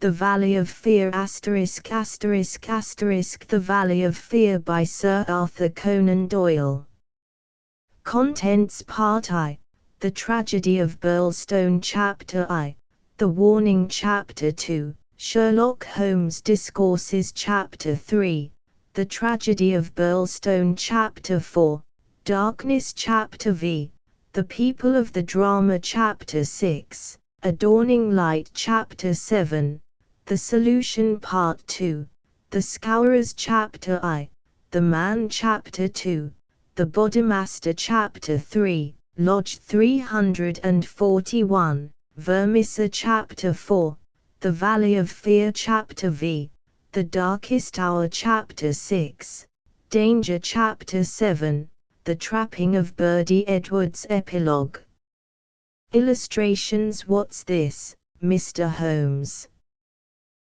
The Valley of Fear ******** The Valley of Fear by Sir Arthur Conan Doyle. Contents Part I. The Tragedy of Birlstone Chapter I. The Warning Chapter 2. Sherlock Holmes Discourses Chapter 3. The Tragedy of Birlstone Chapter 4. Darkness Chapter V. The People of the Drama Chapter 6. A Dawning Light Chapter 7. The Solution Part 2. The Scourers Chapter I. The Man Chapter 2. The Bodymaster Chapter 3. Lodge 341. Vermissa Chapter 4. The Valley of Fear Chapter V. The Darkest Hour Chapter 6. Danger Chapter 7. The Trapping of Birdie Edwards Epilogue. Illustrations. What's this, Mr. Holmes?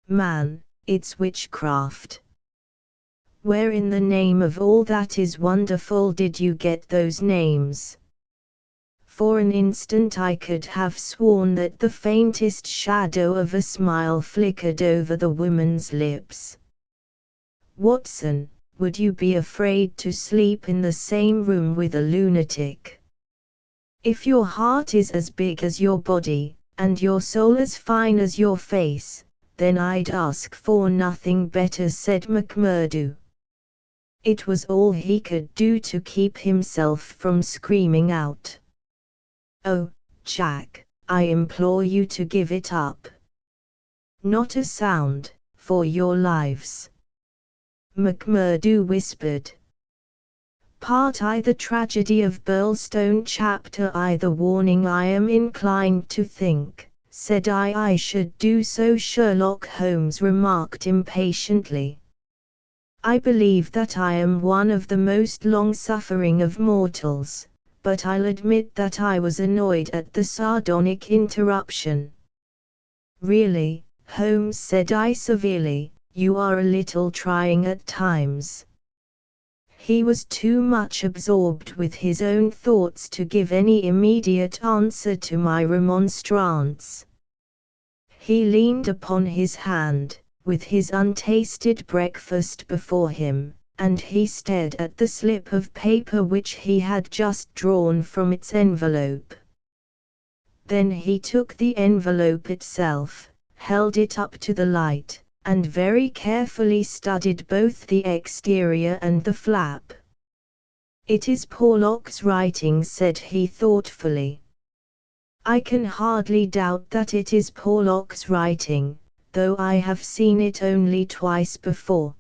Man, it's witchcraft. Where in the name of all that is wonderful did you get those names? For an instant I could have sworn that the faintest shadow of a smile flickered over the woman's lips. Watson, would you be afraid to sleep in the same room with a lunatic? If your heart is as big as your body, and your soul as fine as your face, then I'd ask for nothing better, said McMurdo. It was all he could do to keep himself from screaming out. Oh, Jack, I implore you to give it up. Not a sound, for your lives. McMurdo whispered. Part I. The Tragedy of Birlstone Chapter I. The warning. I am inclined to think, said I should do so, Sherlock Holmes remarked impatiently. I believe that I am one of the most long-suffering of mortals, but I'll admit that I was annoyed at the sardonic interruption. Really, Holmes, said I severely, you are a little trying at times. He was too much absorbed with his own thoughts to give any immediate answer to my remonstrance. He leaned upon his hand, with his untasted breakfast before him, and he stared at the slip of paper which he had just drawn from its envelope. Then he took the envelope itself, held it up to the light, and very carefully studied both the exterior and the flap. It is Porlock's writing, said he thoughtfully. I can hardly doubt that it is Porlock's writing, though I have seen it only twice before.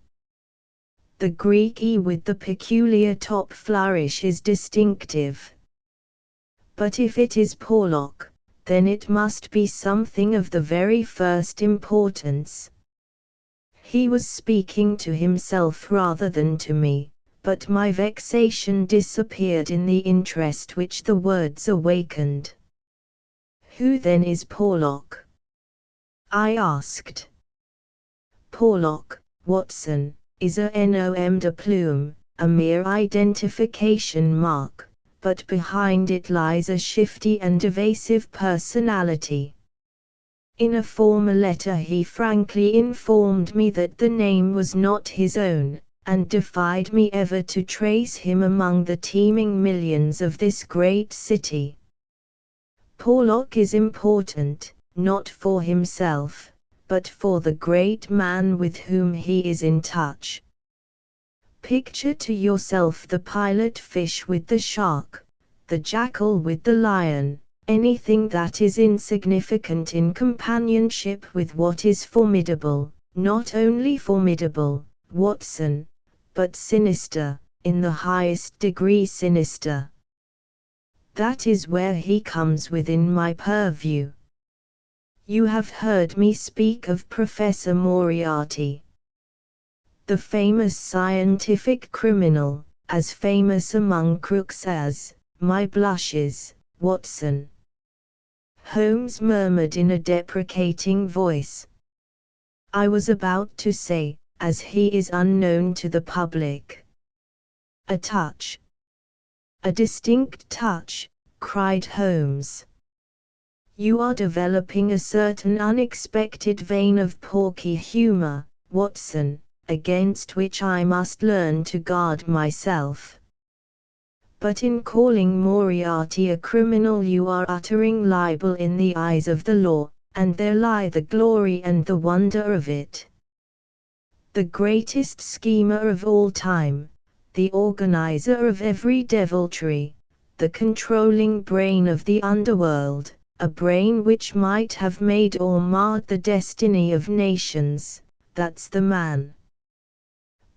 The Greek E with the peculiar top flourish is distinctive. But if it is Porlock, then it must be something of the very first importance. He was speaking to himself rather than to me, but my vexation disappeared in the interest which the words awakened. Who then is Porlock? I asked. Porlock, Watson, is a nom de plume, a mere identification mark, but behind it lies a shifty and evasive personality. In a former letter he frankly informed me that the name was not his own, and defied me ever to trace him among the teeming millions of this great city. Porlock is important, not for himself, but for the great man with whom he is in touch. Picture to yourself the pilot fish with the shark, the jackal with the lion, anything that is insignificant in companionship with what is formidable, not only formidable, Watson, but sinister, in the highest degree sinister. That is where he comes within my purview. You have heard me speak of Professor Moriarty. The famous scientific criminal, as famous among crooks as, my blushes, Watson. Holmes murmured in a deprecating voice. I was about to say, as he is unknown to the public. A touch. A distinct touch, cried Holmes. You are developing a certain unexpected vein of porky humor, Watson, against which I must learn to guard myself. But in calling Moriarty a criminal you are uttering libel in the eyes of the law, and there lie the glory and the wonder of it. The greatest schemer of all time, the organizer of every deviltry, the controlling brain of the underworld, a brain which might have made or marred the destiny of nations, that's the man.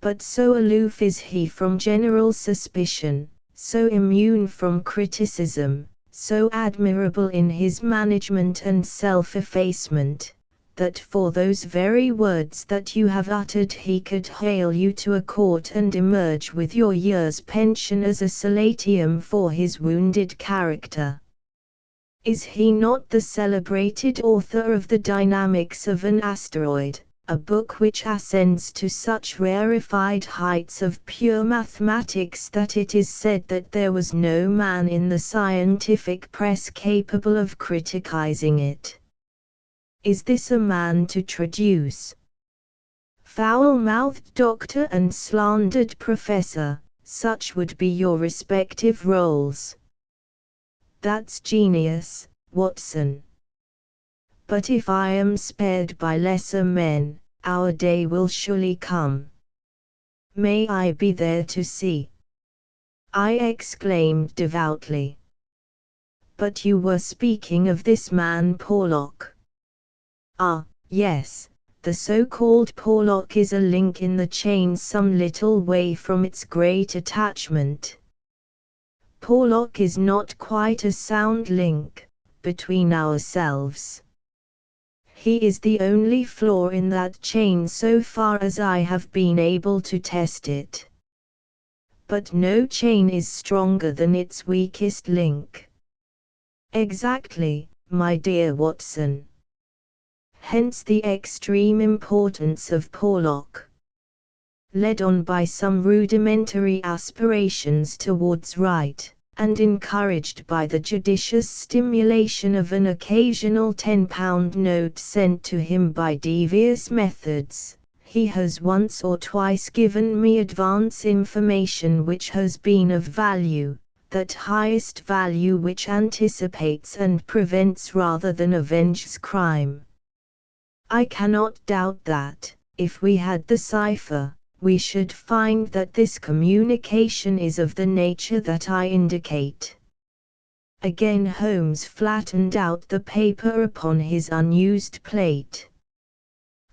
But so aloof is he from general suspicion, so immune from criticism, so admirable in his management and self-effacement, that for those very words that you have uttered he could hale you to a court and emerge with your year's pension as a solatium for his wounded character. Is he not the celebrated author of The Dynamics of an Asteroid, a book which ascends to such rarefied heights of pure mathematics that it is said that there was no man in the scientific press capable of criticizing it? Is this a man to traduce? Foul-mouthed doctor and slandered professor, such would be your respective roles. That's genius, Watson. But if I am spared by lesser men, our day will surely come. May I be there to see? I exclaimed devoutly. But you were speaking of this man Porlock. Ah, yes, the so-called Porlock is a link in the chain some little way from its great attachment. Porlock is not quite a sound link, between ourselves. He is the only flaw in that chain so far as I have been able to test it. But no chain is stronger than its weakest link. Exactly, my dear Watson. Hence the extreme importance of Porlock. Led on by some rudimentary aspirations towards right, and encouraged by the judicious stimulation of an occasional £10 note sent to him by devious methods, he has once or twice given me advance information which has been of value, that highest value which anticipates and prevents rather than avenges crime. I cannot doubt that, if we had the cipher, we should find that this communication is of the nature that I indicate. Again Holmes flattened out the paper upon his unused plate.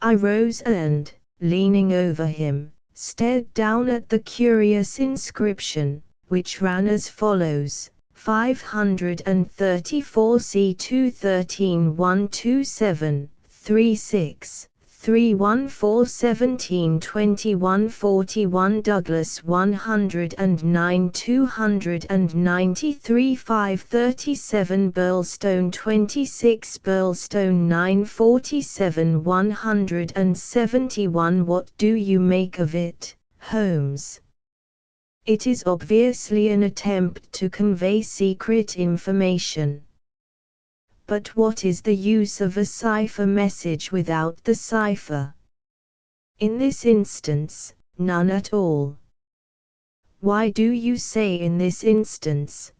I rose and, leaning over him, stared down at the curious inscription, which ran as follows: 534 C213 127 36 314 17 21 41 Douglas 109 293 537 Burlstone 26 Burlstone 947 171 What do you make of it, Holmes? It is obviously an attempt to convey secret information. But what is the use of a cipher message without the cipher? In this instance, none at all. Why do you say in this instance?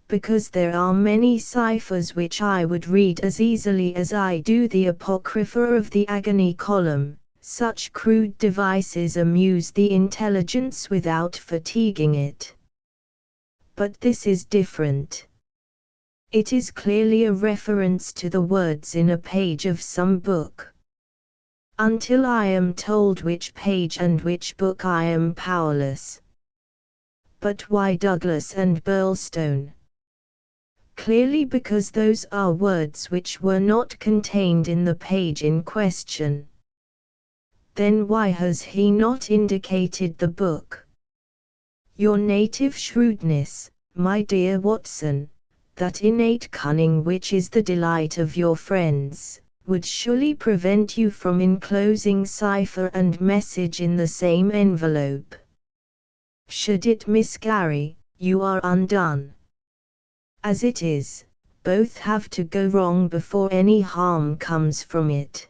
Because there are many ciphers which I would read as easily as I do the Apocrypha of the Agony column. Such crude devices amuse the intelligence without fatiguing it. But this is different. It is clearly a reference to the words in a page of some book. Until I am told which page and which book I am powerless. But why Douglas and Burlstone? Clearly because those are words which were not contained in the page in question. Then why has he not indicated the book? Your native shrewdness, my dear Watson, that innate cunning which is the delight of your friends, would surely prevent you from enclosing cipher and message in the same envelope. Should it miscarry, you are undone. As it is, both have to go wrong before any harm comes from it.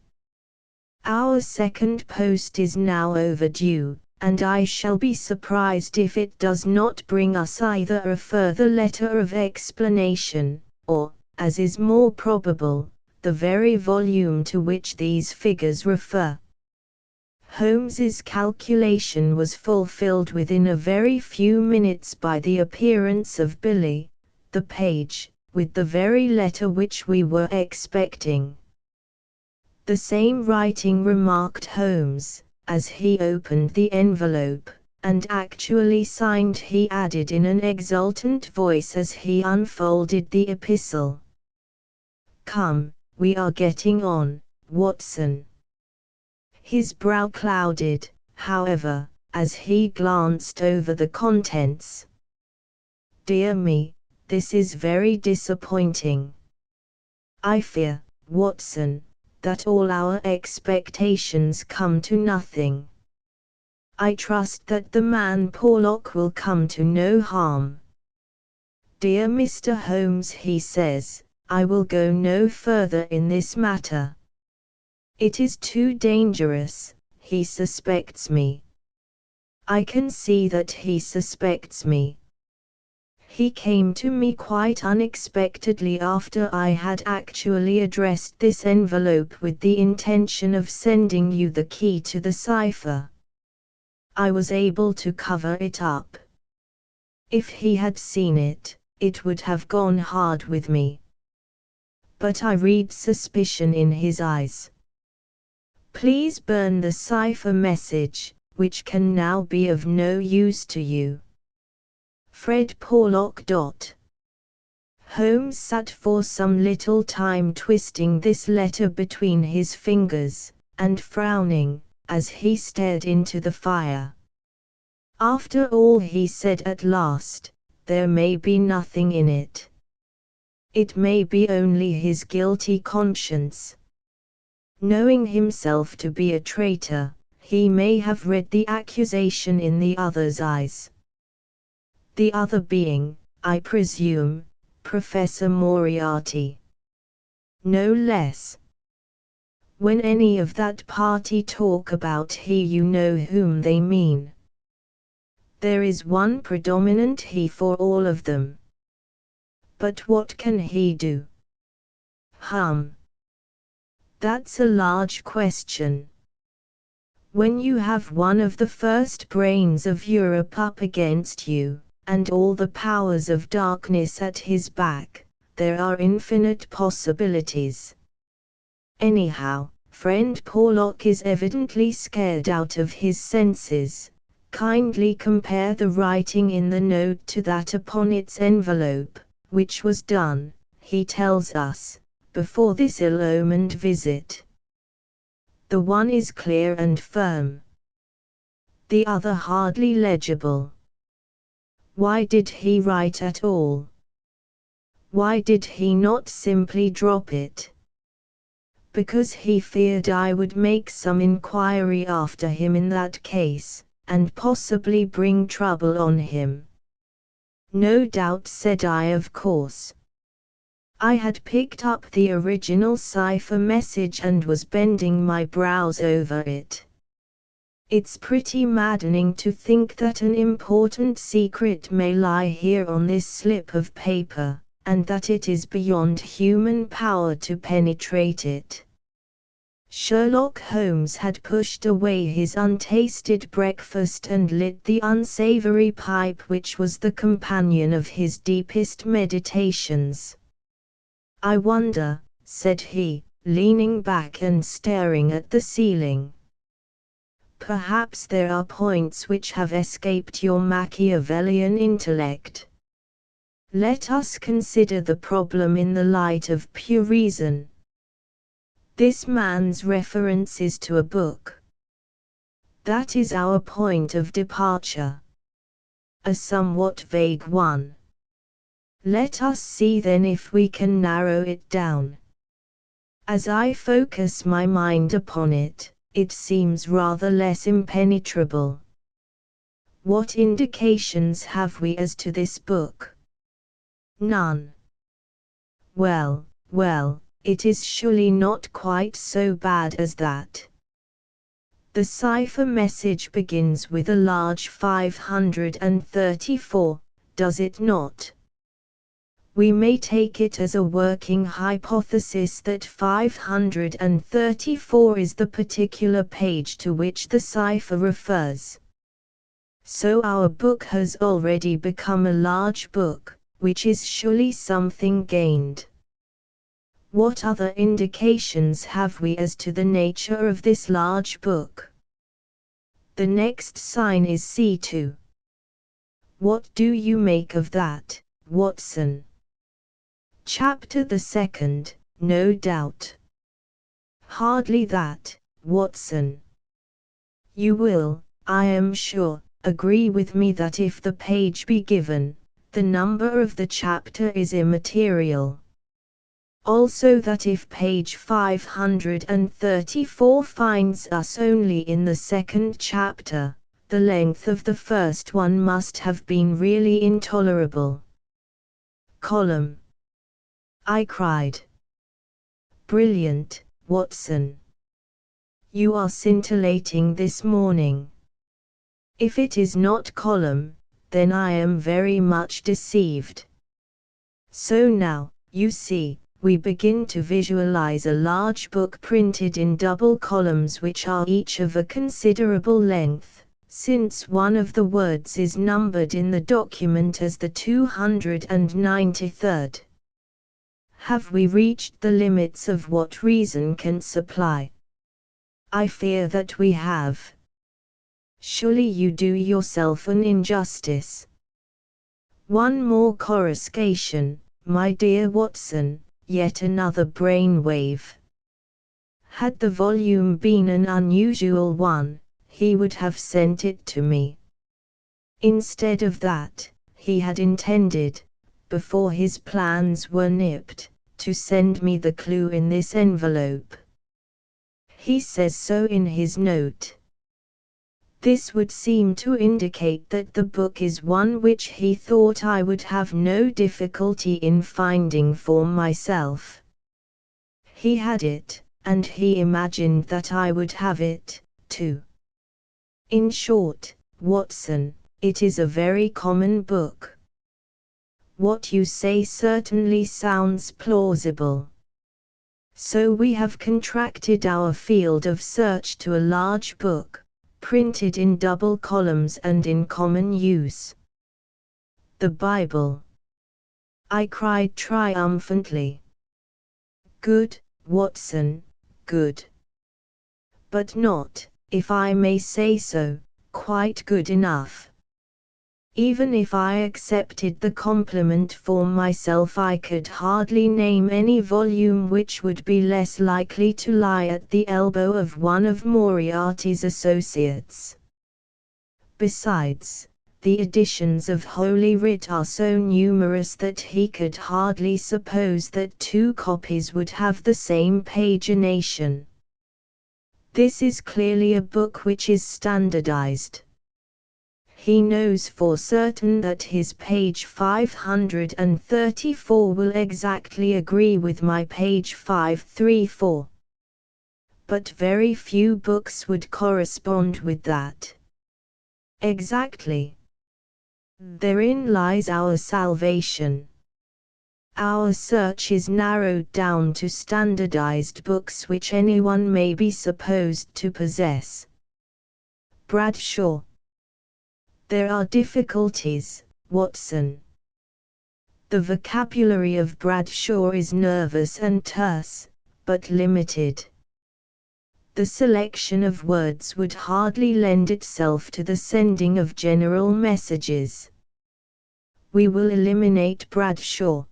Our second post is now overdue, and I shall be surprised if it does not bring us either a further letter of explanation, or, as is more probable, the very volume to which these figures refer. Holmes's calculation was fulfilled within a very few minutes by the appearance of Billy, the page, with the very letter which we were expecting. "The same writing," remarked Holmes, as he opened the envelope, and actually signed, he added in an exultant voice as he unfolded the epistle. "Come, we are getting on, Watson." His brow clouded, however, as he glanced over the contents. "Dear me, this is very disappointing. I fear, Watson, that all our expectations come to nothing. I trust that the man Porlock will come to no harm. Dear Mr. Holmes," he says, "I will go no further in this matter. It is too dangerous. He suspects me. I can see that he suspects me. He came to me quite unexpectedly after I had actually addressed this envelope with the intention of sending you the key to the cipher. I was able to cover it up. If he had seen it, it would have gone hard with me. But I read suspicion in his eyes. Please burn the cipher message, which can now be of no use to you. Fred Porlock. Holmes sat for some little time twisting this letter between his fingers, and frowning, as he stared into the fire. "After all," he said at last, "there may be nothing in it. It may be only his guilty conscience. Knowing himself to be a traitor, he may have read the accusation in the other's eyes. The other being, I presume, Professor Moriarty. No less. When any of that party talk about he, you know whom they mean. There is one predominant he for all of them. But what can he do? That's a large question. When you have one of the first brains of Europe up against you, and all the powers of darkness at his back, there are infinite possibilities. Anyhow, friend Porlock is evidently scared out of his senses. Kindly compare the writing in the note to that upon its envelope, which was done, he tells us, before this ill-omened visit. The one is clear and firm. The other hardly legible. Why did he write at all? Why did he not simply drop it? Because he feared I would make some inquiry after him in that case, and possibly bring trouble on him. No doubt, said I, of course. I had picked up the original cipher message and was bending my brows over it. It's pretty maddening to think that an important secret may lie here on this slip of paper, and that it is beyond human power to penetrate it. Sherlock Holmes had pushed away his untasted breakfast and lit the unsavory pipe which was the companion of his deepest meditations. I wonder, said he, leaning back and staring at the ceiling. Perhaps there are points which have escaped your Machiavellian intellect. Let us consider the problem in the light of pure reason. This man's reference is to a book. That is our point of departure. A somewhat vague one. Let us see then if we can narrow it down. As I focus my mind upon it, it seems rather less impenetrable. What indications have we as to this book? None. Well, well, it is surely not quite so bad as that. The cipher message begins with a large 534, does it not? We may take it as a working hypothesis that 534 is the particular page to which the cipher refers. So our book has already become a large book, which is surely something gained. What other indications have we as to the nature of this large book? The next sign is C2. What do you make of that, Watson? Chapter the second, no doubt. Hardly that, Watson. You will, I am sure, agree with me that if the page be given, the number of the chapter is immaterial. Also that if page 534 finds us only in the second chapter, the length of the first one must have been really intolerable. Column, I cried. Brilliant, Watson. You are scintillating this morning. If it is not column, then I am very much deceived. So now, you see, we begin to visualize a large book printed in double columns which are each of a considerable length, since one of the words is numbered in the document as the 293rd. Have we reached the limits of what reason can supply? I fear that we have. Surely you do yourself an injustice. One more coruscation, my dear Watson. Yet another brainwave. Had the volume been an unusual one, he would have sent it to me. Instead of that, he had intended, before his plans were nipped, to send me the clue in this envelope. He says so in his note. This would seem to indicate that the book is one which he thought I would have no difficulty in finding for myself. He had it, and he imagined that I would have it, too. In short, Watson, it is a very common book. What you say certainly sounds plausible. So we have contracted our field of search to a large book, printed in double columns and in common use. The Bible, I cried triumphantly. Good, Watson, good. But not, if I may say so, quite good enough. Even if I accepted the compliment for myself, I could hardly name any volume which would be less likely to lie at the elbow of one of Moriarty's associates. Besides, the editions of Holy Writ are so numerous that he could hardly suppose that two copies would have the same pagination. This is clearly a book which is standardized. He knows for certain that his page 534 will exactly agree with my page 534. But very few books would correspond with that. Exactly. Therein lies our salvation. Our search is narrowed down to standardized books which anyone may be supposed to possess. Bradshaw. There are difficulties, Watson. The vocabulary of Bradshaw is nervous and terse, but limited. The selection of words would hardly lend itself to the sending of general messages. We will eliminate Bradshaw.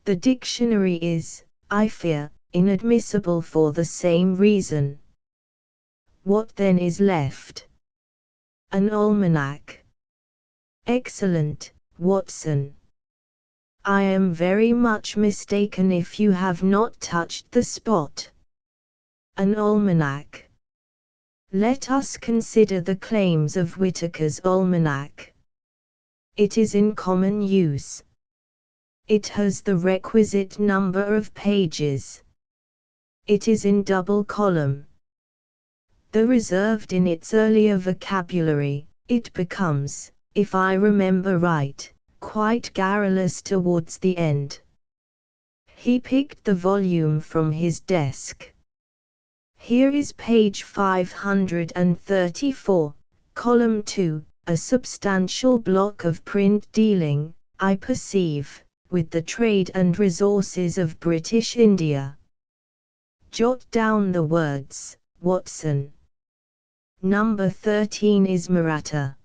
The dictionary is, I fear, inadmissible for the same reason. What then is left? An almanac. Excellent, Watson. I am very much mistaken if you have not touched the spot. An almanac. Let us consider the claims of Whitaker's almanac. It is in common use. It has the requisite number of pages. It is in double column. Though reserved in its earlier vocabulary, it becomes, if I remember right, quite garrulous towards the end. He picked the volume from his desk. Here is page 534, column 2, a substantial block of print dealing, I perceive, with the trade and resources of British India. Jot down the words, Watson. Number 13 is Maratha.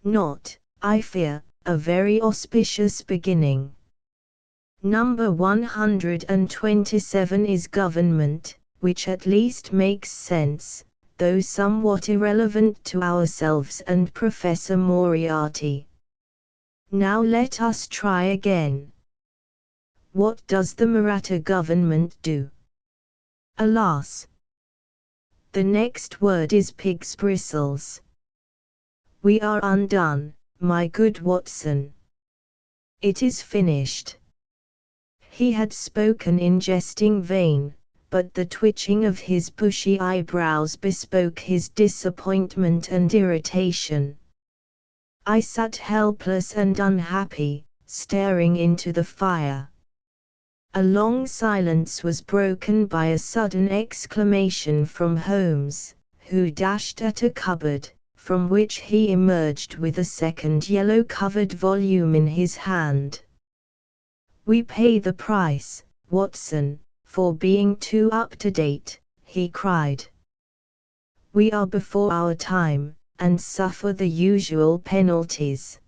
Not, I fear, a very auspicious beginning. Number 127 is Government, which at least makes sense, though somewhat irrelevant to ourselves and Professor Moriarty. Now let us try again. What does the Maratha government do? Alas! The next word is pig's bristles. We are undone, my good Watson. It is finished. He had spoken in jesting vein, but the twitching of his bushy eyebrows bespoke his disappointment and irritation. I sat helpless and unhappy, staring into the fire. A long silence was broken by a sudden exclamation from Holmes, who dashed at a cupboard, from which he emerged with a second yellow-covered volume in his hand. "We pay the price, Watson, for being too up-to-date," he cried. "We are before our time, and suffer the usual penalties.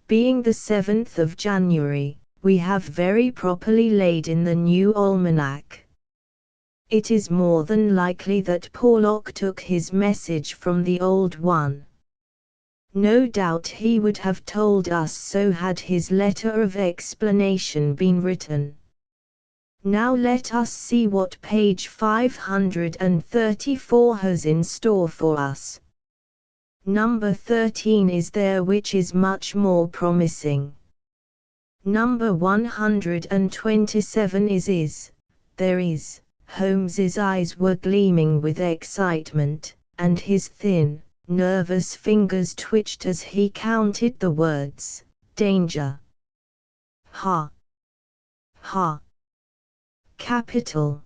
Being the 7th of January, we have very properly laid in the new almanac. It is more than likely that Porlock took his message from the old one. No doubt he would have told us so had his letter of explanation been written. Now let us see what page 534 has in store for us. Number 13 is there, which is much more promising. Number 127 is. There is." Holmes's eyes were gleaming with excitement, and his thin, nervous fingers twitched as he counted the words, "Danger. Ha! Ha! Capital.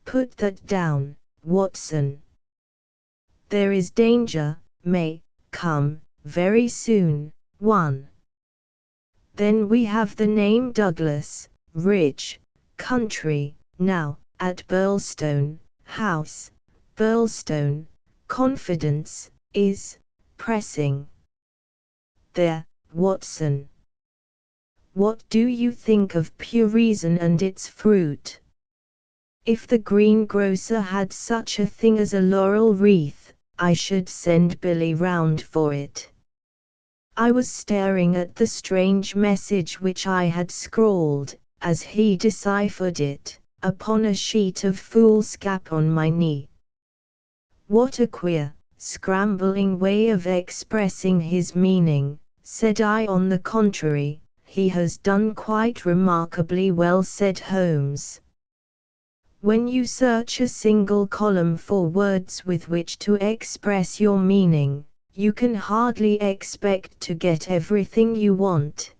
Put that down, Watson. There is danger, may come, very soon, 1. Then we have the name Douglas, rich, country, now, at Burlstone House, Burlstone, confidence, is, pressing. There, Watson. What do you think of pure reason and its fruit? If the greengrocer had such a thing as a laurel wreath, I should send Billy round for it." I was staring at the strange message which I had scrawled, as he deciphered it, upon a sheet of foolscap on my knee. "What a queer, scrambling way of expressing his meaning," said I. "On the contrary, he has done quite remarkably well," said Holmes. "When you search a single column for words with which to express your meaning, you can hardly expect to get everything you want.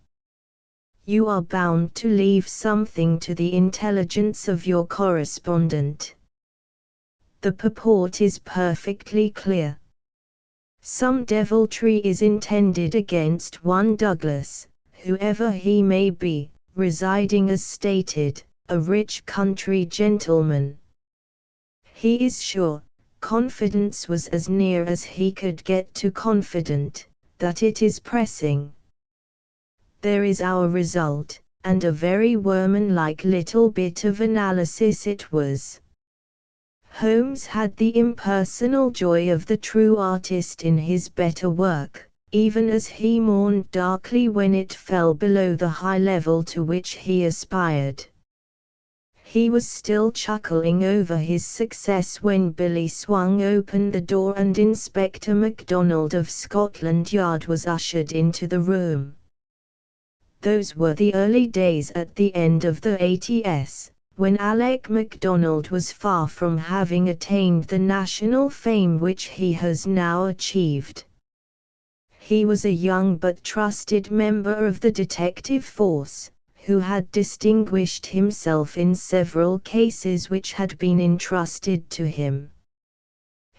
You are bound to leave something to the intelligence of your correspondent. The purport is perfectly clear. Some deviltry is intended against one Douglas, whoever he may be, residing as stated, a rich country gentleman. He is sure, confidence was as near as he could get to confident, that it is pressing. There is our result, and a very workman-like little bit of analysis it was." Holmes had the impersonal joy of the true artist in his better work, even as he mourned darkly when it fell below the high level to which he aspired. He was still chuckling over his success when Billy swung open the door and Inspector MacDonald of Scotland Yard was ushered into the room. Those were the early days at the end of the 80s, when Alec MacDonald was far from having attained the national fame which he has now achieved. He was a young but trusted member of the detective force, who had distinguished himself in several cases which had been entrusted to him.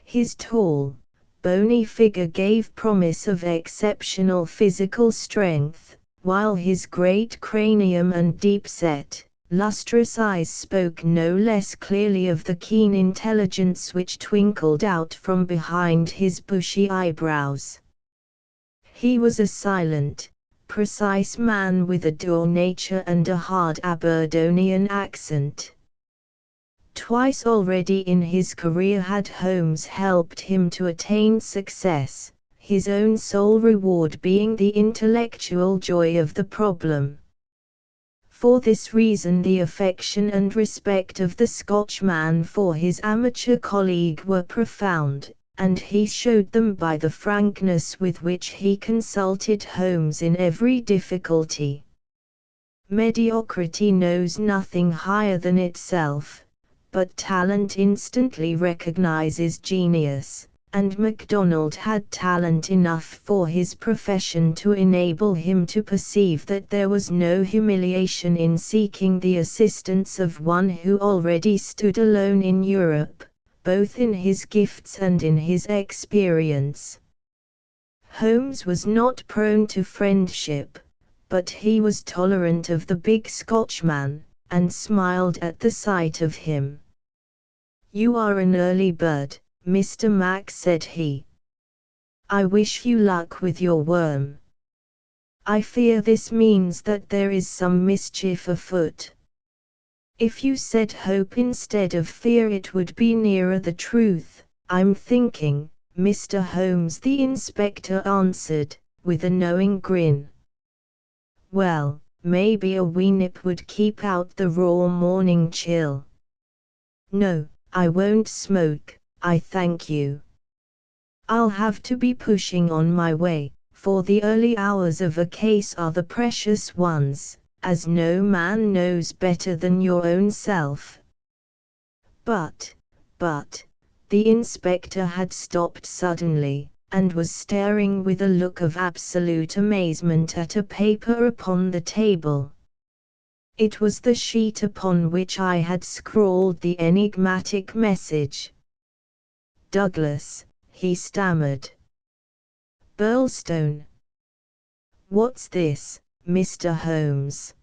His tall, bony figure gave promise of exceptional physical strength, while his great cranium and deep-set, lustrous eyes spoke no less clearly of the keen intelligence which twinkled out from behind his bushy eyebrows. He was a silent, precise man with a dour nature and a hard Aberdonian accent. Twice already in his career had Holmes helped him to attain success, his own sole reward being the intellectual joy of the problem. For this reason the affection and respect of the Scotchman for his amateur colleague were profound, and he showed them by the frankness with which he consulted Holmes in every difficulty. Mediocrity knows nothing higher than itself, but talent instantly recognizes genius, and MacDonald had talent enough for his profession to enable him to perceive that there was no humiliation in seeking the assistance of one who already stood alone in Europe, both in his gifts and in his experience. Holmes was not prone to friendship, but he was tolerant of the big Scotchman, and smiled at the sight of him. "You are an early bird, Mr. Mac," said he. "I wish you luck with your worm. I fear this means that there is some mischief afoot." "If you said hope instead of fear it would be nearer the truth, I'm thinking, Mr. Holmes," the inspector answered, with a knowing grin. "Well, maybe a wee nip would keep out the raw morning chill." "No, I won't smoke, I thank you. I'll have to be pushing on my way, for the early hours of a case are the precious ones, as no man knows better than your own self." But, the inspector had stopped suddenly, and was staring with a look of absolute amazement at a paper upon the table. It was the sheet upon which I had scrawled the enigmatic message. "Douglas," he stammered. "Burlstone." "What's this, Mr. Holmes?"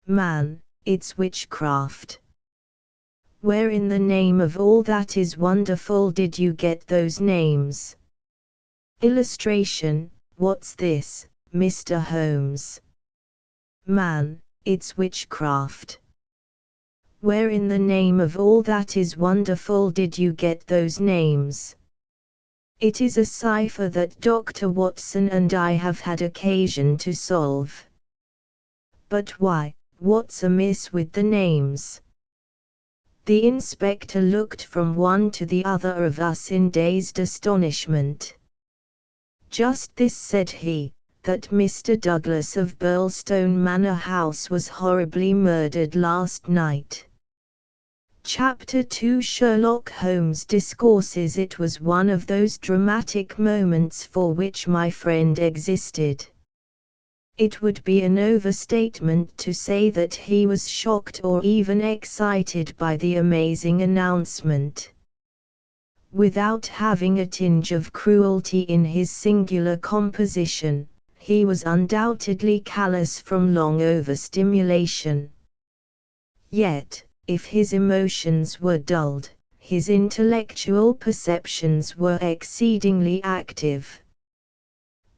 "Man, it's witchcraft. Where in the name of all that is wonderful did you get those names?" Illustration: "What's this, Mr. Holmes?" "Man, it's witchcraft. Where in the name of all that is wonderful did you get those names?" It is a cipher that Dr. Watson and I have had occasion to solve. "But why, what's amiss with the names?" The inspector looked from one to the other of us in dazed astonishment. "Just this," said he, "that Mr. Douglas of Burlstone Manor House was horribly murdered last night." Chapter 2 Sherlock Holmes discourses. It was one of those dramatic moments for which my friend existed. It would be an overstatement to say that he was shocked or even excited by the amazing announcement. Without having a tinge of cruelty in his singular composition, he was undoubtedly callous from long overstimulation. Yet, if his emotions were dulled, his intellectual perceptions were exceedingly active.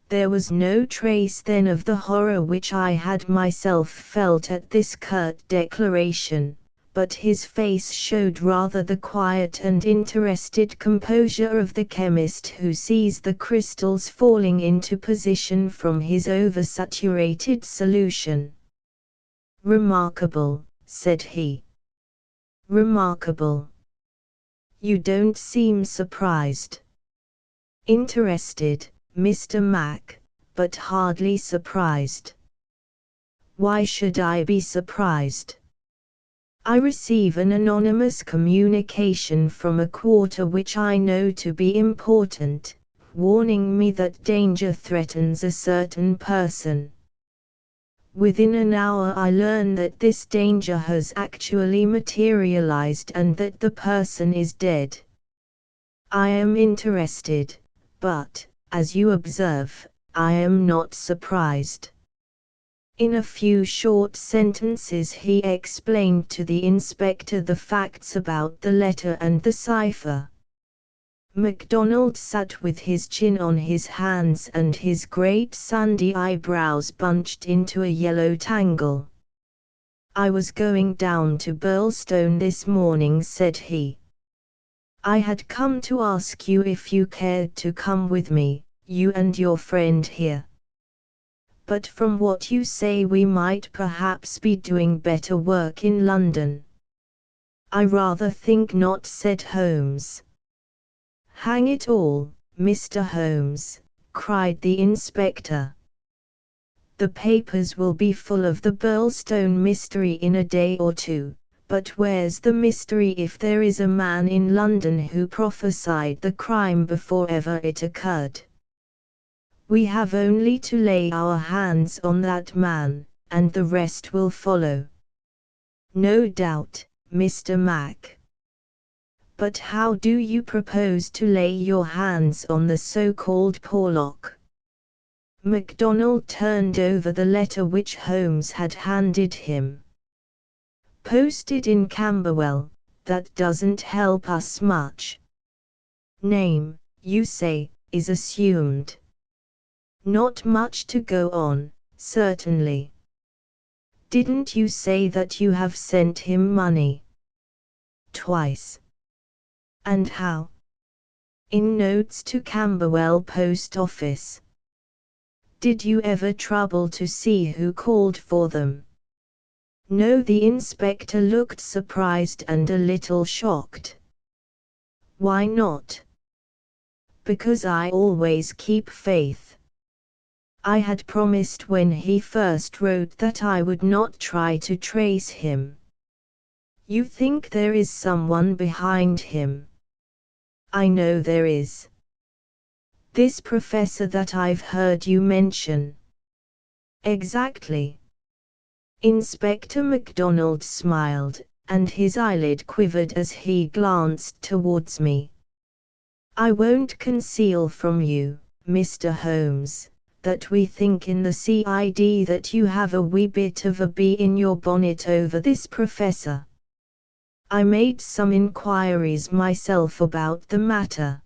There was no trace then of the horror which I had myself felt at this curt declaration, but his face showed rather the quiet and interested composure of the chemist who sees the crystals falling into position from his oversaturated solution. "Remarkable," said he. "Remarkable. You don't seem surprised." "Interested, Mr. Mac, but hardly surprised. Why should I be surprised? I receive an anonymous communication from a quarter which I know to be important, warning me that danger threatens a certain person. Within an hour I learn that this danger has actually materialized and that the person is dead. I am interested, but, as you observe, I am not surprised. In a few short sentences he explained to the inspector the facts about the letter and the cipher. MacDonald sat with his chin on his hands and his great sandy eyebrows bunched into a yellow tangle. "I was going down to Burlstone this morning," said he. "I had come to ask you if you cared to come with me, you and your friend here. But from what you say we might perhaps be doing better work in London." "I rather think not," said Holmes. "Hang it all, Mr. Holmes," cried the inspector. "The papers will be full of the Burlstone mystery in a day or two, but where's the mystery if there is a man in London who prophesied the crime before ever it occurred? We have only to lay our hands on that man, and the rest will follow." "No doubt, Mr. Mac. But how do you propose to lay your hands on the so-called Porlock?" MacDonald turned over the letter which Holmes had handed him. "Posted in Camberwell, that doesn't help us much. Name, you say, is assumed. Not much to go on, certainly. Didn't you say that you have sent him money?" "Twice." "And how?" "In notes to Camberwell Post Office." "Did you ever trouble to see who called for them?" "No." The inspector looked surprised and a little shocked. "Why not?" "Because I always keep faith. I had promised when he first wrote that I would not try to trace him." "You think there is someone behind him?" "I know there is. This professor that I've heard you mention." "Exactly." Inspector MacDonald smiled, and his eyelid quivered as he glanced towards me. "I won't conceal from you, Mr. Holmes, that we think in the CID that you have a wee bit of a bee in your bonnet over this professor. I made some inquiries myself about the matter.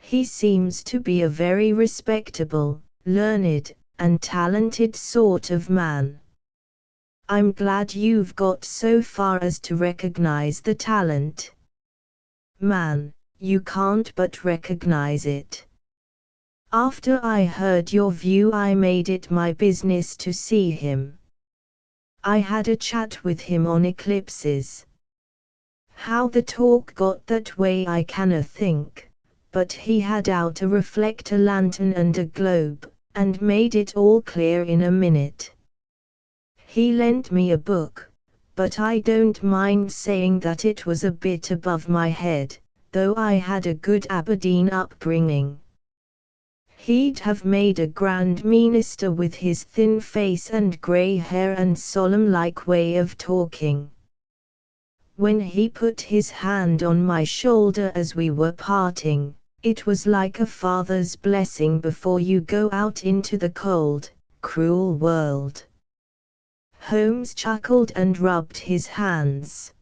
He seems to be a very respectable, learned, and talented sort of man. I'm glad you've got so far as to recognize the talent. Man, you can't but recognize it. After I heard your view I made it my business to see him. I had a chat with him on eclipses. How the talk got that way I canna think, but he had out a reflector lantern and a globe, and made it all clear in a minute. He lent me a book, but I don't mind saying that it was a bit above my head, though I had a good Aberdeen upbringing. He'd have made a grand minister with his thin face and grey hair and solemn-like way of talking. When he put his hand on my shoulder as we were parting, it was like a father's blessing before you go out into the cold, cruel world." Holmes chuckled and rubbed his hands.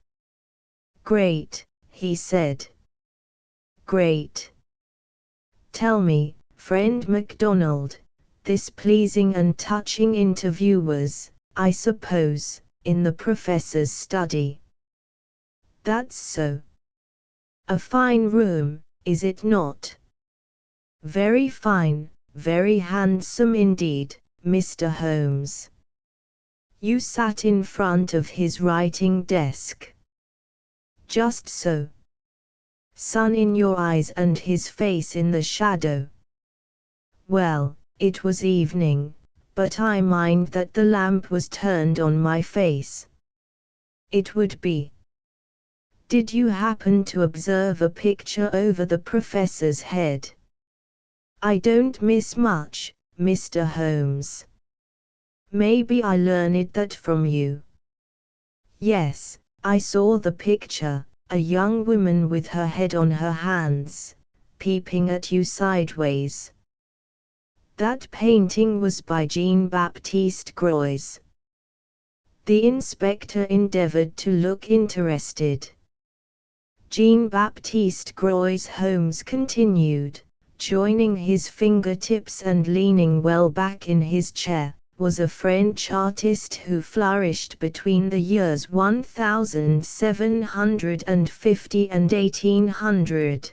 "Great," he said. "Great. Tell me, friend MacDonald, this pleasing and touching interview was, I suppose, in the professor's study?" "That's so." "A fine room, is it not?" "Very fine, very handsome indeed, Mr. Holmes." "You sat in front of his writing desk?" "Just so." "Sun in your eyes and his face in the shadow?" "Well, it was evening, but I mind that the lamp was turned on my face. It would be. Did you happen to observe a picture over the professor's head? I don't miss much, Mr. Holmes. Maybe I learned that from you. Yes, I saw the picture, a young woman with her head on her hands, peeping at you sideways. That painting was by Jean-Baptiste Gros. The inspector endeavored to look interested. Jean-Baptiste Gros, Holmes continued, joining his fingertips and leaning well back in his chair, was a French artist who flourished between the years 1750 and 1800.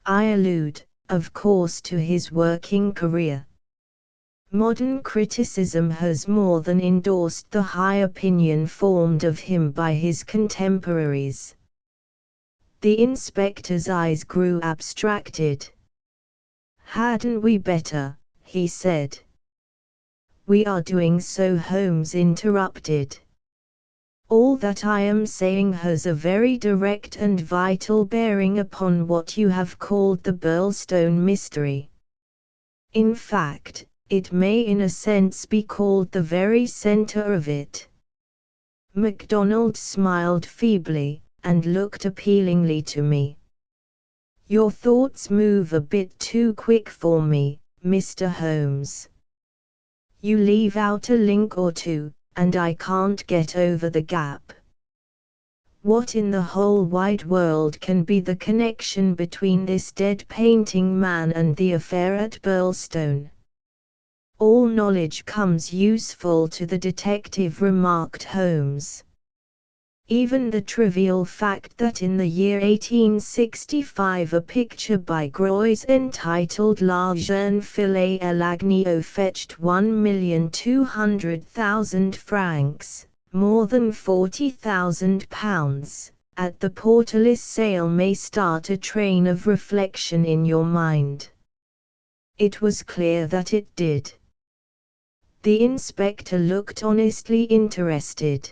I allude, of course, to his working career. Modern criticism has more than endorsed the high opinion formed of him by his contemporaries. The inspector's eyes grew abstracted. "Hadn't we better?" he said. "We are doing so," Holmes interrupted. "All that I am saying has a very direct and vital bearing upon what you have called the Burlstone mystery. In fact, it may in a sense be called the very center of it." MacDonald smiled feebly, and looked appealingly to me. "Your thoughts move a bit too quick for me, Mr. Holmes. You leave out a link or two, and I can't get over the gap. What in the whole wide world can be the connection between this dead painting man and the affair at Burlstone?" "All knowledge comes useful to the detective," remarked Holmes. "Even the trivial fact that in the year 1865 a picture by Gros entitled La Jeune Fille et l'Agneau fetched £1,200,000, more than £40,000, at the Portales sale may start a train of reflection in your mind." It was clear that it did. The inspector looked honestly interested.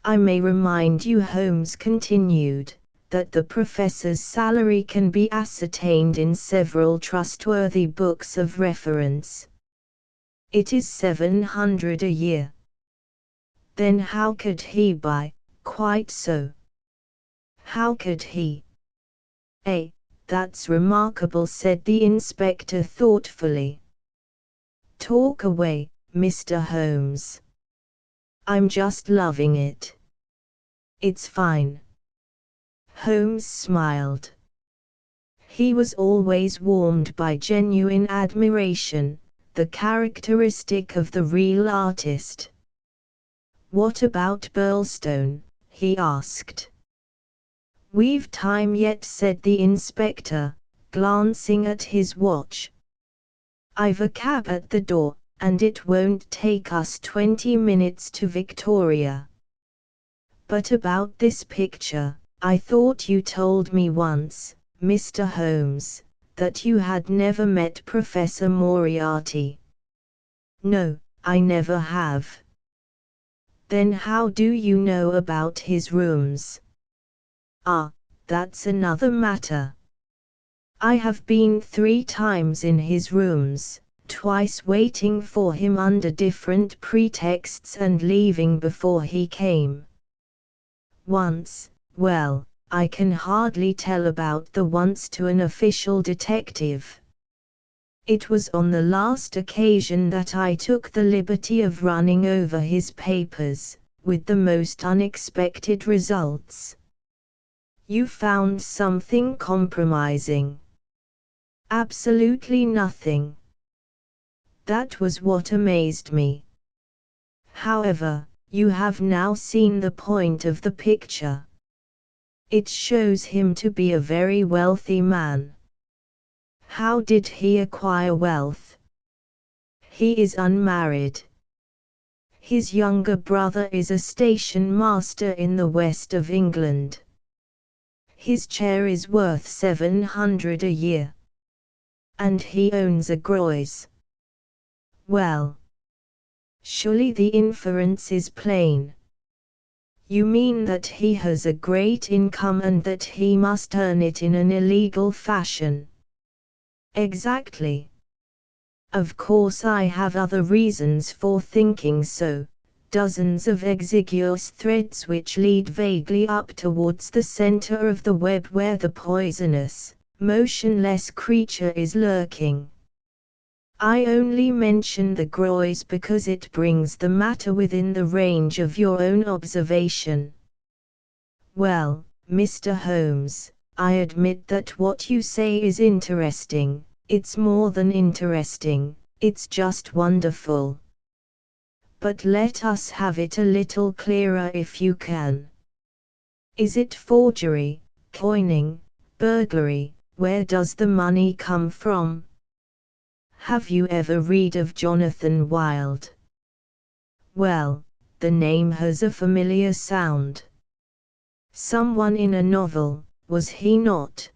"I may remind you," Holmes continued, "that the professor's salary can be ascertained in several trustworthy books of reference. It is £700 a year." "Then how could he buy?" "Quite so. How could he?" That's remarkable," said the inspector thoughtfully. "Talk away, Mr. Holmes. I'm just loving it. It's fine." Holmes smiled. He was always warmed by genuine admiration, the characteristic of the real artist. "What about Burlstone?" he asked. "We've time yet," said the inspector, glancing at his watch. "I've a cab at the door, and it won't take us 20 minutes to Victoria. But about this picture, I thought you told me once, Mr. Holmes, that you had never met Professor Moriarty." "No, I never have." "Then how do you know about his rooms?" "Ah, that's another matter. I have been 3 times in his rooms, twice waiting for him under different pretexts and leaving before he came. Once, well, I can hardly tell about the once to an official detective. It was on the last occasion that I took the liberty of running over his papers, with the most unexpected results." "You found something compromising?" "Absolutely nothing. That was what amazed me. However, you have now seen the point of the picture. It shows him to be a very wealthy man." "How did he acquire wealth?" "He is unmarried. His younger brother is a station master in the west of England. His chair is worth £700 a year. And he owns a Gros." Well, surely the inference is plain. You mean that he has a great income and that he must earn it in an illegal fashion? Exactly. Of course I have other reasons for thinking so, dozens of exiguous threads which lead vaguely up towards the center of the web where the poisonous, motionless creature is lurking. I only mention the groys because it brings the matter within the range of your own observation. Well, Mr. Holmes, I admit that what you say is interesting. It's more than interesting, it's just wonderful. But let us have it a little clearer if you can. Is it forgery, coining, burglary? Where does the money come from? Have you ever read of Jonathan Wild? Well, the name has a familiar sound. Someone in a novel, was he not?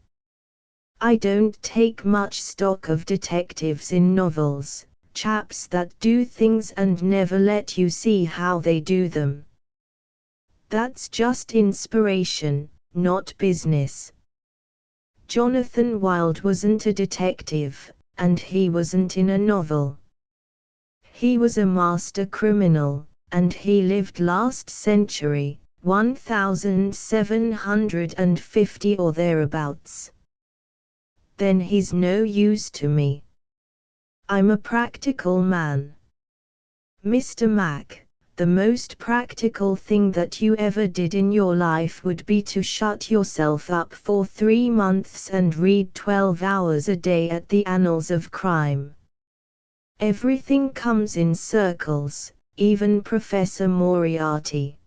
I don't take much stock of detectives in novels, chaps that do things and never let you see how they do them. That's just inspiration, not business. Jonathan Wild wasn't a detective, and he wasn't in a novel. He was a master criminal, and he lived last century, 1750 or thereabouts. Then he's no use to me. I'm a practical man. Mr. Mac, the most practical thing that you ever did in your life would be to shut yourself up for 3 months and read 12 hours a day at the annals of crime. Everything comes in circles, even Professor Moriarty.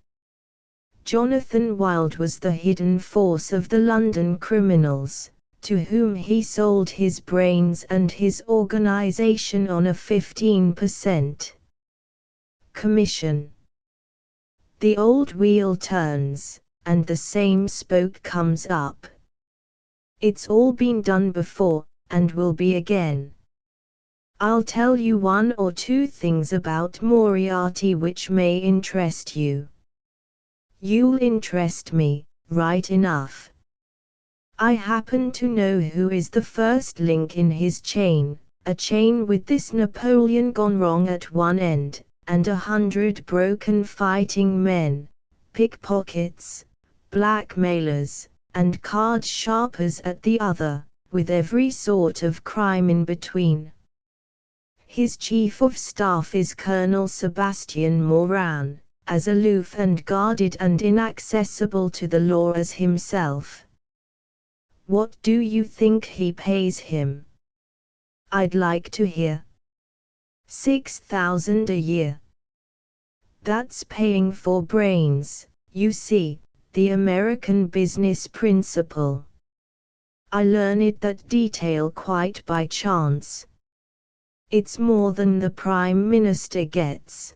Jonathan Wild was the hidden force of the London criminals, to whom he sold his brains and his organization on a 15% commission. The old wheel turns, and the same spoke comes up. It's all been done before, and will be again. I'll tell you 1 or 2 things about Moriarty which may interest you. You'll interest me, right enough. I happen to know who is the first link in his chain, a chain with this Napoleon gone wrong at one end, and 100 broken fighting men, pickpockets, blackmailers, and card sharpers at the other, with every sort of crime in between. His chief of staff is Colonel Sebastian Moran, as aloof and guarded and inaccessible to the law as himself. What do you think he pays him? I'd like to hear. 6,000 a year. That's paying for brains, you see, the American business principle. I learned that detail quite by chance. It's more than the Prime Minister gets.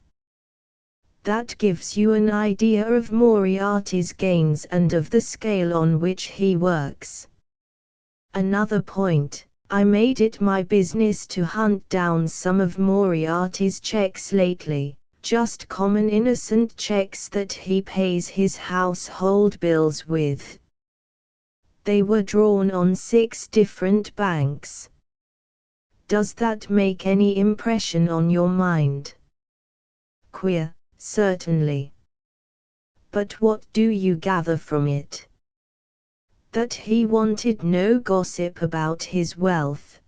That gives you an idea of Moriarty's gains and of the scale on which he works. Another point, I made it my business to hunt down some of Moriarty's checks lately, just common innocent checks that he pays his household bills with. They were drawn on 6 different banks. Does that make any impression on your mind? Queer, certainly. But what do you gather from it? That he wanted no gossip about his wealth.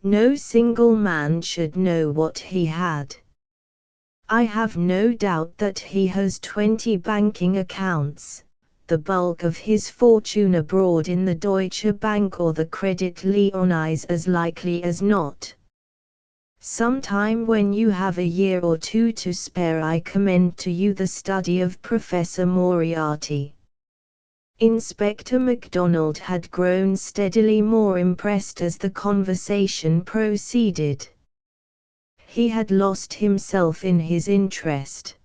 No single man should know what he had. I have no doubt that he has 20 banking accounts, the bulk of his fortune abroad in the Deutsche Bank or the Credit Lyonnais as likely as not. Sometime when you have a year or 2 to spare I commend to you the study of Professor Moriarty. Inspector MacDonald had grown steadily more impressed as the conversation proceeded. He had lost himself in his interest.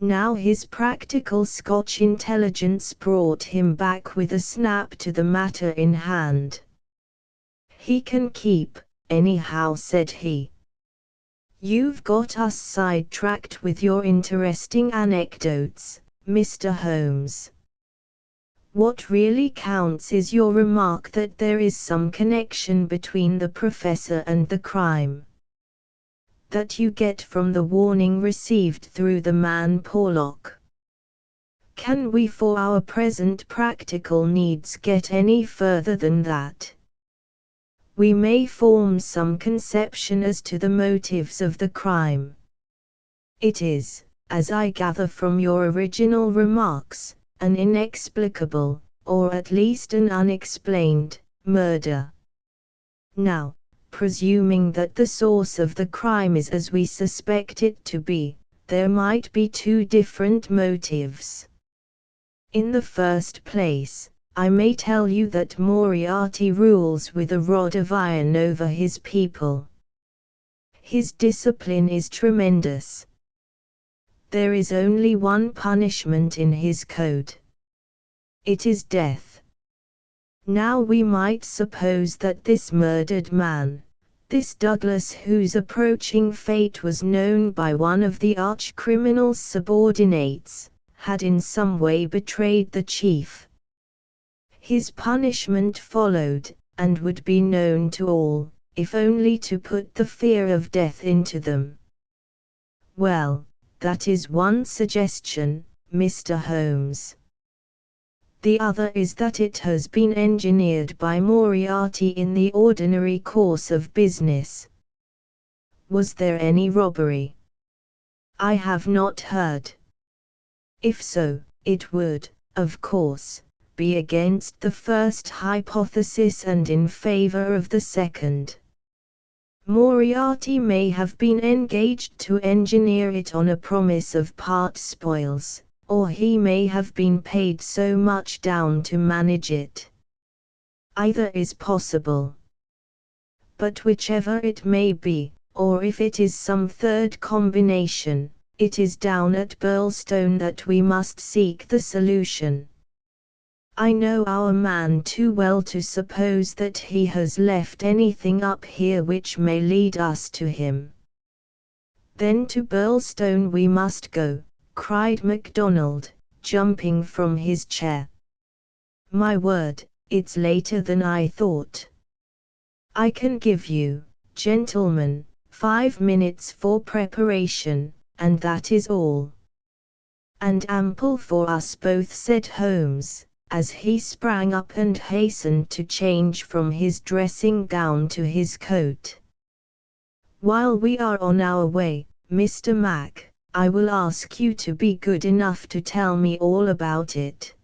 Now his practical Scotch intelligence brought him back with a snap to the matter in hand. "He can keep, anyhow," said he. You've got us sidetracked with your interesting anecdotes, Mr. Holmes. What really counts is your remark that there is some connection between the professor and the crime. That you get from the warning received through the man Porlock. Can we for our present practical needs get any further than that? We may form some conception as to the motives of the crime. It is, as I gather from your original remarks, an inexplicable, or at least an unexplained, murder. Now, presuming that the source of the crime is as we suspect it to be, there might be two different motives. In the first place, I may tell you that Moriarty rules with a rod of iron over his people. His discipline is tremendous. There is only one punishment in his code. It is death. Now we might suppose that this murdered man, this Douglas whose approaching fate was known by one of the arch-criminal's subordinates, had in some way betrayed the chief. His punishment followed, and would be known to all, if only to put the fear of death into them. Well, that is one suggestion, Mr. Holmes. The other is that it has been engineered by Moriarty in the ordinary course of business. Was there any robbery? I have not heard. If so, it would, of course, be against the first hypothesis and in favor of the second. Moriarty may have been engaged to engineer it on a promise of part spoils, or he may have been paid so much down to manage it. Either is possible. But whichever it may be, or if it is some third combination, it is down at Burlstone that we must seek the solution. I know our man too well to suppose that he has left anything up here which may lead us to him. Then to Burlstone we must go, cried MacDonald, jumping from his chair. My word, it's later than I thought. I can give you, gentlemen, 5 minutes for preparation, and that is all. And ample for us both, said Holmes, as he sprang up and hastened to change from his dressing gown to his coat. While we are on our way, Mr. Mac, I will ask you to be good enough to tell me all about it.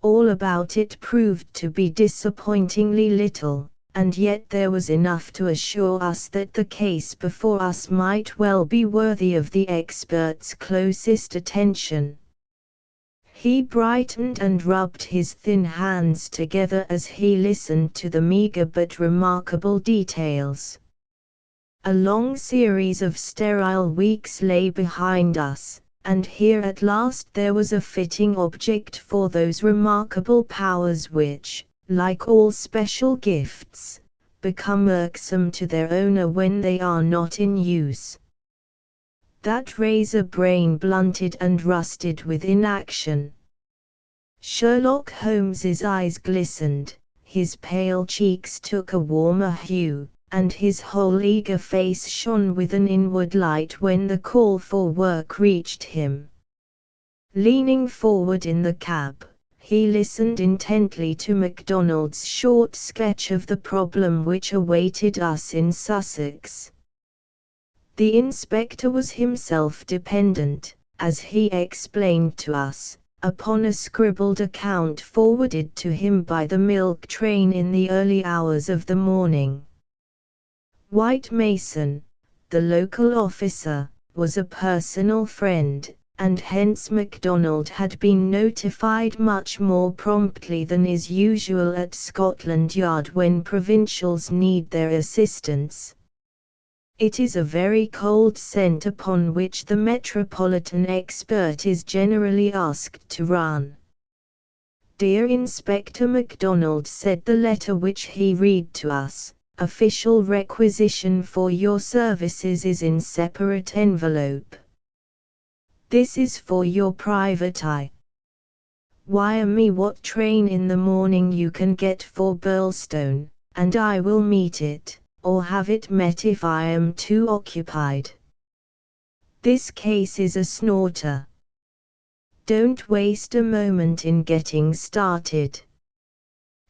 All about it proved to be disappointingly little, and yet there was enough to assure us that the case before us might well be worthy of the expert's closest attention. He brightened and rubbed his thin hands together as he listened to the meager but remarkable details. A long series of sterile weeks lay behind us, and here at last there was a fitting object for those remarkable powers which, like all special gifts, become irksome to their owner when they are not in use. That razor brain blunted and rusted with inaction. Sherlock Holmes's eyes glistened, his pale cheeks took a warmer hue, and his whole eager face shone with an inward light when the call for work reached him. Leaning forward in the cab, he listened intently to MacDonald's short sketch of the problem which awaited us in Sussex. The inspector was himself dependent, as he explained to us, upon a scribbled account forwarded to him by the milk train in the early hours of the morning. White Mason, the local officer, was a personal friend, and hence MacDonald had been notified much more promptly than is usual at Scotland Yard when provincials need their assistance. It is a very cold scent upon which the metropolitan expert is generally asked to run. Dear Inspector MacDonald, said the letter which he read to us, official requisition for your services is in separate envelope. This is for your private eye. Wire me what train in the morning you can get for Burlstone, and I will meet it, or have it met if I am too occupied. This case is a snorter. Don't waste a moment in getting started.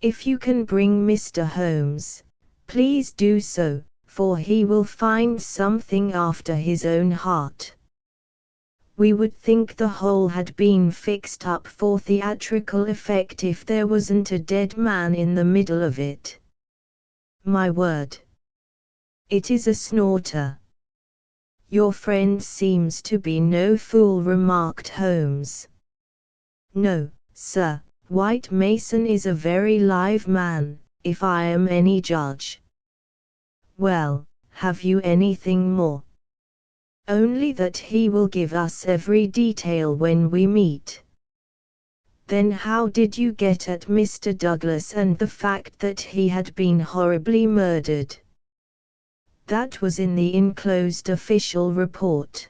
If you can bring Mr. Holmes, please do so, for he will find something after his own heart. We would think the whole had been fixed up for theatrical effect if there wasn't a dead man in the middle of it. My word. It is a snorter. Your friend seems to be no fool, remarked Holmes. No, sir, White Mason is a very live man, if I am any judge. Well, have you anything more? Only that he will give us every detail when we meet. Then how did you get at Mr. Douglas and the fact that he had been horribly murdered? That was in the enclosed official report.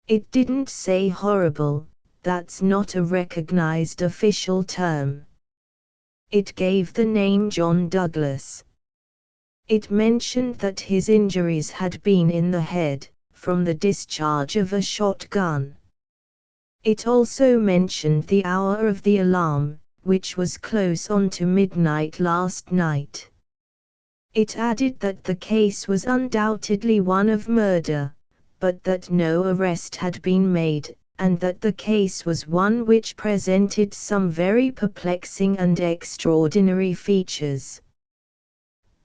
It didn't say horrible, that's not a recognized official term. It gave the name John Douglas. It mentioned that his injuries had been in the head, from the discharge of a shotgun. It also mentioned the hour of the alarm, which was close on to midnight last night. It added that the case was undoubtedly one of murder, but that no arrest had been made, and that the case was one which presented some very perplexing and extraordinary features.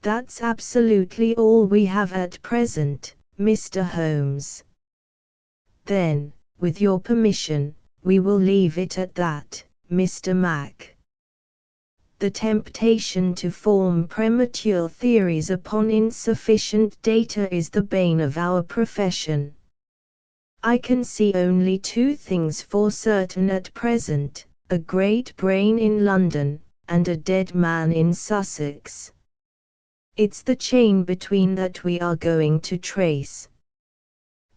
That's absolutely all we have at present, Mr. Holmes. Then, with your permission, we will leave it at that, Mr. Mac. The temptation to form premature theories upon insufficient data is the bane of our profession. I can see only two things for certain at present: a great brain in London, and a dead man in Sussex. It's the chain between that we are going to trace.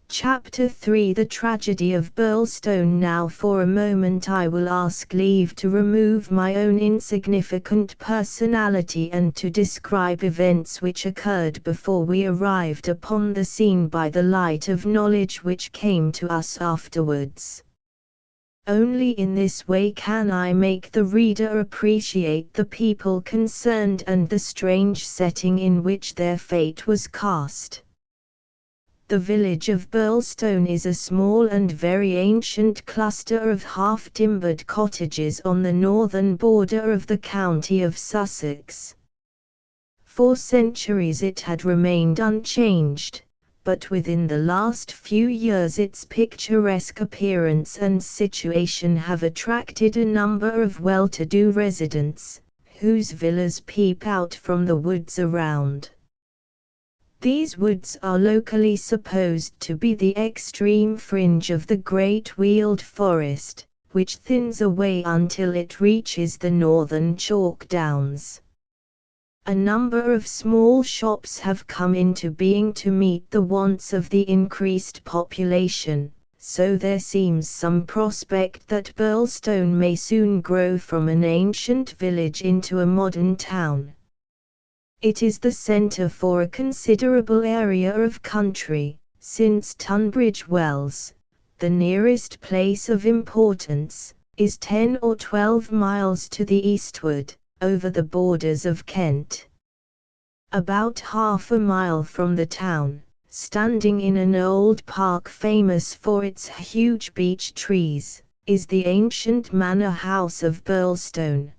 Chapter 3: The Tragedy of Burlstone. Now for a moment I will ask leave to remove my own insignificant personality and to describe events which occurred before we arrived upon the scene by the light of knowledge which came to us afterwards. Only in this way can I make the reader appreciate the people concerned and the strange setting in which their fate was cast. The village of Burlstone is a small and very ancient cluster of half-timbered cottages on the northern border of the county of Sussex. For centuries it had remained unchanged, but within the last few years its picturesque appearance and situation have attracted a number of well-to-do residents, whose villas peep out from the woods around. These woods are locally supposed to be the extreme fringe of the great Weald Forest, which thins away until it reaches the northern chalk downs. A number of small shops have come into being to meet the wants of the increased population, so there seems some prospect that Burlstone may soon grow from an ancient village into a modern town. It is the centre for a considerable area of country, since Tunbridge Wells, the nearest place of importance, is 10 or 12 miles to the eastward, over the borders of Kent. About half a mile from the town, standing in an old park famous for its huge beech trees, is the ancient manor house of Burlstone.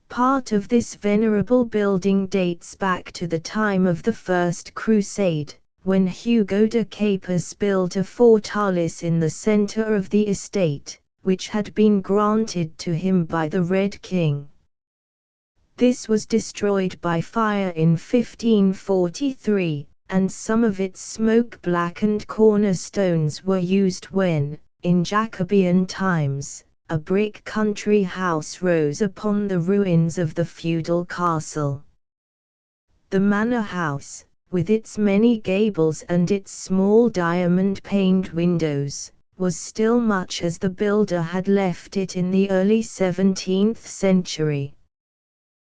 Part of this venerable building dates back to the time of the First Crusade, when Hugo de Capus built a fortalice in the centre of the estate, which had been granted to him by the Red King. This was destroyed by fire in 1543, and some of its smoke-blackened cornerstones were used when, in Jacobean times, a brick country house rose upon the ruins of the feudal castle. The manor house, with its many gables and its small diamond-paned windows, was still much as the builder had left it in the early 17th century.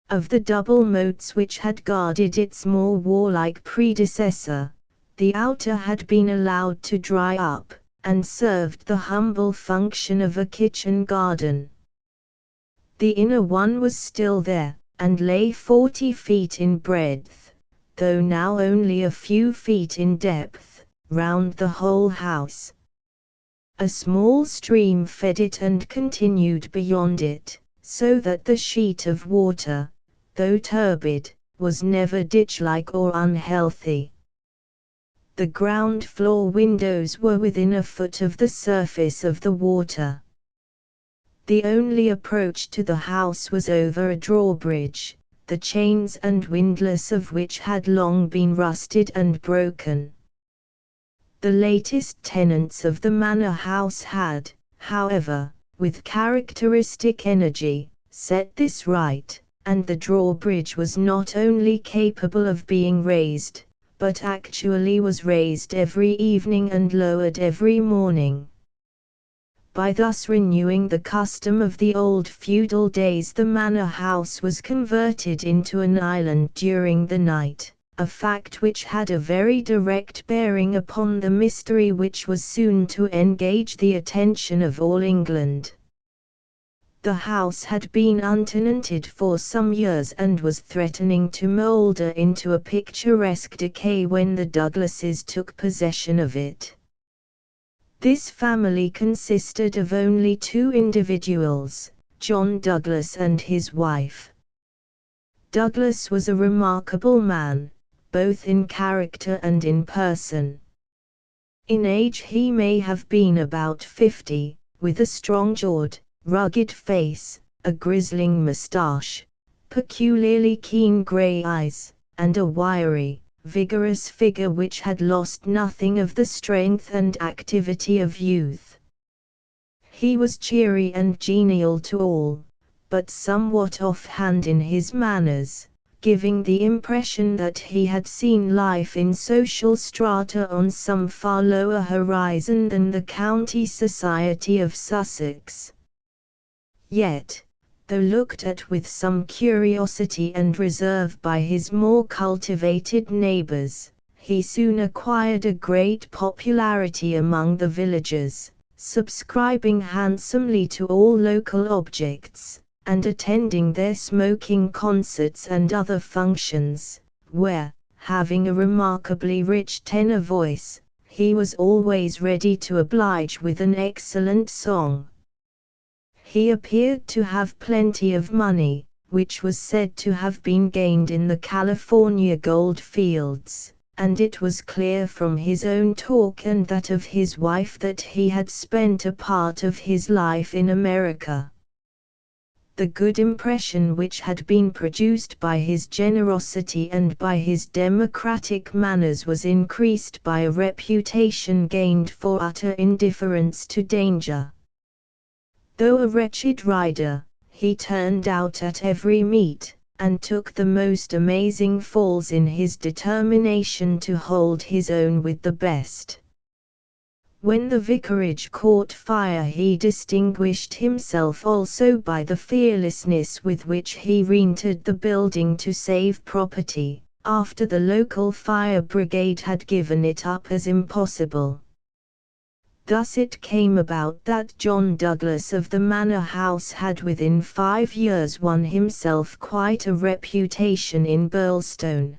Of the double moats which had guarded its more warlike predecessor, the outer had been allowed to dry up, and served the humble function of a kitchen garden. The inner one was still there, and lay 40 feet in breadth, though now only a few feet in depth, round the whole house. A small stream fed it and continued beyond it, so that the sheet of water, though turbid, was never ditch-like or unhealthy. The ground floor windows were within a foot of the surface of the water. The only approach to the house was over a drawbridge, the chains and windlass of which had long been rusted and broken. The latest tenants of the manor house had, however, with characteristic energy, set this right, and the drawbridge was not only capable of being raised, but actually was raised every evening and lowered every morning. By thus renewing the custom of the old feudal days, the manor house was converted into an island during the night, a fact which had a very direct bearing upon the mystery which was soon to engage the attention of all England. The house had been untenanted for some years and was threatening to moulder into a picturesque decay when the Douglases took possession of it. This family consisted of only 2 individuals, John Douglas and his wife. Douglas was a remarkable man, both in character and in person. In age he may have been about 50, with a strong-jawed, rugged face, a grizzling moustache, peculiarly keen grey eyes, and a wiry, vigorous figure which had lost nothing of the strength and activity of youth. He was cheery and genial to all, but somewhat off-hand in his manners, giving the impression that he had seen life in social strata on some far lower horizon than the county society of Sussex. Yet, though looked at with some curiosity and reserve by his more cultivated neighbors, he soon acquired a great popularity among the villagers, subscribing handsomely to all local objects, and attending their smoking concerts and other functions, where, having a remarkably rich tenor voice, he was always ready to oblige with an excellent song. He appeared to have plenty of money, which was said to have been gained in the California gold fields, and it was clear from his own talk and that of his wife that he had spent a part of his life in America. The good impression which had been produced by his generosity and by his democratic manners was increased by a reputation gained for utter indifference to danger. Though a wretched rider, he turned out at every meet, and took the most amazing falls in his determination to hold his own with the best. When the vicarage caught fire, he distinguished himself also by the fearlessness with which he reentered the building to save property, after the local fire brigade had given it up as impossible. Thus it came about that John Douglas of the manor house had within 5 years won himself quite a reputation in Burlstone.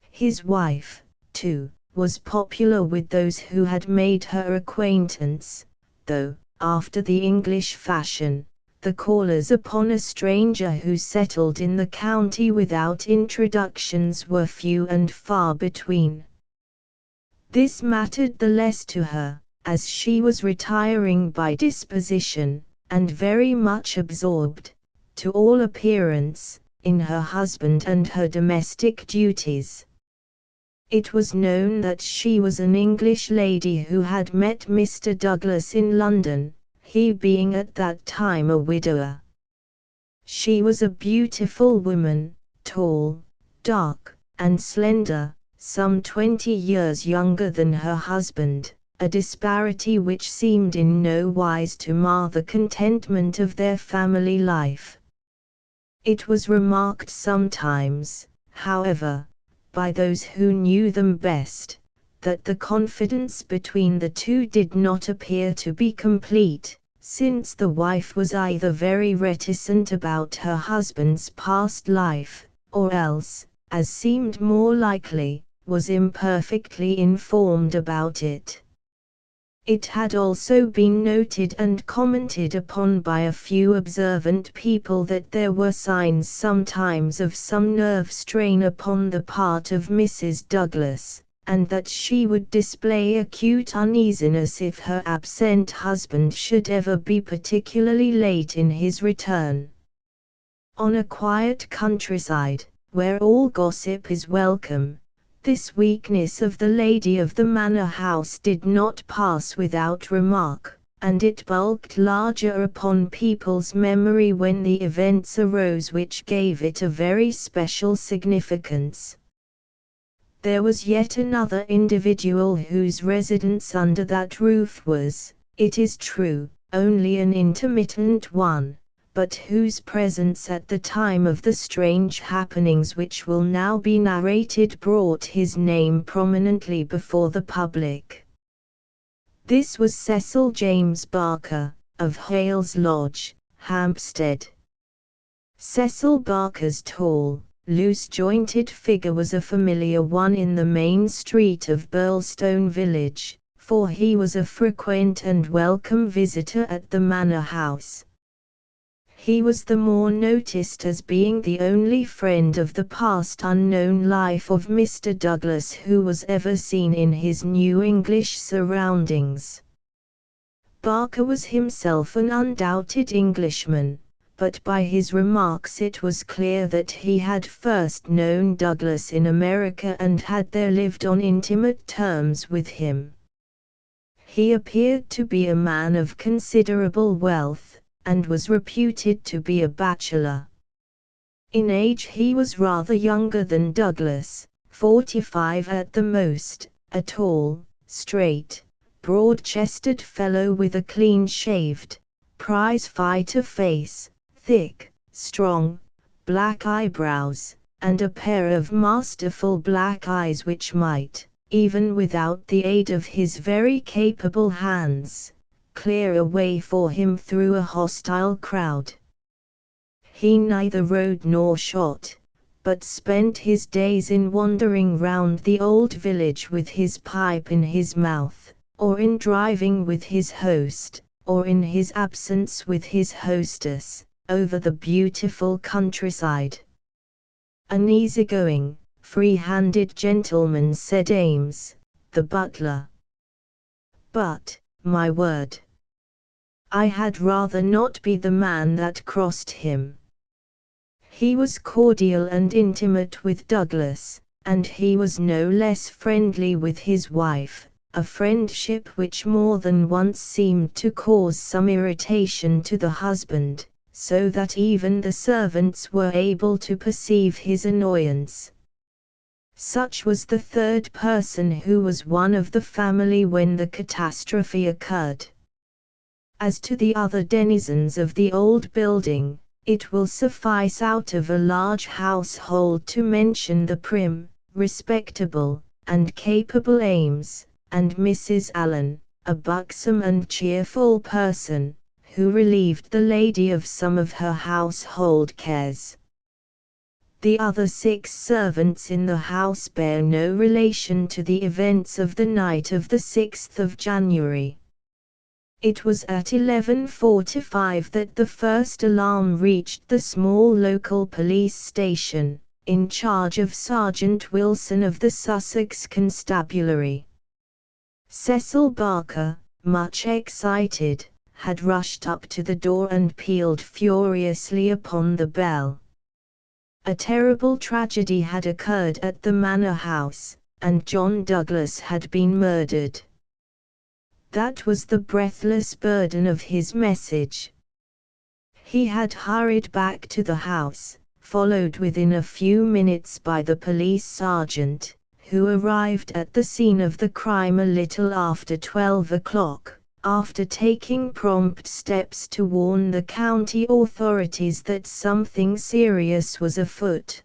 His wife, too, was popular with those who had made her acquaintance, though, after the English fashion, the callers upon a stranger who settled in the county without introductions were few and far between. This mattered the less to her, as she was retiring by disposition, and very much absorbed, to all appearance, in her husband and her domestic duties. It was known that she was an English lady who had met Mr. Douglas in London, he being at that time a widower. She was a beautiful woman, tall, dark, and slender, some 20 years younger than her husband, a disparity which seemed in no wise to mar the contentment of their family life. It was remarked sometimes, however, by those who knew them best, that the confidence between the two did not appear to be complete, since the wife was either very reticent about her husband's past life, or else, as seemed more likely, was imperfectly informed about it. It had also been noted and commented upon by a few observant people that there were signs sometimes of some nerve strain upon the part of Mrs. Douglas, and that she would display acute uneasiness if her absent husband should ever be particularly late in his return. On a quiet countryside, where all gossip is welcome, this weakness of the lady of the manor house did not pass without remark, and it bulked larger upon people's memory when the events arose which gave it a very special significance. There was yet another individual whose residence under that roof was, it is true, only an intermittent one, but whose presence at the time of the strange happenings which will now be narrated brought his name prominently before the public. This was Cecil James Barker, of Hales Lodge, Hampstead. Cecil Barker's tall, loose-jointed figure was a familiar one in the main street of Burlstone village, for he was a frequent and welcome visitor at the manor house. He was the more noticed as being the only friend of the past unknown life of Mr. Douglas who was ever seen in his new English surroundings. Barker was himself an undoubted Englishman, but by his remarks it was clear that he had first known Douglas in America and had there lived on intimate terms with him. He appeared to be a man of considerable wealth, and was reputed to be a bachelor. In age he was rather younger than Douglas, 45 at the most, a tall, straight, broad-chested fellow with a clean-shaved, prize-fighter face, thick, strong, black eyebrows, and a pair of masterful black eyes which might, even without the aid of his very capable hands, clear a way for him through a hostile crowd. He neither rode nor shot, but spent his days in wandering round the old village with his pipe in his mouth, or in driving with his host, or in his absence with his hostess, over the beautiful countryside. An easygoing, free-handed gentleman, said Ames, the butler. But, my word, I had rather not be the man that crossed him. He was cordial and intimate with Douglas, and he was no less friendly with his wife, a friendship which more than once seemed to cause some irritation to the husband, so that even the servants were able to perceive his annoyance. Such was the third person who was one of the family when the catastrophe occurred. As to the other denizens of the old building, it will suffice out of a large household to mention the prim, respectable, and capable Ames, and Mrs. Allen, a buxom and cheerful person, who relieved the lady of some of her household cares. The other 6 servants in the house bear no relation to the events of the night of the 6th of January. It was at 11:45 that the first alarm reached the small local police station, in charge of Sergeant Wilson of the Sussex Constabulary. Cecil Barker, much excited, had rushed up to the door and pealed furiously upon the bell. A terrible tragedy had occurred at the manor house, and John Douglas had been murdered. That was the breathless burden of his message. He had hurried back to the house, followed within a few minutes by the police sergeant, who arrived at the scene of the crime a little after 12 o'clock, after taking prompt steps to warn the county authorities that something serious was afoot.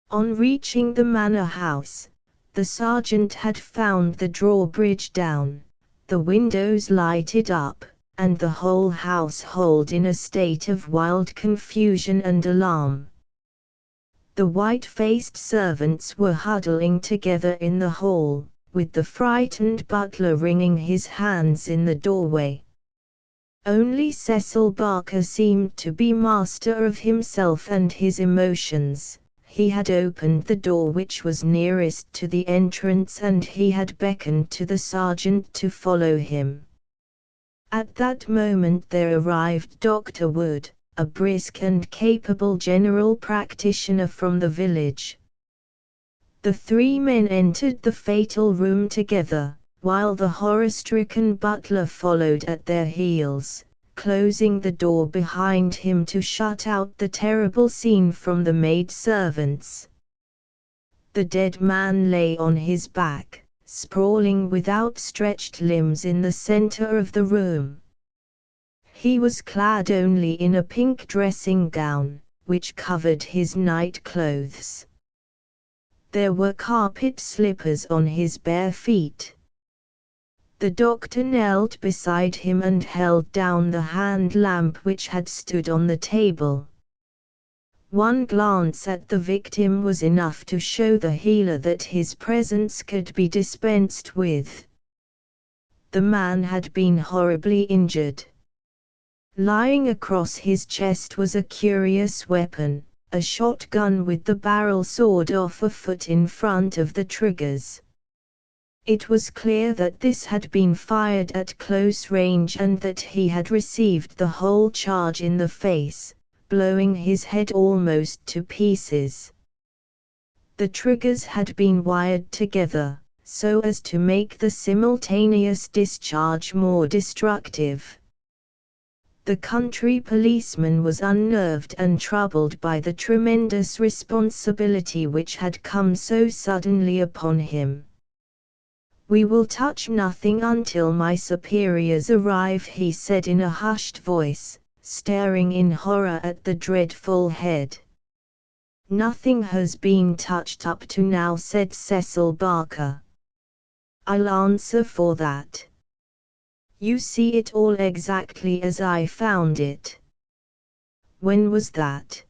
On reaching the manor house, the sergeant had found the drawbridge down, the windows lighted up, and the whole household in a state of wild confusion and alarm. The white-faced servants were huddling together in the hall, with the frightened butler wringing his hands in the doorway. Only Cecil Barker seemed to be master of himself and his emotions. He had opened the door which was nearest to the entrance and he had beckoned to the sergeant to follow him. At that moment there arrived Dr. Wood, a brisk and capable general practitioner from the village. The three men entered the fatal room together, while the horror-stricken butler followed at their heels, closing the door behind him to shut out the terrible scene from the maid-servants. The dead man lay on his back, sprawling with outstretched limbs in the center of the room. He was clad only in a pink dressing gown, which covered his night clothes. There were carpet slippers on his bare feet. The doctor knelt beside him and held down the hand lamp which had stood on the table. One glance at the victim was enough to show the healer that his presence could be dispensed with. The man had been horribly injured. Lying across his chest was a curious weapon, a shotgun with the barrel sawed off a foot in front of the triggers. It was clear that this had been fired at close range and that he had received the whole charge in the face, blowing his head almost to pieces. The triggers had been wired together, so as to make the simultaneous discharge more destructive. The country policeman was unnerved and troubled by the tremendous responsibility which had come so suddenly upon him. "We will touch nothing until my superiors arrive," he said in a hushed voice, staring in horror at the dreadful head. "Nothing has been touched up to now," said Cecil Barker. "I'll answer for that. You see it all exactly as I found it." "When was that?"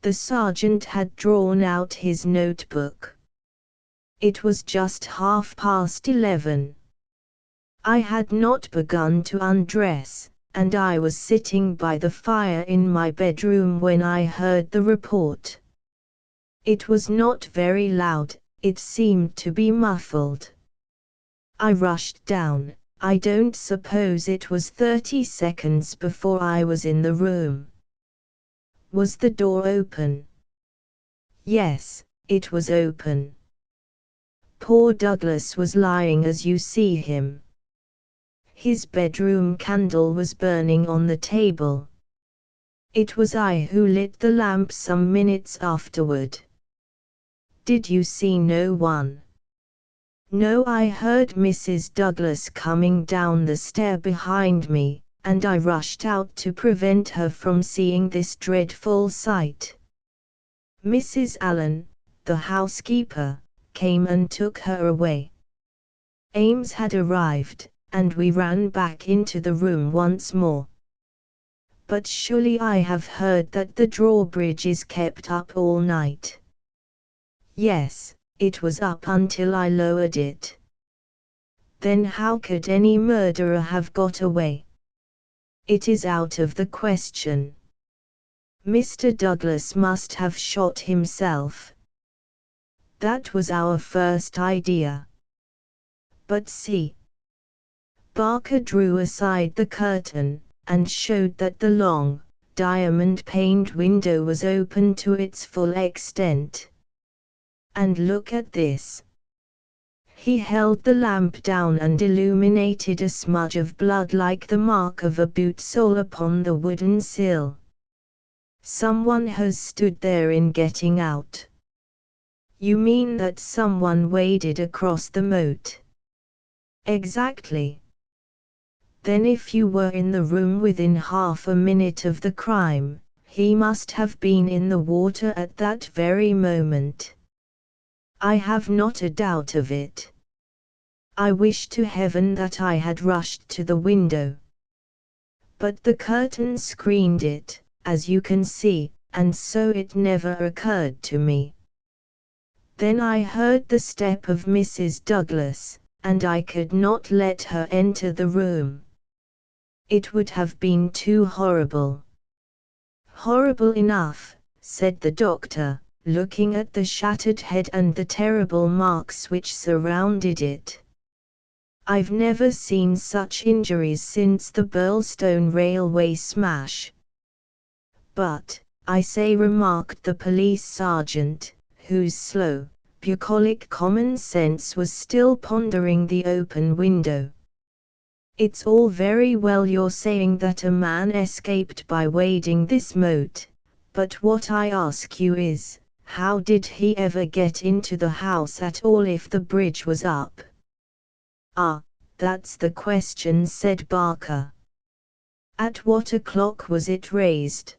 The sergeant had drawn out his notebook. "It was just 11:30. I had not begun to undress, and I was sitting by the fire in my bedroom when I heard the report. It was not very loud, it seemed to be muffled. I rushed down. I don't suppose it was 30 seconds before I was in the room." "Was the door open?" "Yes, it was open. Poor Douglas was lying as you see him. His bedroom candle was burning on the table. It was I who lit the lamp some minutes afterward." "Did you see no one?" "No, I heard Mrs. Douglas coming down the stair behind me, and I rushed out to prevent her from seeing this dreadful sight. Mrs. Allen, the housekeeper, came and took her away. Ames had arrived, and we ran back into the room once more." "But surely I have heard that the drawbridge is kept up all night." "Yes, it was up until I lowered it." "Then how could any murderer have got away?" "It is out of the question. Mr. Douglas must have shot himself. That was our first idea. But see." Barker drew aside the curtain, and showed that the long, diamond-paned window was open to its full extent. "And look at this." He held the lamp down and illuminated a smudge of blood like the mark of a boot sole upon the wooden sill. Someone has stood there in getting out. You mean that someone waded across the moat? Exactly. Then if you were in the room within half a minute of the crime, he must have been in the water at that very moment. I have not a doubt of it. I wish to heaven that I had rushed to the window. But the curtain screened it, as you can see, and so it never occurred to me. Then I heard the step of Mrs. Douglas, and I could not let her enter the room. It would have been too horrible. Horrible enough, said the doctor, looking at the shattered head and the terrible marks which surrounded it. I've never seen such injuries since the Burlstone railway smash. But, I say, remarked the police sergeant, whose slow, bucolic common sense was still pondering the open window. It's all very well your saying that a man escaped by wading this moat, but what I ask you is, how did he ever get into the house at all if the bridge was up? Ah, that's the question, said Barker. At what o'clock was it raised?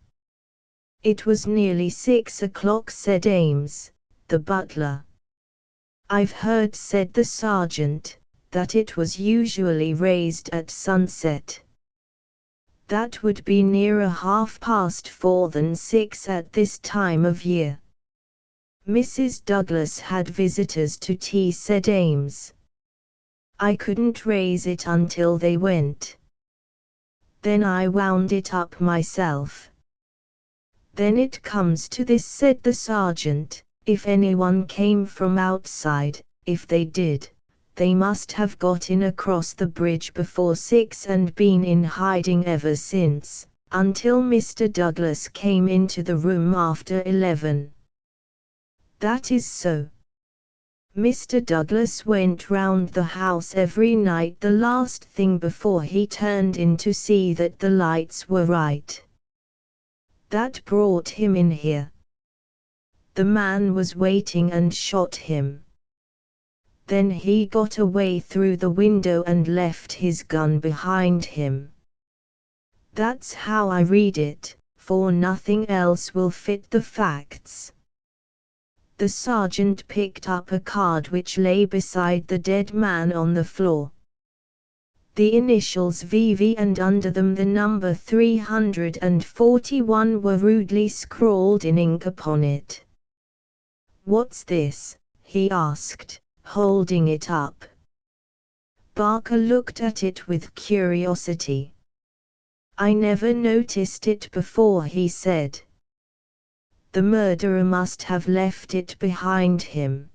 It was nearly 6 o'clock, said Ames, the butler. I've heard, said the sergeant, that it was usually raised at sunset. That would be nearer 4:30 than 6 at this time of year. Mrs. Douglas had visitors to tea, said Ames. I couldn't raise it until they went. Then I wound it up myself. Then it comes to this, said the sergeant, if anyone came from outside, if they did, they must have got in across the bridge before 6 and been in hiding ever since, until Mr. Douglas came into the room after 11. That is so. Mr. Douglas went round the house every night the last thing before he turned in to see that the lights were right. That brought him in here. The man was waiting and shot him. Then he got away through the window and left his gun behind him. That's how I read it, for nothing else will fit the facts. The sergeant picked up a card which lay beside the dead man on the floor. The initials VV and under them the number 341 were rudely scrawled in ink upon it. What's this? He asked, holding it up. Barker looked at it with curiosity. I never noticed it before, he said. The murderer must have left it behind him.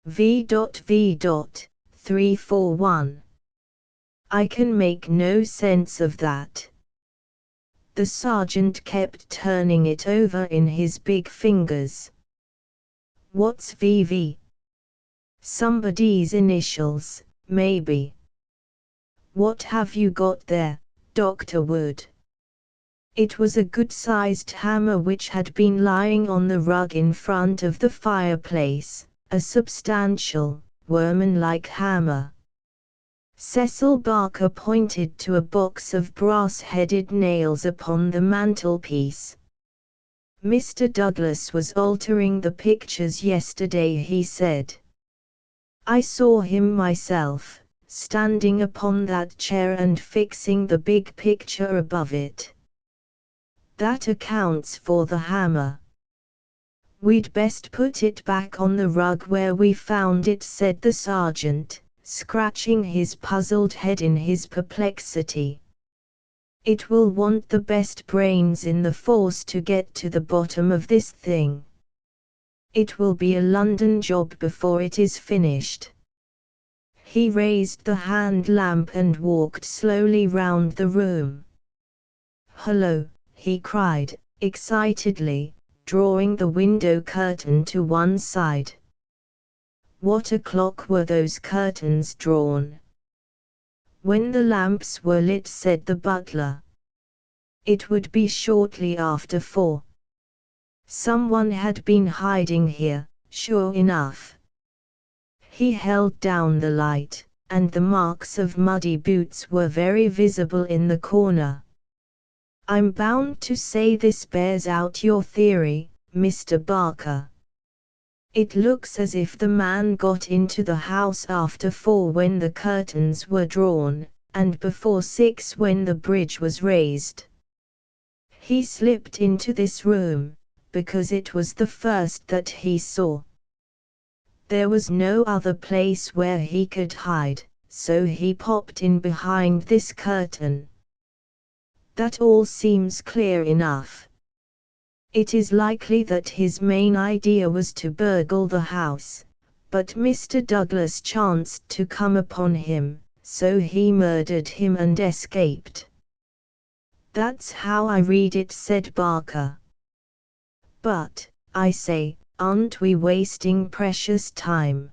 V.V.341. I can make no sense of that. The sergeant kept turning it over in his big fingers. What's VV? Somebody's initials, maybe. What have you got there, Dr. Wood? It was a good-sized hammer which had been lying on the rug in front of the fireplace, a substantial, workman-like hammer. Cecil Barker pointed to a box of brass-headed nails upon the mantelpiece. Mr. Douglas was altering the pictures yesterday, he said. I saw him myself, standing upon that chair and fixing the big picture above it. That accounts for the hammer. We'd best put it back on the rug where we found it, said the sergeant, scratching his puzzled head in his perplexity. It will want the best brains in the force to get to the bottom of this thing. It will be a London job before it is finished. He raised the hand lamp and walked slowly round the room. Hello, he cried, excitedly, drawing the window curtain to one side. What o'clock were those curtains drawn? When the lamps were lit, said the butler. It would be shortly after 4. Someone had been hiding here, sure enough. He held down the light, and the marks of muddy boots were very visible in the corner. I'm bound to say this bears out your theory, Mr. Barker. It looks as if the man got into the house after 4 when the curtains were drawn, and before 6 when the bridge was raised. He slipped into this room, because it was the first that he saw. There was no other place where he could hide, so he popped in behind this curtain. That all seems clear enough. It is likely that his main idea was to burgle the house, but Mr. Douglas chanced to come upon him, so he murdered him and escaped. That's how I read it, said Barker. But, I say, aren't we wasting precious time?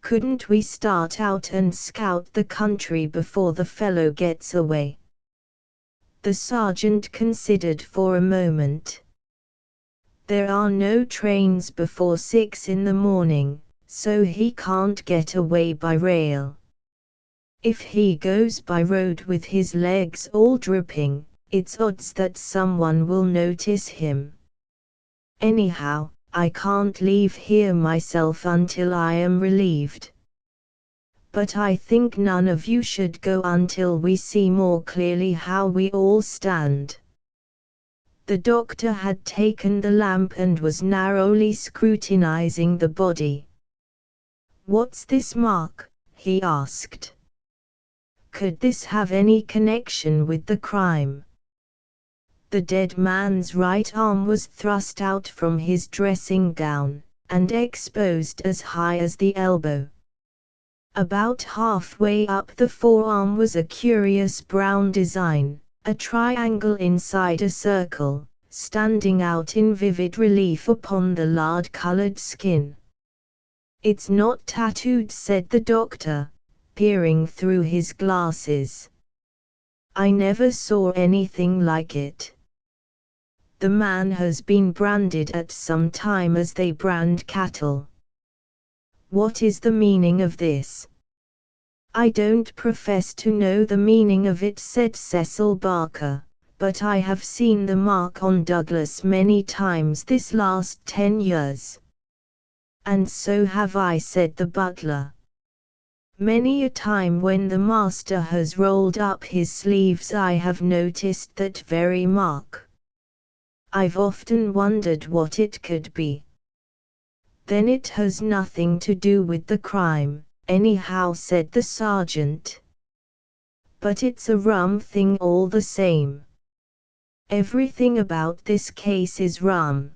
Couldn't we start out and scout the country before the fellow gets away? The sergeant considered for a moment. There are no trains before 6 in the morning, so he can't get away by rail. If he goes by road with his legs all dripping, it's odds that someone will notice him. Anyhow, I can't leave here myself until I am relieved. But I think none of you should go until we see more clearly how we all stand. The doctor had taken the lamp and was narrowly scrutinizing the body. What's this mark? He asked. Could this have any connection with the crime? The dead man's right arm was thrust out from his dressing gown, and exposed as high as the elbow. About halfway up the forearm was a curious brown design, a triangle inside a circle, standing out in vivid relief upon the lard-colored skin. It's not tattooed, said the doctor, peering through his glasses. I never saw anything like it. The man has been branded at some time as they brand cattle. What is the meaning of this? I don't profess to know the meaning of it, said Cecil Barker, but I have seen the mark on Douglas many times this last 10 years. And so have I, said the butler. Many a time when the master has rolled up his sleeves I have noticed that very mark. I've often wondered what it could be. Then it has nothing to do with the crime, anyhow, said the sergeant. But it's a rum thing all the same. Everything about this case is rum.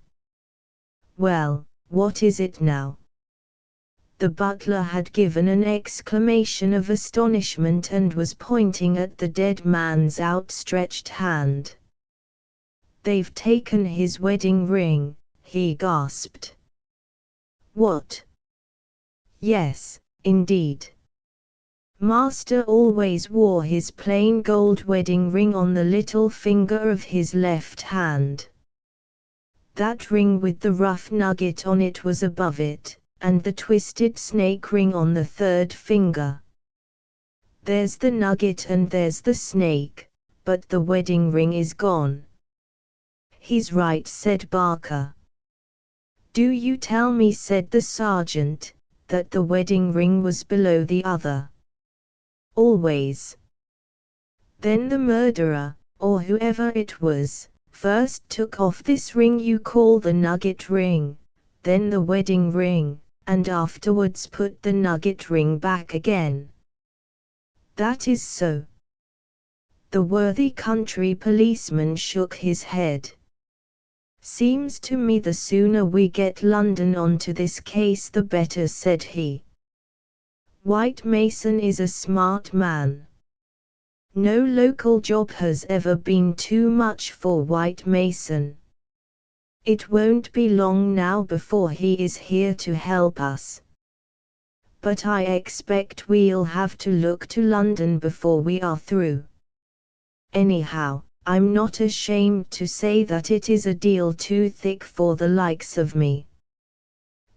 Well, what is it now? The butler had given an exclamation of astonishment and was pointing at the dead man's outstretched hand. They've taken his wedding ring, he gasped. What? Yes, indeed. Master always wore his plain gold wedding ring on the little finger of his left hand. That ring with the rough nugget on it was above it, and the twisted snake ring on the third finger. There's the nugget and there's the snake, but the wedding ring is gone. He's right, said Barker. Do you tell me, said the sergeant, that the wedding ring was below the other? Always. Then the murderer, or whoever it was, first took off this ring you call the nugget ring, then the wedding ring, and afterwards put the nugget ring back again. That is so. The worthy country policeman shook his head. Seems to me the sooner we get London onto this case the better, said he. White Mason is a smart man. No local job has ever been too much for White Mason. It won't be long now before he is here to help us. But I expect we'll have to look to London before we are through. Anyhow, I'm not ashamed to say that it is a deal too thick for the likes of me.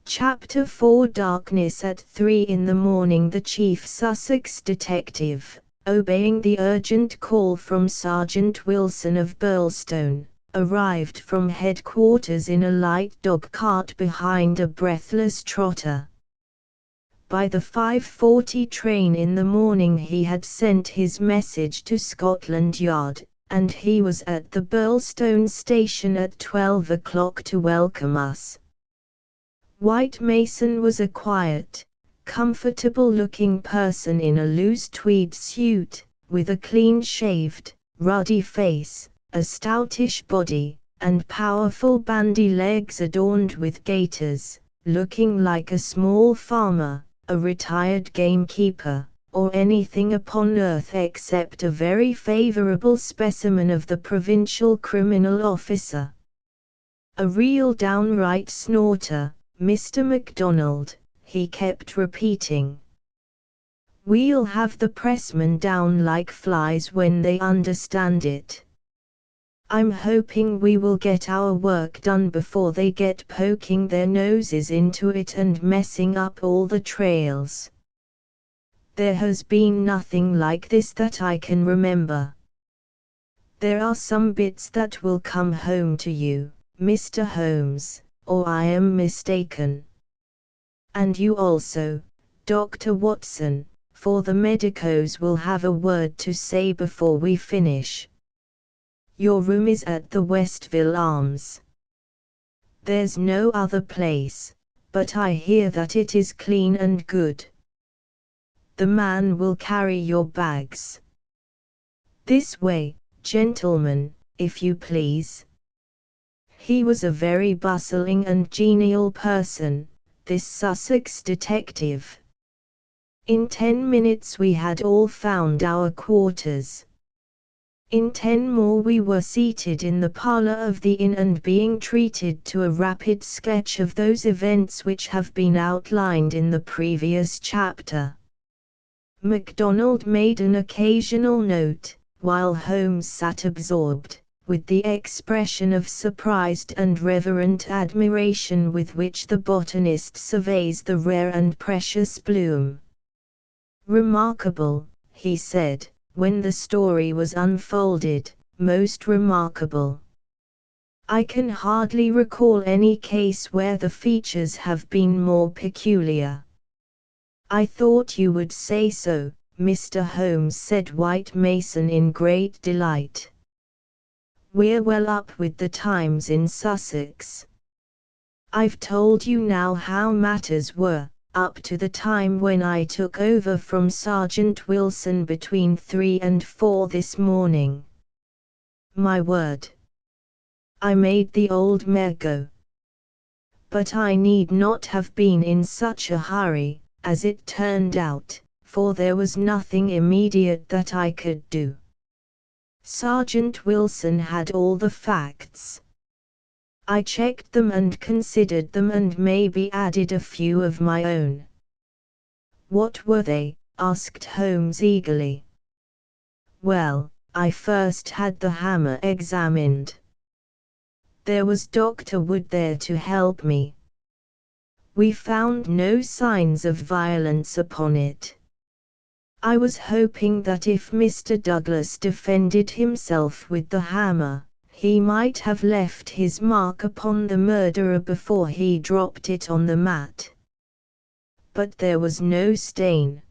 Chapter 4 Darkness at 3 in the morning. The chief Sussex detective, obeying the urgent call from Sergeant Wilson of Burlstone, arrived from headquarters in a light dog cart behind a breathless trotter. By the 5:40 train in the morning he had sent his message to Scotland Yard, and he was at the Burlstone station at 12 o'clock to welcome us. White Mason was a quiet, comfortable-looking person in a loose tweed suit, with a clean-shaved, ruddy face, a stoutish body, and powerful bandy legs adorned with gaiters, looking like a small farmer, a retired gamekeeper, or anything upon earth except a very favorable specimen of the provincial criminal officer. A real downright snorter, Mr. MacDonald, he kept repeating. We'll have the pressmen down like flies when they understand it. I'm hoping we will get our work done before they get poking their noses into it and messing up all the trails. There has been nothing like this that I can remember. There are some bits that will come home to you, Mr. Holmes, or I am mistaken. And you also, Dr. Watson, for the medicos will have a word to say before we finish. Your room is at the Westville Arms. There's no other place, but I hear that it is clean and good. The man will carry your bags. This way, gentlemen, if you please. He was a very bustling and genial person, this Sussex detective. In 10 minutes we had all found our quarters. In 10 more we were seated in the parlour of the inn and being treated to a rapid sketch of those events which have been outlined in the previous chapter. MacDonald made an occasional note, while Holmes sat absorbed, with the expression of surprised and reverent admiration with which the botanist surveys the rare and precious bloom. Remarkable, he said, when the story was unfolded, most remarkable. I can hardly recall any case where the features have been more peculiar. I thought you would say so, Mr. Holmes, said White Mason in great delight. We're well up with the times in Sussex. I've told you now how matters were, up to the time when I took over from Sergeant Wilson between 3 and 4 this morning. My word! I made the old mare go. But I need not have been in such a hurry, as it turned out, for there was nothing immediate that I could do. Sergeant Wilson had all the facts. I checked them and considered them and maybe added a few of my own. What were they? Asked Holmes eagerly. Well, I first had the hammer examined. There was Dr. Wood there to help me. We found no signs of violence upon it. I was hoping that if Mr. Douglas defended himself with the hammer, he might have left his mark upon the murderer before he dropped it on the mat. But there was no stain.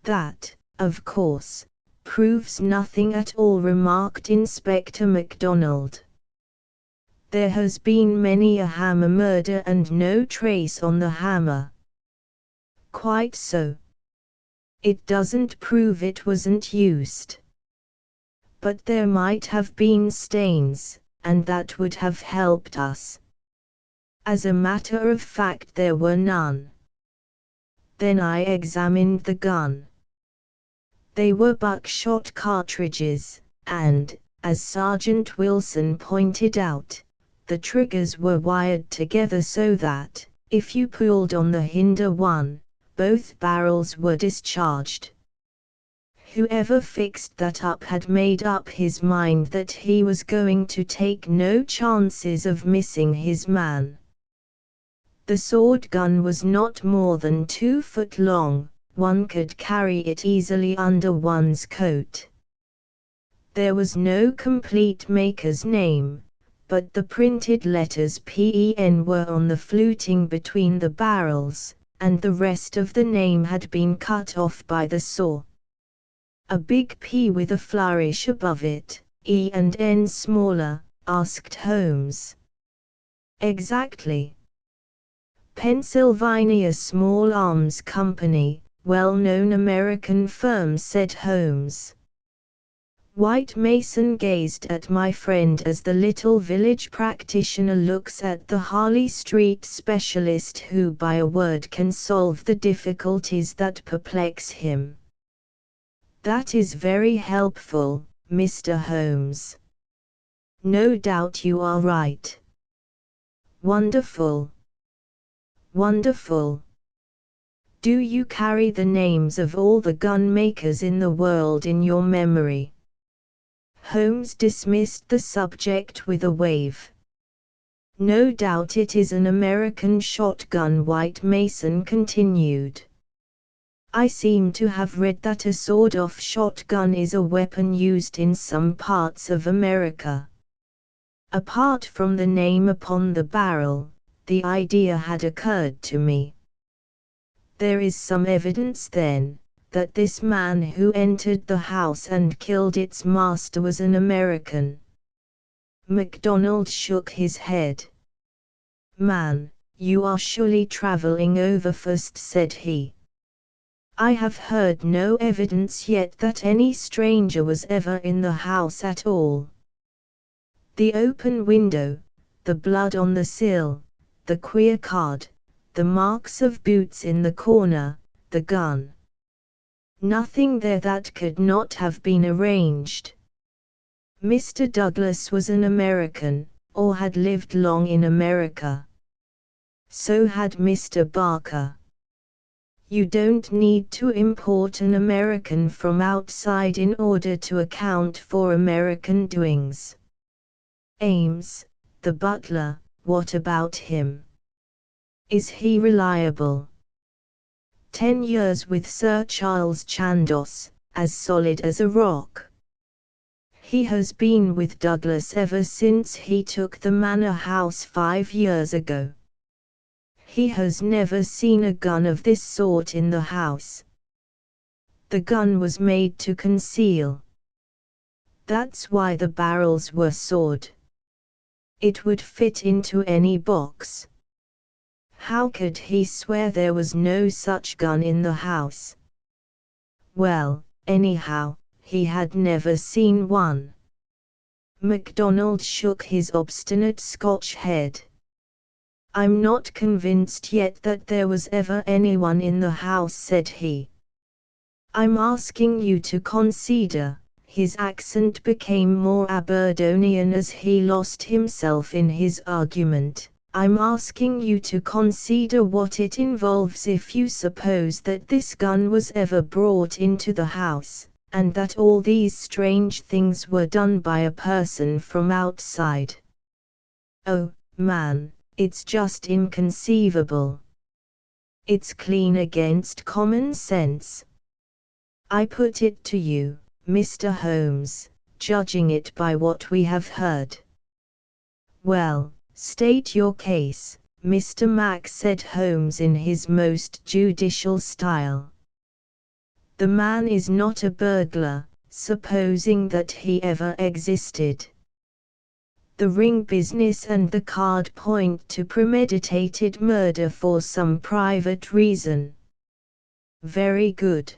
That, of course, proves nothing at all, remarked Inspector MacDonald. There has been many a hammer murder and no trace on the hammer. Quite so. It doesn't prove it wasn't used. But there might have been stains, and that would have helped us. As a matter of fact, there were none. Then I examined the gun. They were buckshot cartridges, and, as Sergeant Wilson pointed out, the triggers were wired together so that, if you pulled on the hinder one, both barrels were discharged. Whoever fixed that up had made up his mind that he was going to take no chances of missing his man. The sword gun was not more than 2 foot long, one could carry it easily under one's coat. There was no complete maker's name, but the printed letters PEN were on the fluting between the barrels, and the rest of the name had been cut off by the saw. A big P with a flourish above it, E and N smaller, asked Holmes. Exactly. Pennsylvania Small Arms Company, well-known American firm, said Holmes. White Mason gazed at my friend as the little village practitioner looks at the Harley Street specialist who by a word can solve the difficulties that perplex him. That is very helpful, Mr. Holmes. No doubt you are right. Wonderful. Wonderful. Do you carry the names of all the gun makers in the world in your memory? Holmes dismissed the subject with a wave. No doubt it is an American shotgun, White Mason continued. I seem to have read that a sawed-off shotgun is a weapon used in some parts of America. Apart from the name upon the barrel, the idea had occurred to me. There is some evidence then, that this man who entered the house and killed its master was an American. MacDonald shook his head. Man, you are surely traveling overfast, said he. I have heard no evidence yet that any stranger was ever in the house at all. The open window, the blood on the sill, the queer card, the marks of boots in the corner, the gun. Nothing there that could not have been arranged. Mr. Douglas was an American, or had lived long in America. So had Mr. Barker. You don't need to import an American from outside in order to account for American doings. Ames, the butler, what about him? Is he reliable? 10 years with Sir Charles Chandos, as solid as a rock. He has been with Douglas ever since he took the manor house 5 years ago. He has never seen a gun of this sort in the house. The gun was made to conceal. That's why the barrels were sawed. It would fit into any box. How could he swear there was no such gun in the house? Well, anyhow, he had never seen one. MacDonald shook his obstinate Scotch head. I'm not convinced yet that there was ever anyone in the house, said he. I'm asking you to consider. His accent became more Aberdonian as he lost himself in his argument. I'm asking you to consider what it involves if you suppose that this gun was ever brought into the house, and that all these strange things were done by a person from outside. Oh, man, it's just inconceivable. It's clean against common sense. I put it to you, Mr. Holmes, judging it by what we have heard. Well, state your case, Mr. Mac, said Holmes in his most judicial style. The man is not a burglar, supposing that he ever existed. The ring business and the card point to premeditated murder for some private reason. Very good.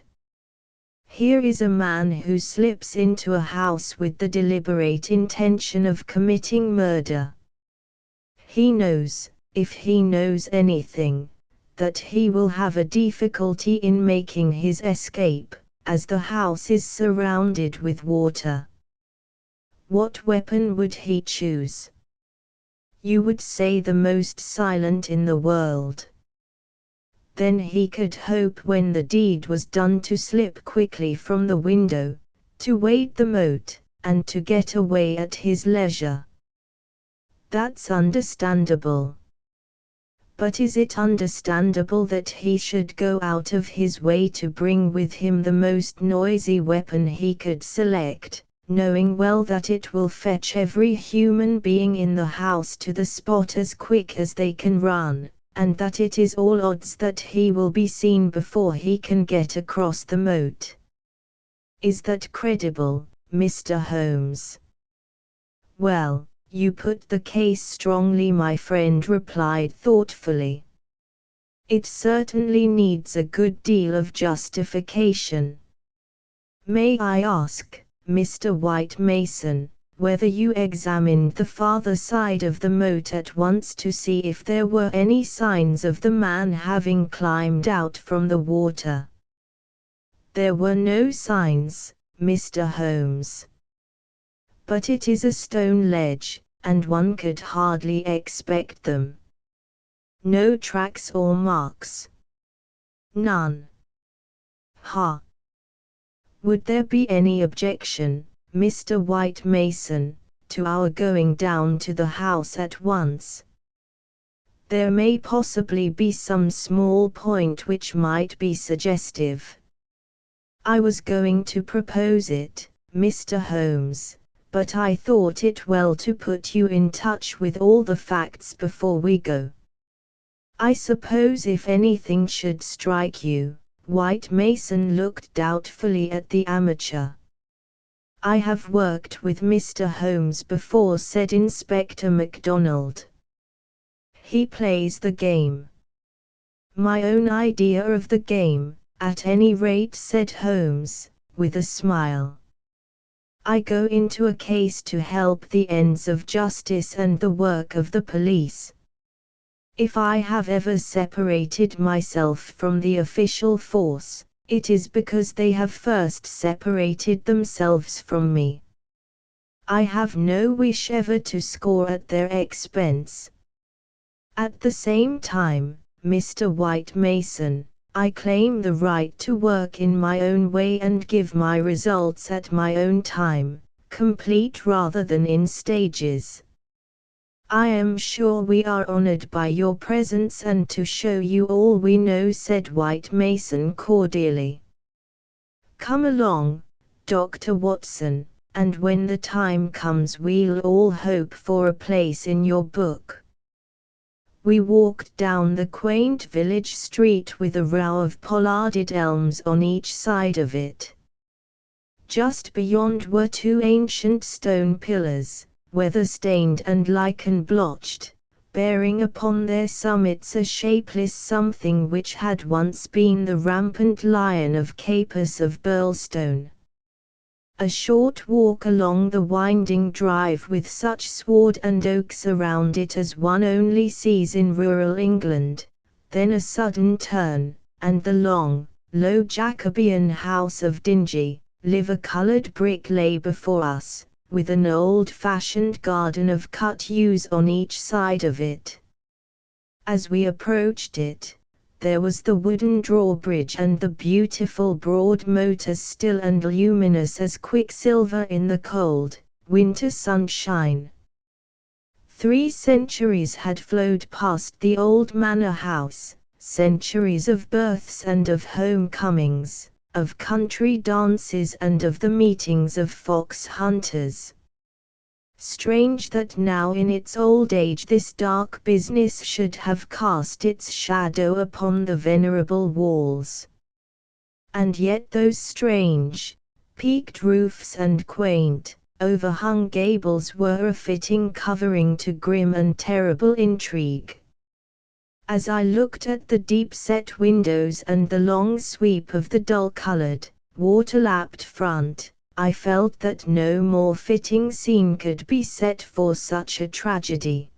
Here is a man who slips into a house with the deliberate intention of committing murder. He knows, if he knows anything, that he will have a difficulty in making his escape, as the house is surrounded with water. What weapon would he choose? You would say the most silent in the world. Then he could hope when the deed was done to slip quickly from the window, to wade the moat, and to get away at his leisure. That's understandable. But is it understandable that he should go out of his way to bring with him the most noisy weapon he could select, knowing well that it will fetch every human being in the house to the spot as quick as they can run, and that it is all odds that he will be seen before he can get across the moat? Is that credible, Mr. Holmes? Well, you put the case strongly, my friend replied thoughtfully. It certainly needs a good deal of justification. May I ask, Mr. White Mason, whether you examined the farther side of the moat at once to see if there were any signs of the man having climbed out from the water? There were no signs, Mr. Holmes. But it is a stone ledge, and one could hardly expect them. No tracks or marks. None. Ha! Would there be any objection, Mr. White Mason, to our going down to the house at once? There may possibly be some small point which might be suggestive. I was going to propose it, Mr. Holmes, but I thought it well to put you in touch with all the facts before we go. I suppose if anything should strike you, White Mason looked doubtfully at the amateur. I have worked with Mr. Holmes before, said Inspector MacDonald. He plays the game. My own idea of the game, at any rate, said Holmes, with a smile. I go into a case to help the ends of justice and the work of the police. If I have ever separated myself from the official force, it is because they have first separated themselves from me. I have no wish ever to score at their expense. At the same time, Mr. White Mason, I claim the right to work in my own way and give my results at my own time, complete rather than in stages. I am sure we are honored by your presence and to show you all we know, said White Mason cordially. Come along, Dr. Watson, and when the time comes we'll all hope for a place in your book. We walked down the quaint village street with a row of pollarded elms on each side of it. Just beyond were two ancient stone pillars, weather-stained and lichen-blotched, bearing upon their summits a shapeless something which had once been the rampant lion of Capus of Burlstone. A short walk along the winding drive with such sward and oaks around it as one only sees in rural England, then a sudden turn, and the long, low Jacobean house of dingy, liver-coloured brick lay before us, with an old-fashioned garden of cut yews on each side of it. As we approached it, there was the wooden drawbridge and the beautiful broad moat as still and luminous as quicksilver in the cold, winter sunshine. 3 centuries had flowed past the old manor house, centuries of births and of homecomings, of country dances and of the meetings of fox hunters. Strange that now in its old age this dark business should have cast its shadow upon the venerable walls. And yet those strange, peaked roofs and quaint, overhung gables were a fitting covering to grim and terrible intrigue. As I looked at the deep-set windows and the long sweep of the dull-coloured, water-lapped front, I felt that no more fitting scene could be set for such a tragedy.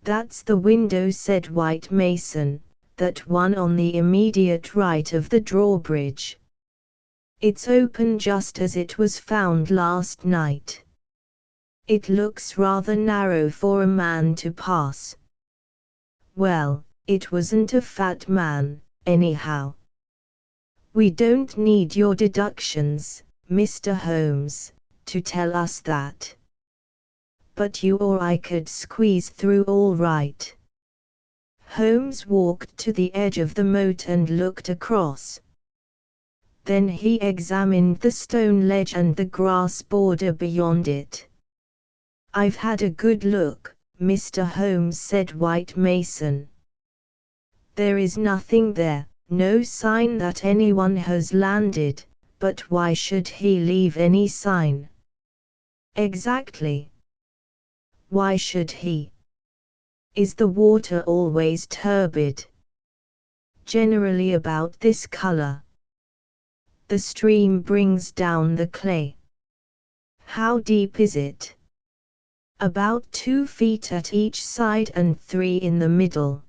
That's the window, said White Mason, that one on the immediate right of the drawbridge. It's open just as it was found last night. It looks rather narrow for a man to pass. Well, it wasn't a fat man, anyhow. We don't need your deductions, Mr. Holmes, to tell us that. But you or I could squeeze through all right. Holmes walked to the edge of the moat and looked across. Then he examined the stone ledge and the grass border beyond it. I've had a good look, Mr. Holmes, said White Mason. There is nothing there, no sign that anyone has landed, but why should he leave any sign? Exactly. Why should he? Is the water always turbid? Generally about this color. The stream brings down the clay. How deep is it? About 2 feet at each side and 3 in the middle.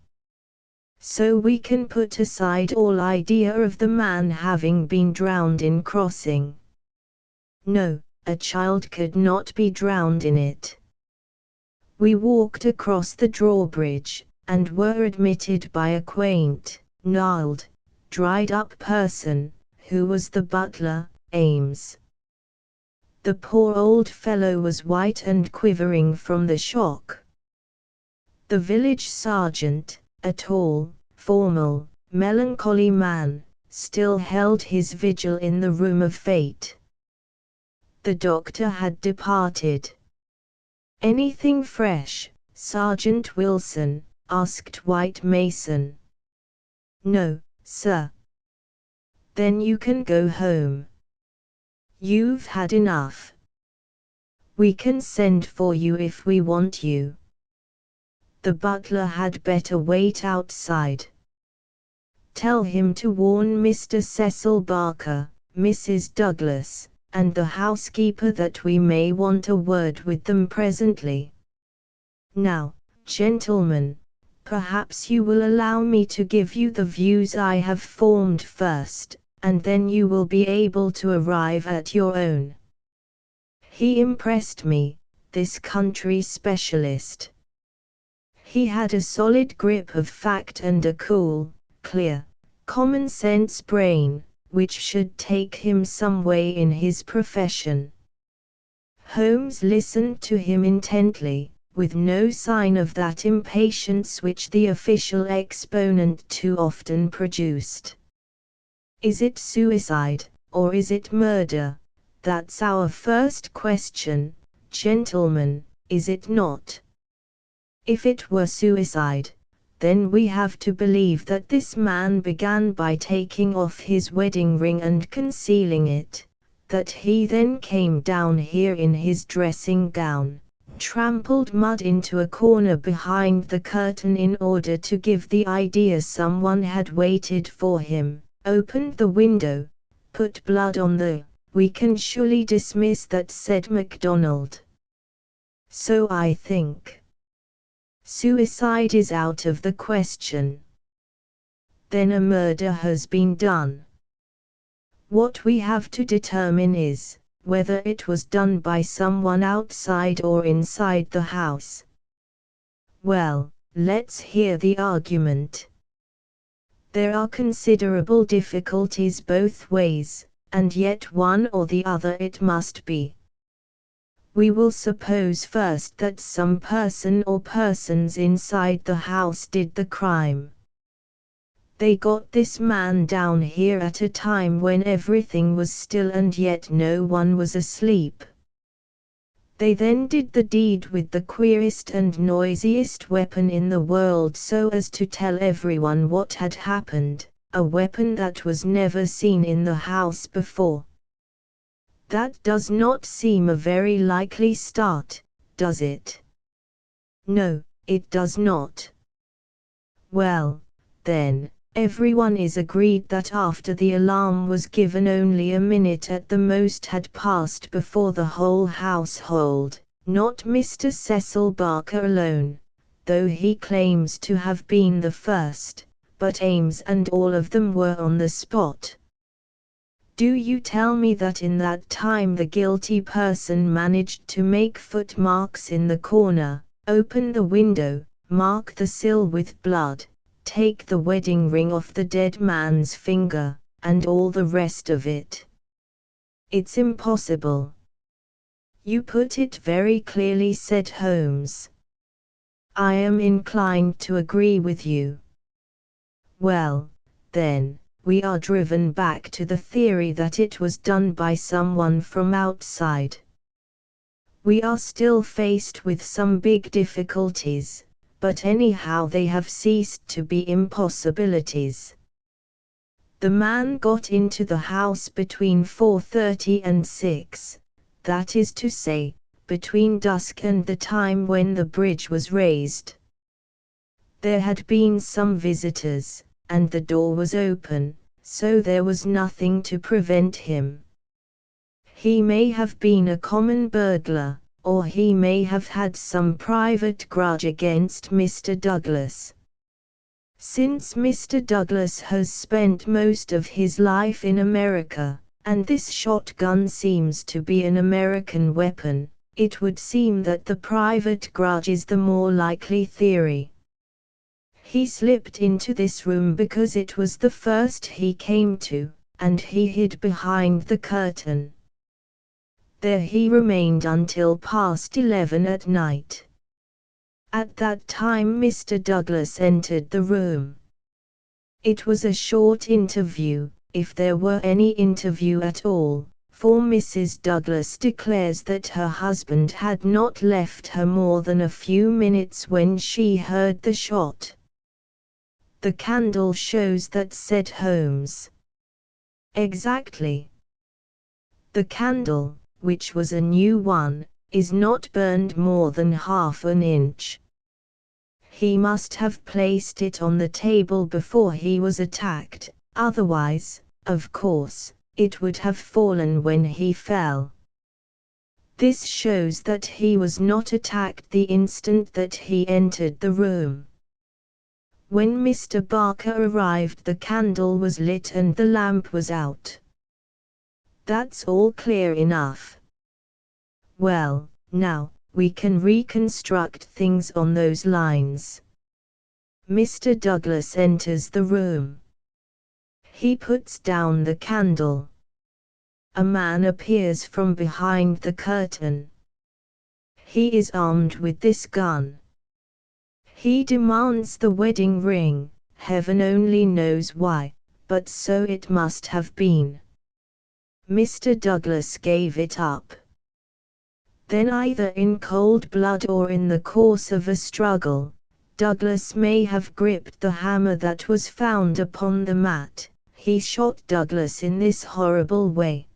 So we can put aside all idea of the man having been drowned in crossing. No, a child could not be drowned in it. We walked across the drawbridge, and were admitted by a quaint, gnarled, dried-up person, who was the butler, Ames. The poor old fellow was white and quivering from the shock. The village sergeant, a tall, formal, melancholy man, still held his vigil in the room of fate. The doctor had departed. "Anything fresh, Sergeant Wilson?" asked White Mason. "No, sir." "Then you can go home. You've had enough. We can send for you if we want you. The butler had better wait outside. Tell him to warn Mr. Cecil Barker, Mrs. Douglas, and the housekeeper that we may want a word with them presently. Now, gentlemen, perhaps you will allow me to give you the views I have formed first, and then you will be able to arrive at your own. He impressed me, this country specialist. He had a solid grip of fact and a cool, clear, common-sense brain, which should take him some way in his profession. Holmes listened to him intently, with no sign of that impatience which the official exponent too often produced. "Is it suicide, or is it murder? That's our first question, gentlemen, is it not? If it were suicide, then we have to believe that this man began by taking off his wedding ring and concealing it, that he then came down here in his dressing gown, trampled mud into a corner behind the curtain in order to give the idea someone had waited for him, opened the window, put blood on the— we can surely dismiss that," said MacDonald. "So I think. Suicide is out of the question. Then a murder has been done. What we have to determine is, whether it was done by someone outside or inside the house. Well, let's hear the argument. There are considerable difficulties both ways, and yet one or the other it must be. We will suppose first that some person or persons inside the house did the crime. They got this man down here at a time when everything was still and yet no one was asleep. They then did the deed with the queerest and noisiest weapon in the world so as to tell everyone what had happened, a weapon that was never seen in the house before. That does not seem a very likely start, does it? No, it does not. Well, then, everyone is agreed that after the alarm was given only a minute at the most had passed before the whole household, not Mr. Cecil Barker alone, though he claims to have been the first, but Ames and all of them were on the spot. Do you tell me that in that time the guilty person managed to make footmarks in the corner, open the window, mark the sill with blood, take the wedding ring off the dead man's finger, and all the rest of it. It's impossible." "You put it very clearly," said Holmes. "I am inclined to agree with you." "Well, then, we are driven back to the theory that it was done by someone from outside. We are still faced with some big difficulties, but anyhow they have ceased to be impossibilities. The man got into the house between 4:30 and 6, that is to say, between dusk and the time when the bridge was raised. There had been some visitors, and the door was open, so there was nothing to prevent him. He may have been a common burglar, or he may have had some private grudge against Mr. Douglas. Since Mr. Douglas has spent most of his life in America, and this shotgun seems to be an American weapon, it would seem that the private grudge is the more likely theory. He slipped into this room because it was the first he came to, and he hid behind the curtain. There he remained until past 11 at night. At that time Mr. Douglas entered the room. It was a short interview, if there were any interview at all, for Mrs. Douglas declares that her husband had not left her more than a few minutes when she heard the shot. "The candle shows that," said Holmes. "Exactly. The candle, which was a new one, is not burned more than half an inch. He must have placed it on the table before he was attacked, otherwise, of course, it would have fallen when he fell. This shows that he was not attacked the instant that he entered the room. When Mr. Barker arrived, the candle was lit and the lamp was out. That's all clear enough. Well, now, we can reconstruct things on those lines. Mr. Douglas enters the room. He puts down the candle. A man appears from behind the curtain. He is armed with this gun. He demands the wedding ring, heaven only knows why, but so it must have been. Mr. Douglas gave it up. Then, either in cold blood or in the course of a struggle, Douglas may have gripped the hammer that was found upon the mat. He shot Douglas in this horrible way.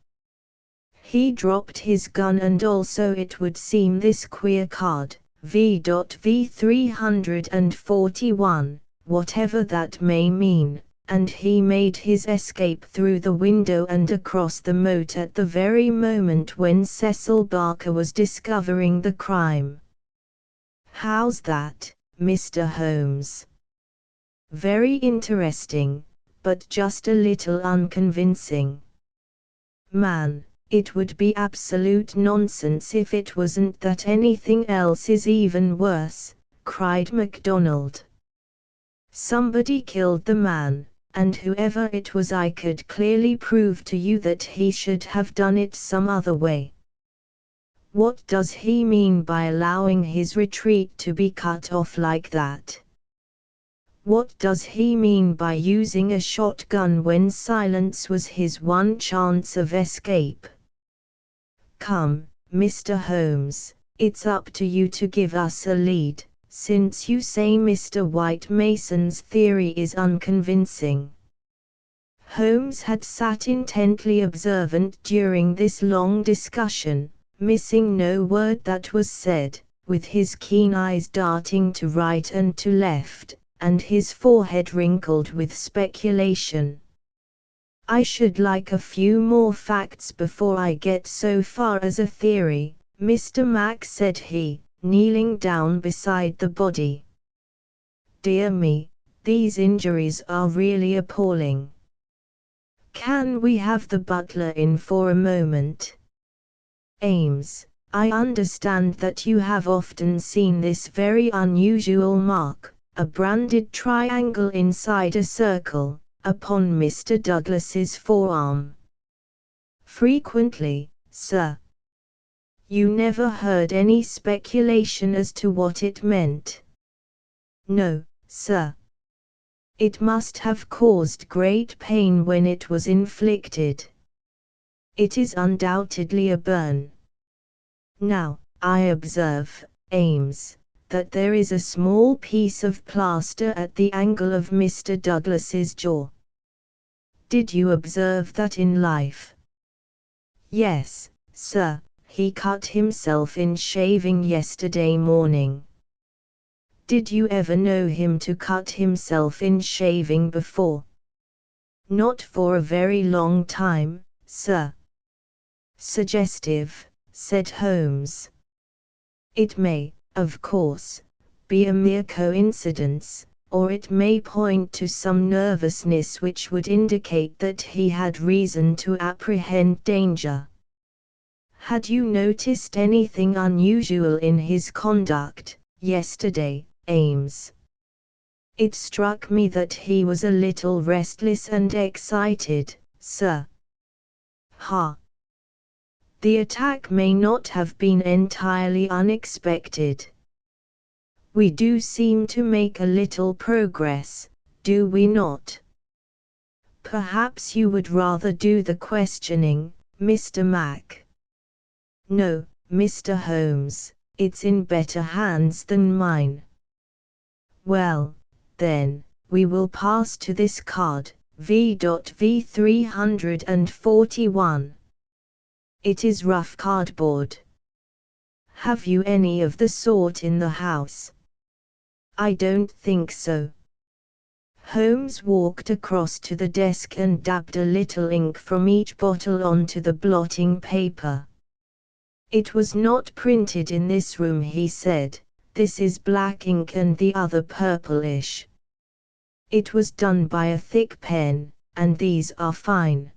He dropped his gun and also, it would seem, this queer card, V.V. 341, whatever that may mean, and he made his escape through the window and across the moat at the very moment when Cecil Barker was discovering the crime. How's that, Mr. Holmes? Very interesting, but just a little unconvincing. Man, it would be absolute nonsense if it wasn't that anything else is even worse, cried MacDonald. Somebody killed the man, and whoever it was, I could clearly prove to you that he should have done it some other way. What does he mean by allowing his retreat to be cut off like that? What does he mean by using a shotgun when silence was his one chance of escape? Come, Mr. Holmes, it's up to you to give us a lead, since you say Mr. White Mason's theory is unconvincing. Holmes had sat intently observant during this long discussion, missing no word that was said, with his keen eyes darting to right and to left, and his forehead wrinkled with speculation. I should like a few more facts before I get so far as a theory, Mr. Mack, said he, kneeling down beside the body. Dear me, these injuries are really appalling. Can we have the butler in for a moment? Ames, I understand that you have often seen this very unusual mark, a branded triangle inside a circle, upon Mr. Douglas's forearm. Frequently, sir. You never heard any speculation as to what it meant? No, sir. It must have caused great pain when it was inflicted. It is undoubtedly a burn. Now, I observe, Ames, that there is a small piece of plaster at the angle of Mr. Douglas's jaw. Did you observe that in life? Yes, sir, he cut himself in shaving yesterday morning. Did you ever know him to cut himself in shaving before? Not for a very long time, sir. Suggestive, said Holmes. It may, of course, be a mere coincidence, or it may point to some nervousness which would indicate that he had reason to apprehend danger. Had you noticed anything unusual in his conduct yesterday, Ames? It struck me that he was a little restless and excited, sir. Ha! The attack may not have been entirely unexpected. We do seem to make a little progress, do we not? Perhaps you would rather do the questioning, Mr. Mac. No, Mr. Holmes, it's in better hands than mine. Well, then, we will pass to this card, V.V 341. It is rough cardboard. Have you any of the sort in the house? I don't think so. Holmes walked across to the desk and dabbed a little ink from each bottle onto the blotting paper. It was not printed in this room, he said. This is black ink and the other purplish. It was done by a thick pen, and these are fine.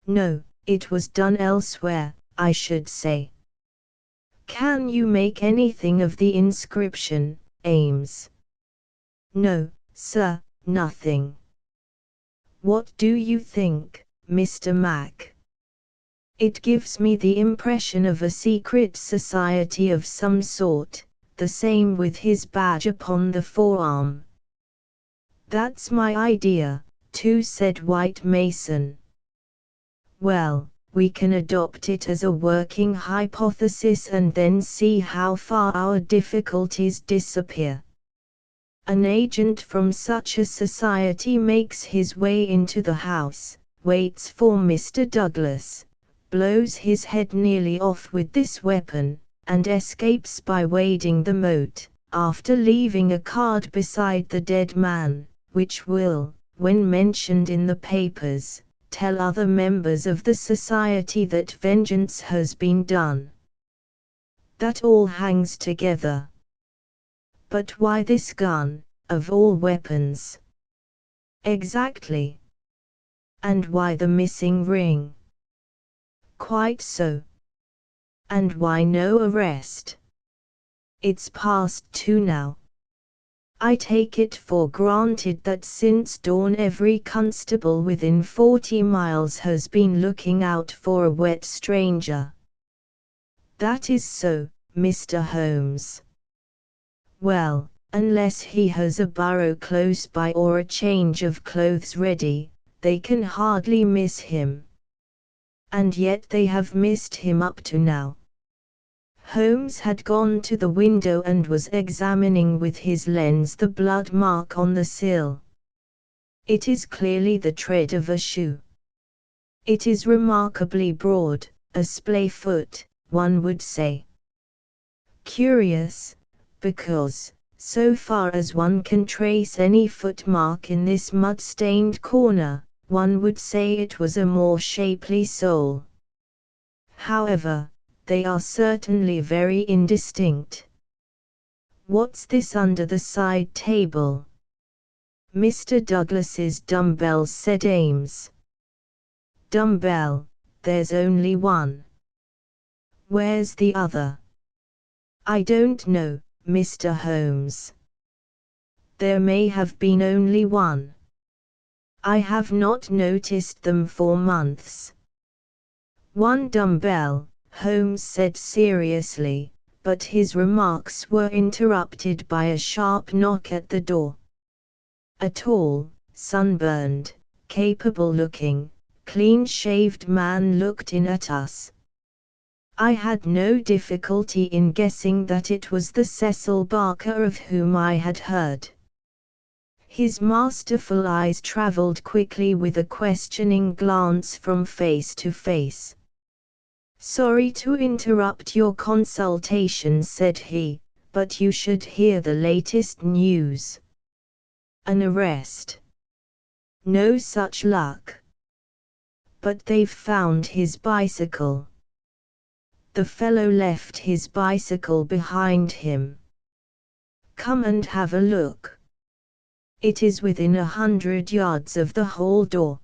No, it was done elsewhere, I should say. Can you make anything of the inscription, Ames? No, sir, nothing. What do you think, Mr. Mac? It gives me the impression of a secret society of some sort, the same with his badge upon the forearm. That's my idea, too, said White Mason. Well, we can adopt it as a working hypothesis and then see how far our difficulties disappear. An agent from such a society makes his way into the house, waits for Mr. Douglas, blows his head nearly off with this weapon, and escapes by wading the moat, after leaving a card beside the dead man, which will, when mentioned in the papers, tell other members of the society that vengeance has been done. That all hangs together. But why this gun, of all weapons? Exactly. And why the missing ring? Quite so. And why no arrest? It's past 2 now. I take it for granted that since dawn every constable within 40 miles has been looking out for a wet stranger. That is so, Mr. Holmes. Well, unless he has a burrow close by or a change of clothes ready, they can hardly miss him. And yet they have missed him up to now. Holmes had gone to the window and was examining with his lens the blood mark on the sill. It is clearly the tread of a shoe. It is remarkably broad, a splay foot, one would say. Curious, because, so far as one can trace any footmark in this mud-stained corner, one would say it was a more shapely sole. However, they are certainly very indistinct. What's this under the side table? Mr. Douglas's dumbbells, said Ames. Dumbbell, there's only one. Where's the other? I don't know, Mr. Holmes. There may have been only one. I have not noticed them for months. One dumbbell, Holmes said seriously, but his remarks were interrupted by a sharp knock at the door. A tall, sunburned, capable-looking, clean-shaved man looked in at us. I had no difficulty in guessing that it was the Cecil Barker of whom I had heard. His masterful eyes traveled quickly with a questioning glance from face to face. "Sorry to interrupt your consultation," said he, "but you should hear the latest news." "An arrest?" "No such luck. But they've found his bicycle." The fellow left his bicycle behind him. "Come and have a look. It is within 100 yards of the hall door."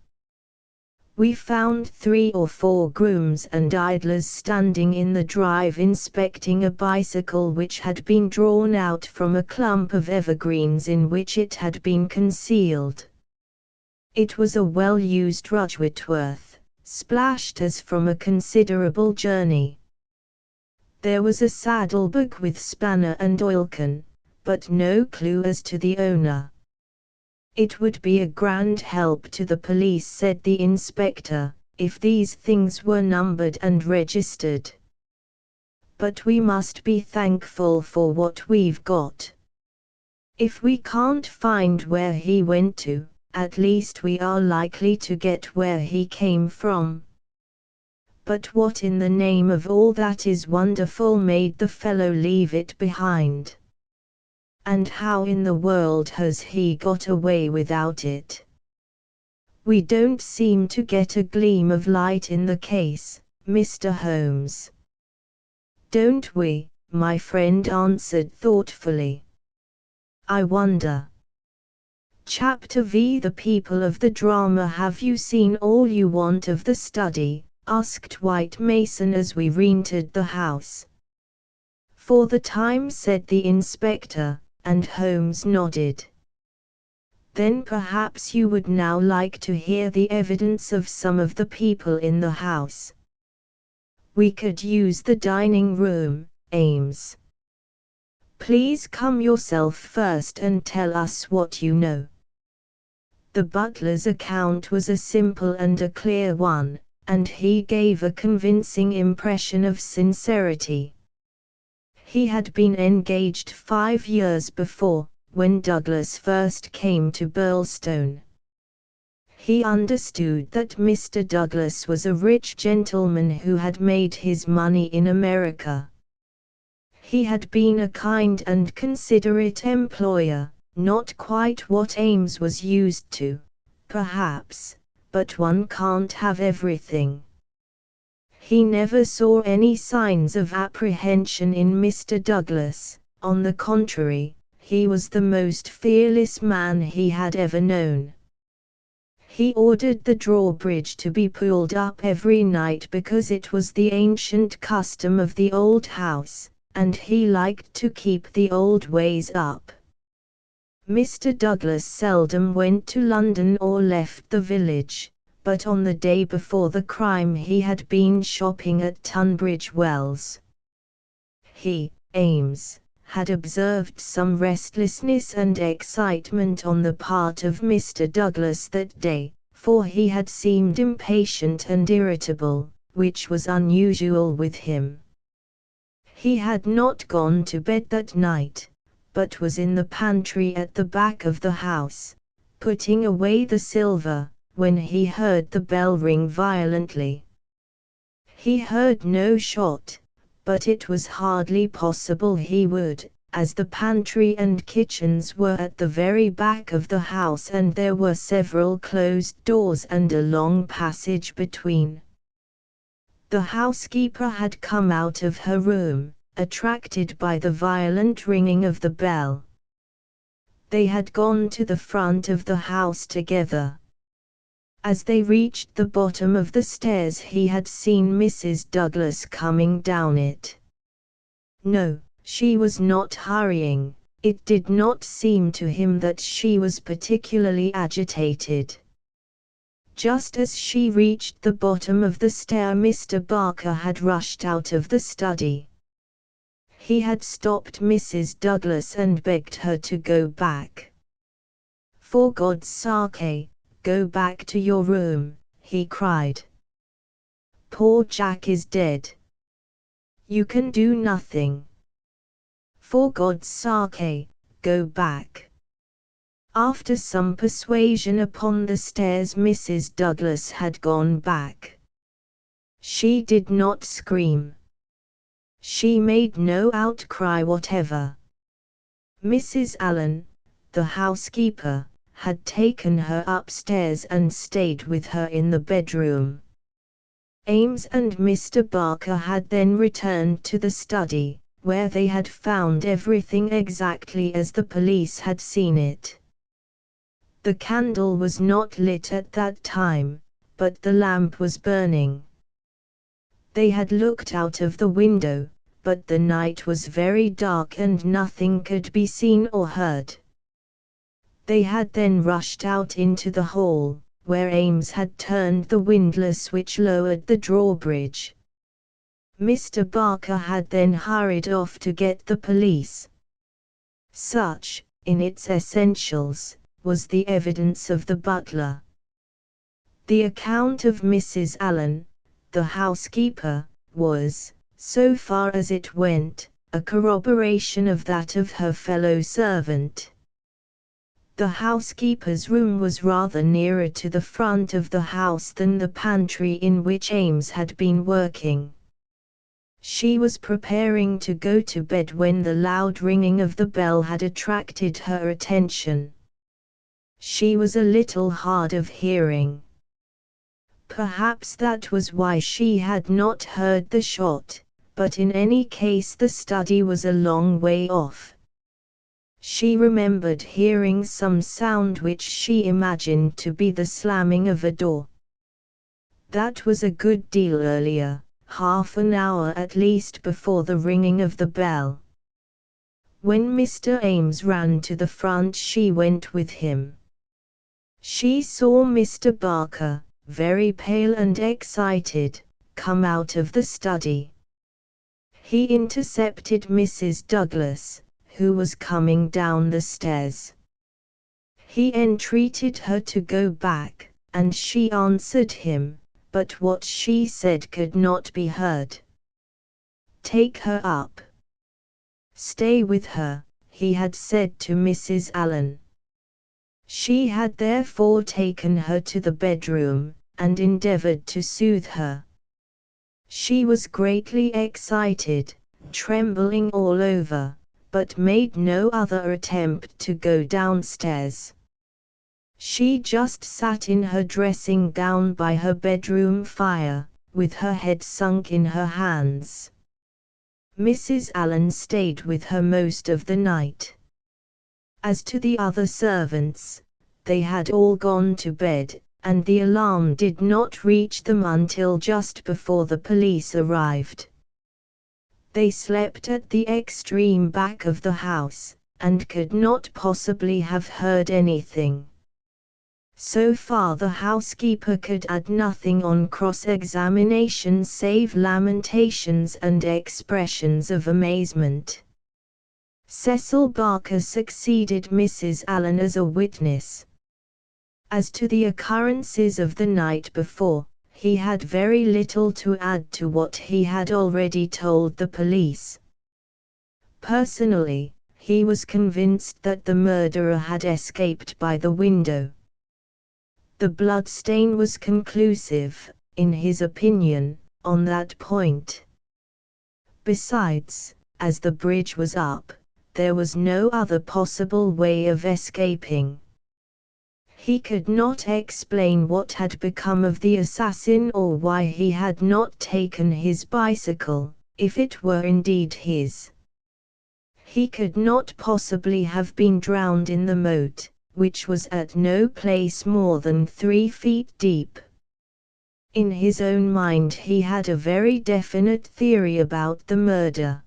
We found 3 or 4 grooms and idlers standing in the drive inspecting a bicycle which had been drawn out from a clump of evergreens in which it had been concealed. It was a well-used Rushworth, splashed as from a considerable journey. There was a saddlebag with spanner and oilcan, but no clue as to the owner. "It would be a grand help to the police," said the inspector, "if these things were numbered and registered. But we must be thankful for what we've got. If we can't find where he went to, at least we are likely to get where he came from." "But what in the name of all that is wonderful made the fellow leave it behind? And how in the world has he got away without it? We don't seem to get a gleam of light in the case, Mr. Holmes." "Don't we?" my friend answered thoughtfully. "I wonder. Chapter V. The people of the drama. Have you seen all you want of the study?" asked White Mason as we rented the house. "For the time," said the inspector, and Holmes nodded. "Then perhaps you would now like to hear the evidence of some of the people in the house. We could use the dining room, Ames. Please come yourself first and tell us what you know." The butler's account was a simple and a clear one, and he gave a convincing impression of sincerity. He had been engaged 5 years before, when Douglas first came to Burlstone. He understood that Mr. Douglas was a rich gentleman who had made his money in America. He had been a kind and considerate employer, not quite what Ames was used to, perhaps, but one can't have everything. He never saw any signs of apprehension in Mr. Douglas. On the contrary, he was the most fearless man he had ever known. He ordered the drawbridge to be pulled up every night because it was the ancient custom of the old house, and he liked to keep the old ways up. Mr. Douglas seldom went to London or left the village, but on the day before the crime he had been shopping at Tunbridge Wells. He, Ames, had observed some restlessness and excitement on the part of Mr. Douglas that day, for he had seemed impatient and irritable, which was unusual with him. He had not gone to bed that night, but was in the pantry at the back of the house, putting away the silver, when he heard the bell ring violently. He heard no shot, but it was hardly possible he would, as the pantry and kitchens were at the very back of the house and there were several closed doors and a long passage between. The housekeeper had come out of her room, attracted by the violent ringing of the bell. They had gone to the front of the house together. As they reached the bottom of the stairs he had seen Mrs. Douglas coming down it. No, she was not hurrying, It did not seem to him that she was particularly agitated. Just as she reached the bottom of the stair, Mr. Barker had rushed out of the study. He had stopped Mrs. Douglas and begged her to go back. "For God's sake, go back to your room," he cried. "Poor Jack is dead. You can do nothing. For God's sake, go back." After some persuasion upon the stairs, Mrs. Douglas had gone back. She did not scream. She made no outcry whatever. Mrs. Allen, the housekeeper, had taken her upstairs and stayed with her in the bedroom. Ames and Mr. Barker had then returned to the study, where they had found everything exactly as the police had seen it. The candle was not lit at that time, but the lamp was burning. They had looked out of the window, but the night was very dark and nothing could be seen or heard. They had then rushed out into the hall, where Ames had turned the windlass which lowered the drawbridge. Mr. Barker had then hurried off to get the police. Such, in its essentials, was the evidence of the butler. The account of Mrs. Allen, the housekeeper, was, so far as it went, a corroboration of that of her fellow servant. The housekeeper's room was rather nearer to the front of the house than the pantry in which Ames had been working. She was preparing to go to bed when the loud ringing of the bell had attracted her attention. She was a little hard of hearing. Perhaps that was why she had not heard the shot, but in any case the study was a long way off. She remembered hearing some sound which she imagined to be the slamming of a door. That was a good deal earlier, half an hour at least before the ringing of the bell. When Mr. Ames ran to the front, she went with him. She saw Mr. Barker, very pale and excited, come out of the study. He intercepted Mrs. Douglas, who was coming down the stairs. He entreated her to go back, and she answered him, but what she said could not be heard. "Take her up. Stay with her," he had said to Mrs. Allen. She had therefore taken her to the bedroom, and endeavored to soothe her. She was greatly excited, trembling all over, but made no other attempt to go downstairs. She just sat in her dressing gown by her bedroom fire, with her head sunk in her hands. Mrs. Allen stayed with her most of the night. As to the other servants, they had all gone to bed, and the alarm did not reach them until just before the police arrived. They slept at the extreme back of the house, and could not possibly have heard anything. So far the housekeeper could add nothing on cross-examination save lamentations and expressions of amazement. Cecil Barker succeeded Mrs. Allen as a witness. As to the occurrences of the night before, he had very little to add to what he had already told the police. Personally, he was convinced that the murderer had escaped by the window. The bloodstain was conclusive, in his opinion, on that point. Besides, as the bridge was up, there was no other possible way of escaping. He could not explain what had become of the assassin or why he had not taken his bicycle, if it were indeed his. He could not possibly have been drowned in the moat, which was at no place more than 3 feet deep. In his own mind he had a very definite theory about the murder.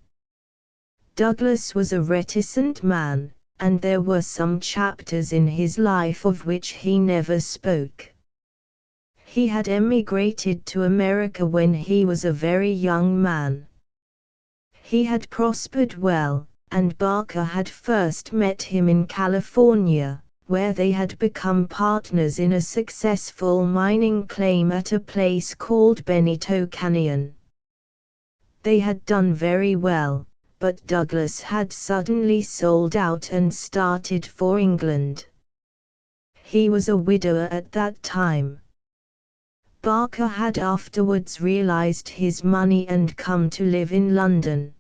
Douglas was a reticent man, and there were some chapters in his life of which he never spoke. He had emigrated to America when he was a very young man. He had prospered well, and Barker had first met him in California, where they had become partners in a successful mining claim at a place called Benito Canyon. They had done very well, but Douglas had suddenly sold out and started for England. He was a widower at that time. Barker had afterwards realized his money and come to live in London.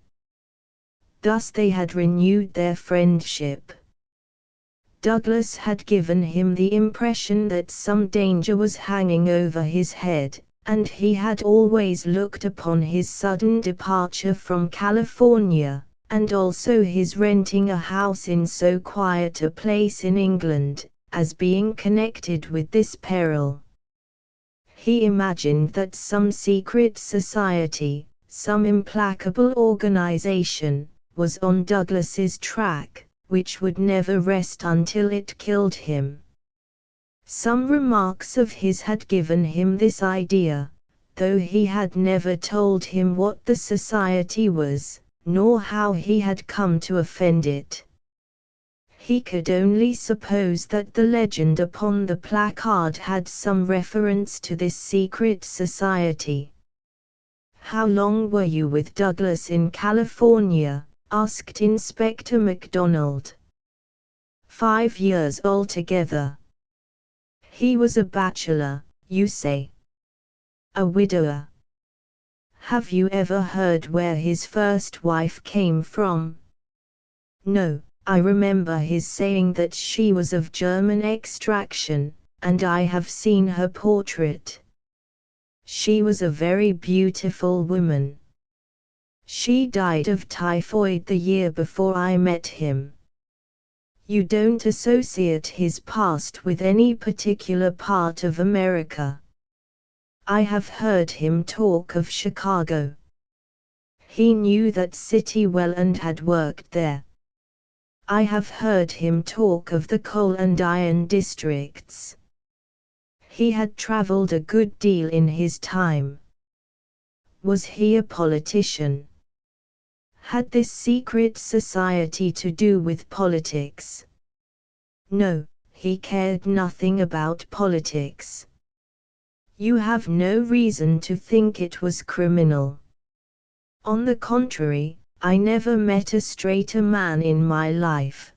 Thus they had renewed their friendship. Douglas had given him the impression that some danger was hanging over his head, and he had always looked upon his sudden departure from California, and also his renting a house in so quiet a place in England, as being connected with this peril. He imagined that some secret society, some implacable organization, was on Douglas's track, which would never rest until it killed him. Some remarks of his had given him this idea, though he had never told him what the society was, nor how he had come to offend it. He could only suppose that the legend upon the placard had some reference to this secret society. "How long were you with Douglas in California?" asked Inspector MacDonald. 5 years altogether. He was a bachelor, you say? A widower. Have you ever heard where his first wife came from? No, I remember his saying that she was of German extraction, and I have seen her portrait. She was a very beautiful woman. She died of typhoid the year before I met him. You don't associate his past with any particular part of America. I have heard him talk of Chicago. He knew that city well and had worked there. I have heard him talk of the coal and iron districts. He had traveled a good deal in his time. Was he a politician? Had this secret society to do with politics? No, he cared nothing about politics. You have no reason to think it was criminal. On the contrary, I never met a straighter man in my life.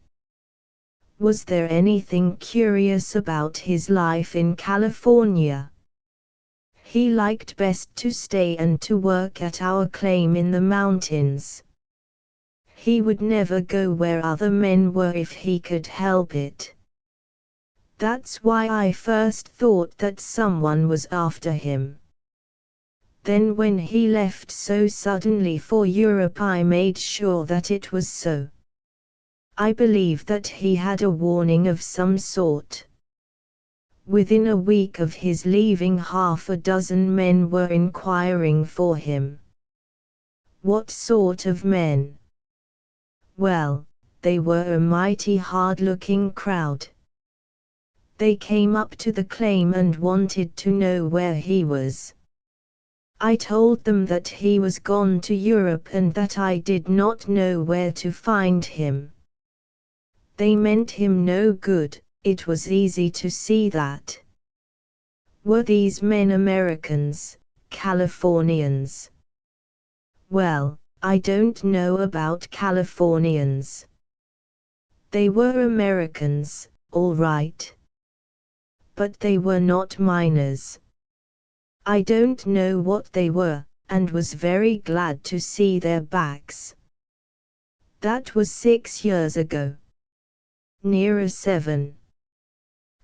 Was there anything curious about his life in California? He liked best to stay and to work at our claim in the mountains. He would never go where other men were if he could help it. That's why I first thought that someone was after him. Then when he left so suddenly for Europe I made sure that it was so. I believe that he had a warning of some sort. Within a week of his leaving 6 men were inquiring for him. What sort of men? Well, they were a mighty hard-looking crowd. They came up to the claim and wanted to know where he was. I told them that he was gone to Europe and that I did not know where to find him. They meant him no good, it was easy to see that. Were these men Americans, Californians? Well, I don't know about Californians. They were Americans, all right. But they were not miners. I don't know what they were, and was very glad to see their backs. That was 6 years ago. Nearer 7.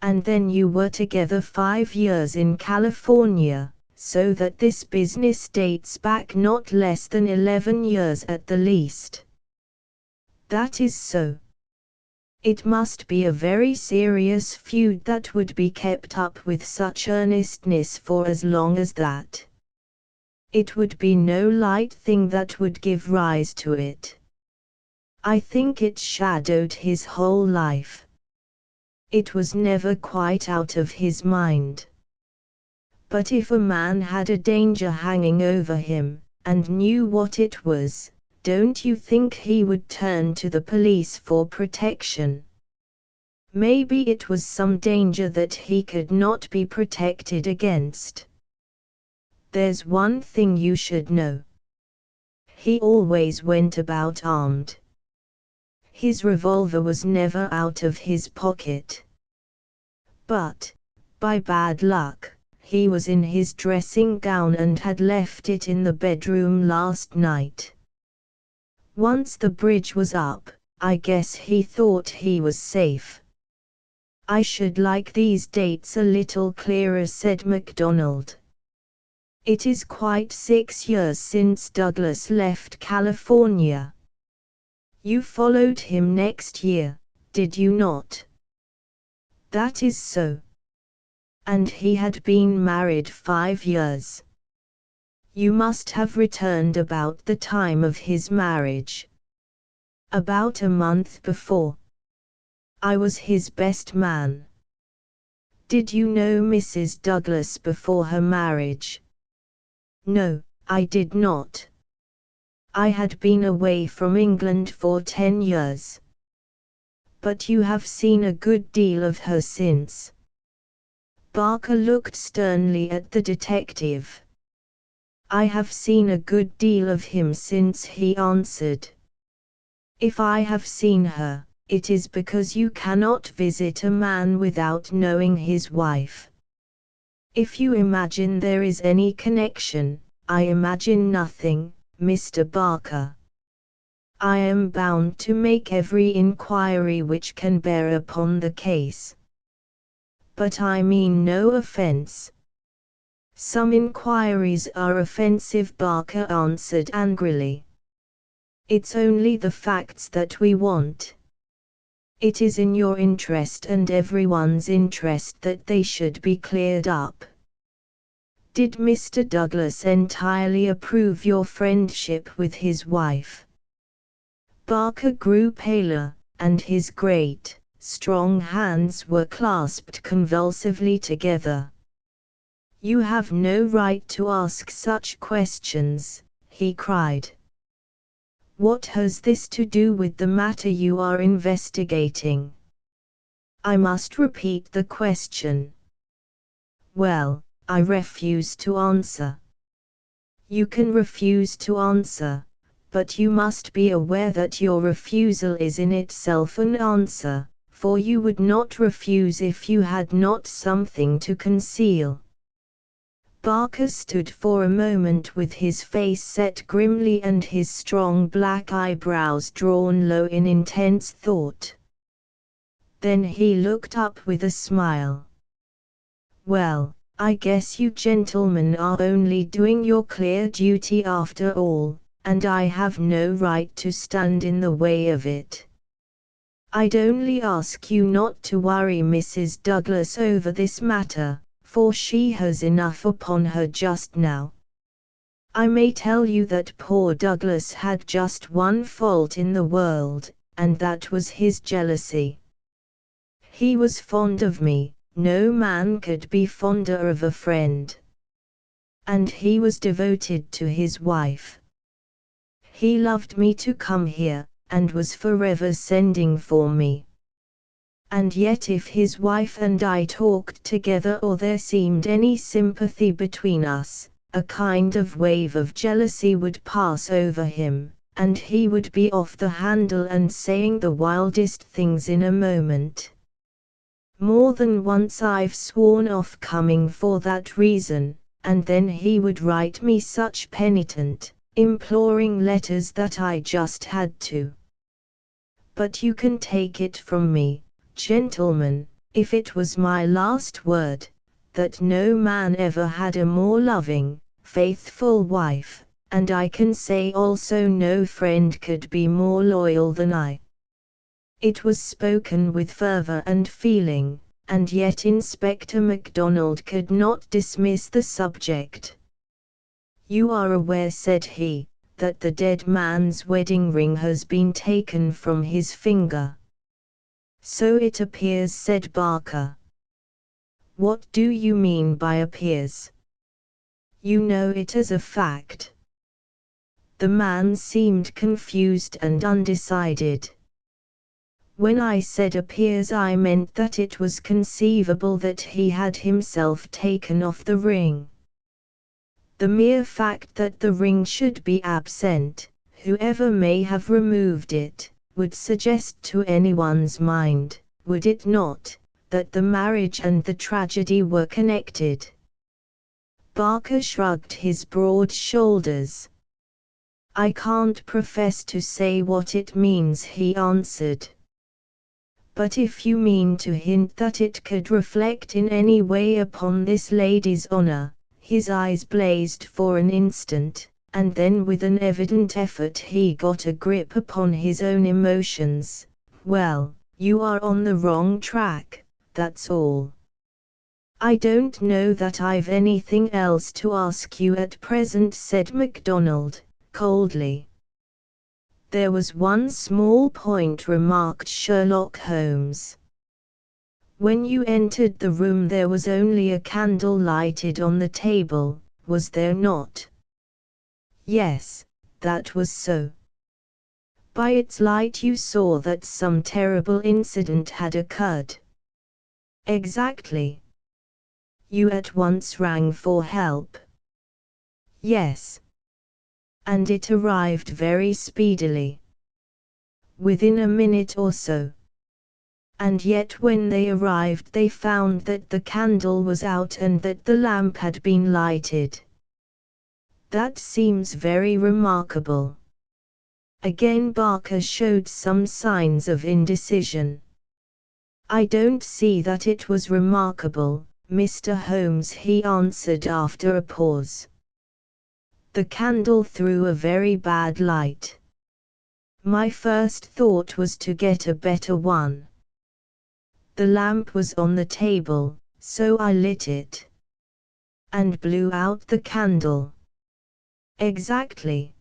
And then you were together 5 years in California, so that this business dates back not less than 11 years at the least. That is so. It must be a very serious feud that would be kept up with such earnestness for as long as that. It would be no light thing that would give rise to it. I think it shadowed his whole life. It was never quite out of his mind. But if a man had a danger hanging over him, and knew what it was, don't you think he would turn to the police for protection? Maybe it was some danger that he could not be protected against. There's one thing you should know. He always went about armed. His revolver was never out of his pocket. But, by bad luck, he was in his dressing gown and had left it in the bedroom last night. Once the bridge was up, I guess he thought he was safe. I should like these dates a little clearer, said MacDonald. It is quite 6 years since Douglas left California. You followed him next year, did you not? That is so. And he had been married 5 years. You must have returned about the time of his marriage. About a month before. I was his best man. Did you know Mrs. Douglas before her marriage? No, I did not. I had been away from England for 10 years. But you have seen a good deal of her since. Barker looked sternly at the detective. I have seen a good deal of him since, he answered. If I have seen her, it is because you cannot visit a man without knowing his wife. If you imagine there is any connection, I imagine nothing, Mr. Barker. I am bound to make every inquiry which can bear upon the case. But I mean no offense. Some inquiries are offensive, Barker answered angrily. It's only the facts that we want. It is in your interest and everyone's interest that they should be cleared up. Did Mr. Douglas entirely approve your friendship with his wife? Barker grew paler, and his great, strong hands were clasped convulsively together. You have no right to ask such questions, he cried. What has this to do with the matter you are investigating? I must repeat the question. Well, I refuse to answer. You can refuse to answer, but you must be aware that your refusal is in itself an answer, for you would not refuse if you had not something to conceal. Barker stood for a moment with his face set grimly and his strong black eyebrows drawn low in intense thought. Then he looked up with a smile. Well, I guess you gentlemen are only doing your clear duty after all, and I have no right to stand in the way of it. I'd only ask you not to worry Mrs. Douglas over this matter, for she has enough upon her just now. I may tell you that poor Douglas had just one fault in the world, and that was his jealousy. He was fond of me. No man could be fonder of a friend. And he was devoted to his wife. He loved me to come here, and was forever sending for me. And yet if his wife and I talked together or there seemed any sympathy between us, a kind of wave of jealousy would pass over him, and he would be off the handle and saying the wildest things in a moment. More than once I've sworn off coming for that reason, and then he would write me such penitent, imploring letters that I just had to. But you can take it from me, gentlemen, if it was my last word, that no man ever had a more loving, faithful wife, and I can say also no friend could be more loyal than I. It was spoken with fervor and feeling, and yet Inspector MacDonald could not dismiss the subject. You are aware, said he, that the dead man's wedding ring has been taken from his finger." "So it appears," said Barker. "What do you mean by appears? You know it as a fact." The man seemed confused and undecided. "When I said appears, I meant that it was conceivable that he had himself taken off the ring. The mere fact that the ring should be absent, whoever may have removed it, would suggest to anyone's mind, would it not, that the marriage and the tragedy were connected?" Barker shrugged his broad shoulders. "I can't profess to say what it means," he answered. "But if you mean to hint that it could reflect in any way upon this lady's honor," his eyes blazed for an instant, and then with an evident effort he got a grip upon his own emotions. "Well, you are on the wrong track, that's all. I don't know that I've anything else to ask you at present," said MacDonald, coldly. "There was one small point," remarked Sherlock Holmes. "When you entered the room there was only a candle lighted on the table, was there not?" "Yes, that was so." "By its light you saw that some terrible incident had occurred?" "Exactly." "You at once rang for help?" "Yes." "And it arrived very speedily?" "Within a minute or so." "And yet when they arrived they found that the candle was out and that the lamp had been lighted?" "That seems very remarkable." Again Barker showed some signs of indecision. "I don't see that it was remarkable, Mr. Holmes," he answered after a pause. "The candle threw a very bad light. My first thought was to get a better one. The lamp was on the table, so I lit it." "And blew out the candle?" "Exactly."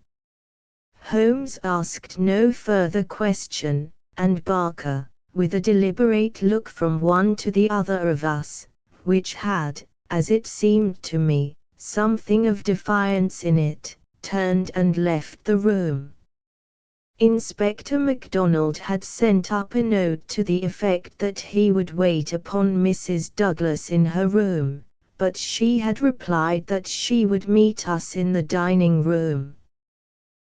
Holmes asked no further question, and Barker, with a deliberate look from one to the other of us, which had, as it seemed to me, something of defiance in it, turned and left the room. Inspector MacDonald had sent up a note to the effect that he would wait upon Mrs. Douglas in her room, but she had replied that she would meet us in the dining room.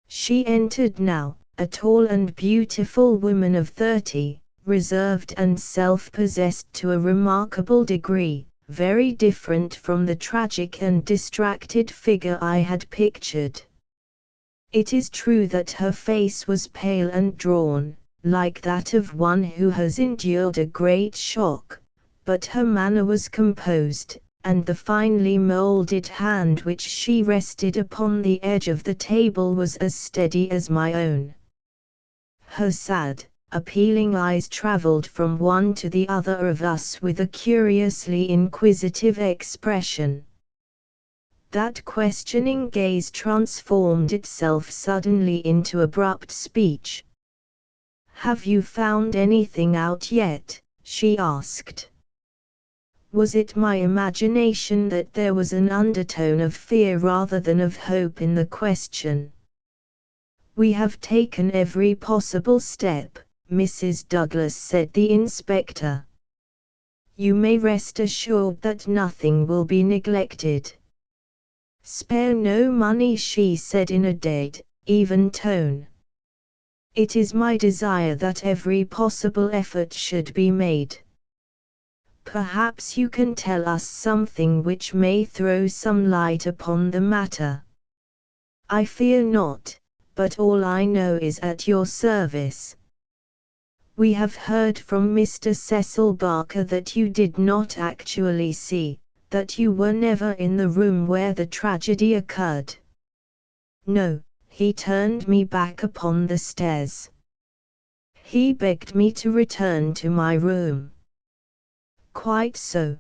She entered now, a tall and beautiful woman of 30, reserved and self-possessed to a remarkable degree, very different from the tragic and distracted figure I had pictured. It is true that her face was pale and drawn, like that of one who has endured a great shock, but her manner was composed, and the finely molded hand which she rested upon the edge of the table was as steady as my own. Her sad, appealing eyes traveled from one to the other of us with a curiously inquisitive expression. That questioning gaze transformed itself suddenly into abrupt speech. "Have you found anything out yet?" she asked. Was it my imagination that there was an undertone of fear rather than of hope in the question? "We have taken every possible step, Mrs. Douglas," said the inspector. "You may rest assured that nothing will be neglected." "Spare no money," she said in a dead, even tone. "It is my desire that every possible effort should be made. Perhaps you can tell us something which may throw some light upon the matter." "I fear not, but all I know is at your service." "We have heard from Mr. Cecil Barker that you did not actually see, that you were never in the room where the tragedy occurred." "No, he turned me back upon the stairs. He begged me to return to my room." "Quite so.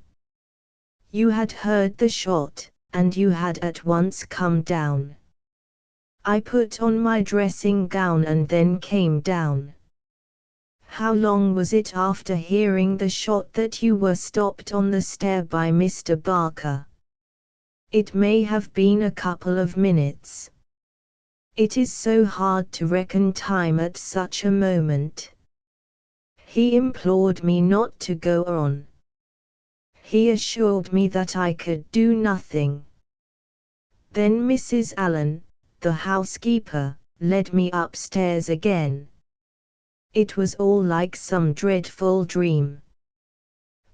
You had heard the shot, and you had at once come down." I put on my dressing gown and then came down. How long was it after hearing the shot that you were stopped on the stair by Mr. Barker? It may have been a couple of minutes. It is so hard to reckon time at such a moment. He implored me not to go on. He assured me that I could do nothing. Then Mrs. Allen, the housekeeper, led me upstairs again. It was all like some dreadful dream.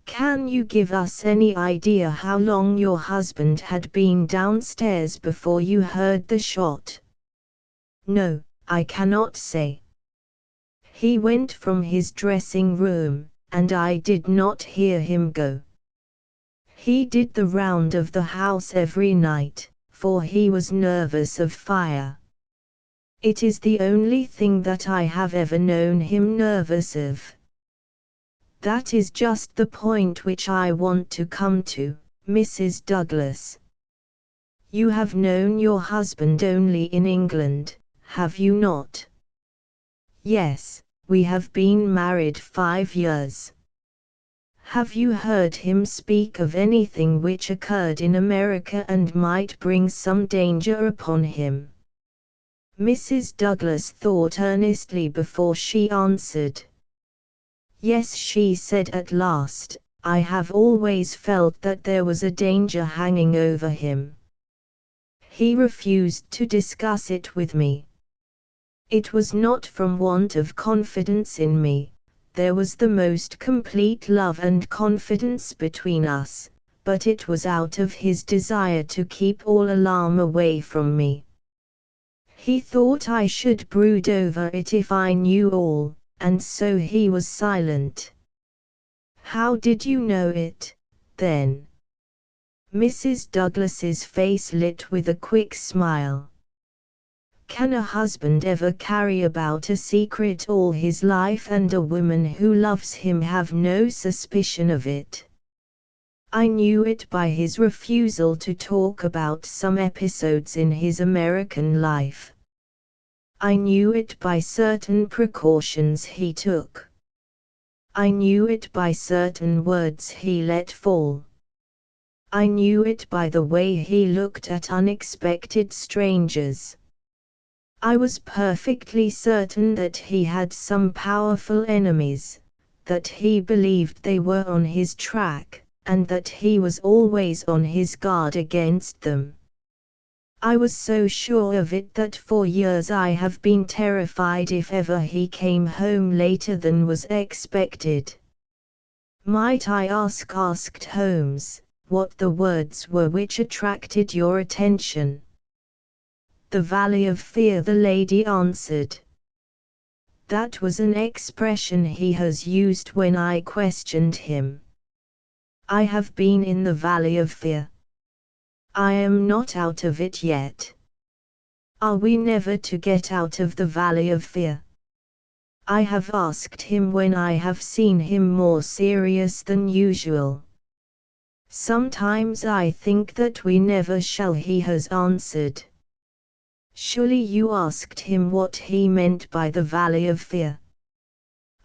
Can you give us any idea how long your husband had been downstairs before you heard the shot? No, I cannot say. He went from his dressing room, and I did not hear him go. He did the round of the house every night, for he was nervous of fire. It is the only thing that I have ever known him nervous of. That is just the point which I want to come to, Mrs. Douglas. You have known your husband only in England, have you not? Yes, we have been married 5 years. Have you heard him speak of anything which occurred in America and might bring some danger upon him? Mrs. Douglas thought earnestly before she answered. Yes, she said at last, I have always felt that there was a danger hanging over him. He refused to discuss it with me. It was not from want of confidence in me, there was the most complete love and confidence between us, but it was out of his desire to keep all alarm away from me. He thought I should brood over it if I knew all, and so he was silent. How did you know it, then? Mrs. Douglas's face lit with a quick smile. Can a husband ever carry about a secret all his life and a woman who loves him have no suspicion of it? I knew it by his refusal to talk about some episodes in his American life. I knew it by certain precautions he took. I knew it by certain words he let fall. I knew it by the way he looked at unexpected strangers. I was perfectly certain that he had some powerful enemies, that he believed they were on his track, and that he was always on his guard against them. I was so sure of it that for years I have been terrified if ever he came home later than was expected. Might I ask, asked Holmes, what the words were which attracted your attention? The Valley of Fear, the lady answered. That was an expression he has used when I questioned him. I have been in the Valley of Fear. I am not out of it yet. Are we never to get out of the Valley of Fear? I have asked him when I have seen him more serious than usual. Sometimes I think that we never shall, he has answered. Surely you asked him what he meant by the Valley of Fear?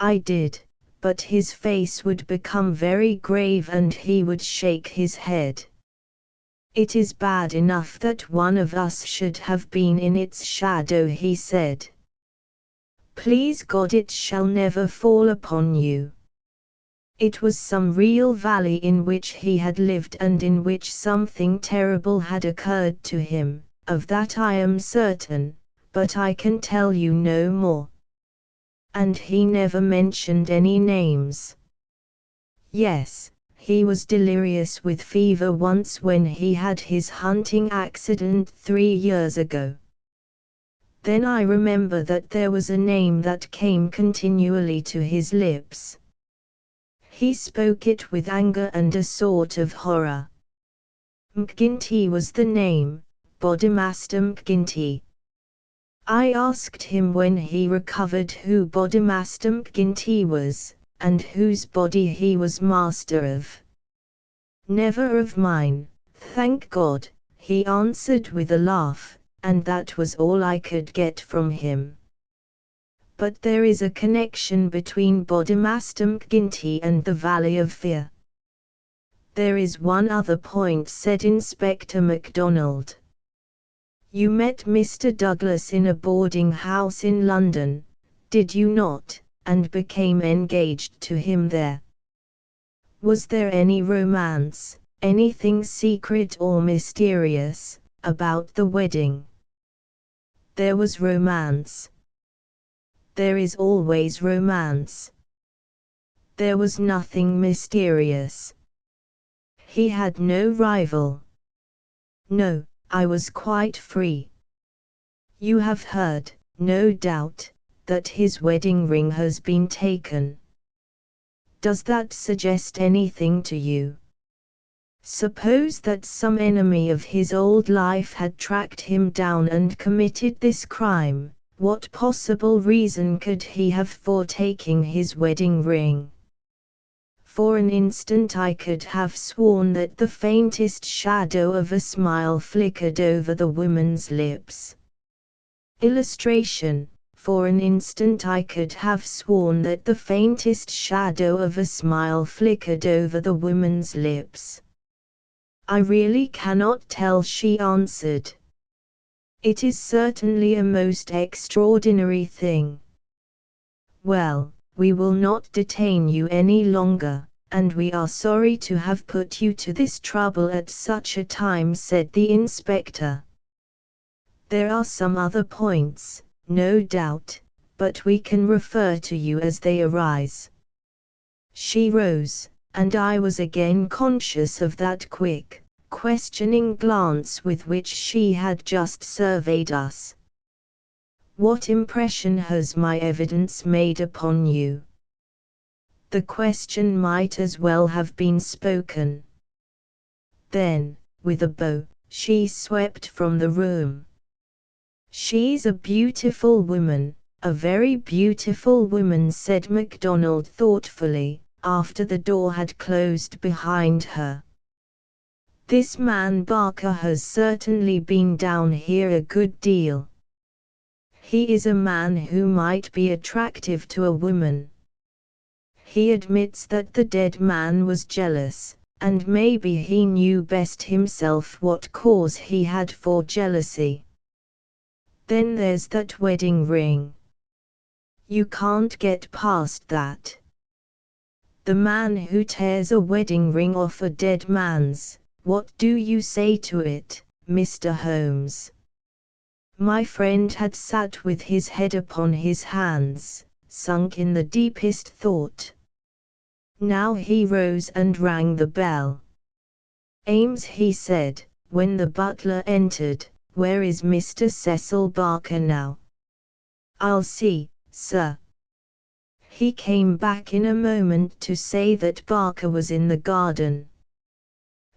I did, but his face would become very grave and he would shake his head. It is bad enough that one of us should have been in its shadow, he said. Please God, it shall never fall upon you. It was some real valley in which he had lived and in which something terrible had occurred to him, of that I am certain, but I can tell you no more. And he never mentioned any names. Yes. He was delirious with fever once when he had his hunting accident 3 years ago. Then I remember that there was a name that came continually to his lips. He spoke it with anger and a sort of horror. McGinty was the name, Bodymaster McGinty. I asked him when he recovered who Bodymaster McGinty was, and whose body he was master of. Never of mine, thank God, he answered with a laugh, and that was all I could get from him. But there is a connection between Bodemastum Ginty and the Valley of Fear. There is one other point, said Inspector MacDonald. You met Mr. Douglas in a boarding house in London, did you not, and became engaged to him there? Was there any romance, anything secret or mysterious, about the wedding? There was romance. There is always romance. There was nothing mysterious. He had no rival. No, I was quite free. You have heard, no doubt, that his wedding ring has been taken. Does that suggest anything to you? Suppose that some enemy of his old life had tracked him down and committed this crime, what possible reason could he have for taking his wedding ring? For an instant I could have sworn that the faintest shadow of a smile flickered over the woman's lips. Illustration: for an instant I could have sworn that the faintest shadow of a smile flickered over the woman's lips. I really cannot tell, she answered. It is certainly a most extraordinary thing. Well, we will not detain you any longer, and we are sorry to have put you to this trouble at such a time, said the inspector. There are some other points, no doubt, but we can refer to you as they arise. She rose, and I was again conscious of that quick, questioning glance with which she had just surveyed us. What impression has my evidence made upon you? The question might as well have been spoken. Then, with a bow, she swept from the room. She's a beautiful woman, a very beautiful woman, said MacDonald thoughtfully, after the door had closed behind her. This man Barker has certainly been down here a good deal. He is a man who might be attractive to a woman. He admits that the dead man was jealous, and maybe he knew best himself what cause he had for jealousy. Then there's that wedding ring. You can't get past that. The man who tears a wedding ring off a dead man's, what do you say to it, Mr. Holmes? My friend had sat with his head upon his hands, sunk in the deepest thought. Now he rose and rang the bell. Ames, he said, when the butler entered, where is Mr. Cecil Barker now? I'll see, sir. He came back in a moment to say that Barker was in the garden.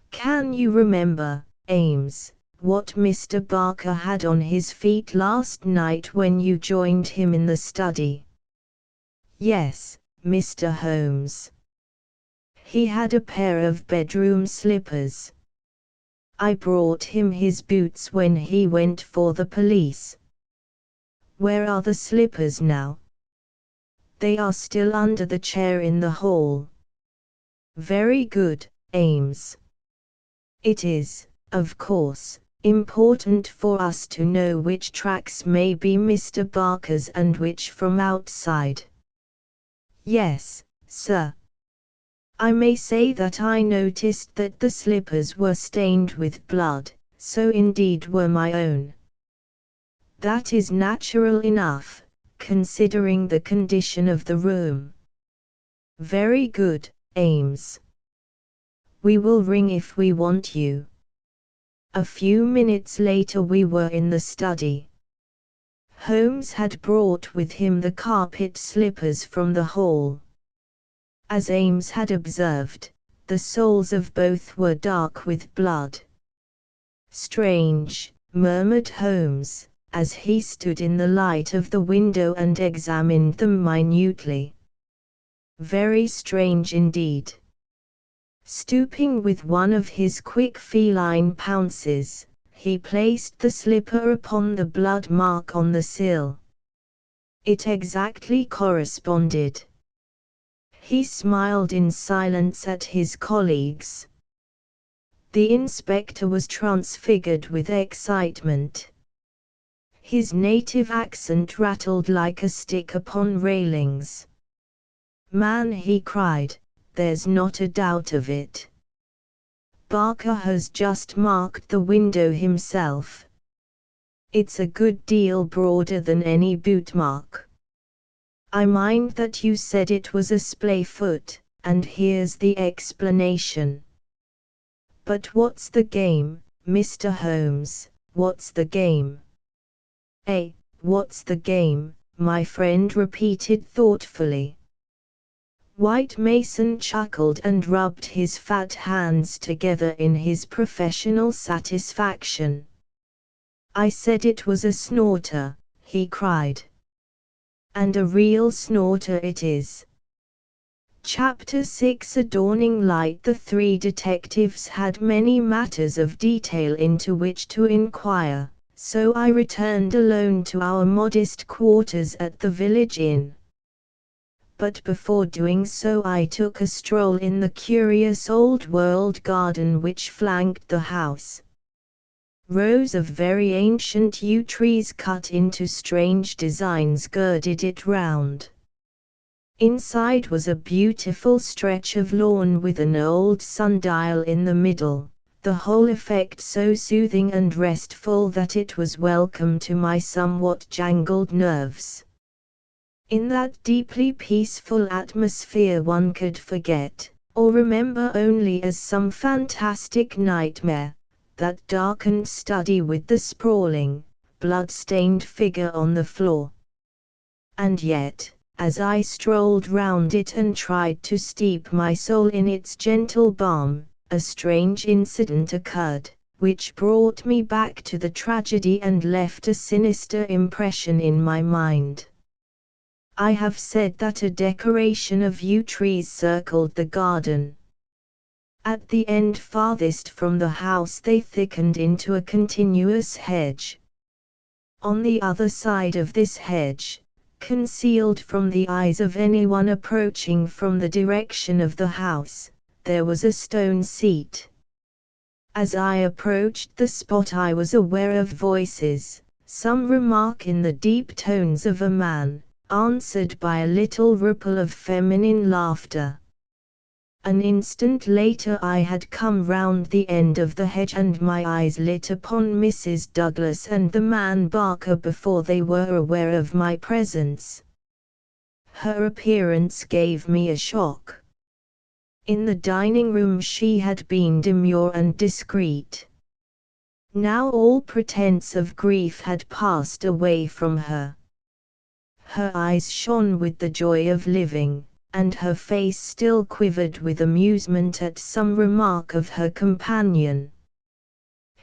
Can you remember, Ames, what Mr. Barker had on his feet last night when you joined him in the study? Yes, Mr. Holmes. He had a pair of bedroom slippers. I brought him his boots when he went for the police. Where are the slippers now? They are still under the chair in the hall. Very good, Ames. It is, of course, important for us to know which tracks may be Mr. Barker's and which from outside. Yes, sir. I may say that I noticed that the slippers were stained with blood, so indeed were my own. That is natural enough, considering the condition of the room. Very good, Ames. We will ring if we want you. A few minutes later we were in the study. Holmes had brought with him the carpet slippers from the hall. As Ames had observed, the soles of both were dark with blood. Strange, murmured Holmes, as he stood in the light of the window and examined them minutely. Very strange indeed. Stooping with one of his quick feline pounces, He placed the slipper upon the blood mark on the sill. It exactly corresponded. He smiled in silence at his colleagues. The inspector was transfigured with excitement. His native accent rattled like a stick upon railings. "Man," he cried, "there's not a doubt of it. Barker has just marked the window himself. It's a good deal broader than any boot mark. I mind that you said it was a splay foot, and here's the explanation. But what's the game, Mr. Holmes, what's the game?" What's the game?" my friend repeated thoughtfully. White Mason chuckled and rubbed his fat hands together in his professional satisfaction. "I said it was a snorter," he cried. "And a real snorter it is." Chapter 6 Adorning light. The three detectives had many matters of detail into which to inquire, so I returned alone to our modest quarters at the village inn. But before doing so I took a stroll in the curious old-world garden which flanked the house. Rows of very ancient yew trees cut into strange designs girded it round. Inside was a beautiful stretch of lawn with an old sundial in the middle, the whole effect so soothing and restful that it was welcome to my somewhat jangled nerves. In that deeply peaceful atmosphere one could forget, or remember only as some fantastic nightmare, that darkened study with the sprawling, blood-stained figure on the floor. And yet, as I strolled round it and tried to steep my soul in its gentle balm, a strange incident occurred, which brought me back to the tragedy and left a sinister impression in my mind. I have said that a decoration of yew trees circled the garden. At the end farthest from the house they thickened into a continuous hedge. On the other side of this hedge, concealed from the eyes of anyone approaching from the direction of the house, there was a stone seat. As I approached the spot I was aware of voices, some remark in the deep tones of a man, answered by a little ripple of feminine laughter. An instant later I had come round the end of the hedge and my eyes lit upon Mrs. Douglas and the man Barker before they were aware of my presence. Her appearance gave me a shock. In the dining room she had been demure and discreet. Now all pretense of grief had passed away from her. Her eyes shone with the joy of living, and her face still quivered with amusement at some remark of her companion.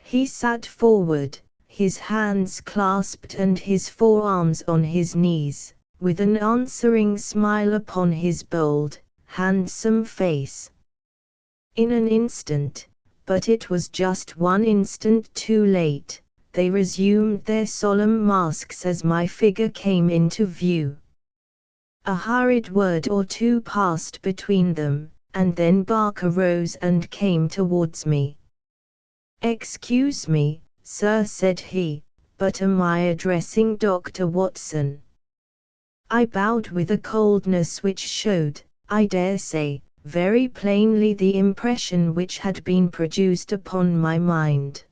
He sat forward, his hands clasped and his forearms on his knees, with an answering smile upon his bold, handsome face. In an instant, but it was just one instant too late, they resumed their solemn masks as my figure came into view. A hurried word or two passed between them, and then Barker rose and came towards me. "Excuse me, sir," said he, "but am I addressing Dr. Watson?" I bowed with a coldness which showed, I dare say, very plainly the impression which had been produced upon my mind.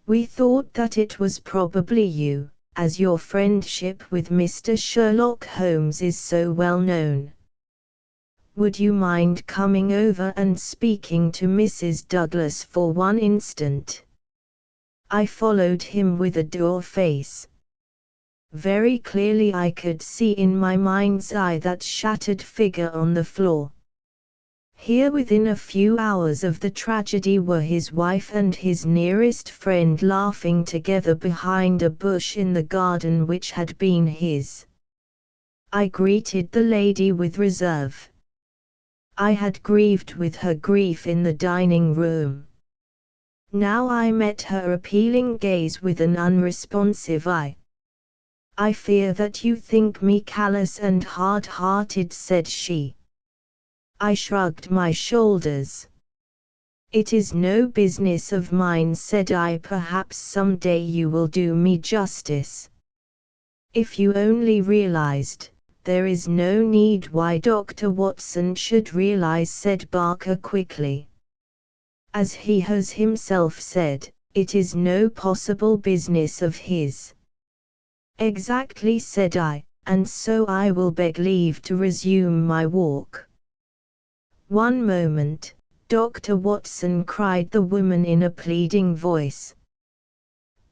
"We thought that it was probably you, as your friendship with Mr. Sherlock Holmes is so well known. Would you mind coming over and speaking to Mrs. Douglas for one instant?" I followed him with a dour face. Very clearly I could see in my mind's eye that shattered figure on the floor. Here within a few hours of the tragedy were his wife and his nearest friend laughing together behind a bush in the garden which had been his. I greeted the lady with reserve. I had grieved with her grief in the dining room. Now I met her appealing gaze with an unresponsive eye. "I fear that you think me callous and hard-hearted," said she. I shrugged my shoulders. "It is no business of mine," said I. "Perhaps some day you will do me justice. If you only realized, there is no need why Dr. Watson should realize," said Barker quickly. "As he has himself said, it is no possible business of his." "Exactly," said I, "and so I will beg leave to resume my walk." "One moment, Dr. Watson," cried the woman in a pleading voice.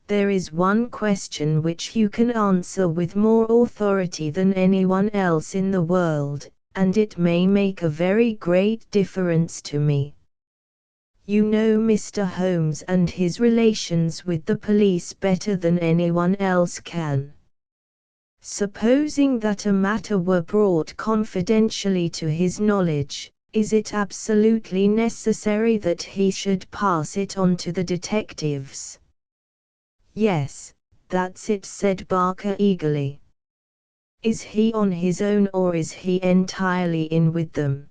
"There is one question which you can answer with more authority than anyone else in the world, and it may make a very great difference to me. You know Mr. Holmes and his relations with the police better than anyone else can. Supposing that a matter were brought confidentially to his knowledge, is it absolutely necessary that he should pass it on to the detectives?" "Yes, that's it," said Barker eagerly. "Is he on his own or is he entirely in with them?"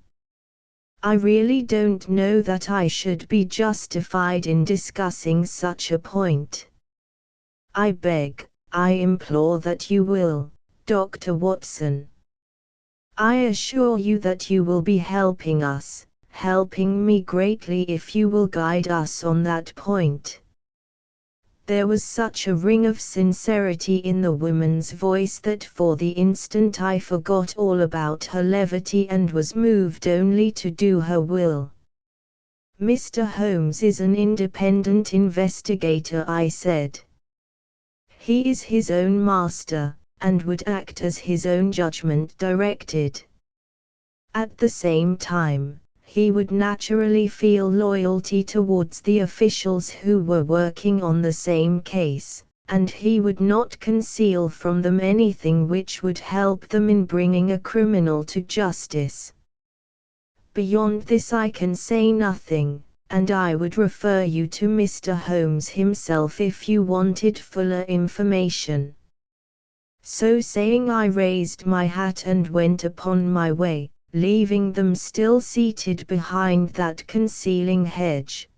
"I really don't know that I should be justified in discussing such a point." "I beg, I implore that you will, Dr. Watson. I assure you that you will be helping us, helping me greatly if you will guide us on that point." There was such a ring of sincerity in the woman's voice that for the instant I forgot all about her levity and was moved only to do her will. "Mr. Holmes is an independent investigator," I said. "He is his own master, and would act as his own judgment directed. At the same time, he would naturally feel loyalty towards the officials who were working on the same case, and he would not conceal from them anything which would help them in bringing a criminal to justice. Beyond this I can say nothing, and I would refer you to Mr. Holmes himself if you wanted fuller information." So saying, I raised my hat and went upon my way, leaving them still seated behind that concealing hedge.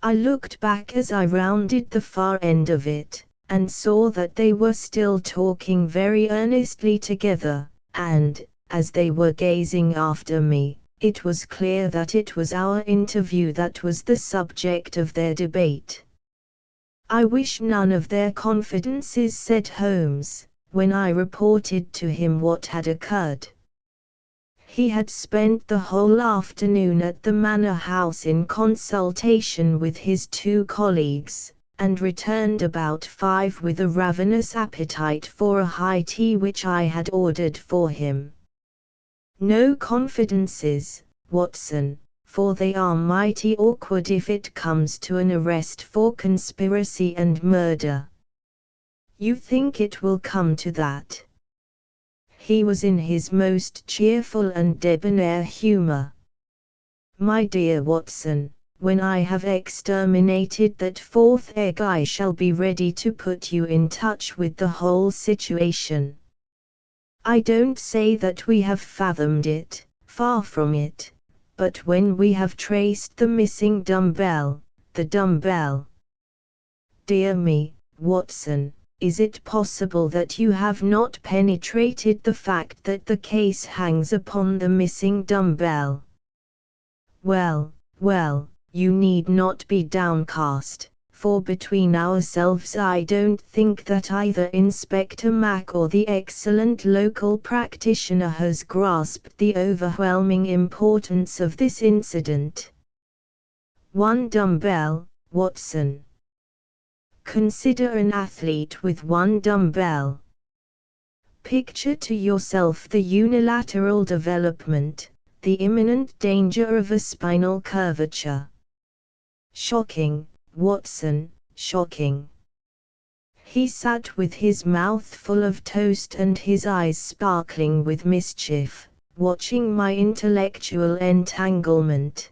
I looked back as I rounded the far end of it, and saw that they were still talking very earnestly together, and, as they were gazing after me, it was clear that it was our interview that was the subject of their debate. "I wish none of their confidences," said Holmes, when I reported to him what had occurred. He had spent the whole afternoon at the Manor House in consultation with his two colleagues, and returned about 5 with a ravenous appetite for a high tea which I had ordered for him. "No confidences, Watson, for they are mighty awkward if it comes to an arrest for conspiracy and murder." "You think it will come to that?" He was in his most cheerful and debonair humor. "My dear Watson, when I have exterminated that fourth egg I shall be ready to put you in touch with the whole situation. I don't say that we have fathomed it, far from it, but when we have traced the missing dumbbell, the dumbbell. Dear me, Watson, is it possible that you have not penetrated the fact that the case hangs upon the missing dumbbell? Well, well, you need not be downcast, for between ourselves I don't think that either Inspector Mack or the excellent local practitioner has grasped the overwhelming importance of this incident. One dumbbell, Watson. Consider an athlete with one dumbbell. Picture to yourself the unilateral development, the imminent danger of a spinal curvature. Shocking, Watson, shocking." He sat with his mouth full of toast and his eyes sparkling with mischief, watching my intellectual entanglement.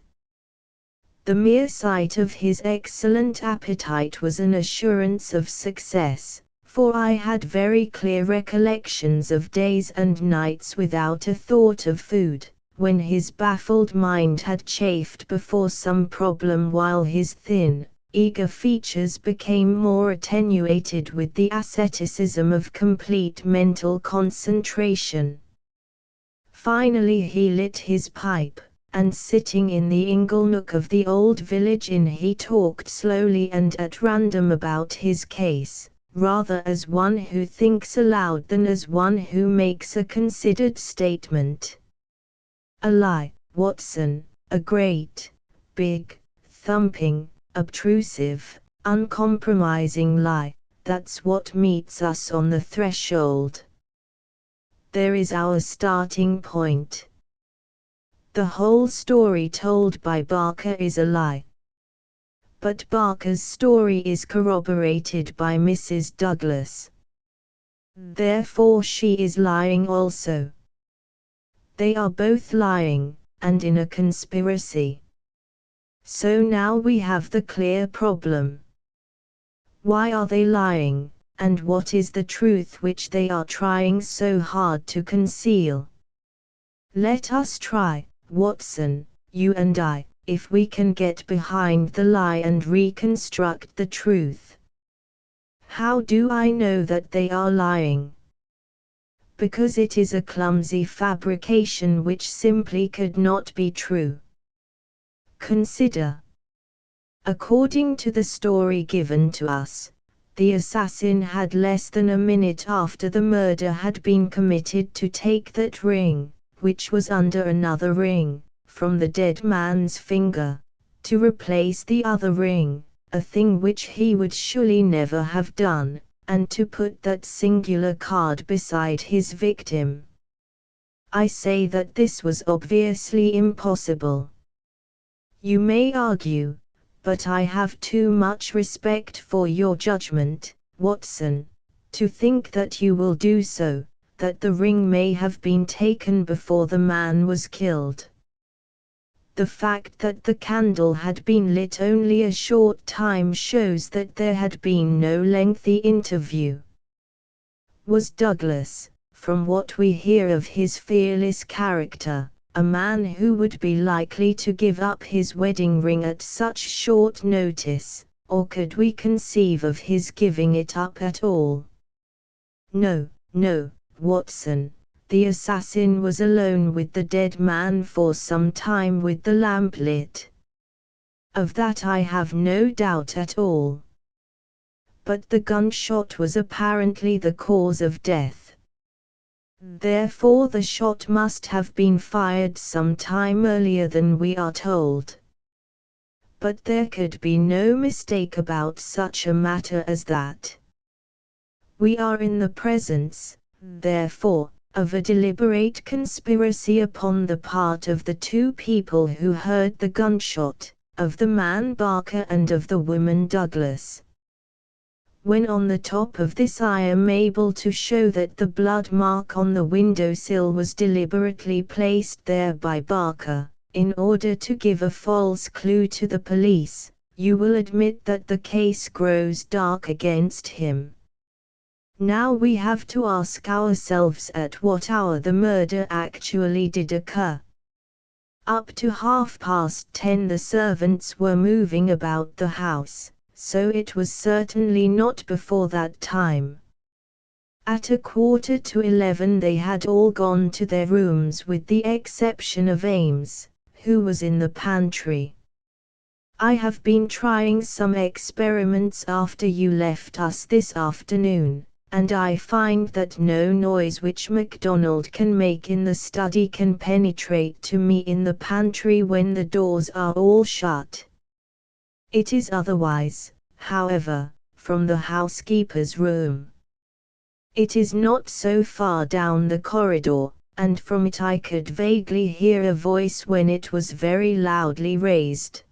The mere sight of his excellent appetite was an assurance of success, for I had very clear recollections of days and nights without a thought of food, when his baffled mind had chafed before some problem while his thin, eager features became more attenuated with the asceticism of complete mental concentration. Finally he lit his pipe, and sitting in the ingle nook of the old village inn he talked slowly and at random about his case, rather as one who thinks aloud than as one who makes a considered statement. A lie, Watson, a great, big, thumping, obtrusive, uncompromising lie, that's what meets us on the threshold. There is our starting point. The whole story told by Barker is a lie. But Barker's story is corroborated by Mrs. Douglas. Therefore she is lying also. They are both lying, and in a conspiracy. So now we have the clear problem. Why are they lying, and what is the truth which they are trying so hard to conceal? Let us try, Watson, you and I, if we can get behind the lie and reconstruct the truth. How do I know that they are lying? Because it is a clumsy fabrication which simply could not be true. Consider. According to the story given to us, the assassin had less than a minute after the murder had been committed to take that ring, which was under another ring, from the dead man's finger, to replace the other ring, a thing which he would surely never have done, and to put that singular card beside his victim. I say that this was obviously impossible. You may argue, but I have too much respect for your judgment, Watson, to think that you will do so, that the ring may have been taken before the man was killed. The fact that the candle had been lit only a short time shows that there had been no lengthy interview. Was Douglas, from what we hear of his fearless character, a man who would be likely to give up his wedding ring at such short notice, or could we conceive of his giving it up at all? No, no, Watson. The assassin was alone with the dead man for some time with the lamp lit. Of that I have no doubt at all. But the gunshot was apparently the cause of death. Therefore the shot must have been fired some time earlier than we are told. But there could be no mistake about such a matter as that. We are in the presence, therefore, of a deliberate conspiracy upon the part of the two people who heard the gunshot, of the man Barker and of the woman Douglas. When on the top of this I am able to show that the blood mark on the windowsill was deliberately placed there by Barker, in order to give a false clue to the police, you will admit that the case grows dark against him. Now we have to ask ourselves at what hour the murder actually did occur. Up to 10:30 the servants were moving about the house, so it was certainly not before that time. At 11:15 they had all gone to their rooms with the exception of Ames, who was in the pantry. I have been trying some experiments after you left us this afternoon, and I find that no noise which MacDonald can make in the study can penetrate to me in the pantry when the doors are all shut. It is otherwise, however, from the housekeeper's room. It is not so far down the corridor, and from it I could vaguely hear a voice when it was very loudly raised.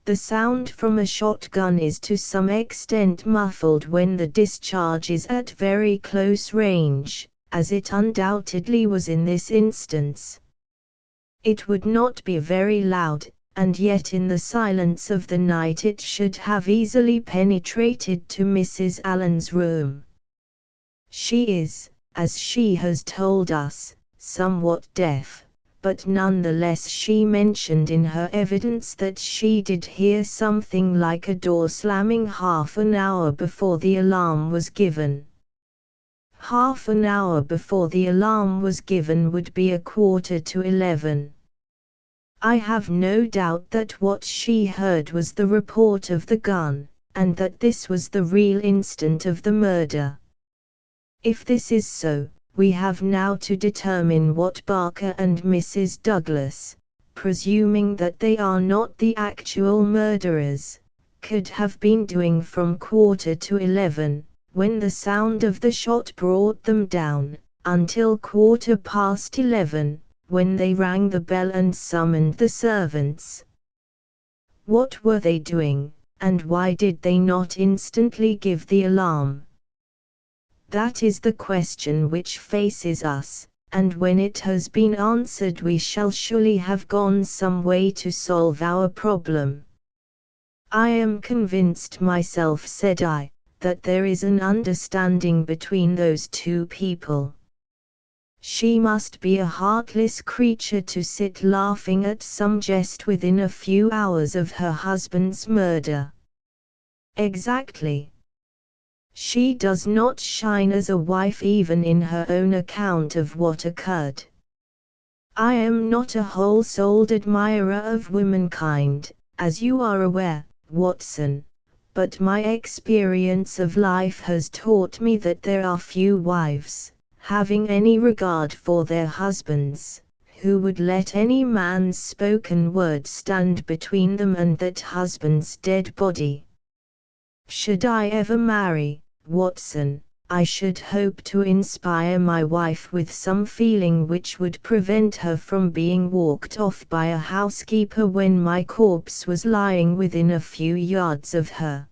The sound from a shotgun is to some extent muffled when the discharge is at very close range, as it undoubtedly was in this instance. It would not be very loud, and yet in the silence of the night it should have easily penetrated to Mrs. Allen's room. She is, as she has told us, somewhat deaf, but nonetheless she mentioned in her evidence that she did hear something like a door slamming half an hour before the alarm was given. Half an hour before the alarm was given would be 11:15. I have no doubt that what she heard was the report of the gun, and that this was the real instant of the murder. If this is so, we have now to determine what Barker and Mrs. Douglas, presuming that they are not the actual murderers, could have been doing from 11:15, when the sound of the shot brought them down, until 11:15, when they rang the bell and summoned the servants. What were they doing, and why did they not instantly give the alarm? That is the question which faces us, and when it has been answered we shall surely have gone some way to solve our problem. I am convinced myself, said I, that there is an understanding between those two people. She must be a heartless creature to sit laughing at some jest within a few hours of her husband's murder. Exactly. She does not shine as a wife even in her own account of what occurred. I am not a whole-souled admirer of womankind, as you are aware, Watson, but my experience of life has taught me that there are few wives, having any regard for their husbands, who would let any man's spoken word stand between them and that husband's dead body. Should I ever marry, Watson, I should hope to inspire my wife with some feeling which would prevent her from being walked off by a housekeeper when my corpse was lying within a few yards of her.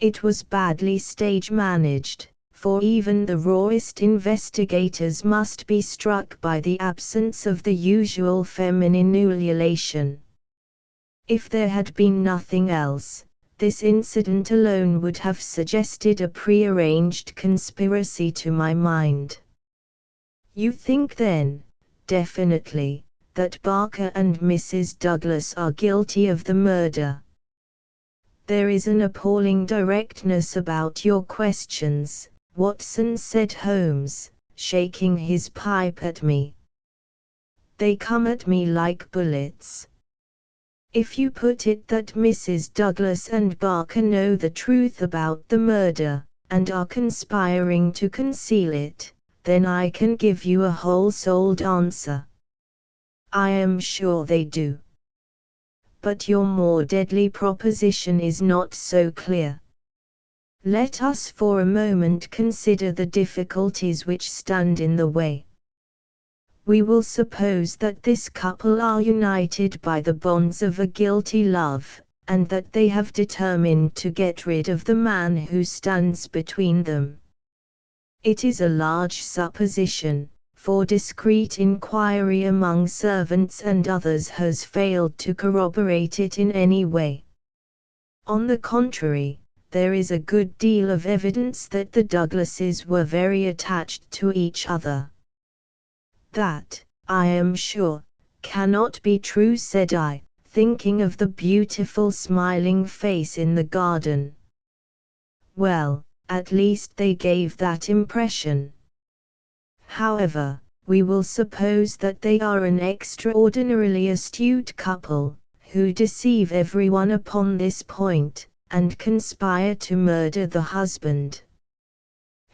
It was badly stage managed, for even the rawest investigators must be struck by the absence of the usual feminine ululation. If there had been nothing else, this incident alone would have suggested a prearranged conspiracy to my mind. You think then, definitely, that Barker and Mrs. Douglas are guilty of the murder? There is an appalling directness about your questions, Watson, said Holmes, shaking his pipe at me. They come at me like bullets. If you put it that Mrs. Douglas and Barker know the truth about the murder, and are conspiring to conceal it, then I can give you a whole-souled answer. I am sure they do. But your more deadly proposition is not so clear. Let us for a moment consider the difficulties which stand in the way. We will suppose that this couple are united by the bonds of a guilty love, and that they have determined to get rid of the man who stands between them. It is a large supposition, for discreet inquiry among servants and others has failed to corroborate it in any way. On the contrary, there is a good deal of evidence that the Douglases were very attached to each other. That, I am sure, cannot be true, said I, thinking of the beautiful smiling face in the garden. Well, at least they gave that impression. However, we will suppose that they are an extraordinarily astute couple, who deceive everyone upon this point, and conspire to murder the husband.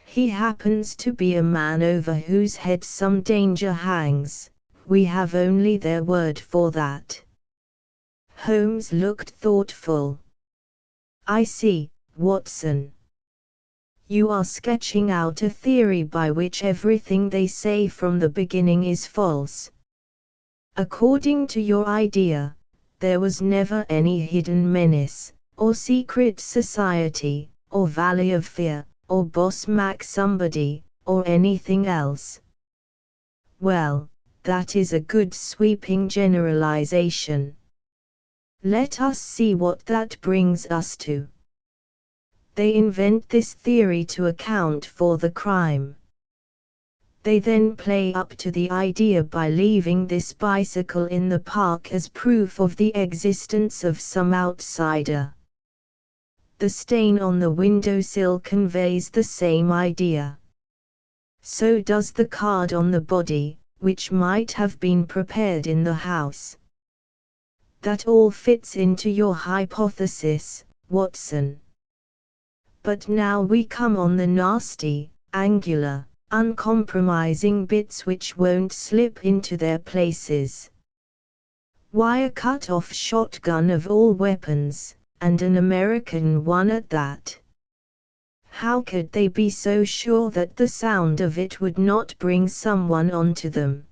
He happens to be a man over whose head some danger hangs, we have only their word for that. Holmes looked thoughtful. I see, Watson. You are sketching out a theory by which everything they say from the beginning is false. According to your idea, there was never any hidden menace, or secret society, or valley of fear, or boss Mac somebody, or anything else. Well, that is a good sweeping generalization. Let us see what that brings us to. They invent this theory to account for the crime. They then play up to the idea by leaving this bicycle in the park as proof of the existence of some outsider. The stain on the windowsill conveys the same idea. So does the card on the body, which might have been prepared in the house. That all fits into your hypothesis, Watson. But now we come on the nasty, angular, uncompromising bits which won't slip into their places. Why a cut-off shotgun of all weapons, and an American one at that? How could they be so sure that the sound of it would not bring someone onto them?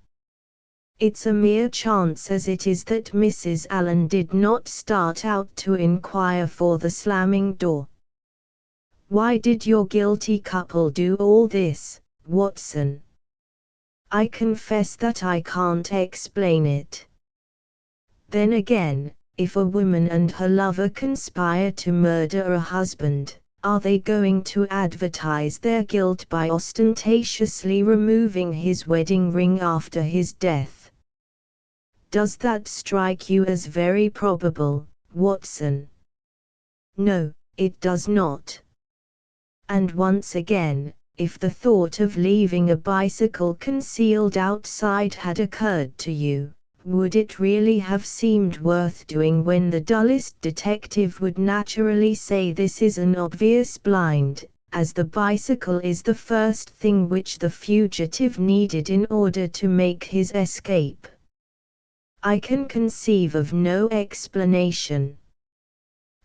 It's a mere chance as it is that Mrs. Allen did not start out to inquire for the slamming door. Why did your guilty couple do all this, Watson? I confess that I can't explain it. Then again, if a woman and her lover conspire to murder a husband, are they going to advertise their guilt by ostentatiously removing his wedding ring after his death? Does that strike you as very probable, Watson? No, it does not. And once again, if the thought of leaving a bicycle concealed outside had occurred to you, would it really have seemed worth doing when the dullest detective would naturally say this is an obvious blind, as the bicycle is the first thing which the fugitive needed in order to make his escape? I can conceive of no explanation.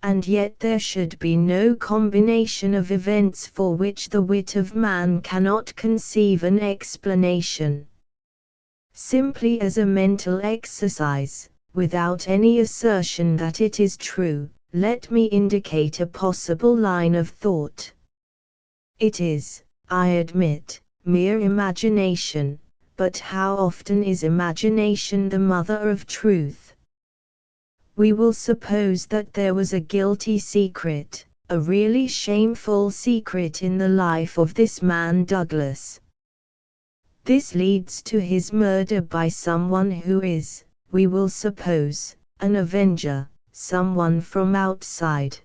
And yet there should be no combination of events for which the wit of man cannot conceive an explanation. Simply as a mental exercise, without any assertion that it is true, let me indicate a possible line of thought. It is, I admit, mere imagination, but how often is imagination the mother of truth? We will suppose that there was a guilty secret, a really shameful secret in the life of this man Douglas. This leads to his murder by someone who is, we will suppose, an avenger, someone from outside.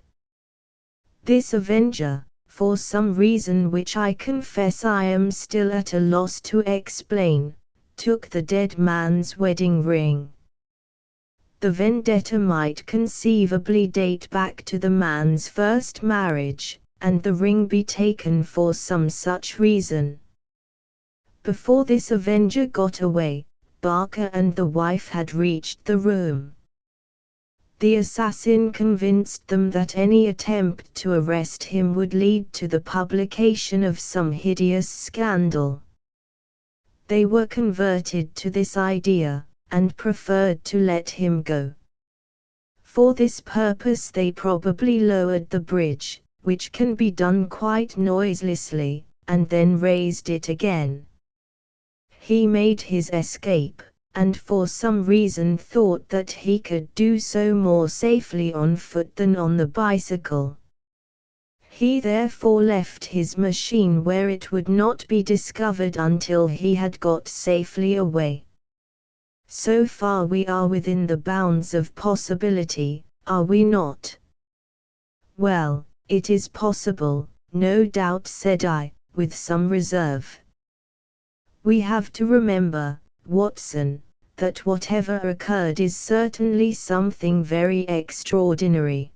This avenger, for some reason which I confess I am still at a loss to explain, took the dead man's wedding ring. The vendetta might conceivably date back to the man's first marriage, and the ring be taken for some such reason. Before this avenger got away, Barker and the wife had reached the room. The assassin convinced them that any attempt to arrest him would lead to the publication of some hideous scandal. They were converted to this idea, and preferred to let him go. For this purpose they probably lowered the bridge, which can be done quite noiselessly, and then raised it again. He made his escape, and for some reason thought that he could do so more safely on foot than on the bicycle. He therefore left his machine where it would not be discovered until he had got safely away. So far we are within the bounds of possibility, are we not? Well, it is possible, no doubt, said I, with some reserve. We have to remember, Watson, that whatever occurred is certainly something very extraordinary.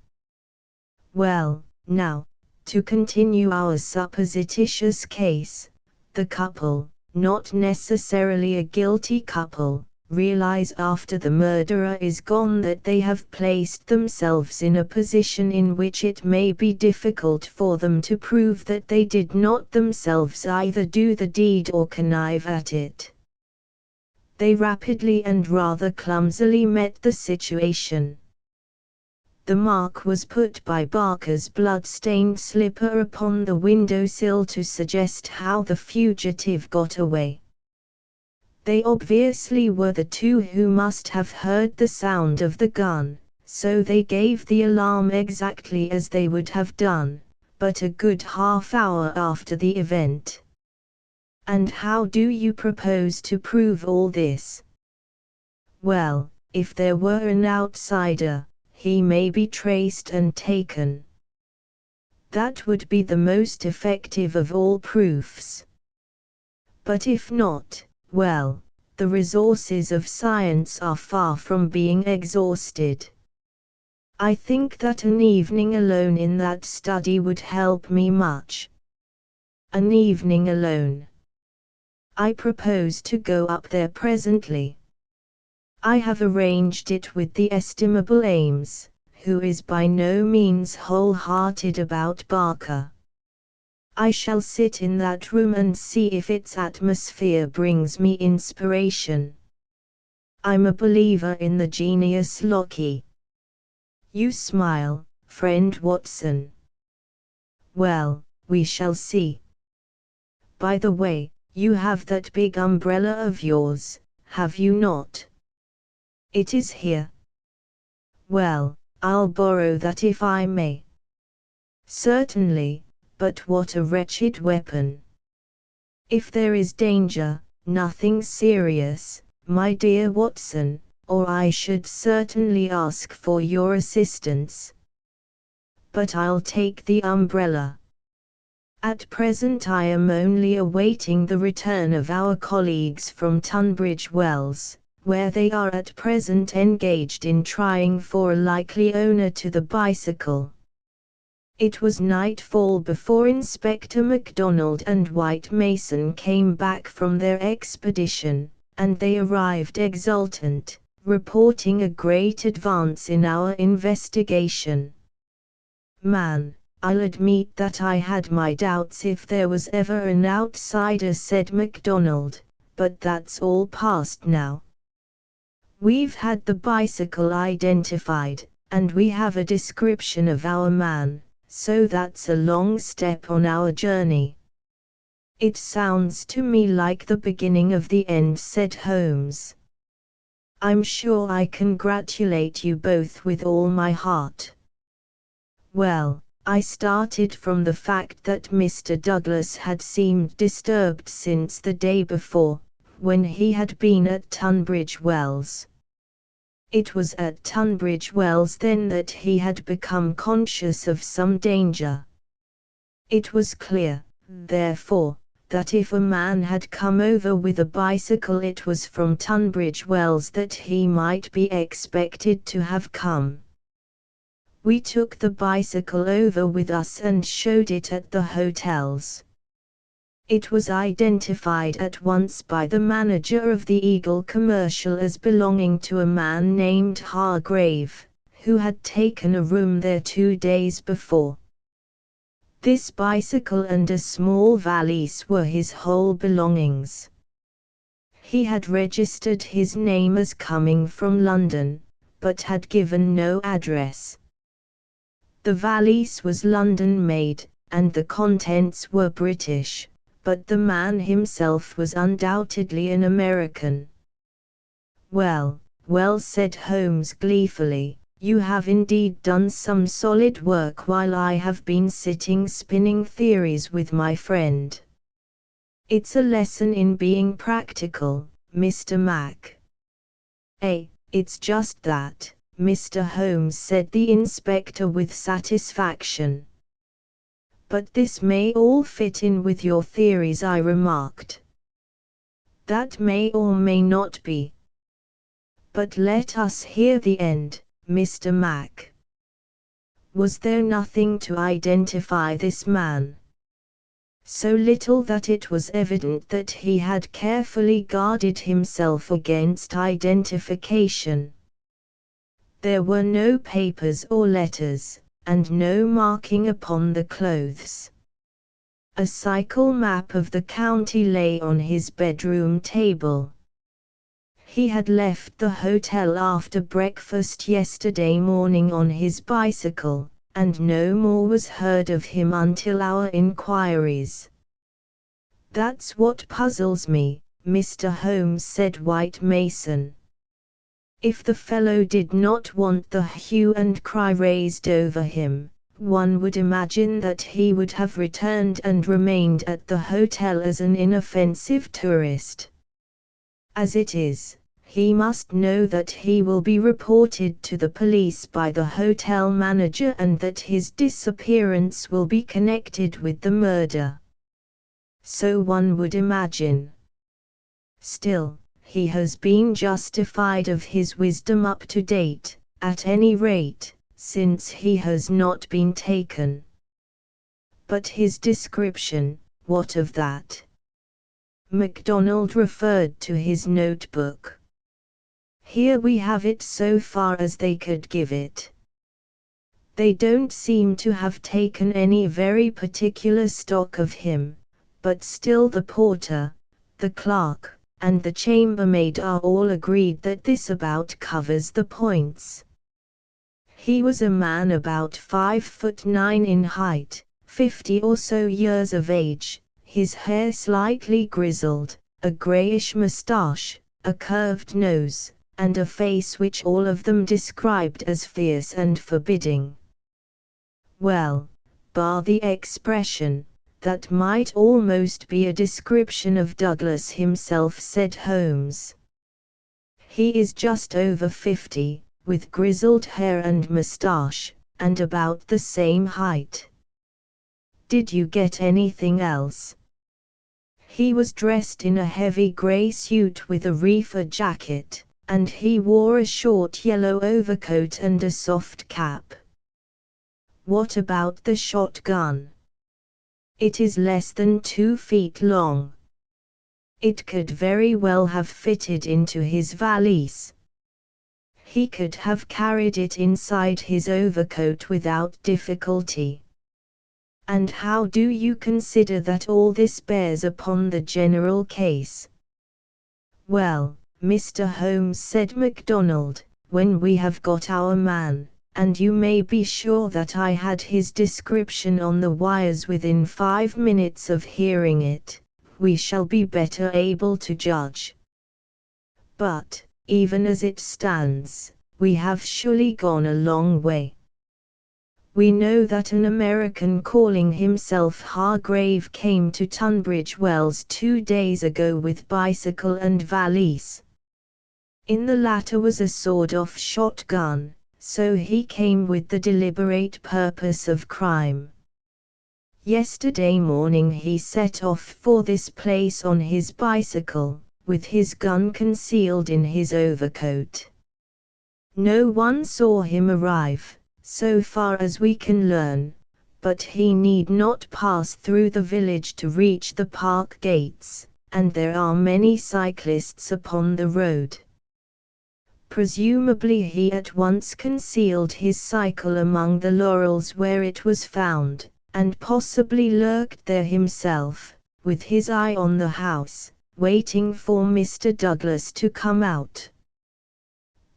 Well, now, to continue our supposititious case, the couple, not necessarily a guilty couple, realize after the murderer is gone that they have placed themselves in a position in which it may be difficult for them to prove that they did not themselves either do the deed or connive at it. They rapidly and rather clumsily met the situation. The mark was put by Barker's blood-stained slipper upon the windowsill to suggest how the fugitive got away. They obviously were the two who must have heard the sound of the gun, so they gave the alarm exactly as they would have done, but a good half-hour after the event. And how do you propose to prove all this? Well, if there were an outsider, he may be traced and taken. That would be the most effective of all proofs. But if not, well, the resources of science are far from being exhausted. I think that an evening alone in that study would help me much. An evening alone. I propose to go up there presently. I have arranged it with the estimable Ames, who is by no means whole-hearted about Barker. I shall sit in that room and see if its atmosphere brings me inspiration. I'm a believer in the genius loci. You smile, friend Watson. Well, we shall see. By the way, you have that big umbrella of yours, have you not? It is here. Well, I'll borrow that if I may. Certainly, but what a wretched weapon. If there is danger, nothing serious, my dear Watson, or I should certainly ask for your assistance. But I'll take the umbrella. At present I am only awaiting the return of our colleagues from Tunbridge Wells, where they are at present engaged in trying for a likely owner to the bicycle. It was nightfall before Inspector MacDonald and White Mason came back from their expedition, and they arrived exultant, reporting a great advance in our investigation. Man, I'll admit that I had my doubts if there was ever an outsider, said MacDonald, but that's all past now. We've had the bicycle identified, and we have a description of our man, so that's a long step on our journey. It sounds to me like the beginning of the end, said Holmes. I'm sure I congratulate you both with all my heart. Well, I started from the fact that Mr. Douglas had seemed disturbed since the day before, when he had been at Tunbridge Wells. It was at Tunbridge Wells then that he had become conscious of some danger. It was clear, therefore, that if a man had come over with a bicycle it was from Tunbridge Wells that he might be expected to have come. We took the bicycle over with us and showed it at the hotels. It was identified at once by the manager of the Eagle Commercial as belonging to a man named Hargrave, who had taken a room there 2 days before. This bicycle and a small valise were his whole belongings. He had registered his name as coming from London, but had given no address. The valise was London-made, and the contents were British, but the man himself was undoubtedly an American. Well, well, said Holmes gleefully, you have indeed done some solid work while I have been sitting spinning theories with my friend. It's a lesson in being practical, Mr. Mac. It's just that, Mr. Holmes, said the inspector with satisfaction. But this may all fit in with your theories, I remarked. That may or may not be. But let us hear the end, Mr. Mac. Was there nothing to identify this man? So little that it was evident that he had carefully guarded himself against identification. There were no papers or letters, and no marking upon the clothes. A cycle map of the county lay on his bedroom table. He had left the hotel after breakfast yesterday morning on his bicycle, and no more was heard of him until our inquiries. That's what puzzles me, Mr. Holmes, said White Mason. If the fellow did not want the hue and cry raised over him, one would imagine that he would have returned and remained at the hotel as an inoffensive tourist. As it is, he must know that he will be reported to the police by the hotel manager and that his disappearance will be connected with the murder. So one would imagine. Still, he has been justified of his wisdom up to date, at any rate, since he has not been taken. But his description, what of that? MacDonald referred to his notebook. Here we have it so far as they could give it. They don't seem to have taken any very particular stock of him, but still the porter, the clerk, and the chambermaid are all agreed that this about covers the points. He was a man about 5'9" in height, 50 or so years of age, his hair slightly grizzled, a greyish moustache, a curved nose, and a face which all of them described as fierce and forbidding. Well, bar the expression, that might almost be a description of Douglas himself, said Holmes. He is just over 50, with grizzled hair and moustache, and about the same height. Did you get anything else? He was dressed in a heavy grey suit with a reefer jacket, and he wore a short yellow overcoat and a soft cap. What about the shotgun? It is less than 2 feet long. It could very well have fitted into his valise. He could have carried it inside his overcoat without difficulty. And how do you consider that all this bears upon the general case? Well, Mr. Holmes, said MacDonald, when we have got our man, and you may be sure that I had his description on the wires within 5 minutes of hearing it, we shall be better able to judge. But, even as it stands, we have surely gone a long way. We know that an American calling himself Hargrave came to Tunbridge Wells 2 days ago with bicycle and valise. In the latter was a sawed-off shotgun, so he came with the deliberate purpose of crime. Yesterday morning he set off for this place on his bicycle, with his gun concealed in his overcoat. No one saw him arrive, so far as we can learn, but he need not pass through the village to reach the park gates, and there are many cyclists upon the road. Presumably he at once concealed his cycle among the laurels where it was found, and possibly lurked there himself, with his eye on the house, waiting for Mr. Douglas to come out.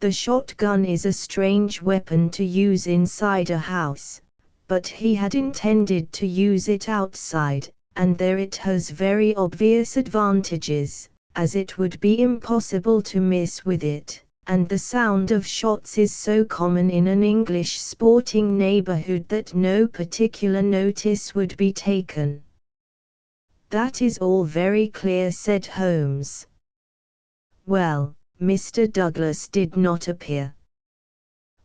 The shotgun is a strange weapon to use inside a house, but he had intended to use it outside, and there it has very obvious advantages, as it would be impossible to miss with it. And the sound of shots is so common in an English sporting neighborhood that no particular notice would be taken. That is all very clear, said Holmes. Well, Mr. Douglas did not appear.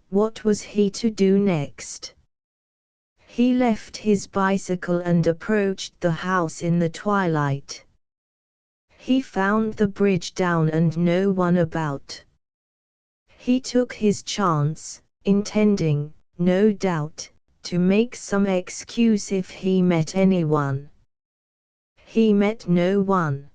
What was he to do next? He left his bicycle and approached the house in the twilight. He found the bridge down and no one about. He took his chance, intending, no doubt, to make some excuse if he met anyone. He met no one.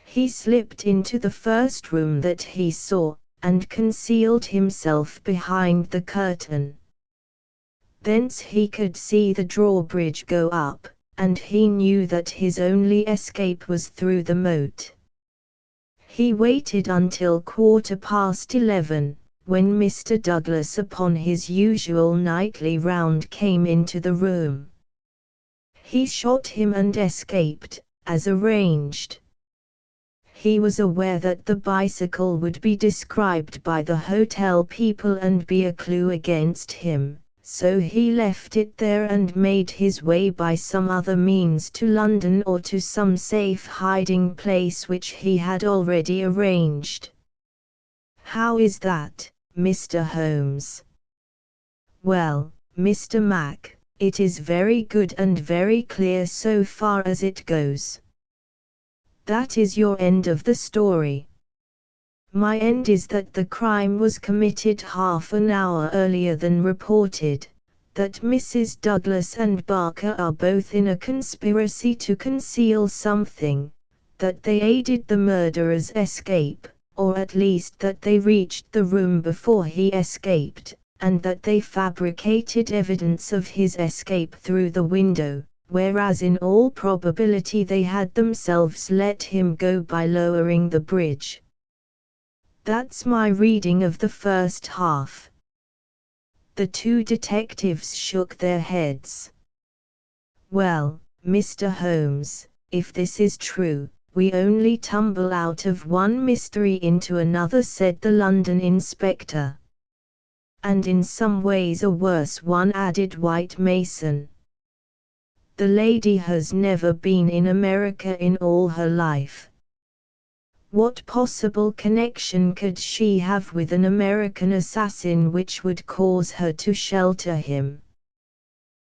He slipped into the first room that he saw, and concealed himself behind the curtain. Thence he could see the drawbridge go up, and he knew that his only escape was through the moat. He waited until 11:15, when Mr. Douglas upon his usual nightly round came into the room. He shot him and escaped, as arranged. He was aware that the bicycle would be described by the hotel people and be a clue against him, so he left it there and made his way by some other means to London or to some safe hiding place which he had already arranged. How is that, Mr. Holmes? Well, Mr. Mac, it is very good and very clear so far as it goes. That is your end of the story. My end is that the crime was committed half an hour earlier than reported, that Mrs. Douglas and Barker are both in a conspiracy to conceal something, that they aided the murderer's escape, or at least that they reached the room before he escaped, and that they fabricated evidence of his escape through the window, whereas in all probability they had themselves let him go by lowering the bridge. That's my reading of the first half. The two detectives shook their heads. Well, Mr. Holmes, if this is true, we only tumble out of one mystery into another, said the London inspector. And in some ways a worse one, added White Mason. The lady has never been in America in all her life. What possible connection could she have with an American assassin which would cause her to shelter him?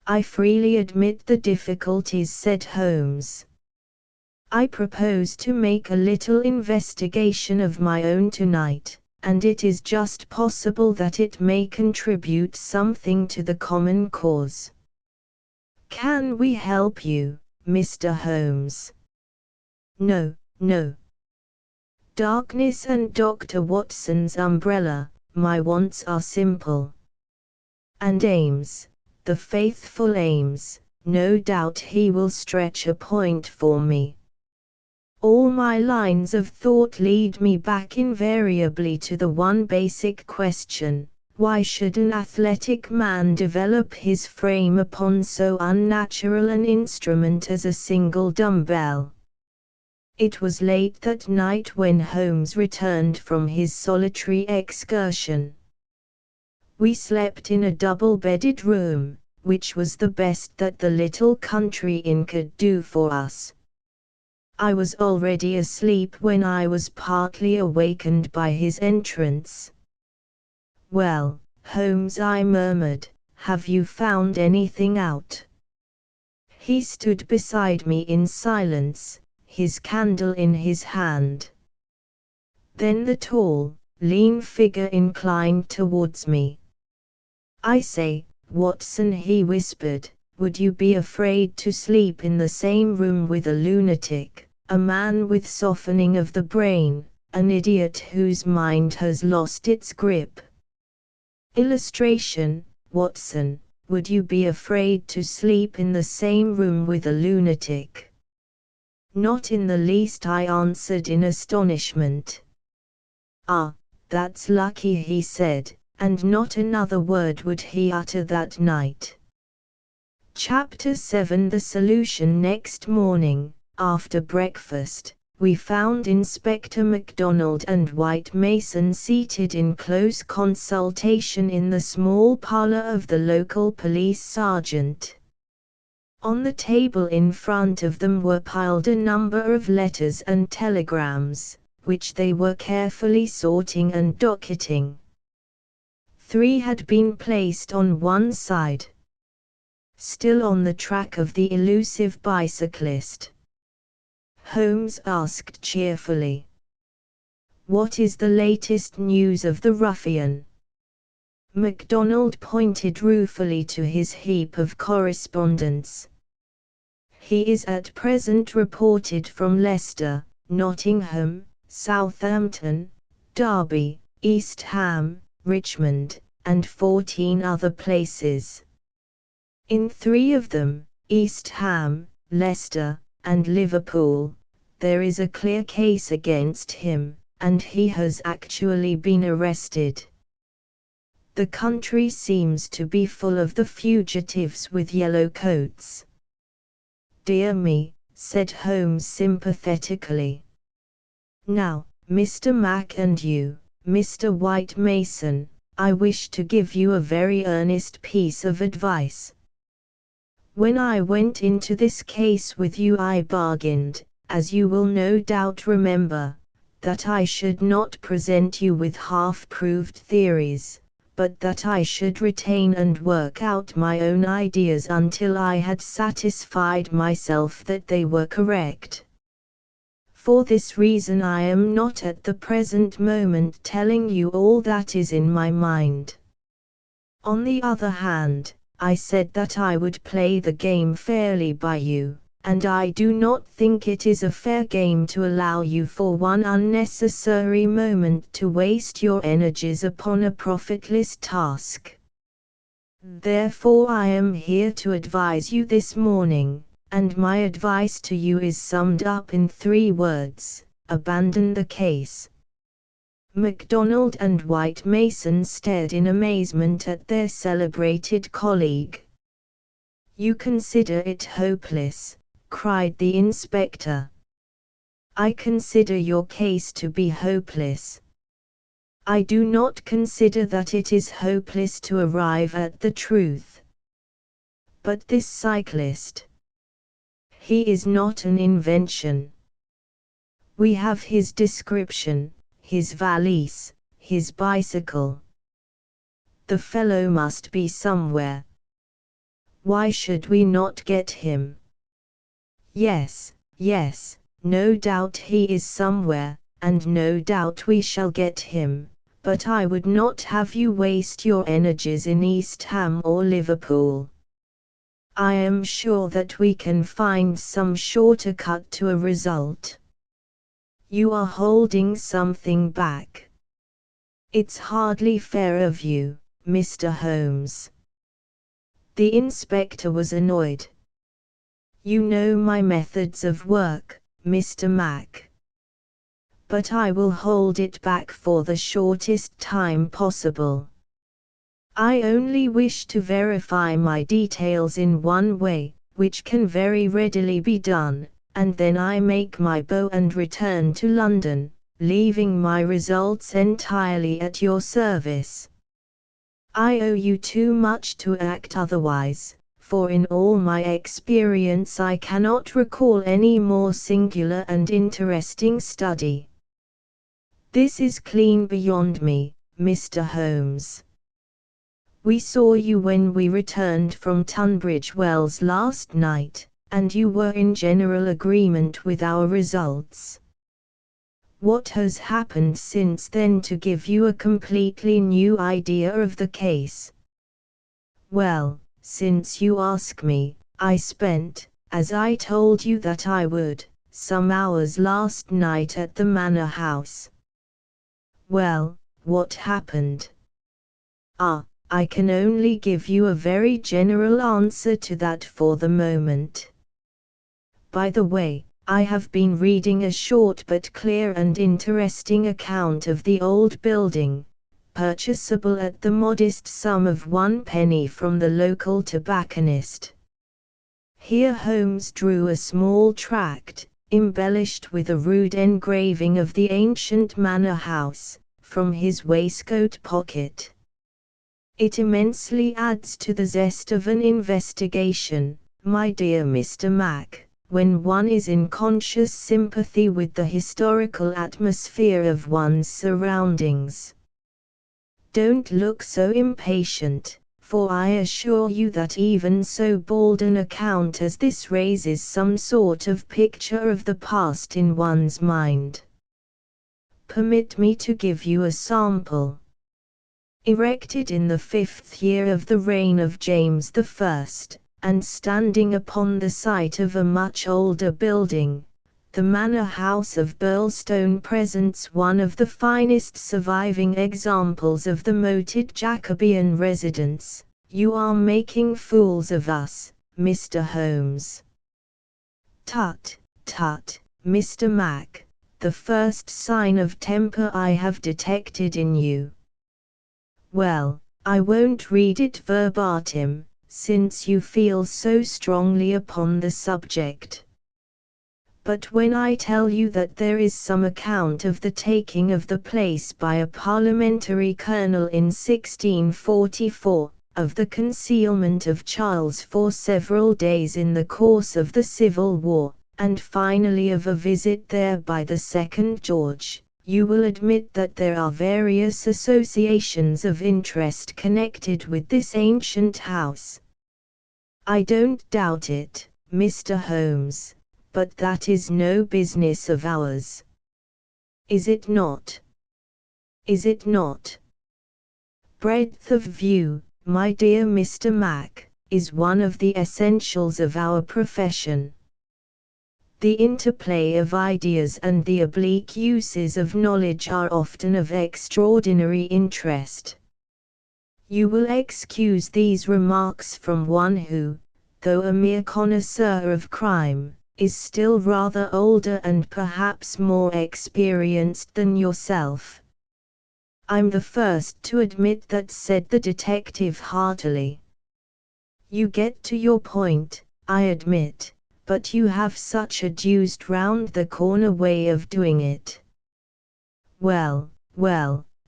I freely admit the difficulties, said Holmes. I propose to make a little investigation of my own tonight, and it is just possible that it may contribute something to the common cause. Can we help you, Mr. Holmes? No, no. Darkness and Dr. Watson's umbrella, my wants are simple. And Ames, the faithful Ames, no doubt he will stretch a point for me. All my lines of thought lead me back invariably to the one basic question: why should an athletic man develop his frame upon so unnatural an instrument as a single dumbbell? It was late that night when Holmes returned from his solitary excursion. We slept in a double-bedded room, which was the best that the little country inn could do for us. I was already asleep when I was partly awakened by his entrance. Well, Holmes, I murmured, have you found anything out? He stood beside me in silence, his candle in his hand. Then the tall, lean figure inclined towards me. I say, Watson, he whispered, would you be afraid to sleep in the same room with a lunatic, a man with softening of the brain, an idiot whose mind has lost its grip? Illustration, Watson, would you be afraid to sleep in the same room with a lunatic? Not in the least, I answered in astonishment. Ah, that's lucky, he said, and not another word would he utter that night. Chapter 7. The solution. Next morning, after breakfast, we found Inspector MacDonald and White Mason seated in close consultation in the small parlour of the local police sergeant. On the table in front of them were piled a number of letters and telegrams, which they were carefully sorting and docketing. 3 had been placed on one side. Still on the track of the elusive bicyclist. Holmes asked cheerfully. What is the latest news of the ruffian? MacDonald pointed ruefully to his heap of correspondence. He is at present reported from Leicester, Nottingham, Southampton, Derby, East Ham, Richmond, and 14 other places. In 3 of them, East Ham, Leicester, and Liverpool, there is a clear case against him, and he has actually been arrested. The country seems to be full of the fugitives with yellow coats. Dear me, said Holmes sympathetically. Now, Mr. Mac and you, Mr. White Mason, I wish to give you a very earnest piece of advice. When I went into this case with you I bargained, as you will no doubt remember, that I should not present you with half-proved theories, but that I should retain and work out my own ideas until I had satisfied myself that they were correct. For this reason I am not at the present moment telling you all that is in my mind. On the other hand, I said that I would play the game fairly by you, and I do not think it is a fair game to allow you for one unnecessary moment to waste your energies upon a profitless task. Therefore I am here to advise you this morning, and my advice to you is summed up in 3 words: abandon the case. MacDonald and White Mason stared in amazement at their celebrated colleague. "You consider it hopeless," cried the inspector. "I consider your case to be hopeless. I do not consider that it is hopeless to arrive at the truth. But this cyclist, he is not an invention. We have his description, his valise, his bicycle. The fellow must be somewhere. Why should we not get him? Yes, no doubt he is somewhere, and no doubt we shall get him, but I would not have you waste your energies in East Ham or Liverpool. I am sure that we can find some shorter cut to a result. You are holding something back. It's hardly fair of you, Mr. Holmes." The inspector was annoyed. "You know my methods of work, Mr. Mac. But I will hold it back for the shortest time possible. I only wish to verify my details in one way, which can very readily be done, and then I make my bow and return to London, leaving my results entirely at your service. I owe you too much to act otherwise, for in all my experience I cannot recall any more singular and interesting study. This is clean beyond me, Mr. Holmes. We saw you when we returned from Tunbridge Wells last night, and you were in general agreement with our results. What has happened since then to give you a completely new idea of the case? Well, since you ask me, I spent, as I told you that I would, some hours last night at the Manor House." "Well, what happened?" I can only give you a very general answer to that for the moment. By the way, I have been reading a short but clear and interesting account of the old building, purchasable at the modest sum of 1 penny from the local tobacconist. Here Holmes drew a small tract, embellished with a rude engraving of the ancient manor house, from his waistcoat pocket. It immensely adds to the zest of an investigation, my dear Mr. Mac, when one is in conscious sympathy with the historical atmosphere of one's surroundings. Don't look so impatient, for I assure you that even so bald an account as this raises some sort of picture of the past in one's mind. Permit me to give you a sample. Erected in the 5th year of the reign of James I, and standing upon the site of a much older building, the Manor House of Burlstone presents one of the finest surviving examples of the moated Jacobean residence. You are making fools of us, Mr. Holmes. Tut, Mr. Mac, the first sign of temper I have detected in you. Well, I won't read it verbatim, since you feel so strongly upon the subject. But when I tell you that there is some account of the taking of the place by a parliamentary colonel in 1644, of the concealment of Charles for several days in the course of the Civil War, and finally of a visit there by the second George, you will admit that there are various associations of interest connected with this ancient house. I don't doubt it, Mr. Holmes, but that is no business of ours. Is it not? Is it not? Breadth of view, my dear Mr. Mac, is one of the essentials of our profession. The interplay of ideas and the oblique uses of knowledge are often of extraordinary interest. You will excuse these remarks from one who, though a mere connoisseur of crime, is still rather older and perhaps more experienced than yourself. I'm the first to admit that, said the detective heartily. You get to your point, I admit, but you have such a deuced round-the-corner way of doing it. Well,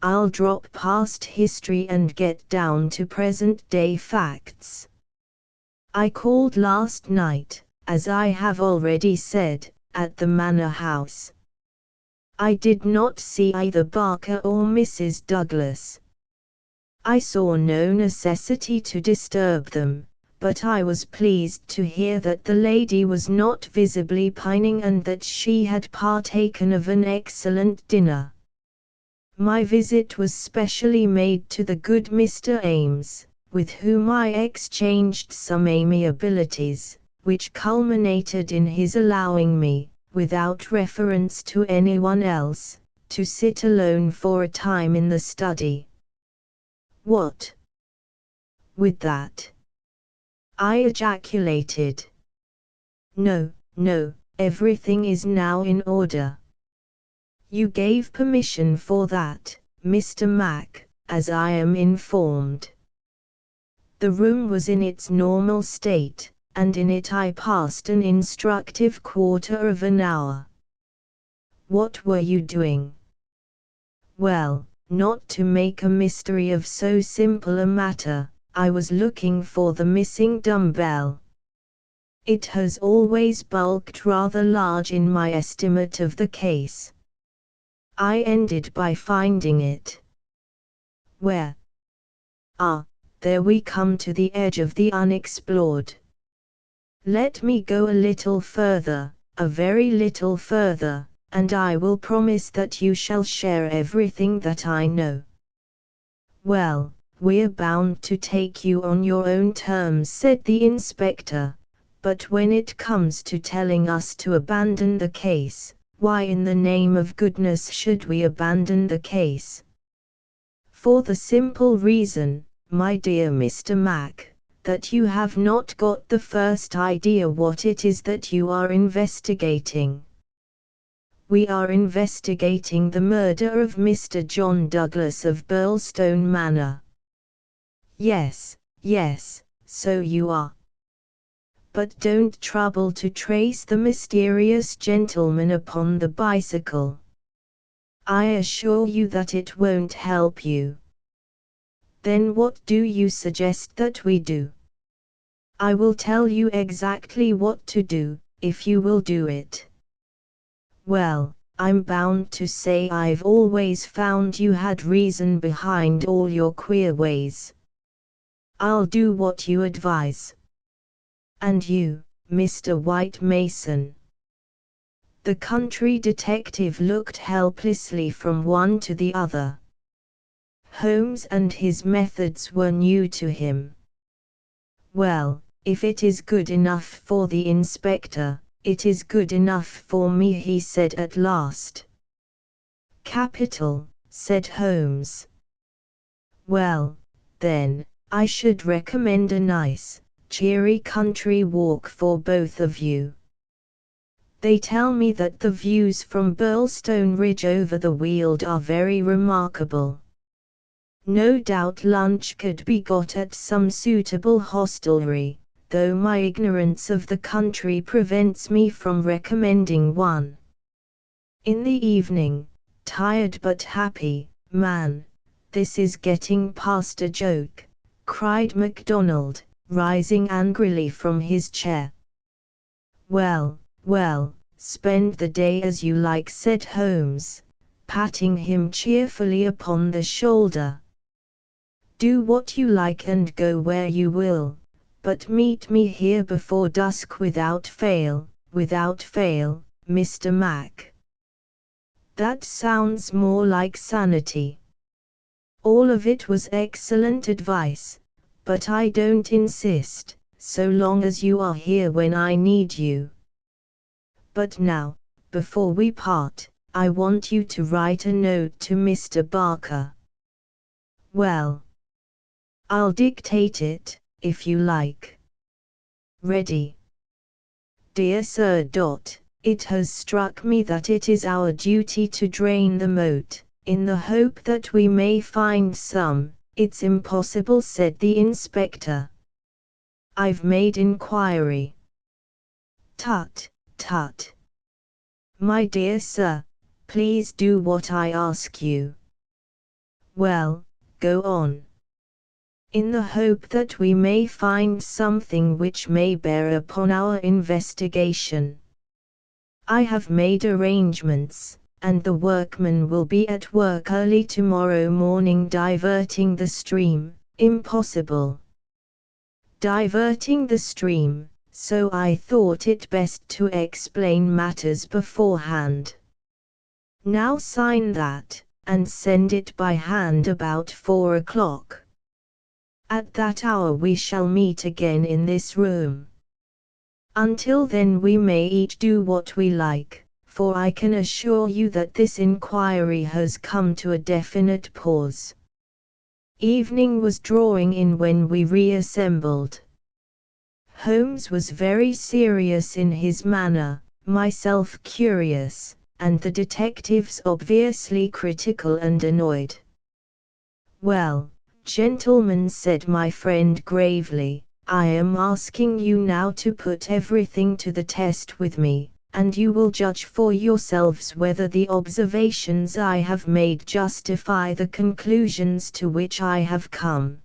I'll drop past history and get down to present-day facts. I called last night, as I have already said, at the Manor House. I did not see either Barker or Mrs. Douglas. I saw no necessity to disturb them, but I was pleased to hear that the lady was not visibly pining and that she had partaken of an excellent dinner. My visit was specially made to the good Mr. Ames, with whom I exchanged some amiabilities, which culminated in his allowing me, without reference to anyone else, to sit alone for a time in the study. What? With that? I ejaculated. No, everything is now in order. You gave permission for that, Mr. Mac, as I am informed. The room was in its normal state, and in it I passed an instructive quarter of an hour. What were you doing? Well, not to make a mystery of so simple a matter, I was looking for the missing dumbbell. It has always bulked rather large in my estimate of the case. I ended by finding it. Where? Ah, there we come to the edge of the unexplored. Let me go a little further, a very little further, and I will promise that you shall share everything that I know. Well, we're bound to take you on your own terms, said the inspector, but when it comes to telling us to abandon the case, why in the name of goodness should we abandon the case? For the simple reason, my dear Mr. Mac, that you have not got the first idea what it is that you are investigating. We are investigating the murder of Mr. John Douglas of Burlstone Manor. Yes, so you are. But don't trouble to trace the mysterious gentleman upon the bicycle. I assure you that it won't help you. Then what do you suggest that we do? I will tell you exactly what to do, if you will do it. Well, I'm bound to say I've always found you had reason behind all your queer ways. I'll do what you advise. And you, Mr. White Mason? The country detective looked helplessly from one to the other. Holmes and his methods were new to him. Well, if it is good enough for the inspector, it is good enough for me, he said at last. Capital, said Holmes. Well, then, I should recommend a nice, cheery country walk for both of you. They tell me that the views from Burlstone Ridge over the Weald are very remarkable. No doubt lunch could be got at some suitable hostelry, though my ignorance of the country prevents me from recommending one. In the evening, tired but happy, man, this is getting past a joke, cried MacDonald, rising angrily from his chair. Well, well, spend the day as you like, said Holmes, patting him cheerfully upon the shoulder. Do what you like and go where you will, but meet me here before dusk without fail, Mr. Mac. That sounds more like sanity. All of it was excellent advice, but I don't insist, so long as you are here when I need you. But now, before we part, I want you to write a note to Mr. Barker. Well, I'll dictate it, if you like. Ready. Dear Sir. It has struck me that it is our duty to drain the moat, in the hope that we may find some. It's impossible, said the inspector. I've made inquiry. Tut, tut. My dear sir, please do what I ask you. Well, go on. In the hope that we may find something which may bear upon our investigation. I have made arrangements, and the workmen will be at work early tomorrow morning diverting the stream. Impossible. Diverting the stream, so I thought it best to explain matters beforehand. Now sign that, and send it by hand about 4 o'clock. At that hour we shall meet again in this room. Until then we may each do what we like, for I can assure you that this inquiry has come to a definite pause. Evening was drawing in when we reassembled. Holmes was very serious in his manner, myself curious, and the detectives obviously critical and annoyed. Well, gentlemen, said my friend gravely, I am asking you now to put everything to the test with me, and you will judge for yourselves whether the observations I have made justify the conclusions to which I have come.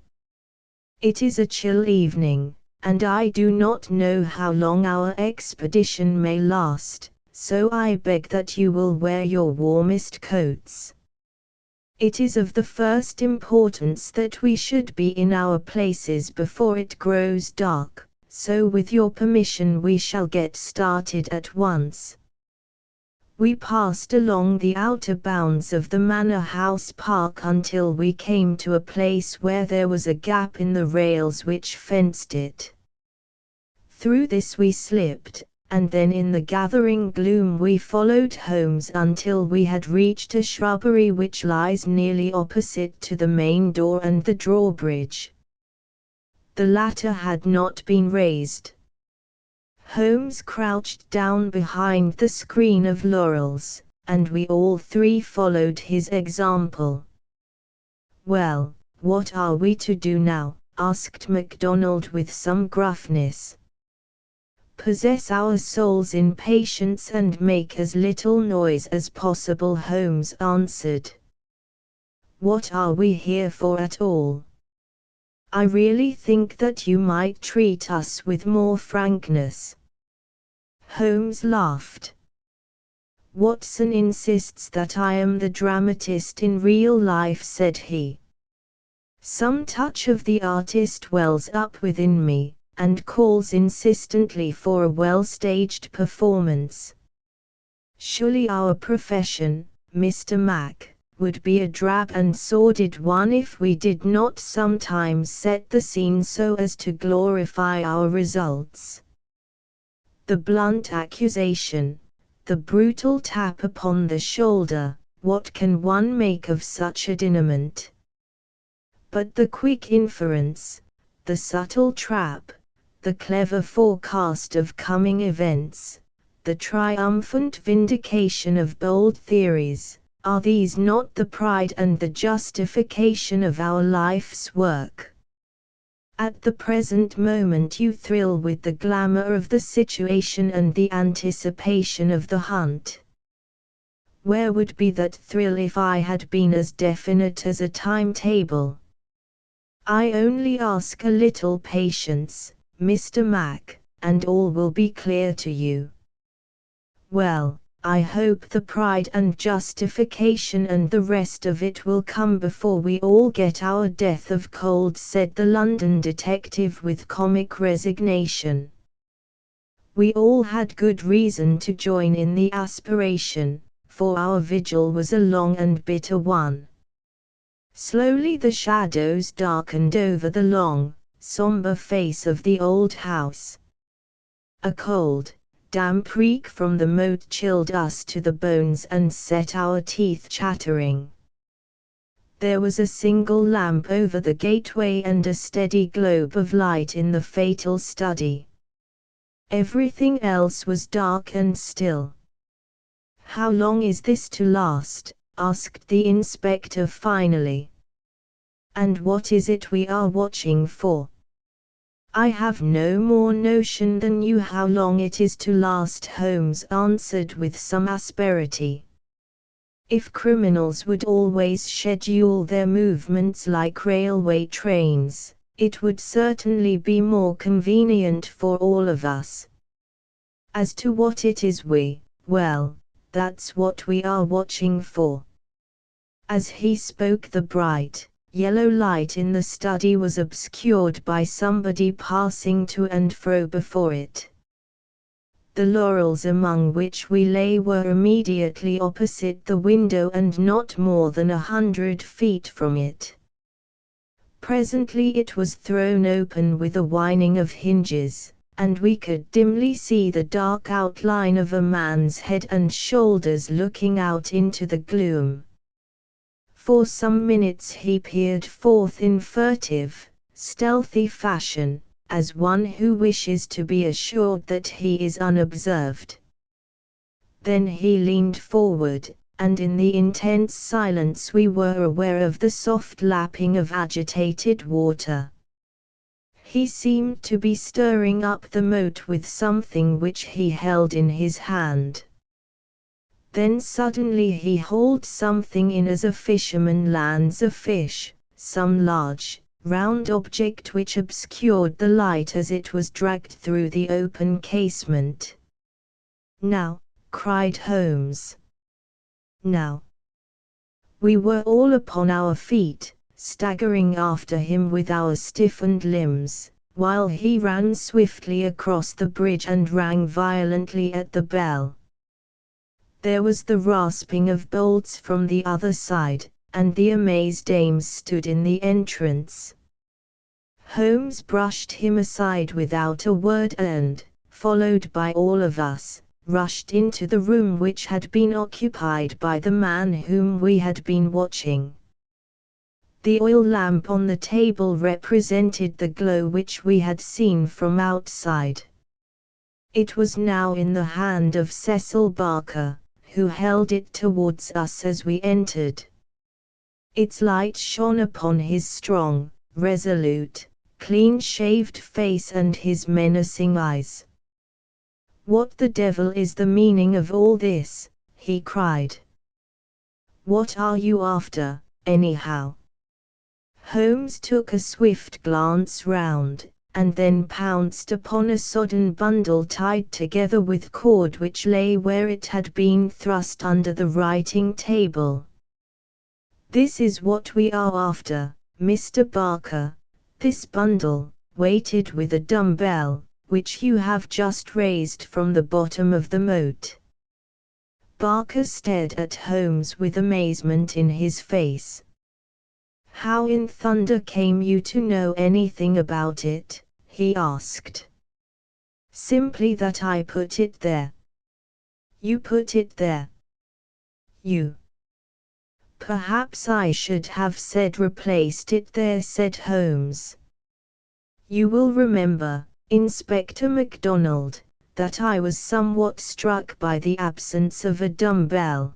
It is a chill evening, and I do not know how long our expedition may last, so I beg that you will wear your warmest coats. It is of the first importance that we should be in our places before it grows dark, so with your permission we shall get started at once. We passed along the outer bounds of the Manor House Park until we came to a place where there was a gap in the rails which fenced it. Through this we slipped, and then in the gathering gloom we followed Holmes until we had reached a shrubbery which lies nearly opposite to the main door and the drawbridge. The latter had not been raised. Holmes crouched down behind the screen of laurels, and we all three followed his example. Well, what are we to do now? Asked MacDonald with some gruffness. Possess our souls in patience and make as little noise as possible, Holmes answered. What are we here for at all? I really think that you might treat us with more frankness. Holmes laughed. Watson insists that I am the dramatist in real life, said he. Some touch of the artist wells up within me, and calls insistently for a well-staged performance. Surely our profession, Mr. Mac, would be a drab and sordid one if we did not sometimes set the scene so as to glorify our results. The blunt accusation, the brutal tap upon the shoulder, what can one make of such a denouement? But the quick inference, the subtle trap, the clever forecast of coming events, the triumphant vindication of bold theories, are these not the pride and the justification of our life's work? At the present moment you thrill with the glamour of the situation and the anticipation of the hunt. Where would be that thrill if I had been as definite as a timetable? I only ask a little patience, Mr. Mac, and all will be clear to you. Well, I hope the pride and justification and the rest of it will come before we all get our death of cold, said the London detective with comic resignation. We all had good reason to join in the aspiration, for our vigil was a long and bitter one. Slowly the shadows darkened over the long, somber face of the old house. A cold, damp reek from the moat chilled us to the bones and set our teeth chattering. There was a single lamp over the gateway and a steady globe of light in the fatal study. Everything else was dark and still. "How long is this to last?" asked the inspector finally. "And what is it we are watching for?" "I have no more notion than you how long it is to last," Holmes answered with some asperity. "If criminals would always schedule their movements like railway trains, it would certainly be more convenient for all of us. As to what it is well, that's what we are watching for." As he spoke the bright, yellow light in the study was obscured by somebody passing to and fro before it. The laurels among which we lay were immediately opposite the window and not more than 100 feet from it. Presently it was thrown open with a whining of hinges, and we could dimly see the dark outline of a man's head and shoulders looking out into the gloom. For some minutes he peered forth in furtive, stealthy fashion, as one who wishes to be assured that he is unobserved. Then he leaned forward, and in the intense silence we were aware of the soft lapping of agitated water. He seemed to be stirring up the moat with something which he held in his hand. Then suddenly he hauled something in as a fisherman lands a fish, some large, round object which obscured the light as it was dragged through the open casement. "Now," cried Holmes. "Now." We were all upon our feet, staggering after him with our stiffened limbs, while he ran swiftly across the bridge and rang violently at the bell. There was the rasping of bolts from the other side, and the amazed dames stood in the entrance. Holmes brushed him aside without a word and, followed by all of us, rushed into the room which had been occupied by the man whom we had been watching. The oil lamp on the table represented the glow which we had seen from outside. It was now in the hand of Cecil Barker, who held it towards us as we entered. Its light shone upon his strong, resolute, clean-shaved face and his menacing eyes. "What the devil is the meaning of all this?" he cried. "What are you after, anyhow?" Holmes took a swift glance round, and then pounced upon a sodden bundle tied together with cord which lay where it had been thrust under the writing table. "This is what we are after, Mr. Barker, this bundle, weighted with a dumbbell, which you have just raised from the bottom of the moat." Barker stared at Holmes with amazement in his face. "How in thunder came you to know anything about it?" he asked. "Simply that I put it there." "You put it there? You?" "Perhaps I should have said replaced it there," said Holmes. "You will remember, Inspector MacDonald, that I was somewhat struck by the absence of a dumbbell.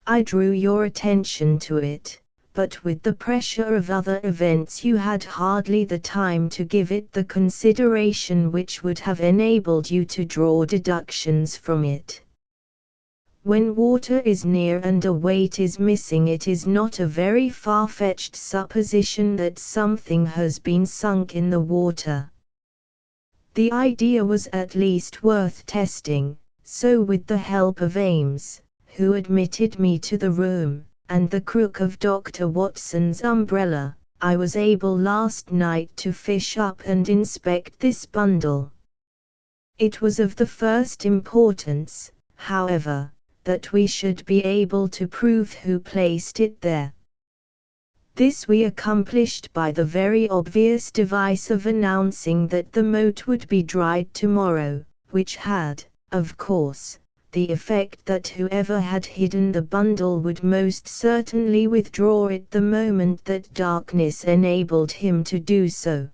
I drew your attention to it, but with the pressure of other events you had hardly the time to give it the consideration which would have enabled you to draw deductions from it. When water is near and a weight is missing, it is not a very far-fetched supposition that something has been sunk in the water. The idea was at least worth testing, so with the help of Ames, who admitted me to the room, and the crook of Dr. Watson's umbrella, I was able last night to fish up and inspect this bundle. It was of the first importance, however, that we should be able to prove who placed it there. This we accomplished by the very obvious device of announcing that the moat would be dried tomorrow, which had, of course, the effect that whoever had hidden the bundle would most certainly withdraw it the moment that darkness enabled him to do so.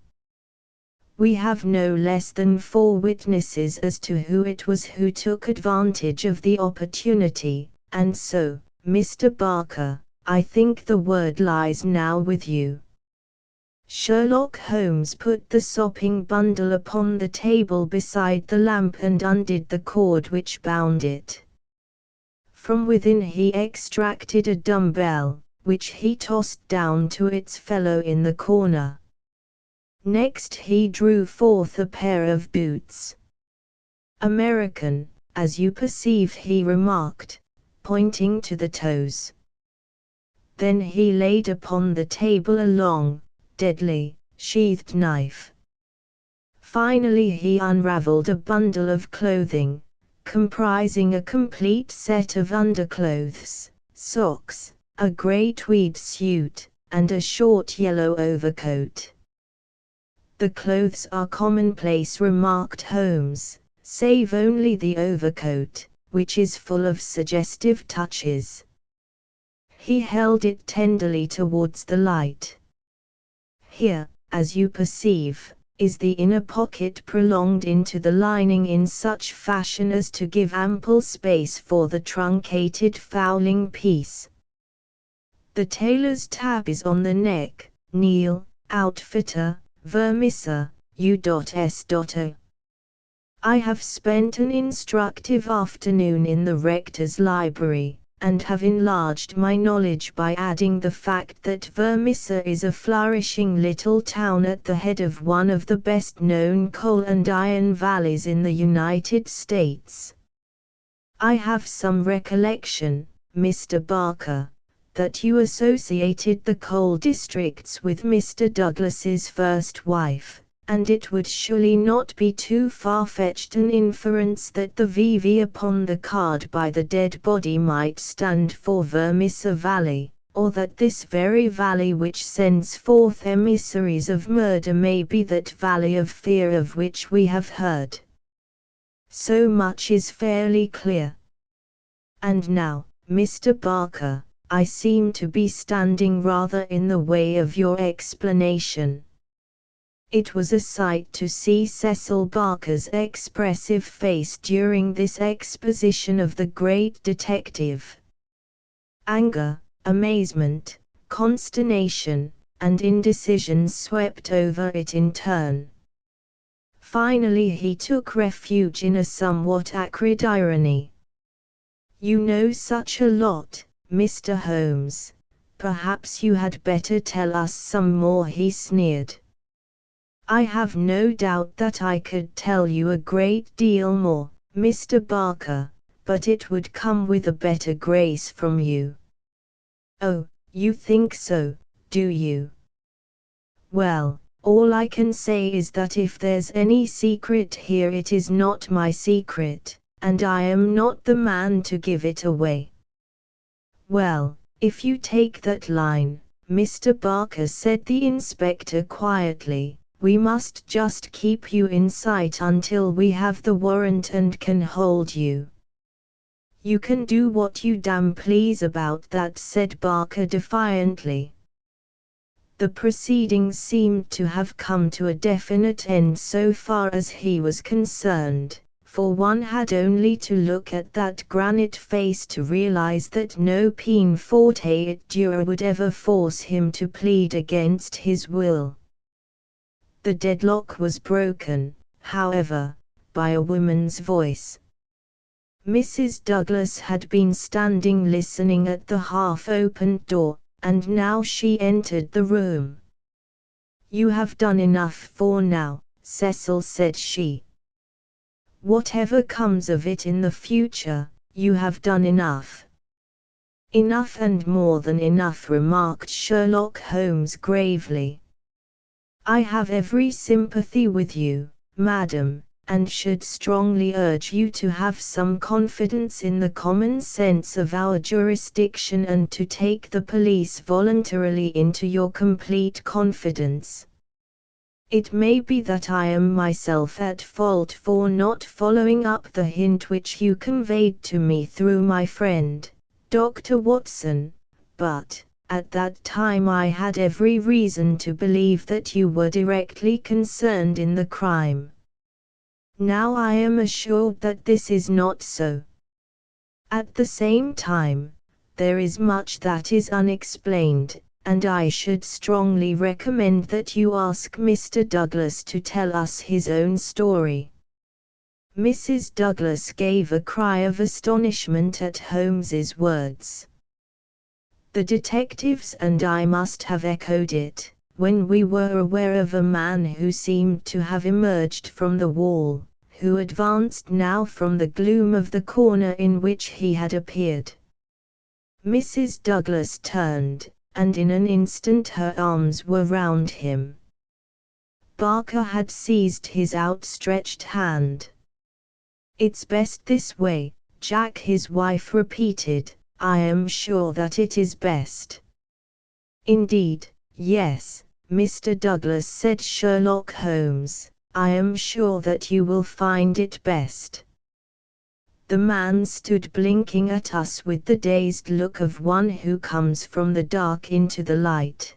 We have no less than 4 witnesses as to who it was who took advantage of the opportunity, and so, Mr. Barker, I think the word lies now with you. Sherlock Holmes put the sopping bundle upon the table beside the lamp and undid the cord which bound it. From within he extracted a dumbbell, which he tossed down to its fellow in the corner. Next he drew forth a pair of boots. American, as you perceive, he remarked, pointing to the toes. Then he laid upon the table a long, deadly, sheathed knife. Finally he unravelled a bundle of clothing, comprising a complete set of underclothes, socks, a grey tweed suit, and a short yellow overcoat. The clothes are commonplace, remarked Holmes, save only the overcoat, which is full of suggestive touches. He held it tenderly towards the light. Here, as you perceive, is the inner pocket prolonged into the lining in such fashion as to give ample space for the truncated fowling piece. The tailor's tab is on the neck. Neil, outfitter, Vermisser, U.S.O. I have spent an instructive afternoon in the rector's library, and have enlarged my knowledge by adding the fact that Vermisser is a flourishing little town at the head of one of the best-known coal and iron valleys in the United States. I have some recollection, Mr. Barker, that you associated the coal districts with Mr. Douglas's first wife, and it would surely not be too far-fetched an inference that the VV upon the card by the dead body might stand for Vermisser Valley, or that this very valley which sends forth emissaries of murder may be that valley of fear of which we have heard. So much is fairly clear. And now, Mr. Barker, I seem to be standing rather in the way of your explanation. It was a sight to see Cecil Barker's expressive face during this exposition of the great detective. Anger, amazement, consternation, and indecision swept over it in turn. Finally he took refuge in a somewhat acrid irony. You know such a lot, Mr. Holmes. Perhaps you had better tell us some more, he sneered. I have no doubt that I could tell you a great deal more, Mr. Barker, but it would come with a better grace from you. Oh, you think so, do you? Well, all I can say is that if there's any secret here, it is not my secret, and I am not the man to give it away. Well, if you take that line, Mr. Barker, said the inspector quietly, we must just keep you in sight until we have the warrant and can hold you. You can do what you damn please about that, said Barker defiantly. The proceedings seemed to have come to a definite end so far as he was concerned, for one had only to look at that granite face to realize that no peine forte et dure would ever force him to plead against his will. The deadlock was broken, however, by a woman's voice. Mrs. Douglas had been standing listening at the half-opened door, and now she entered the room. "You have done enough for now, Cecil," said she. "Whatever comes of it in the future, you have done enough." "Enough and more than enough," remarked Sherlock Holmes gravely. "I have every sympathy with you, madam, and should strongly urge you to have some confidence in the common sense of our jurisdiction and to take the police voluntarily into your complete confidence. It may be that I am myself at fault for not following up the hint which you conveyed to me through my friend, Dr. Watson, but, at that time I had every reason to believe that you were directly concerned in the crime. Now I am assured that this is not so. At the same time, there is much that is unexplained, and I should strongly recommend that you ask Mr. Douglas to tell us his own story." Mrs. Douglas gave a cry of astonishment at Holmes's words. "The detectives and I must have echoed it, when we were aware of a man who seemed to have emerged from the wall, who advanced now from the gloom of the corner in which he had appeared." Mrs. Douglas turned, and in an instant her arms were round him. Barker had seized his outstretched hand. "It's best this way," Jack his wife repeated. "I am sure that it is best." "Indeed, yes, Mr. Douglas," said Sherlock Holmes. "I am sure that you will find it best." The man stood blinking at us with the dazed look of one who comes from the dark into the light.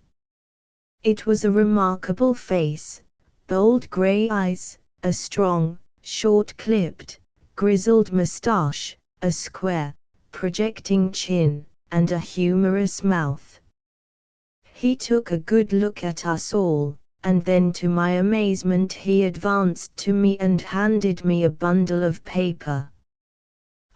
It was a remarkable face, bold grey eyes, a strong, short-clipped, grizzled moustache, a square, projecting chin, and a humorous mouth. He took a good look at us all, and then to my amazement he advanced to me and handed me a bundle of paper.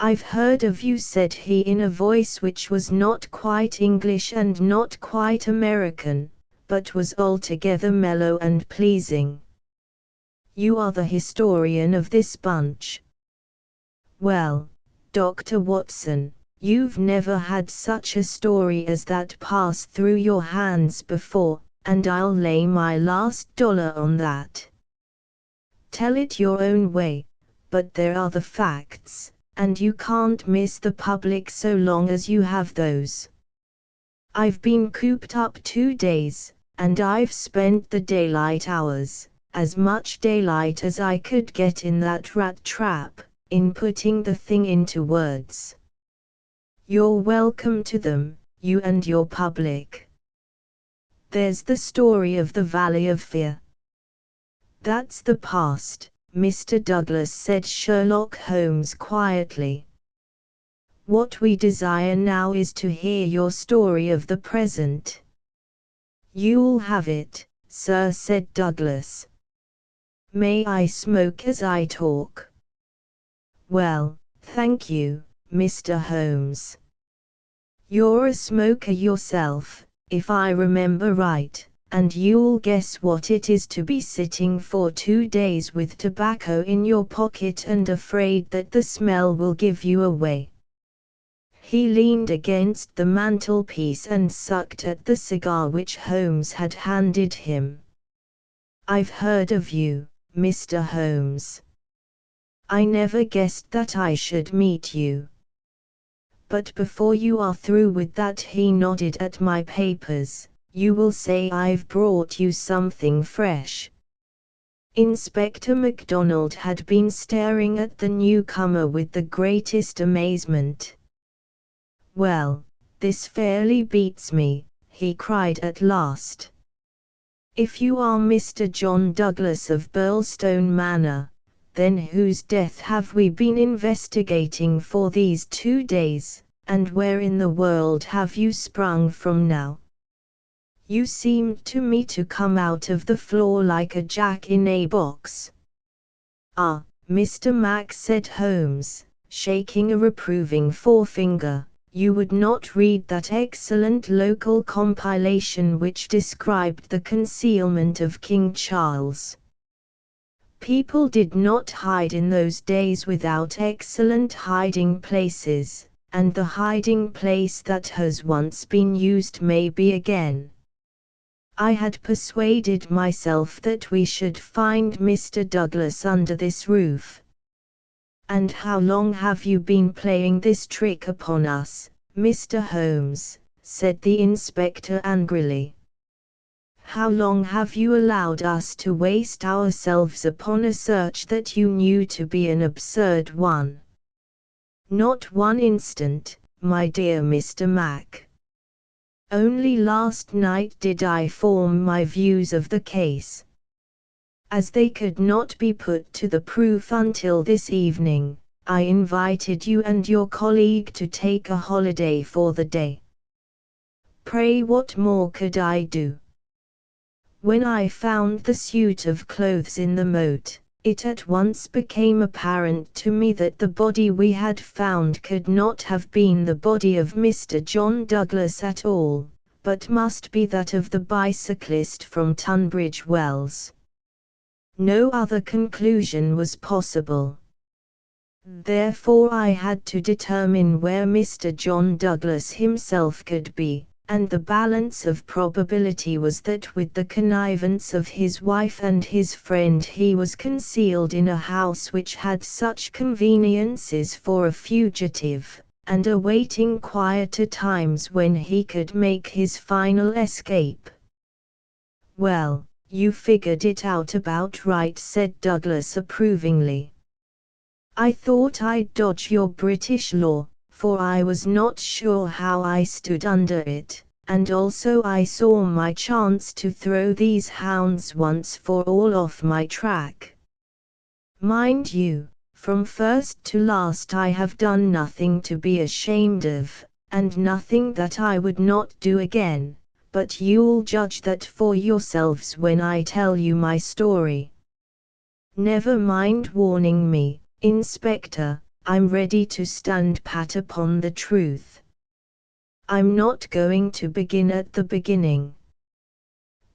"I've heard of you," said he in a voice which was not quite English and not quite American, but was altogether mellow and pleasing. "You are the historian of this bunch. Well, Dr. Watson, you've never had such a story as that pass through your hands before, and I'll lay my last dollar on that. Tell it your own way, but there are the facts, and you can't miss the public so long as you have those. I've been cooped up 2 days, and I've spent the daylight hours, as much daylight as I could get in that rat trap, in putting the thing into words. You're welcome to them, you and your public. There's the story of the Valley of Fear. That's the past, Mr. Douglas, said Sherlock Holmes quietly. What we desire now is to hear your story of the present. You'll have it, sir, said Douglas. May I smoke as I talk? Well, thank you, Mr. Holmes. You're a smoker yourself, if I remember right, and you'll guess what it is to be sitting for 2 days with tobacco in your pocket and afraid that the smell will give you away. He leaned against the mantelpiece and sucked at the cigar which Holmes had handed him. I've heard of you, Mr. Holmes. I never guessed that I should meet you. But before you are through with that, he nodded at my papers, you will say I've brought you something fresh. Inspector MacDonald had been staring at the newcomer with the greatest amazement. Well, this fairly beats me, he cried at last. If you are Mr. John Douglas of Burlstone Manor, Then whose death have we been investigating for these 2 days, and where in the world have you sprung from now? You seemed to me to come out of the floor like a jack-in-a-box. Ah, Mr. Mac, said Holmes, shaking a reproving forefinger, you would not read that excellent local compilation which described the concealment of King Charles. People did not hide in those days without excellent hiding places, and the hiding place that has once been used may be again. I had persuaded myself that we should find Mr. Douglas under this roof. And how long have you been playing this trick upon us, Mr. Holmes? Said the inspector angrily. How long have you allowed us to waste ourselves upon a search that you knew to be an absurd one? Not 1 instant, my dear Mr. Mac. Only last night did I form my views of the case. As they could not be put to the proof until this evening, I invited you and your colleague to take a holiday for the day. Pray, what more could I do? When I found the suit of clothes in the moat, it at once became apparent to me that the body we had found could not have been the body of Mr. John Douglas at all, but must be that of the bicyclist from Tunbridge Wells. No other conclusion was possible. Therefore I had to determine where Mr. John Douglas himself could be, and the balance of probability was that with the connivance of his wife and his friend he was concealed in a house which had such conveniences for a fugitive, and awaiting quieter times when he could make his final escape. Well, you figured it out about right, said Douglas approvingly. I thought I'd dodge your British law, for I was not sure how I stood under it, and also I saw my chance to throw these hounds once for all off my track. Mind you, from first to last I have done nothing to be ashamed of, and nothing that I would not do again, but you'll judge that for yourselves when I tell you my story. Never mind warning me, Inspector, I'm ready to stand pat upon the truth. I'm not going to begin at the beginning.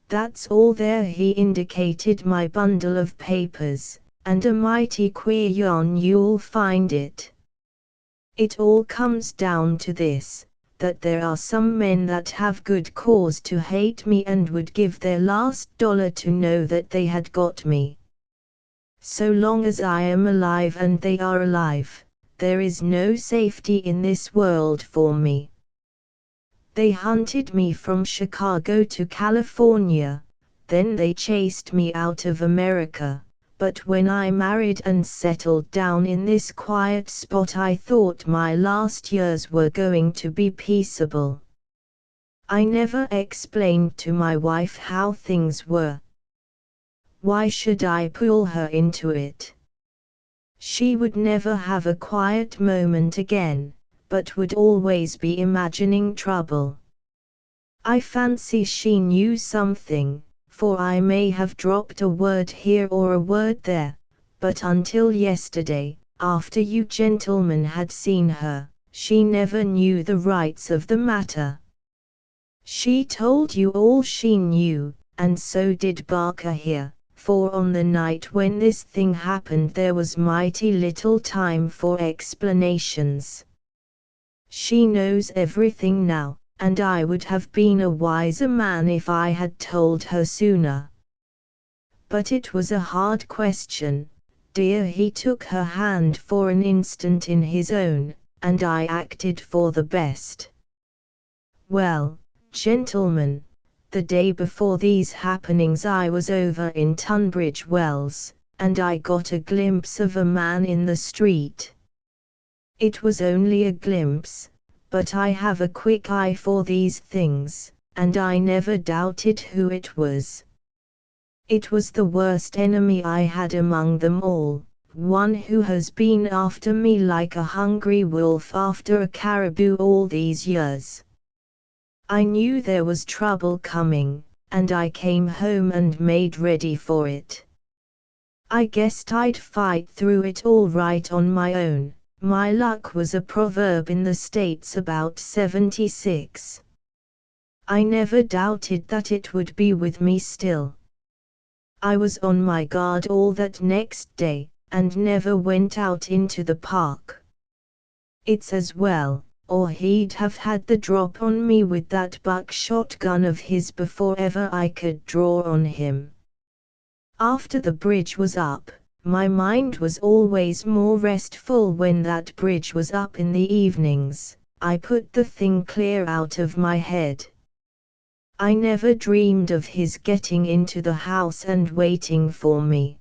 That's all there. He indicated my bundle of papers, and a mighty queer yarn you'll find it. It all comes down to this, that there are some men that have good cause to hate me and would give their last dollar to know that they had got me. So long as I am alive and they are alive, there is no safety in this world for me. They hunted me from Chicago to California, then they chased me out of America, but when I married and settled down in this quiet spot I thought my last years were going to be peaceable. I never explained to my wife how things were. Why should I pull her into it? She would never have a quiet moment again, but would always be imagining trouble. I fancy she knew something, for I may have dropped a word here or a word there, but until yesterday, after you gentlemen had seen her, she never knew the rights of the matter. She told you all she knew, and so did Barker here. For on the night when this thing happened there was mighty little time for explanations. She knows everything now, and I would have been a wiser man if I had told her sooner. But it was a hard question, dear. He took her hand for an instant in his own, and I acted for the best. Well, gentlemen, the day before these happenings I was over in Tunbridge Wells, and I got a glimpse of a man in the street. It was only a glimpse, but I have a quick eye for these things, and I never doubted who it was. It was the worst enemy I had among them all, one who has been after me like a hungry wolf after a caribou all these years. I knew there was trouble coming, and I came home and made ready for it. I guessed I'd fight through it all right on my own. My luck was a proverb in the States about 76. I never doubted that it would be with me still. I was on my guard all that next day, and never went out into the park. It's as well, or he'd have had the drop on me with that buckshot gun of his before ever I could draw on him. After the bridge was up, my mind was always more restful when that bridge was up in the evenings. I put the thing clear out of my head. I never dreamed of his getting into the house and waiting for me.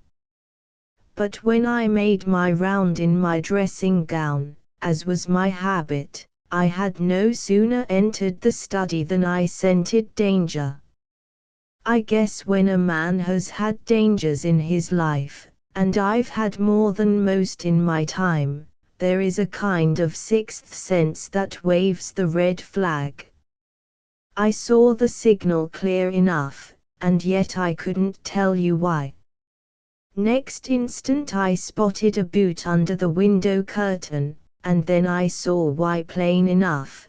But when I made my round in my dressing gown, as was my habit, I had no sooner entered the study than I scented danger. I guess when a man has had dangers in his life, and I've had more than most in my time, there is a kind of sixth sense that waves the red flag. I saw the signal clear enough, and yet I couldn't tell you why. Next instant I spotted a boot under the window curtain, and then I saw why plain enough.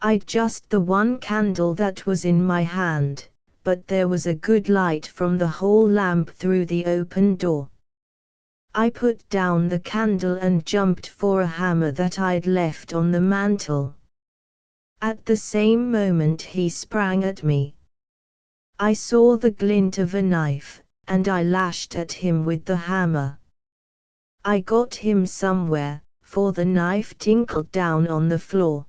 I'd just the one candle that was in my hand, but there was a good light from the hall lamp through the open door. I put down the candle and jumped for a hammer that I'd left on the mantel. At the same moment he sprang at me. I saw the glint of a knife, and I lashed at him with the hammer. I got him somewhere, for the knife tinkled down on the floor.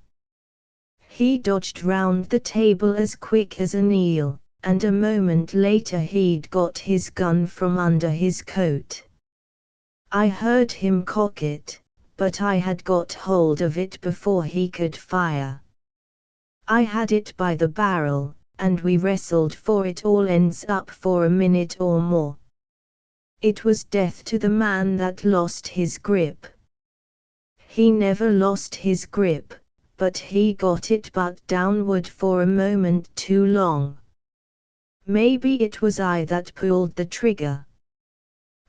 He dodged round the table as quick as an eel, and a moment later he'd got his gun from under his coat. I heard him cock it, but I had got hold of it before he could fire. I had it by the barrel, and we wrestled for it all ends up for a minute or more. It was death to the man that lost his grip. He never lost his grip, but he got it butt downward for a moment too long. Maybe it was I that pulled the trigger.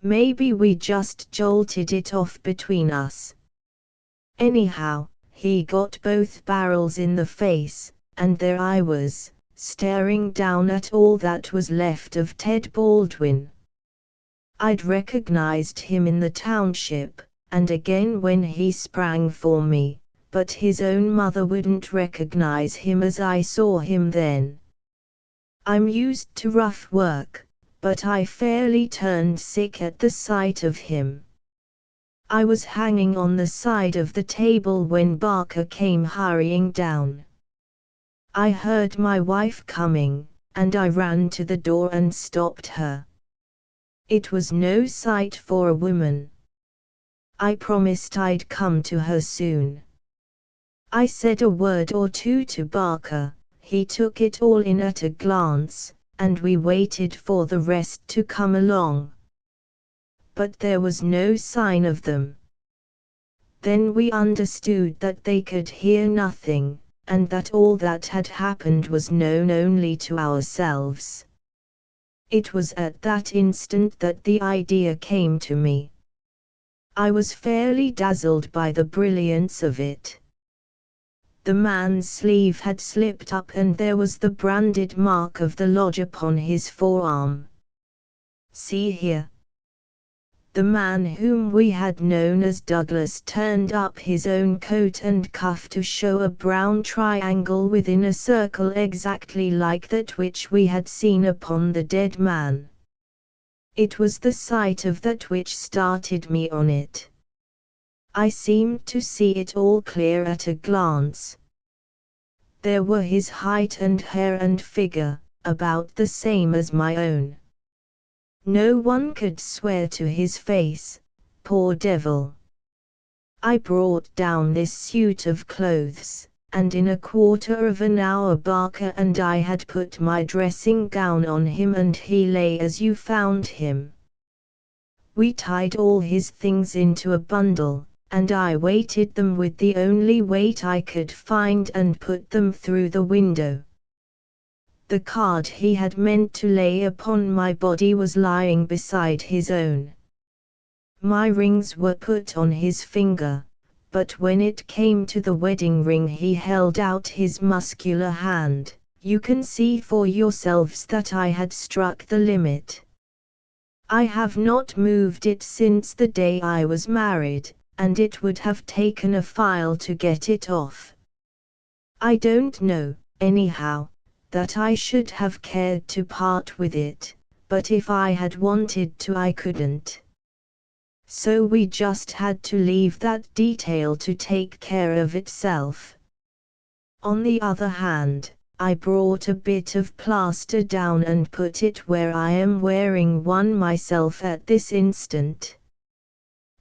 Maybe we just jolted it off between us. Anyhow, he got both barrels in the face, and there I was, staring down at all that was left of Ted Baldwin. I'd recognized him in the township, and again when he sprang for me, but his own mother wouldn't recognize him as I saw him then. I'm used to rough work, but I fairly turned sick at the sight of him. I was hanging on the side of the table when Barker came hurrying down. I heard my wife coming, and I ran to the door and stopped her. It was no sight for a woman. I promised I'd come to her soon. I said a word or two to Barker, he took it all in at a glance, and we waited for the rest to come along. But there was no sign of them. Then we understood that they could hear nothing, and that all that had happened was known only to ourselves. It was at that instant that the idea came to me. I was fairly dazzled by the brilliance of it. The man's sleeve had slipped up and there was the branded mark of the lodge upon his forearm. See here. The man whom we had known as Douglas turned up his own coat and cuff to show a brown triangle within a circle exactly like that which we had seen upon the dead man. It was the sight of that which started me on it. I seemed to see it all clear at a glance. There were his height and hair and figure, about the same as my own. No one could swear to his face, poor devil. I brought down this suit of clothes, and in a quarter of an hour Barker and I had put my dressing gown on him and he lay as you found him. We tied all his things into a bundle, and I weighted them with the only weight I could find and put them through the window. The card he had meant to lay upon my body was lying beside his own. My rings were put on his finger, but when it came to the wedding ring he held out his muscular hand. You can see for yourselves that I had struck the limit. I have not moved it since the day I was married, and it would have taken a file to get it off. I don't know, anyhow, that I should have cared to part with it, but if I had wanted to I couldn't. So we just had to leave that detail to take care of itself. On the other hand, I brought a bit of plaster down and put it where I am wearing one myself at this instant.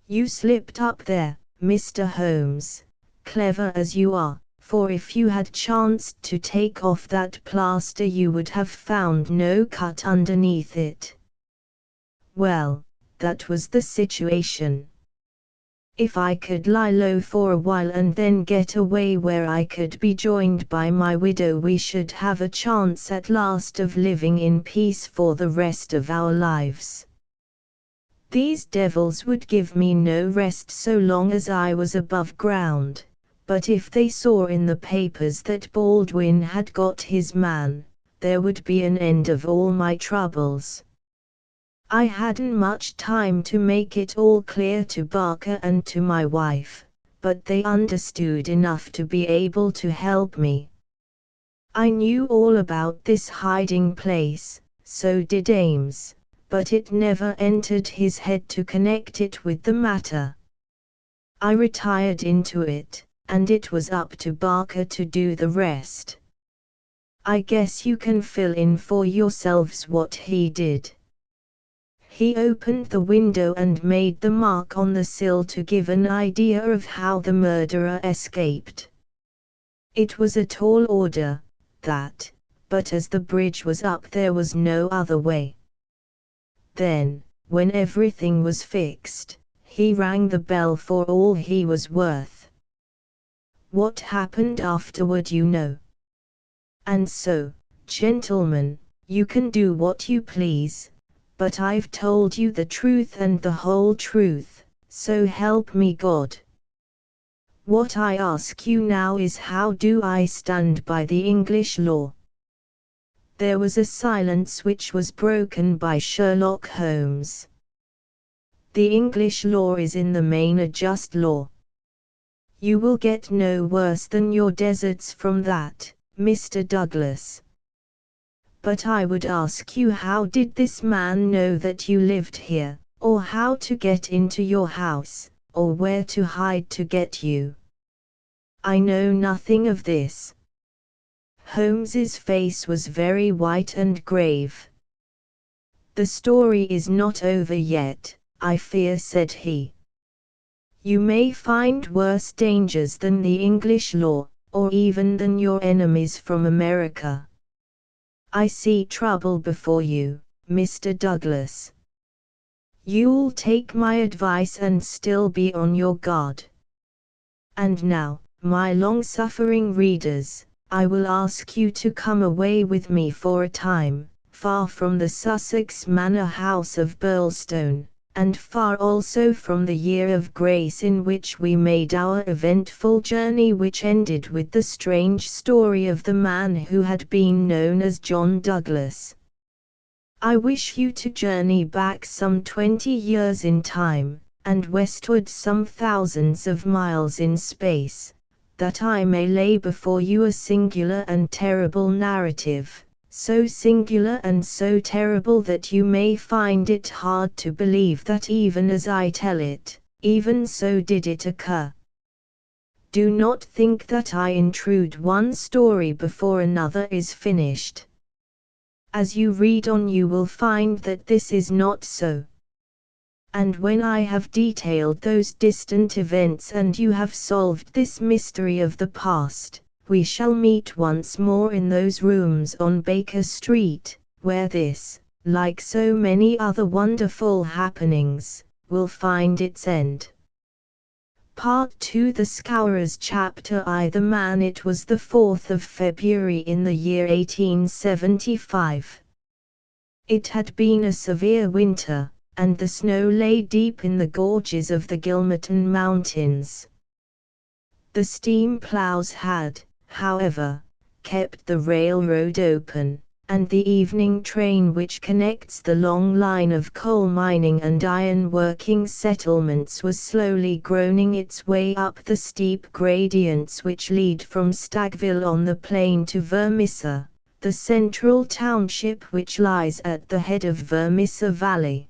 You slipped up there, Mr. Holmes, clever as you are, for if you had chanced to take off that plaster you would have found no cut underneath it. Well, that was the situation. If I could lie low for a while and then get away where I could be joined by my widow we should have a chance at last of living in peace for the rest of our lives. These devils would give me no rest so long as I was above ground, but if they saw in the papers that Baldwin had got his man, there would be an end of all my troubles. I hadn't much time to make it all clear to Barker and to my wife, but they understood enough to be able to help me. I knew all about this hiding place, so did Ames, but it never entered his head to connect it with the matter. I retired into it, and it was up to Barker to do the rest. I guess you can fill in for yourselves what he did. He opened the window and made the mark on the sill to give an idea of how the murderer escaped. It was a tall order, that, but as the bridge was up there was no other way. Then, when everything was fixed, he rang the bell for all he was worth. What happened afterward you know. And so, gentlemen, you can do what you please, but I've told you the truth and the whole truth, so help me God. What I ask you now is how do I stand by the English law? There was a silence which was broken by Sherlock Holmes. The English law is in the main a just law. You will get no worse than your deserts from that, Mr. Douglas. But I would ask you how did this man know that you lived here, or how to get into your house, or where to hide to get you? I know nothing of this. Holmes's face was very white and grave. The story is not over yet, I fear, said he. You may find worse dangers than the English law, or even than your enemies from America. I see trouble before you, Mr. Douglas. You'll take my advice and still be on your guard. And now, my long-suffering readers, I will ask you to come away with me for a time, far from the Sussex manor house of Burlstone, and far also from the year of grace in which we made our eventful journey, which ended with the strange story of the man who had been known as John Douglas. I wish you to journey back some 20 years in time, and westward some thousands of miles in space, that I may lay before you a singular and terrible narrative, so singular and so terrible that you may find it hard to believe that even as I tell it, even so did it occur. Do not think that I intrude one story before another is finished. As you read on you will find that this is not so. And when I have detailed those distant events and you have solved this mystery of the past, we shall meet once more in those rooms on Baker Street, where this, like so many other wonderful happenings, will find its end. Part 2 The Scourers Chapter I The Man It was the 4th of February in the year 1875. It had been a severe winter, and the snow lay deep in the gorges of the Gilmerton Mountains. The steam ploughs had, however, kept the railroad open, and the evening train which connects the long line of coal mining and iron working settlements was slowly groaning its way up the steep gradients which lead from Stagville on the plain to Vermissa, the central township which lies at the head of Vermissa Valley.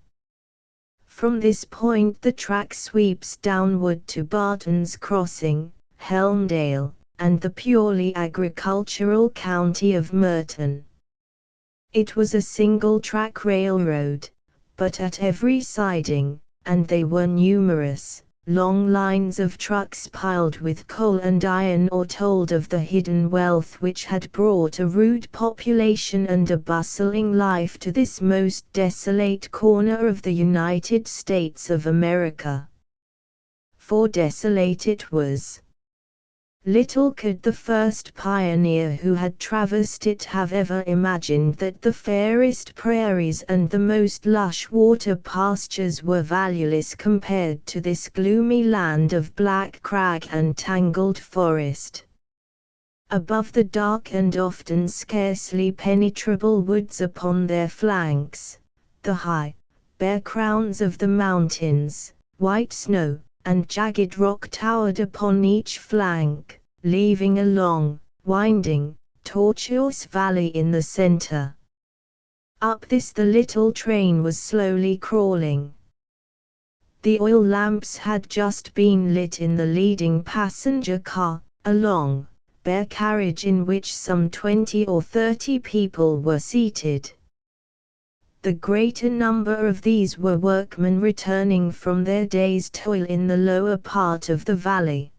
From this point the track sweeps downward to Barton's Crossing, Helmdale, and the purely agricultural county of Merton. It was a single-track railroad, but at every siding, and they were numerous, long lines of trucks piled with coal and iron ore told of the hidden wealth which had brought a rude population and a bustling life to this most desolate corner of the United States of America. For desolate it was. Little could the first pioneer who had traversed it have ever imagined that the fairest prairies and the most lush water pastures were valueless compared to this gloomy land of black crag and tangled forest. Above the dark and often scarcely penetrable woods upon their flanks, the high, bare crowns of the mountains, white snow, and jagged rock towered upon each flank, leaving a long, winding, tortuous valley in the center. Up this the little train was slowly crawling. The oil lamps had just been lit in the leading passenger car, a long, bare carriage in which some 20 or 30 people were seated. The greater number of these were workmen returning from their day's toil in the lower part of the valley.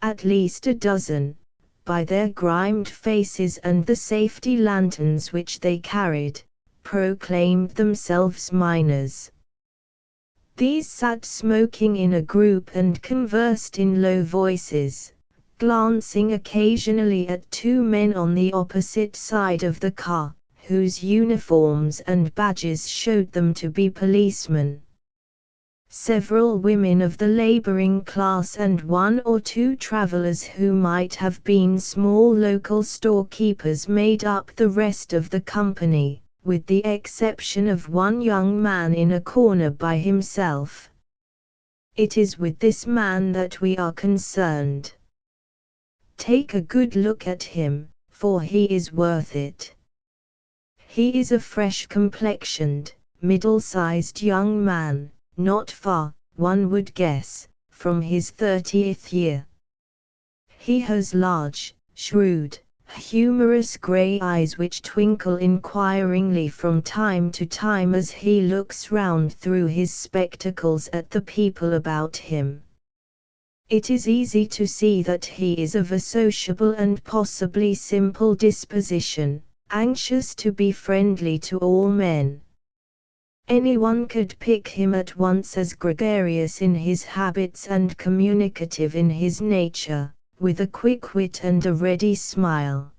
At least a dozen, by their grimed faces and the safety lanterns which they carried, proclaimed themselves miners. These sat smoking in a group and conversed in low voices, glancing occasionally at two men on the opposite side of the car, whose uniforms and badges showed them to be policemen. Several women of the laboring class and one or two travelers who might have been small local storekeepers made up the rest of the company, with the exception of one young man in a corner by himself. It is with this man that we are concerned. Take a good look at him, for he is worth it. He is a fresh-complexioned, middle-sized young man, not far, one would guess, from his 30th year. He has large, shrewd, humorous gray eyes which twinkle inquiringly from time to time as he looks round through his spectacles at the people about him. It is easy to see that he is of a sociable and possibly simple disposition, anxious to be friendly to all men. Anyone could pick him at once as gregarious in his habits and communicative in his nature, with a quick wit and a ready smile.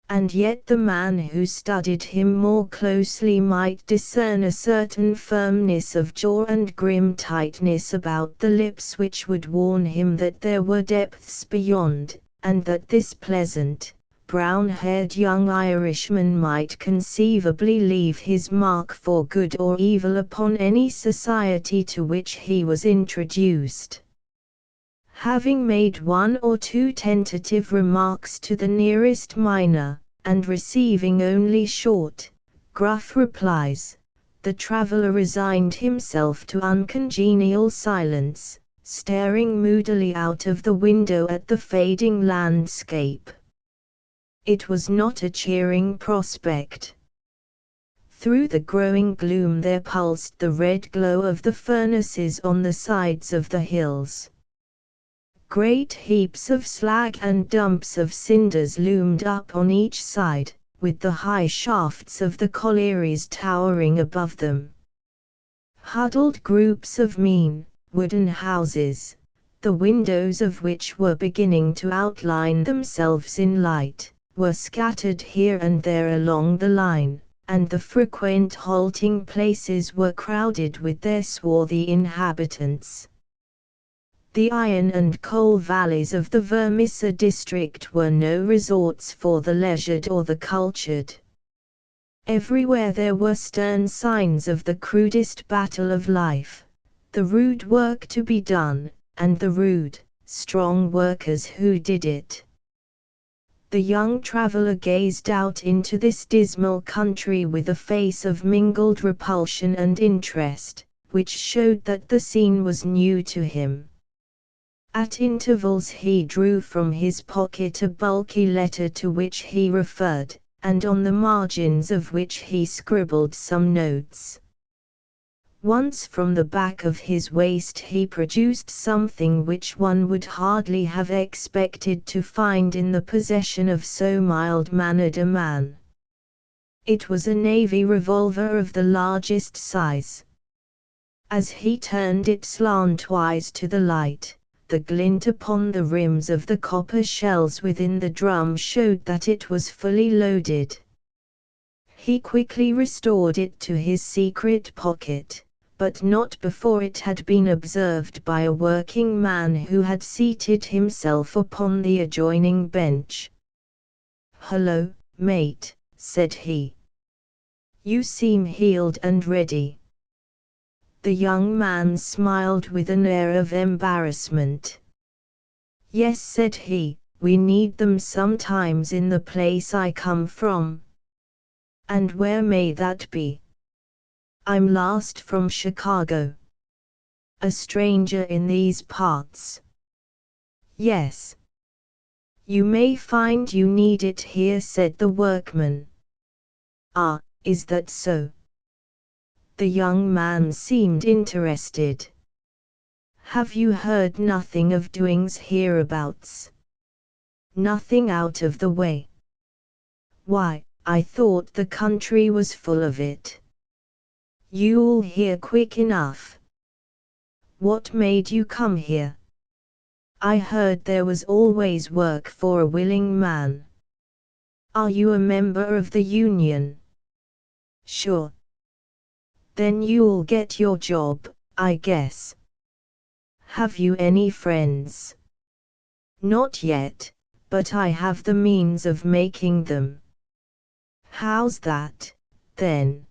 And yet the man who studied him more closely might discern a certain firmness of jaw and grim tightness about the lips which would warn him that there were depths beyond, and that this pleasant, brown-haired young Irishman might conceivably leave his mark for good or evil upon any society to which he was introduced. Having made one or two tentative remarks to the nearest miner, and receiving only short, gruff replies, the traveler resigned himself to uncongenial silence, staring moodily out of the window at the fading landscape. It was not a cheering prospect. Through the growing gloom there pulsed the red glow of the furnaces on the sides of the hills. Great heaps of slag and dumps of cinders loomed up on each side, with the high shafts of the collieries towering above them. Huddled groups of mean, wooden houses, the windows of which were beginning to outline themselves in light, were scattered here and there along the line, and the frequent halting places were crowded with their swarthy inhabitants. The iron and coal valleys of the Vermissa district were no resorts for the leisured or the cultured. Everywhere there were stern signs of the crudest battle of life, the rude work to be done, and the rude, strong workers who did it. The young traveler gazed out into this dismal country with a face of mingled repulsion and interest, which showed that the scene was new to him. At intervals he drew from his pocket a bulky letter to which he referred, and on the margins of which he scribbled some notes. Once from the back of his waist he produced something which one would hardly have expected to find in the possession of so mild-mannered a man. It was a navy revolver of the largest size. As he turned it slantwise to the light, the glint upon the rims of the copper shells within the drum showed that it was fully loaded. He quickly restored it to his secret pocket, but not before it had been observed by a working man who had seated himself upon the adjoining bench. "Hullo, mate," said he. "You seem healed and ready." The young man smiled with an air of embarrassment. "Yes," said he, "we need them sometimes in the place I come from." "And where may that be?" "I'm last from Chicago." "A stranger in these parts?" "Yes." "You may find you need it here," said the workman. "Ah, is that so?" The young man seemed interested. "Have you heard nothing of doings hereabouts? Nothing out of the way?" "Why, I thought the country was full of it." "You'll hear quick enough." "What made you come here?" "I heard there was always work for a willing man." "Are you a member of the union?" "Sure." "Then you'll get your job, I guess." "Have you any friends?" "Not yet, but I have the means of making them." "How's that, then?"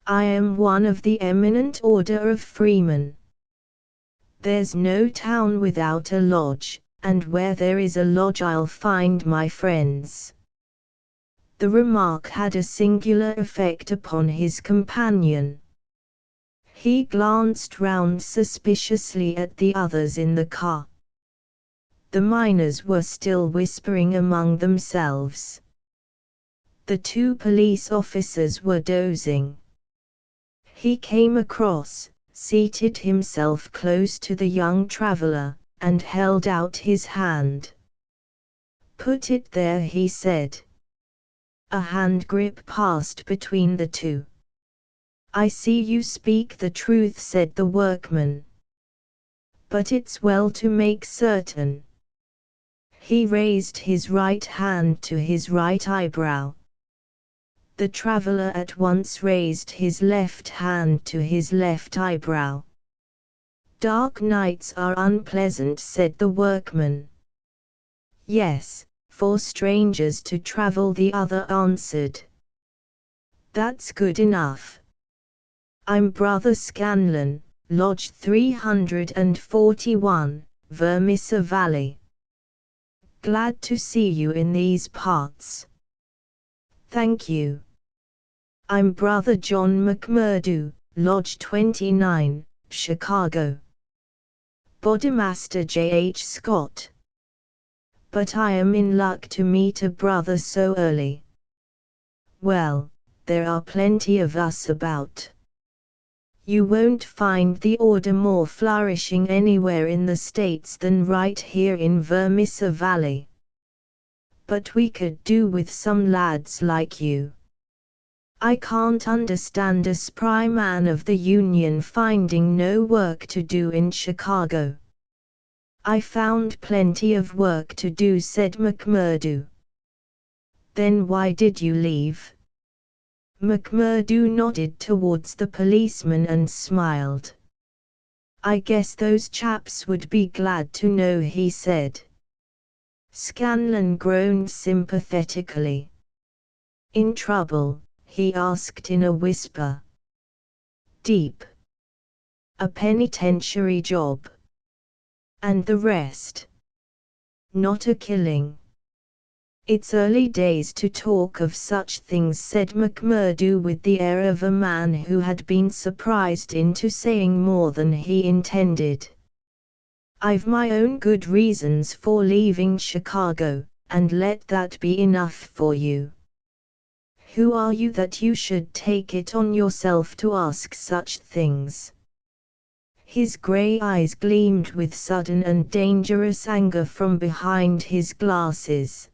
"I am one of the eminent order of freemen." "There's no town without a lodge, and where there is a lodge I'll find my friends." The remark had a singular effect upon his companion. He glanced round suspiciously at the others in the car. The miners were still whispering among themselves. The two police officers were dozing. He came across, seated himself close to the young traveler, and held out his hand. "Put it there," he said. A hand grip passed between the two. "I see you speak the truth," said the workman. "But it's well to make certain." He raised his right hand to his right eyebrow. The traveler at once raised his left hand to his left eyebrow. "Dark nights are unpleasant," said the workman. "Yes, for strangers to travel," the other answered. "That's good enough. I'm Brother Scanlon, Lodge 341, Vermissa Valley. Glad to see you in these parts." "Thank you. I'm Brother John McMurdo, Lodge 29, Chicago." "Bodymaster J. H. Scott. But I am in luck to meet a brother so early." "Well, there are plenty of us about. You won't find the order more flourishing anywhere in the States than right here in Vermissa Valley. But we could do with some lads like you." I can't understand a spry man of the Union finding no work to do in Chicago. I found plenty of work to do, said McMurdo. Then why did you leave? McMurdo nodded towards the policeman and smiled. I guess those chaps would be glad to know, he said. Scanlon groaned sympathetically. In trouble? He asked in a whisper. Deep. A penitentiary job. And the rest? Not a killing. It's early days to talk of such things, said McMurdo with the air of a man who had been surprised into saying more than he intended. I've my own good reasons for leaving Chicago, and let that be enough for you. Who are you that you should take it on yourself to ask such things? His grey eyes gleamed with sudden and dangerous anger from behind his glasses.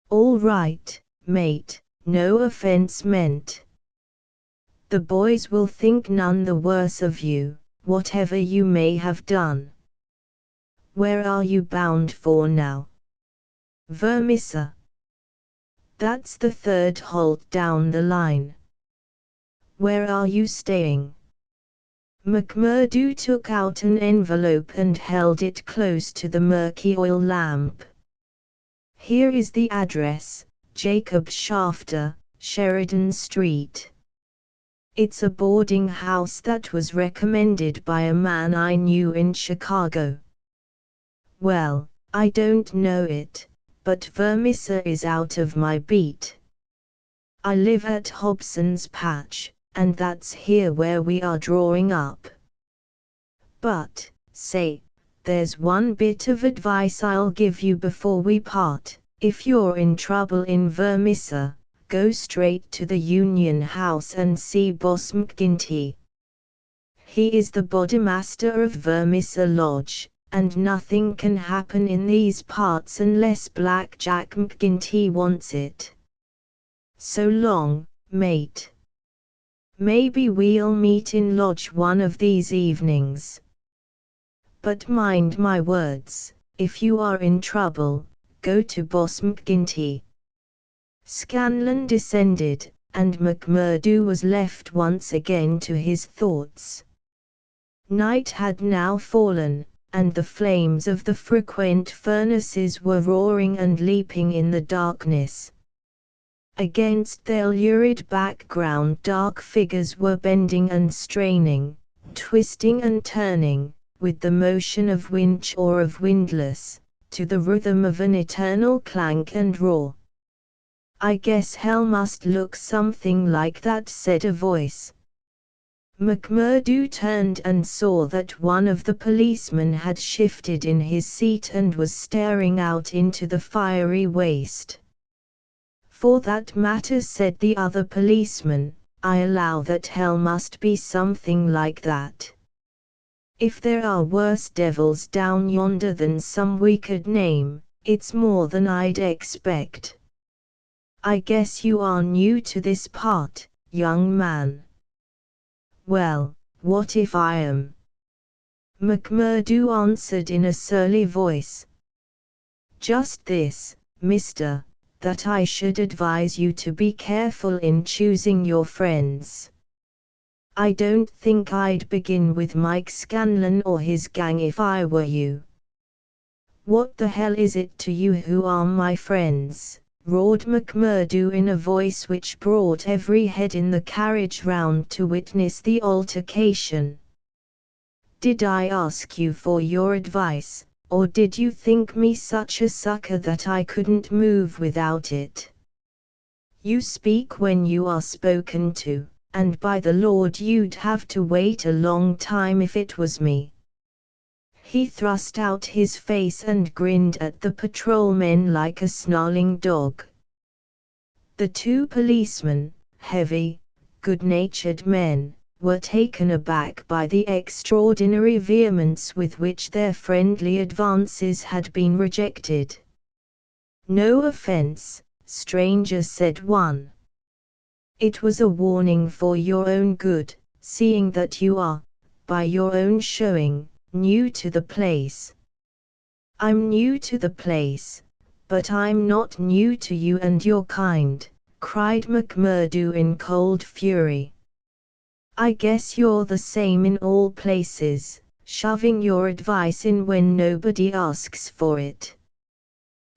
All right, mate, no offense meant. The boys will think none the worse of you, whatever you may have done. Where are you bound for now? Vermissa. That's the third halt down the line. Where are you staying? McMurdo took out an envelope and held it close to the murky oil lamp. Here is the address, Jacob Shafter, Sheridan Street. It's a boarding house that was recommended by a man I knew in Chicago. Well, I don't know it, but Vermissa is out of my beat. I live at Hobson's Patch, and that's here where we are drawing up. But, say, there's one bit of advice I'll give you before we part. If you're in trouble in Vermissa, go straight to the Union House and see Boss McGinty. He is the bodymaster of Vermissa Lodge, and nothing can happen in these parts unless Black Jack McGinty wants it. So long, mate. Maybe we'll meet in Lodge one of these evenings. But mind my words, if you are in trouble, go to Boss McGinty. Scanlon descended, and McMurdo was left once again to his thoughts. Night had now fallen, and the flames of the frequent furnaces were roaring and leaping in the darkness. Against their lurid background dark figures were bending and straining, twisting and turning, with the motion of winch or of windlass, to the rhythm of an eternal clank and roar. I guess hell must look something like that, said a voice. McMurdo turned and saw that one of the policemen had shifted in his seat and was staring out into the fiery waste. For that matter, said the other policeman, I allow that hell must be something like that. If there are worse devils down yonder than some we could name, it's more than I'd expect. I guess you are new to this part, young man. Well, what if I am? McMurdo answered in a surly voice. Just this, mister, that I should advise you to be careful in choosing your friends. I don't think I'd begin with Mike Scanlon or his gang if I were you. What the hell is it to you who are my friends? Roared McMurdo in a voice which brought every head in the carriage round to witness the altercation. Did I ask you for your advice, or did you think me such a sucker that I couldn't move without it? You speak when you are spoken to, and by the Lord you'd have to wait a long time if it was me. He thrust out his face and grinned at the patrolmen like a snarling dog. The two policemen, heavy, good-natured men, were taken aback by the extraordinary vehemence with which their friendly advances had been rejected. No offense, stranger, said one. It was a warning for your own good, seeing that you are, by your own showing, new to the place. I'm new to the place, but I'm not new to you and your kind, cried McMurdo in cold fury. I guess you're the same in all places, shoving your advice in when nobody asks for it.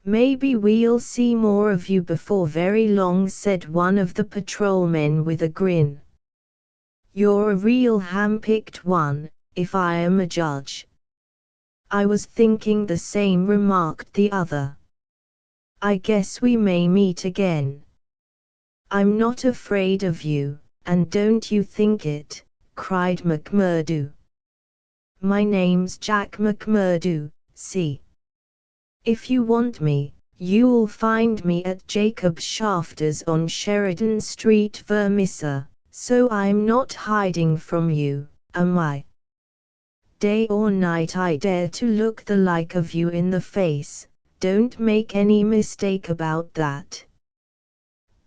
Maybe we'll see more of you before very long, said one of the patrolmen with a grin. You're a real hand-picked one, if I am a judge. I was thinking the same, remarked the other. I guess we may meet again. I'm not afraid of you, and don't you think it, cried McMurdo. My name's Jack McMurdo, see. If you want me, you'll find me at Jacob Shafter's on Sheridan Street, Vermissa, so I'm not hiding from you, am I? Day or night I dare to look the like of you in the face, don't make any mistake about that.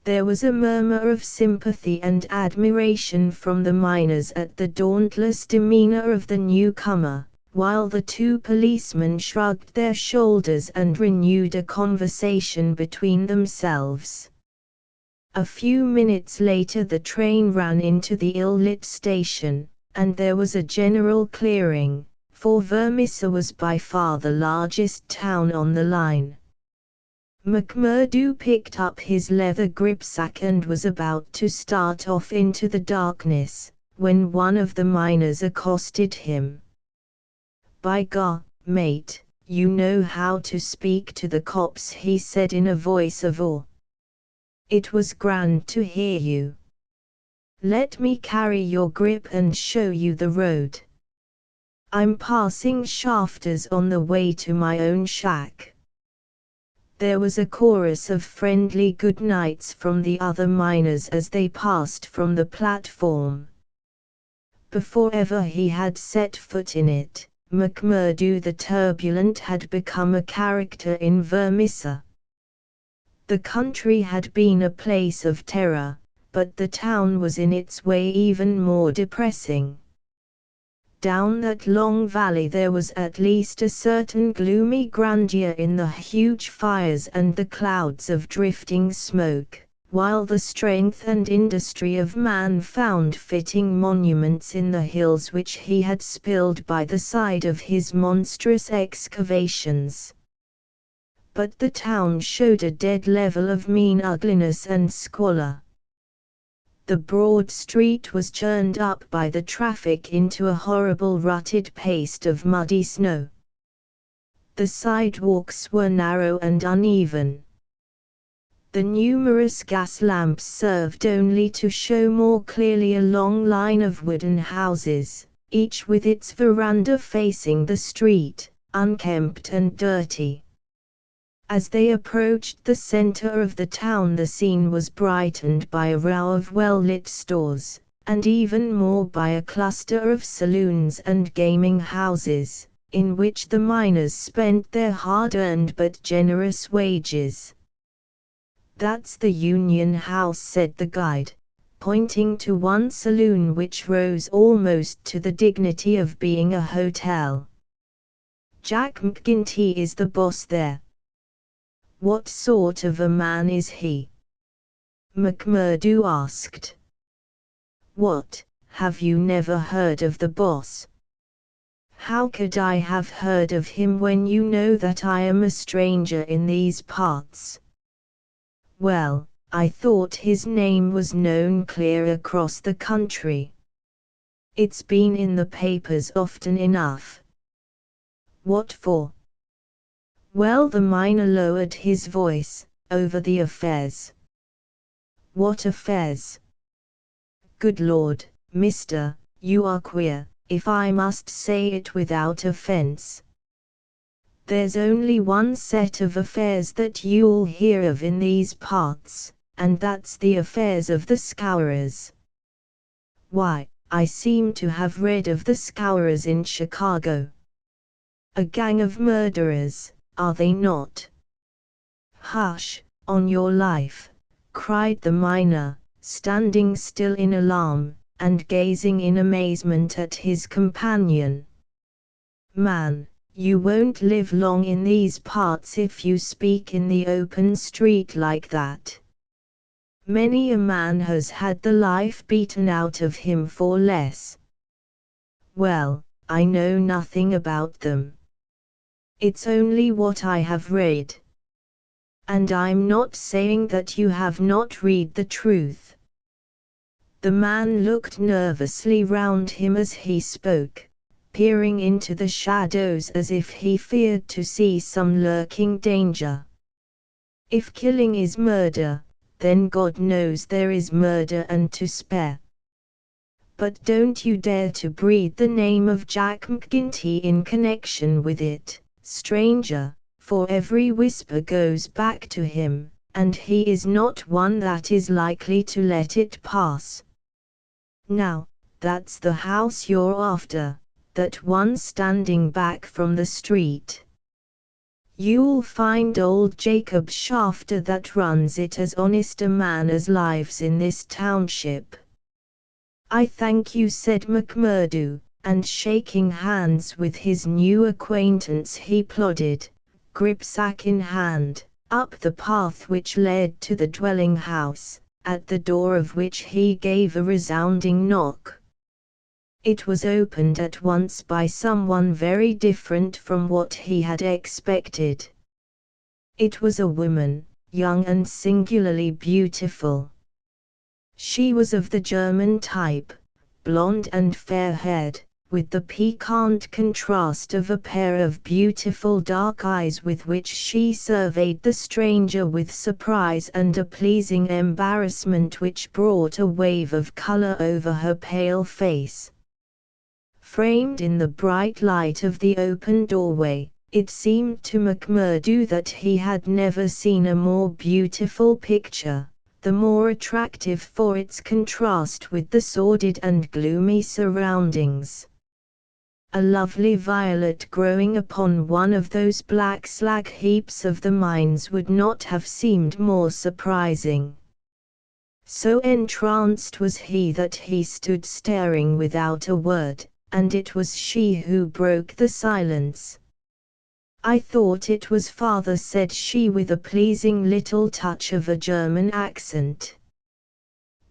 There was a murmur of sympathy and admiration from the miners at the dauntless demeanor of the newcomer, while the two policemen shrugged their shoulders and renewed a conversation between themselves. A few minutes later the train ran into the ill-lit station, and there was a general clearing, for Vermissa was by far the largest town on the line. McMurdo picked up his leather gripsack and was about to start off into the darkness, when one of the miners accosted him. By gar, mate, you know how to speak to the cops, he said in a voice of awe. It was grand to hear you. Let me carry your grip and show you the road. I'm passing Shafters on the way to my own shack. There was a chorus of friendly good nights from the other miners as they passed from the platform. Before ever he had set foot in it, McMurdo the turbulent had become a character in Vermissa. The country had been a place of terror, but the town was in its way even more depressing. Down that long valley there was at least a certain gloomy grandeur in the huge fires and the clouds of drifting smoke, while the strength and industry of man found fitting monuments in the hills which he had spilled by the side of his monstrous excavations. But the town showed a dead level of mean ugliness and squalor. The broad street was churned up by the traffic into a horrible rutted paste of muddy snow. The sidewalks were narrow and uneven. The numerous gas lamps served only to show more clearly a long line of wooden houses, each with its veranda facing the street, unkempt and dirty. As they approached the center of the town, the scene was brightened by a row of well-lit stores, and even more by a cluster of saloons and gaming houses, in which the miners spent their hard-earned but generous wages. That's the Union House, said the guide, pointing to one saloon which rose almost to the dignity of being a hotel. Jack McGinty is the boss there. What sort of a man is he? McMurdo asked. What, have you never heard of the boss? How could I have heard of him when you know that I am a stranger in these parts? Well, I thought his name was known clear across the country. It's been in the papers often enough. What for? Well, the miner lowered his voice, over the affairs. What affairs? Good Lord, mister, you are queer, if I must say it without offense. There's only one set of affairs that you'll hear of in these parts, and that's the affairs of the Scourers. Why, I seem to have read of the Scourers in Chicago. A gang of murderers, are they not? Hush, on your life, cried the miner, standing still in alarm, and gazing in amazement at his companion. "Man, you won't live long in these parts if you speak in the open street like that. Many a man has had the life beaten out of him for less." "Well, I know nothing about them. It's only what I have read. And I'm not saying that you have not read the truth." The man looked nervously round him as he spoke, peering into the shadows as if he feared to see some lurking danger. "If killing is murder, then God knows there is murder and to spare. But don't you dare to breathe the name of Jack McGinty in connection with it, stranger, for every whisper goes back to him, and he is not one that is likely to let it pass. Now, that's the house you're after, that one standing back from the street. You'll find old Jacob Shafter that runs it as honest a man as lives in this township." "I thank you," said McMurdo, and shaking hands with his new acquaintance he plodded, gripsack in hand, up the path which led to the dwelling house, at the door of which he gave a resounding knock. It was opened at once by someone very different from what he had expected. It was a woman, young and singularly beautiful. She was of the German type, blonde and fair-haired, with the piquant contrast of a pair of beautiful dark eyes with which she surveyed the stranger with surprise and a pleasing embarrassment which brought a wave of color over her pale face. Framed in the bright light of the open doorway, it seemed to McMurdo that he had never seen a more beautiful picture, the more attractive for its contrast with the sordid and gloomy surroundings. A lovely violet growing upon one of those black slag heaps of the mines would not have seemed more surprising. So entranced was he that he stood staring without a word, and it was she who broke the silence. "I thought it was father," said she with a pleasing little touch of a German accent.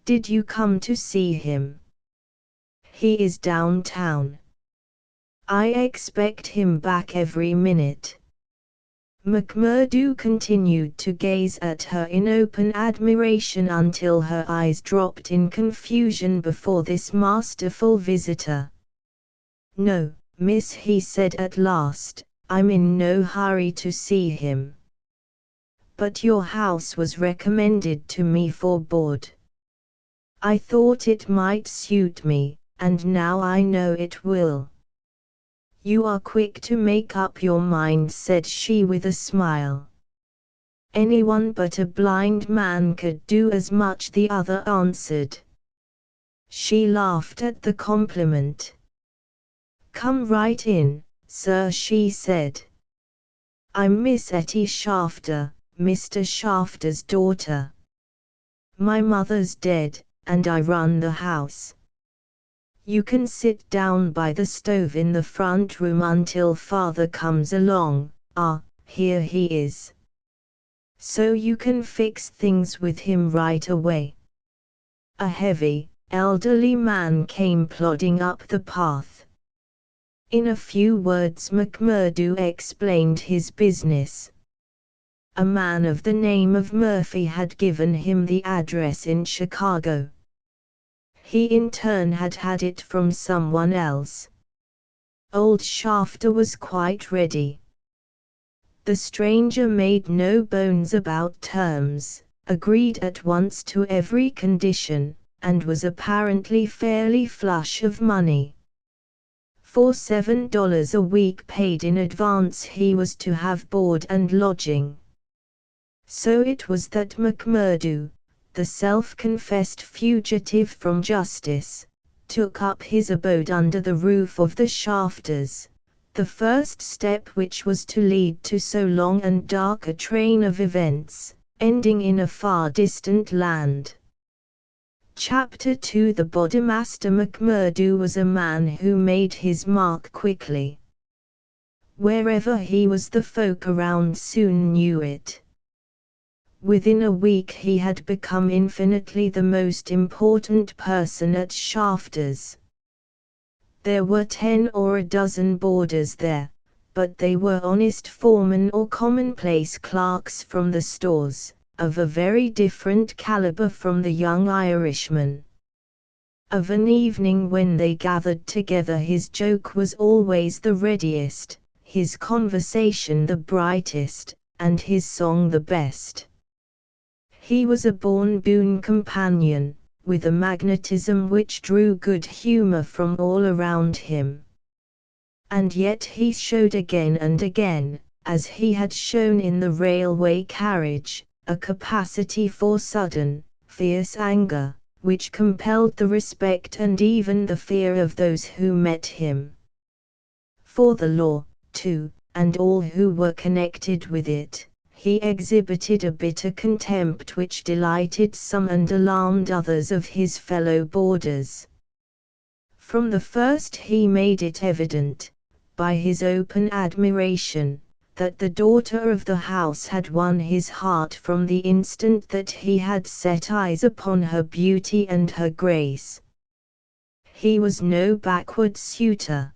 "Did you come to see him?" "He is downtown. I expect him back every minute." McMurdo continued to gaze at her in open admiration until her eyes dropped in confusion before this masterful visitor. "No, miss," he said at last, "I'm in no hurry to see him. But your house was recommended to me for board. I thought it might suit me, and now I know it will." "You are quick to make up your mind," said she with a smile. "Anyone but a blind man could do as much," the other answered. She laughed at the compliment. "Come right in, sir," she said. "I'm Miss Etty Shafter, Mr. Shafter's daughter. My mother's dead, and I run the house. You can sit down by the stove in the front room until father comes along. Ah, here he is. So you can fix things with him right away." A heavy, elderly man came plodding up the path. In a few words McMurdo explained his business. A man of the name of Murphy had given him the address in Chicago. He in turn had had it from someone else. Old Shafter was quite ready. The stranger made no bones about terms, agreed at once to every condition, and was apparently fairly flush of money. For $7 a week paid in advance he was to have board and lodging. So it was that McMurdo, the self-confessed fugitive from justice, took up his abode under the roof of the Shafters, the first step which was to lead to so long and dark a train of events, ending in a far distant land. Chapter 2. The Bodymaster McMurdo was a man who made his mark quickly. Wherever he was, the folk around soon knew it. Within a week he had become infinitely the most important person at Shafters. There were 10 or a dozen boarders there, but they were honest foremen or commonplace clerks from the stores, of a very different caliber from the young Irishman. Of an evening when they gathered together, his joke was always the readiest, his conversation the brightest, and his song the best. He was a born boon companion, with a magnetism which drew good humor from all around him. And yet he showed again and again, as he had shown in the railway carriage, a capacity for sudden, fierce anger, which compelled the respect and even the fear of those who met him. For the law, too, and all who were connected with it, he exhibited a bitter contempt which delighted some and alarmed others of his fellow boarders. From the first he made it evident, by his open admiration, that the daughter of the house had won his heart from the instant that he had set eyes upon her beauty and her grace. He was no backward suitor.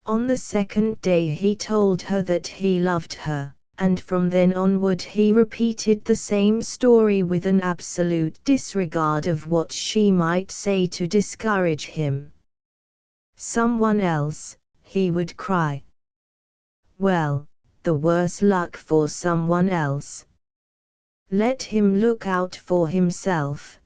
On the second day he told her that he loved her, and from then onward he repeated the same story with an absolute disregard of what she might say to discourage him. "Someone else," he would cry. "Well, the worse luck for someone else. Let him look out for himself.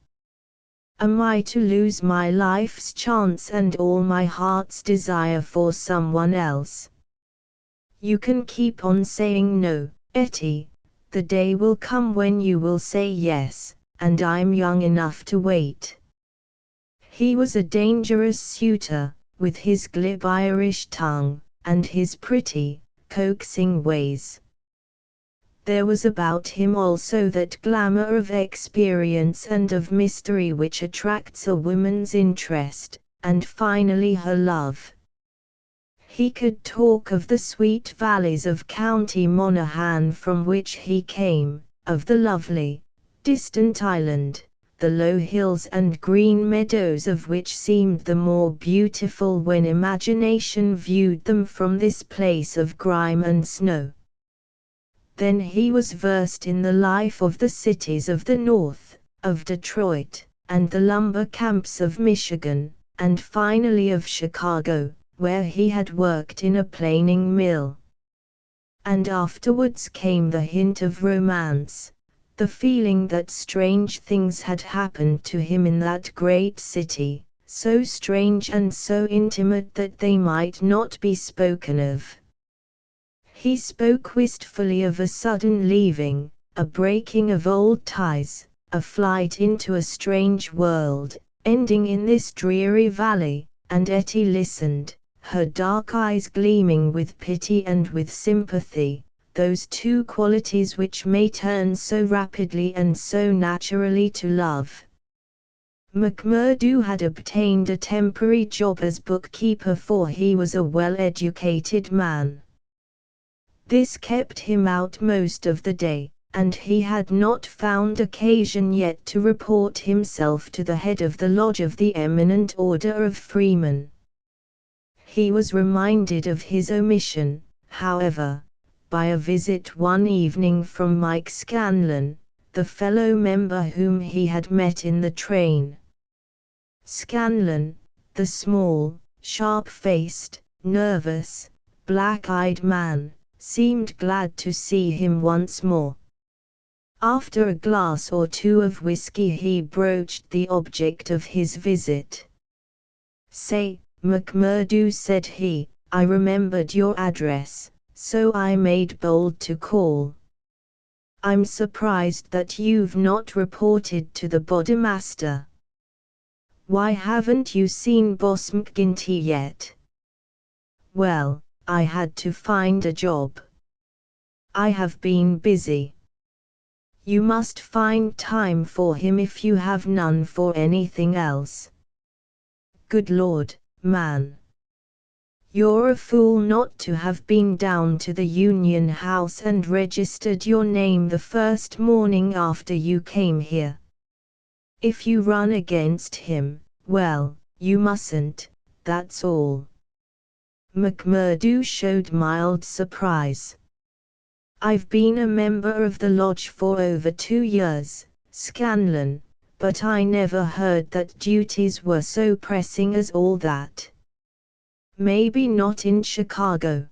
Am I to lose my life's chance and all my heart's desire for someone else? You can keep on saying no, Etty. The day will come when you will say yes, and I'm young enough to wait." He was a dangerous suitor, with his glib Irish tongue, and his pretty, coaxing ways. There was about him also that glamour of experience and of mystery which attracts a woman's interest, and finally her love. He could talk of the sweet valleys of County Monaghan from which he came, of the lovely, distant island, the low hills and green meadows of which seemed the more beautiful when imagination viewed them from this place of grime and snow. Then he was versed in the life of the cities of the North, of Detroit, and the lumber camps of Michigan, and finally of Chicago, where he had worked in a planing mill. And afterwards came the hint of romance, the feeling that strange things had happened to him in that great city, so strange and so intimate that they might not be spoken of. He spoke wistfully of a sudden leaving, a breaking of old ties, a flight into a strange world, ending in this dreary valley, and Etty listened, her dark eyes gleaming with pity and with sympathy, those two qualities which may turn so rapidly and so naturally to love. McMurdo had obtained a temporary job as bookkeeper, for he was a well-educated man. This kept him out most of the day, and he had not found occasion yet to report himself to the head of the lodge of the Eminent Order of Freemen. He was reminded of his omission, however, by a visit one evening from Mike Scanlon, the fellow member whom he had met in the train. Scanlon, the small, sharp-faced, nervous, black-eyed man, seemed glad to see him once more. After a glass or two of whiskey he broached the object of his visit. "Say, McMurdo," said he, "I remembered your address, so I made bold to call. I'm surprised that you've not reported to the Bodymaster. Why haven't you seen Boss McGinty yet?" "Well, I had to find a job. I have been busy." You must find time for him if you have none for anything else. Good Lord, man. You're a fool not to have been down to the Union House and registered your name the first morning after you came here. If you run against him, well, you mustn't, that's all. McMurdo showed mild surprise. I've been a member of the lodge for over 2 years, Scanlon, but I never heard that duties were so pressing as all that. Maybe not in Chicago.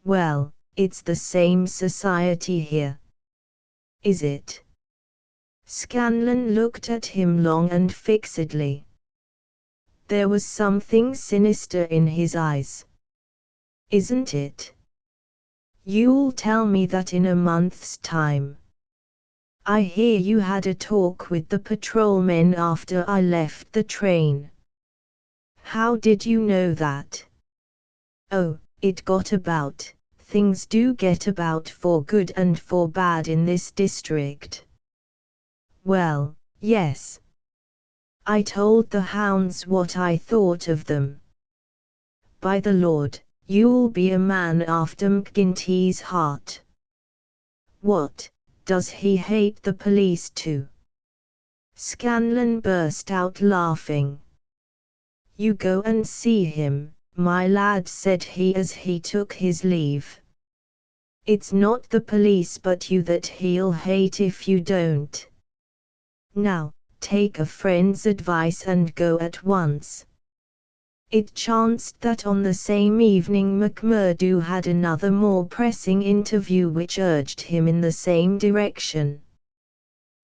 Well, it's the same society here. Is it? Scanlon looked at him long and fixedly. There was something sinister in his eyes. Isn't it? You'll tell me that in a month's time. I hear you had a talk with the patrolmen after I left the train. How did you know that? Oh, it got about. Things do get about for good and for bad in this district. Well, yes. I told the hounds what I thought of them. By the Lord, you'll be a man after McGinty's heart. What, does he hate the police too? Scanlon burst out laughing. You go and see him, my lad, said he as he took his leave. It's not the police but you that he'll hate if you don't. Now, take a friend's advice and go at once. It chanced that on the same evening McMurdo had another more pressing interview which urged him in the same direction.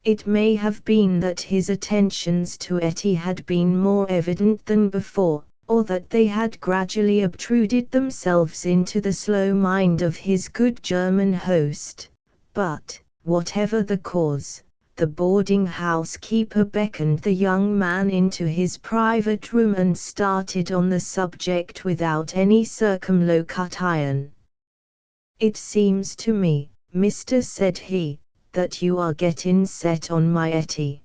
It may have been that his attentions to Etty had been more evident than before, or that they had gradually obtruded themselves into the slow mind of his good German host, but, whatever the cause, the boarding-house keeper beckoned the young man into his private room and started on the subject without any circumlocution. It seems to me, mister, said he, that you are gettin' set on my Etty.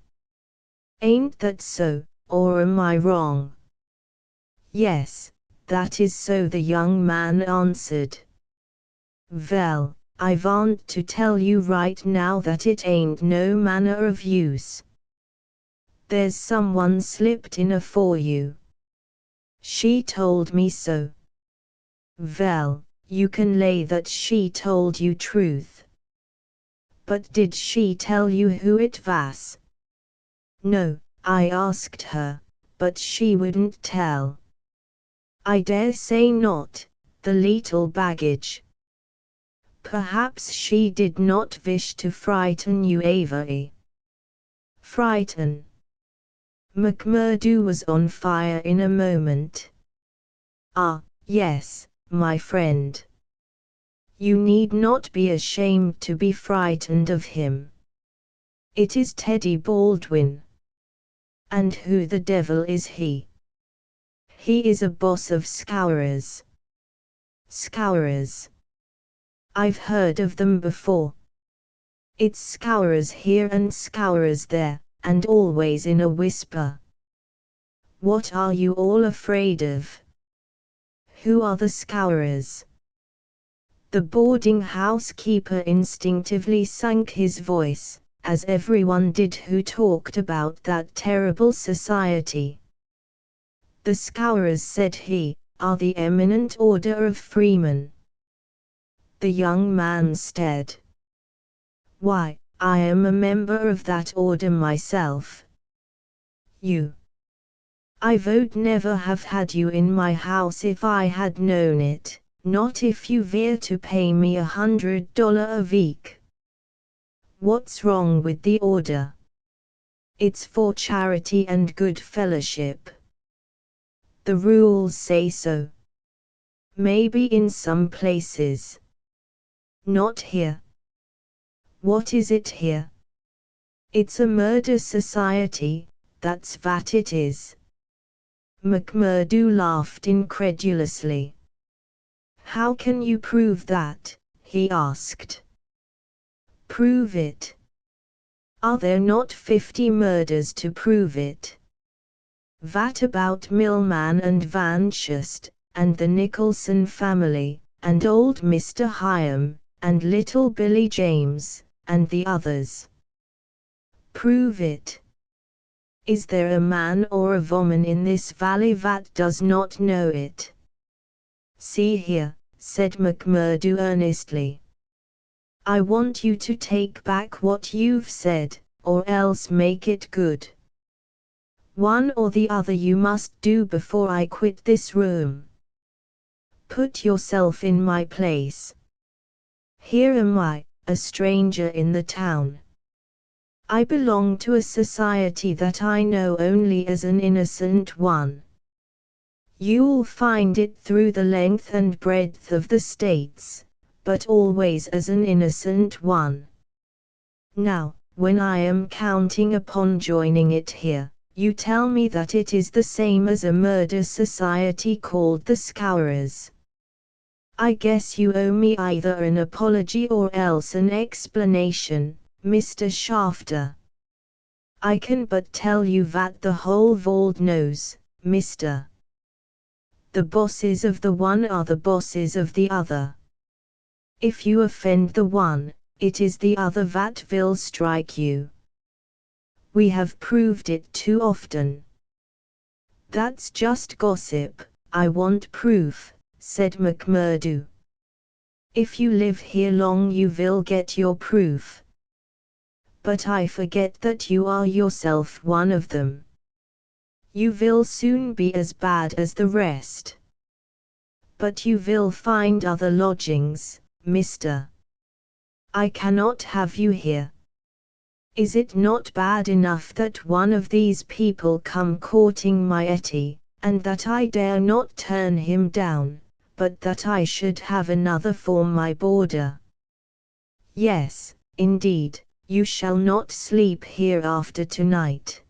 Ain't that so, or am I wrong? Yes, that is so, the young man answered. Vell, I want to tell you right now that it ain't no manner of use. There's someone slipped in afore you. She told me so. Vell, you can lay that she told you truth. But did she tell you who it was? No, I asked her, but she wouldn't tell. I dare say not, the little baggage. Perhaps she did not wish to frighten you, Avery. Frighten? McMurdo was on fire in a moment. Ah, yes, my friend. You need not be ashamed to be frightened of him. It is Teddy Baldwin. And who the devil is he? He is a boss of scourers. Scourers. I've heard of them before. It's scourers here and scourers there, and always in a whisper. What are you all afraid of? Who are the scourers? The boarding-house keeper instinctively sank his voice, as everyone did who talked about that terrible society. The scourers, said he, are the eminent order of freemen. The young man stared. Why, I am a member of that order myself. You? I would never have had you in my house if I had known it, not if you were to pay me $100 a week. What's wrong with the order? It's for charity and good fellowship. The rules say so. Maybe in some places. Not here. What is it here? It's a murder society, that's what it is. McMurdo laughed incredulously. How can you prove that? He asked. Prove it, Are there not 50 murders to prove it? That about Millman and Van Shust, and the Nicholson family, and old Mr. Hyam, and little Billy James, and the others. Prove it. Is there a man or a woman in this valley that does not know it? See here, said McMurdo earnestly. I want you to take back what you've said, or else make it good. One or the other you must do before I quit this room. Put yourself in my place. Here am I, a stranger in the town. I belong to a society that I know only as an innocent one. You'll find it through the length and breadth of the States, but always as an innocent one. Now, when I am counting upon joining it here, you tell me that it is the same as a murder society called the Scourers. I guess you owe me either an apology or else an explanation, Mr. Shafter. I can but tell you that the whole world knows, Mr. The bosses of the one are the bosses of the other. If you offend the one, it is the other that will strike you. We have proved it too often. That's just gossip, I want proof, said McMurdo. If you live here long you will get your proof. But I forget that you are yourself one of them. You will soon be as bad as the rest. But you will find other lodgings, mister. I cannot have you here. Is it not bad enough that one of these people come courting my Etty, and that I dare not turn him down, but that I should have another for my boarder? Yes, indeed. You shall not sleep here after tonight.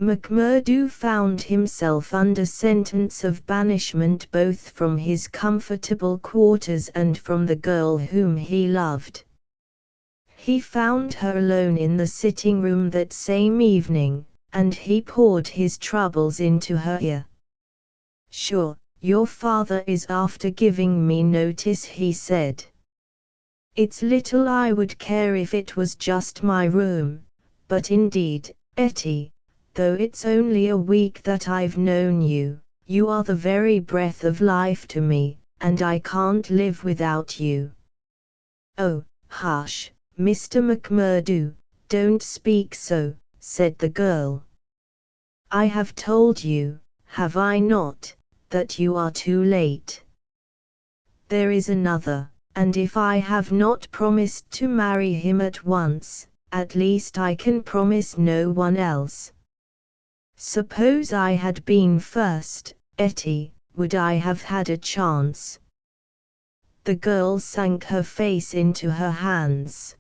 McMurdo found himself under sentence of banishment both from his comfortable quarters and from the girl whom he loved. He found her alone in the sitting room that same evening, and he poured his troubles into her ear. Sure, your father is after giving me notice, he said. It's little I would care if it was just my room, but indeed, Etty, though it's only a week that I've known you, you are the very breath of life to me, and I can't live without you. Oh, hush, Mr. McMurdo, don't speak so, said the girl. I have told you, have I not, that you are too late. There is another. And if I have not promised to marry him at once, at least I can promise no one else. Suppose I had been first, Etty, would I have had a chance? The girl sank her face into her hands.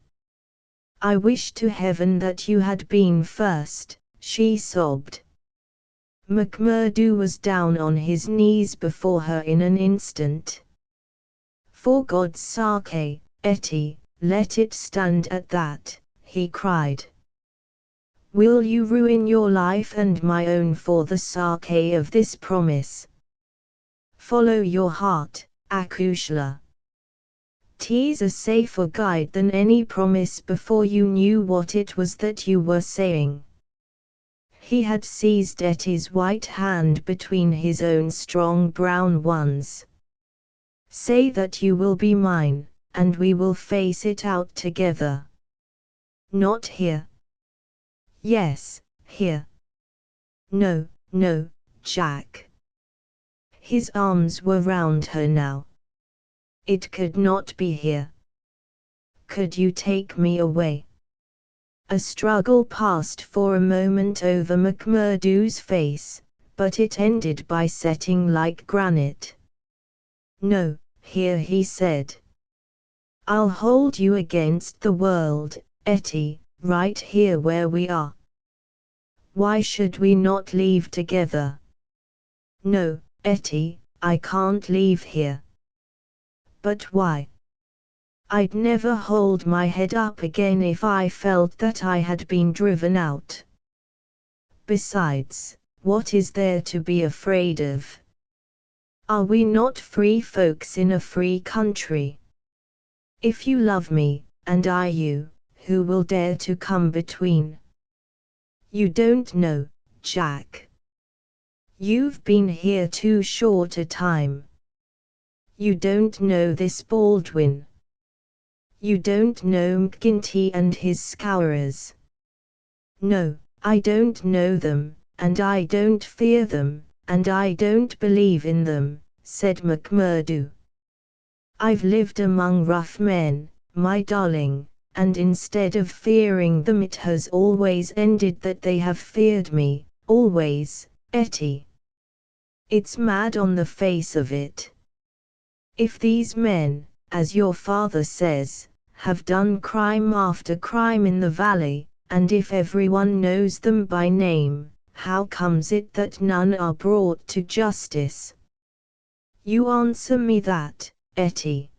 I wish to heaven that you had been first, she sobbed. McMurdo was down on his knees before her in an instant. For God's sake, Etty, let it stand at that, he cried. Will you ruin your life and my own for the sake of this promise? Follow your heart, Akushla. 'Tis a safer guide than any promise before you knew what it was that you were saying. He had seized Etty's white hand between his own strong brown ones. Say that you will be mine, and we will face it out together. Not here. Yes, here. No, no, Jack. His arms were round her now. It could not be here. Could you take me away? A struggle passed for a moment over McMurdo's face, but it ended by setting like granite. No, here, he said. I'll hold you against the world, Etty, right here where we are. Why should we not leave together? No, Etty, I can't leave here. But why? I'd never hold my head up again if I felt that I had been driven out. Besides, what is there to be afraid of? Are we not free folks in a free country? If you love me, and I you, who will dare to come between? You don't know, Jack. You've been here too short a time. You don't know this Baldwin. You don't know McGinty and his scourers. No, I don't know them, and I don't fear them, and I don't believe in them, said McMurdo. I've lived among rough men, my darling, and instead of fearing them it has always ended that they have feared me, always, Etty. It's mad on the face of it. If these men, as your father says, have done crime after crime in the valley, and if everyone knows them by name, how comes it that none are brought to justice? You answer me that, Etty.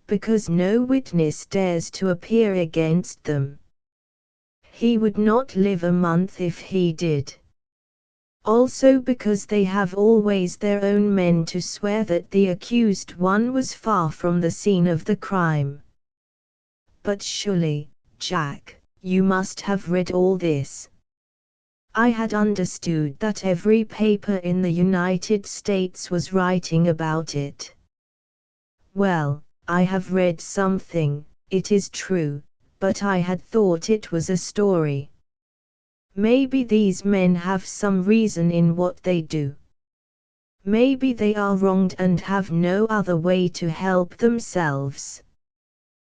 Because no witness dares to appear against them. He would not live a month if he did. Also because they have always their own men to swear that the accused one was far from the scene of the crime. But surely, Jack, you must have read all this. I had understood that every paper in the United States was writing about it. Well, I have read something, it is true, but I had thought it was a story. Maybe these men have some reason in what they do. Maybe they are wronged and have no other way to help themselves.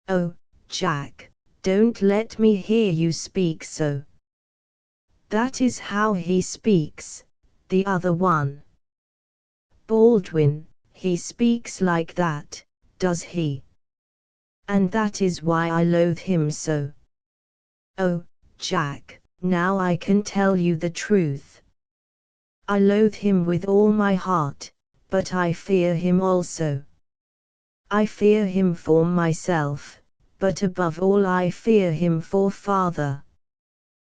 Oh, Jack, don't let me hear you speak so. That is how he speaks, the other one. Baldwin, he speaks like that, does he? And that is why I loathe him so. Oh, Jack, now I can tell you the truth. I loathe him with all my heart, but I fear him also. I fear him for myself, but above all I fear him for father.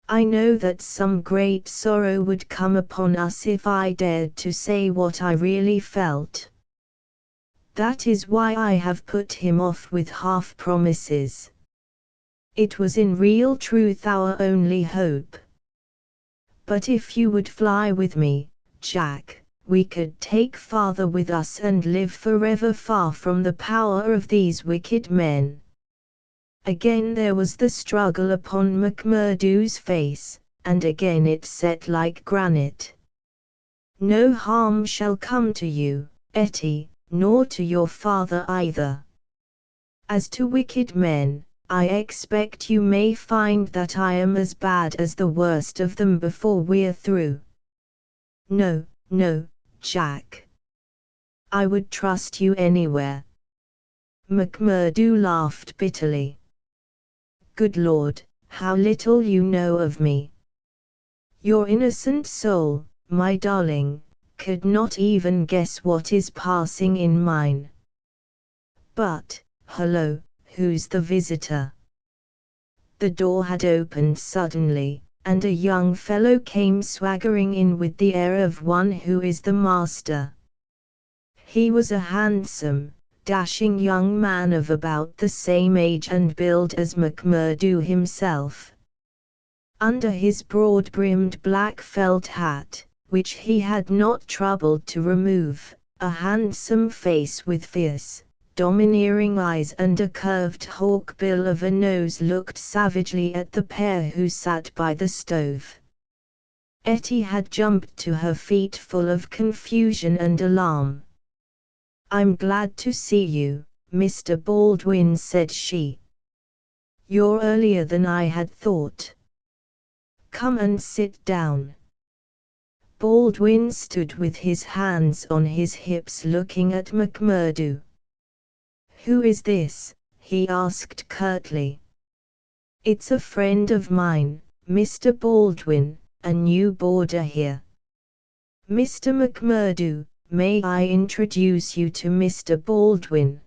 I know that some great sorrow would come upon us if I dared to say what I really felt. That is why I have put him off with half promises. It was in real truth our only hope. But if you would fly with me, Jack, we could take father with us and live forever far from the power of these wicked men. Again there was the struggle upon McMurdo's face, and again it set like granite. No harm shall come to you, Etty, nor to your father either. As to wicked men, I expect you may find that I am as bad as the worst of them before we're through. No, no, Jack. I would trust you anywhere. McMurdo laughed bitterly. Good Lord, how little you know of me. Your innocent soul, my darling, could not even guess what is passing in mine. But, hello, who's the visitor? The door had opened suddenly, and a young fellow came swaggering in with the air of one who is the master. He was a handsome, dashing young man of about the same age and build as McMurdo himself. Under his broad-brimmed black felt hat, which he had not troubled to remove, a handsome face with fierce, domineering eyes and a curved hawk-bill of a nose looked savagely at the pair who sat by the stove. Etty had jumped to her feet full of confusion and alarm. "I'm glad to see you, Mr. Baldwin," said she. "You're earlier than I had thought. Come and sit down." Baldwin stood with his hands on his hips looking at McMurdo. "Who is this?" he asked curtly. "It's a friend of mine, Mr. Baldwin, a new boarder here. Mr. McMurdo, may I introduce you to Mr. Baldwin?"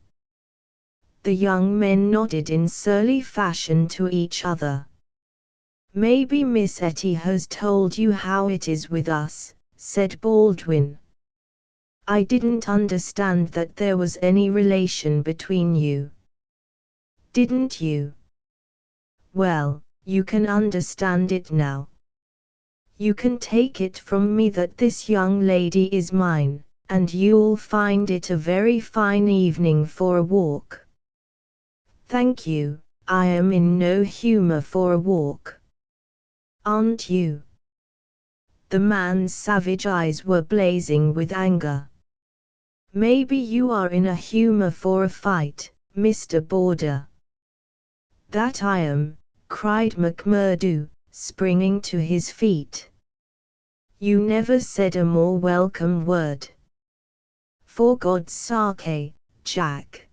The young men nodded in surly fashion to each other. Maybe Miss Etty has told you how it is with us, said Baldwin. I didn't understand that there was any relation between you. Didn't you? Well, you can understand it now. You can take it from me that this young lady is mine, and you'll find it a very fine evening for a walk. Thank you, I am in no humor for a walk. Aren't you? The man's savage eyes were blazing with anger. Maybe you are in a humor for a fight, Mr. Border. That I am, cried McMurdo, springing to his feet. You never said a more welcome word. For God's sake, Jack.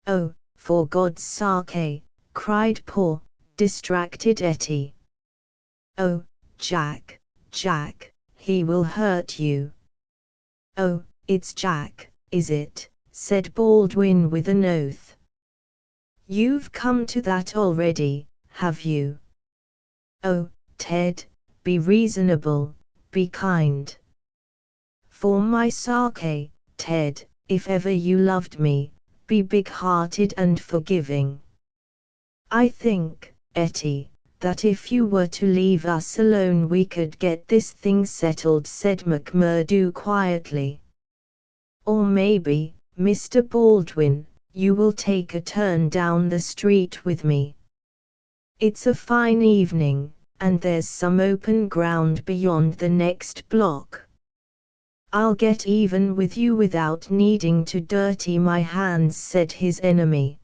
Oh, for God's sake, cried poor, distracted Etty. Oh, Jack, Jack, he will hurt you. Oh, it's Jack, is it? Said Baldwin with an oath. You've come to that already, have you? Oh, Ted, be reasonable, be kind. For my sake, Ted, if ever you loved me, be big-hearted and forgiving. I think, Etty, that if you were to leave us alone we could get this thing settled, said McMurdo quietly. Or maybe, Mr. Baldwin, you will take a turn down the street with me. It's a fine evening, and there's some open ground beyond the next block. I'll get even with you without needing to dirty my hands, said his enemy.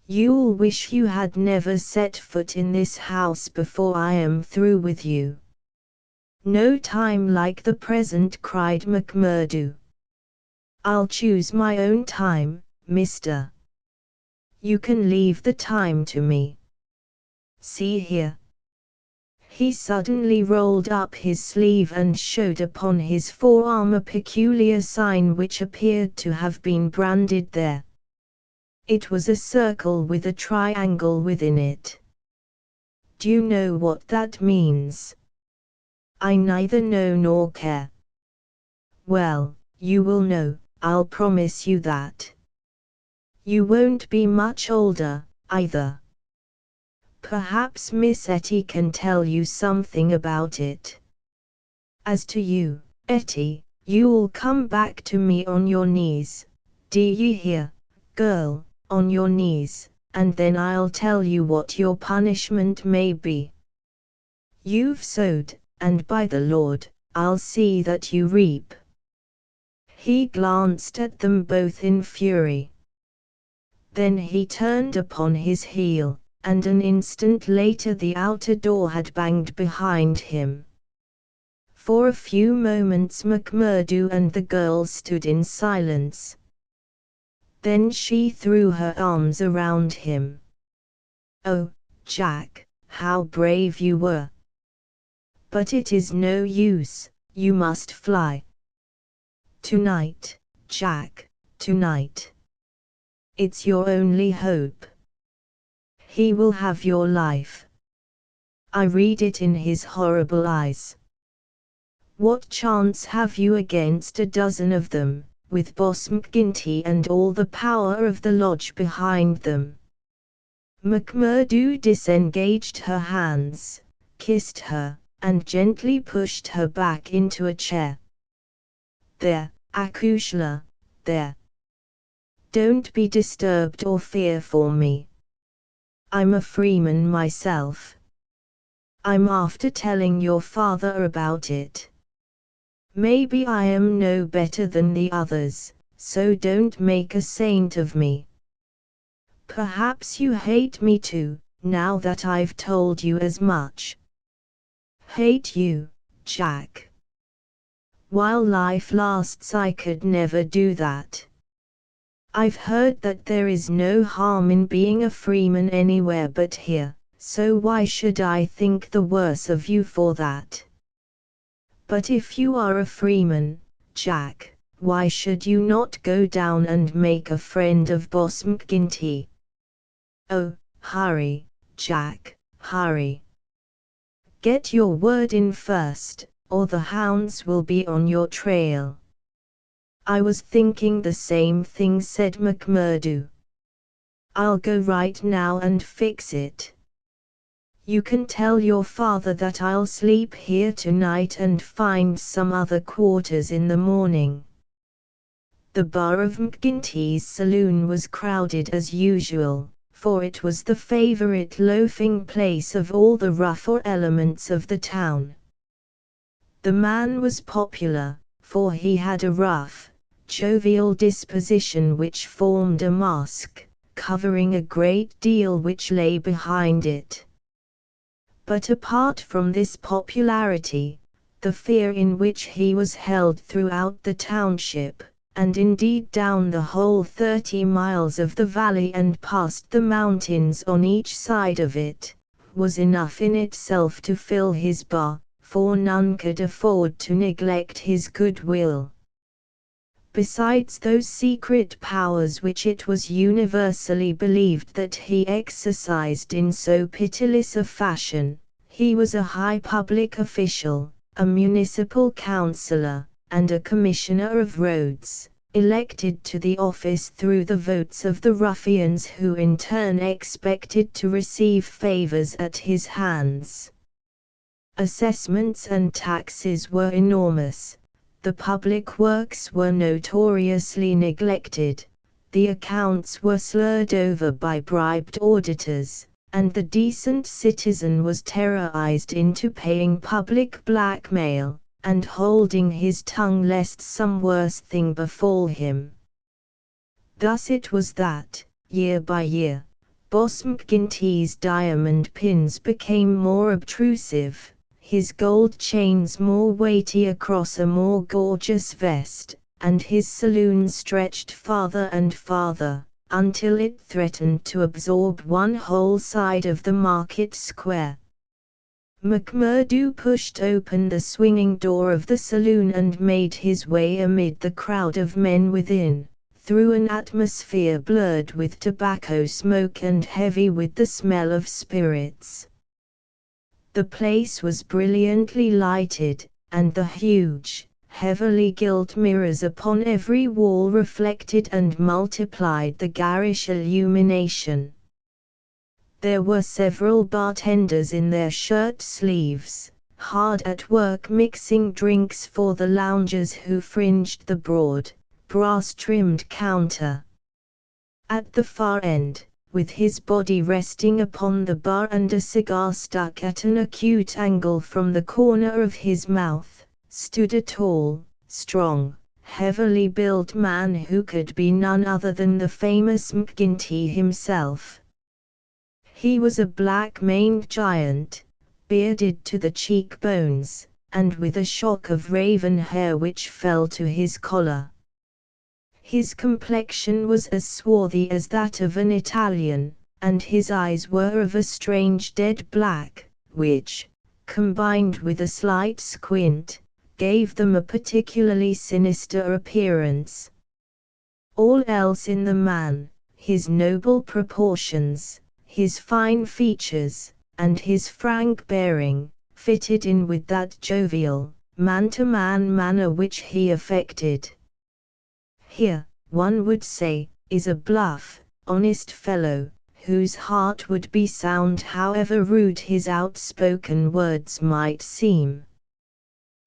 You'll wish you had never set foot in this house before I am through with you. No time like the present, cried McMurdo. I'll choose my own time, mister. You can leave the time to me. See here. He suddenly rolled up his sleeve and showed upon his forearm a peculiar sign which appeared to have been branded there. It was a circle with a triangle within it. Do you know what that means? I neither know nor care. Well, you will know, I'll promise you that. You won't be much older, either. Perhaps Miss Etty can tell you something about it. As to you, Etty, you'll come back to me on your knees, do ye hear, girl, on your knees, and then I'll tell you what your punishment may be. You've sowed, and by the Lord, I'll see that you reap. He glanced at them both in fury. Then he turned upon his heel, and an instant later the outer door had banged behind him. For a few moments McMurdo and the girl stood in silence. Then she threw her arms around him. Oh, Jack, how brave you were! But it is no use, you must fly. Tonight, Jack, tonight. It's your only hope. He will have your life. I read it in his horrible eyes. What chance have you against a dozen of them, with Boss McGinty and all the power of the lodge behind them? McMurdo disengaged her hands, kissed her, and gently pushed her back into a chair. There, Akushla, there. Don't be disturbed or fear for me. I'm a freeman myself. I'm after telling your father about it. Maybe I am no better than the others, so don't make a saint of me. Perhaps you hate me too, now that I've told you as much. Hate you, Jack? While life lasts I could never do that. I've heard that there is no harm in being a freeman anywhere but here, so why should I think the worse of you for that? But if you are a freeman, Jack, why should you not go down and make a friend of Boss McGinty? Oh, hurry, Jack, hurry. Get your word in first, or the hounds will be on your trail. I was thinking the same thing, said McMurdo. I'll go right now and fix it. You can tell your father that I'll sleep here tonight and find some other quarters in the morning. The bar of McGinty's saloon was crowded as usual, for it was the favorite loafing place of all the rougher elements of the town. The man was popular, for he had a rough, jovial disposition which formed a mask, covering a great deal which lay behind it. But apart from this popularity, the fear in which he was held throughout the township, and indeed down the whole 30 miles of the valley and past the mountains on each side of it, was enough in itself to fill his bar, for none could afford to neglect his goodwill. Besides those secret powers which it was universally believed that he exercised in so pitiless a fashion, he was a high public official, a municipal councillor, and a commissioner of roads, elected to the office through the votes of the ruffians who in turn expected to receive favours at his hands. Assessments and taxes were enormous. The public works were notoriously neglected, the accounts were slurred over by bribed auditors, and the decent citizen was terrorized into paying public blackmail, and holding his tongue lest some worse thing befall him. Thus it was that, year by year, Boss McGinty's diamond pins became more obtrusive, his gold chains more weighty across a more gorgeous vest, and his saloon stretched farther and farther, until it threatened to absorb one whole side of the market square. McMurdo pushed open the swinging door of the saloon and made his way amid the crowd of men within, through an atmosphere blurred with tobacco smoke and heavy with the smell of spirits. The place was brilliantly lighted, and the huge, heavily gilt mirrors upon every wall reflected and multiplied the garish illumination. There were several bartenders in their shirt sleeves, hard at work mixing drinks for the loungers who fringed the broad, brass-trimmed counter. At the far end, with his body resting upon the bar and a cigar stuck at an acute angle from the corner of his mouth, stood a tall, strong, heavily built man who could be none other than the famous McGinty himself. He was a black-maned giant, bearded to the cheekbones, and with a shock of raven hair which fell to his collar. His complexion was as swarthy as that of an Italian, and his eyes were of a strange dead black, which, combined with a slight squint, gave them a particularly sinister appearance. All else in the man, his noble proportions, his fine features, and his frank bearing, fitted in with that jovial, man-to-man manner which he affected. Here, one would say, is a bluff, honest fellow, whose heart would be sound however rude his outspoken words might seem.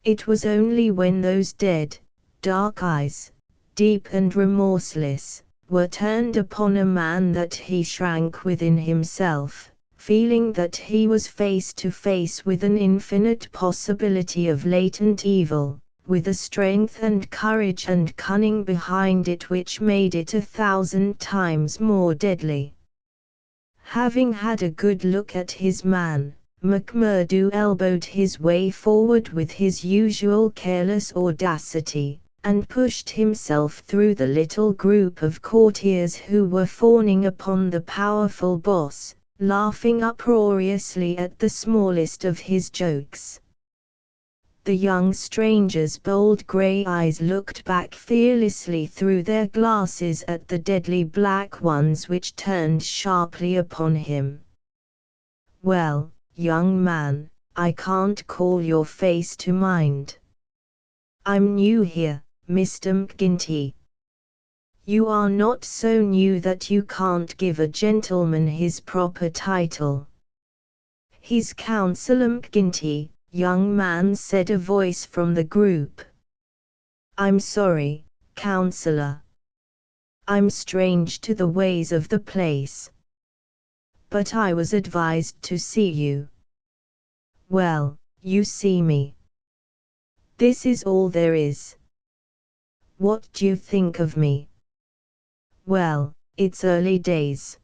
It was only when those dead, dark eyes, deep and remorseless, were turned upon a man that he shrank within himself, feeling that he was face to face with an infinite possibility of latent evil, with a strength and courage and cunning behind it which made it 1,000 times more deadly. Having had a good look at his man, McMurdo elbowed his way forward with his usual careless audacity, and pushed himself through the little group of courtiers who were fawning upon the powerful boss, laughing uproariously at the smallest of his jokes. The young stranger's bold grey eyes looked back fearlessly through their glasses at the deadly black ones which turned sharply upon him. "Well, young man, I can't call your face to mind. I'm new here, Mr. McGinty." "You are not so new that you can't give a gentleman his proper title." "He's Councillor McGinty, young man," said a voice from the group. "I'm sorry, Councillor. I'm strange to the ways of the place. But I was advised to see you." "Well, you see me. This is all there is. What do you think of me?" "Well, it's early days.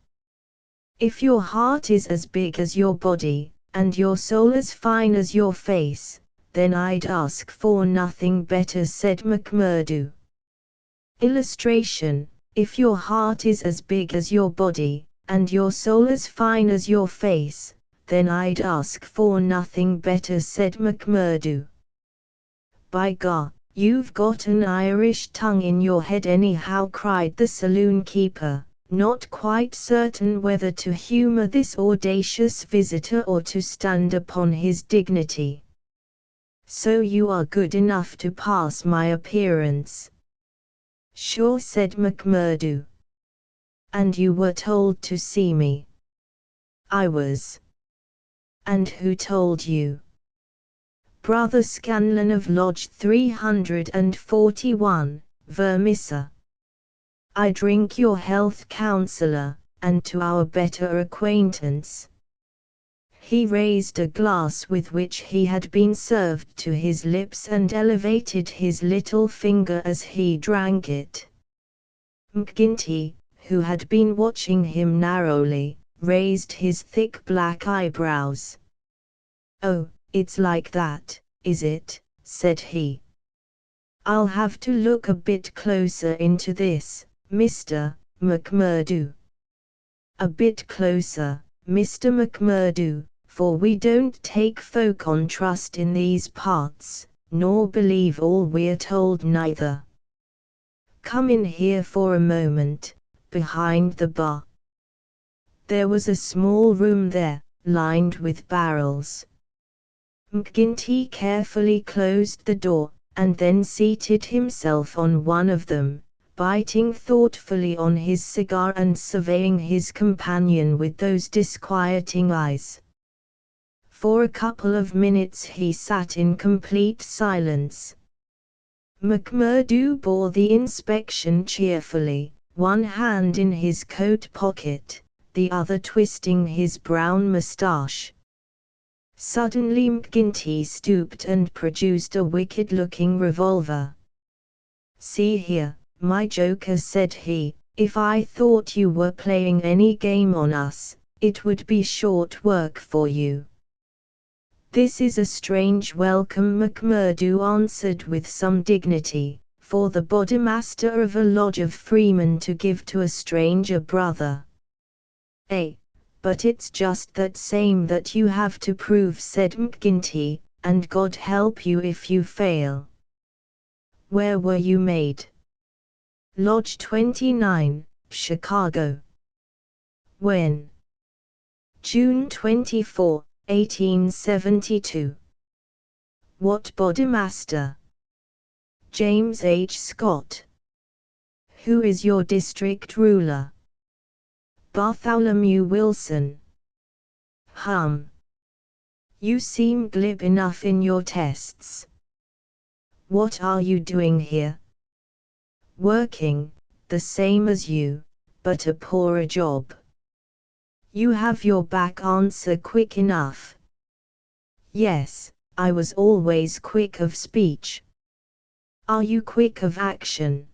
If your heart is as big as your body, and your soul as fine as your face, then I'd ask for nothing better," said McMurdo. Illustration: if your heart is as big as your body, and your soul as fine as your face, then I'd ask for nothing better, said McMurdo. "By gar, you've got an Irish tongue in your head anyhow," cried the saloon keeper, not quite certain whether to humor this audacious visitor or to stand upon his dignity. "So you are good enough to pass my appearance?" "Sure," said McMurdo. "And you were told to see me?" "I was." "And who told you?" "Brother Scanlon of Lodge 341, Vermissa." "I drink your health, Councillor, and to our better acquaintance." He raised a glass with which he had been served to his lips and elevated his little finger as he drank it. McGinty, who had been watching him narrowly, raised his thick black eyebrows. "Oh, it's like that, is it?" said he. "I'll have to look a bit closer into this, Mr. McMurdo." "A bit closer, Mr. McMurdo, for we don't take folk on trust in these parts, nor believe all we're told neither. Come in here for a moment, behind the bar." There was a small room there, lined with barrels. McGinty carefully closed the door, and then seated himself on one of them, biting thoughtfully on his cigar and surveying his companion with those disquieting eyes. For a couple of minutes he sat in complete silence. McMurdo bore the inspection cheerfully, one hand in his coat pocket, the other twisting his brown moustache. Suddenly McGinty stooped and produced a wicked-looking revolver. "See here, my joker," said he, "if I thought you were playing any game on us, it would be short work for you." "This is a strange welcome," McMurdo answered with some dignity, "for the bodymaster of a lodge of freemen to give to a stranger brother." "Eh, but it's just that same that you have to prove," said McGinty, "and God help you if you fail." "Where were you made?" "Lodge 29, Chicago." "When?" "June 24, 1872. "What bodymaster?" "James H. Scott." "Who is your district ruler?" "Bartholomew Wilson." You seem glib enough in your tests. What are you doing here?" "Working, the same as you, but a poorer job." "You have your back answer quick enough." "Yes, I was always quick of speech." "Are you quick of action?"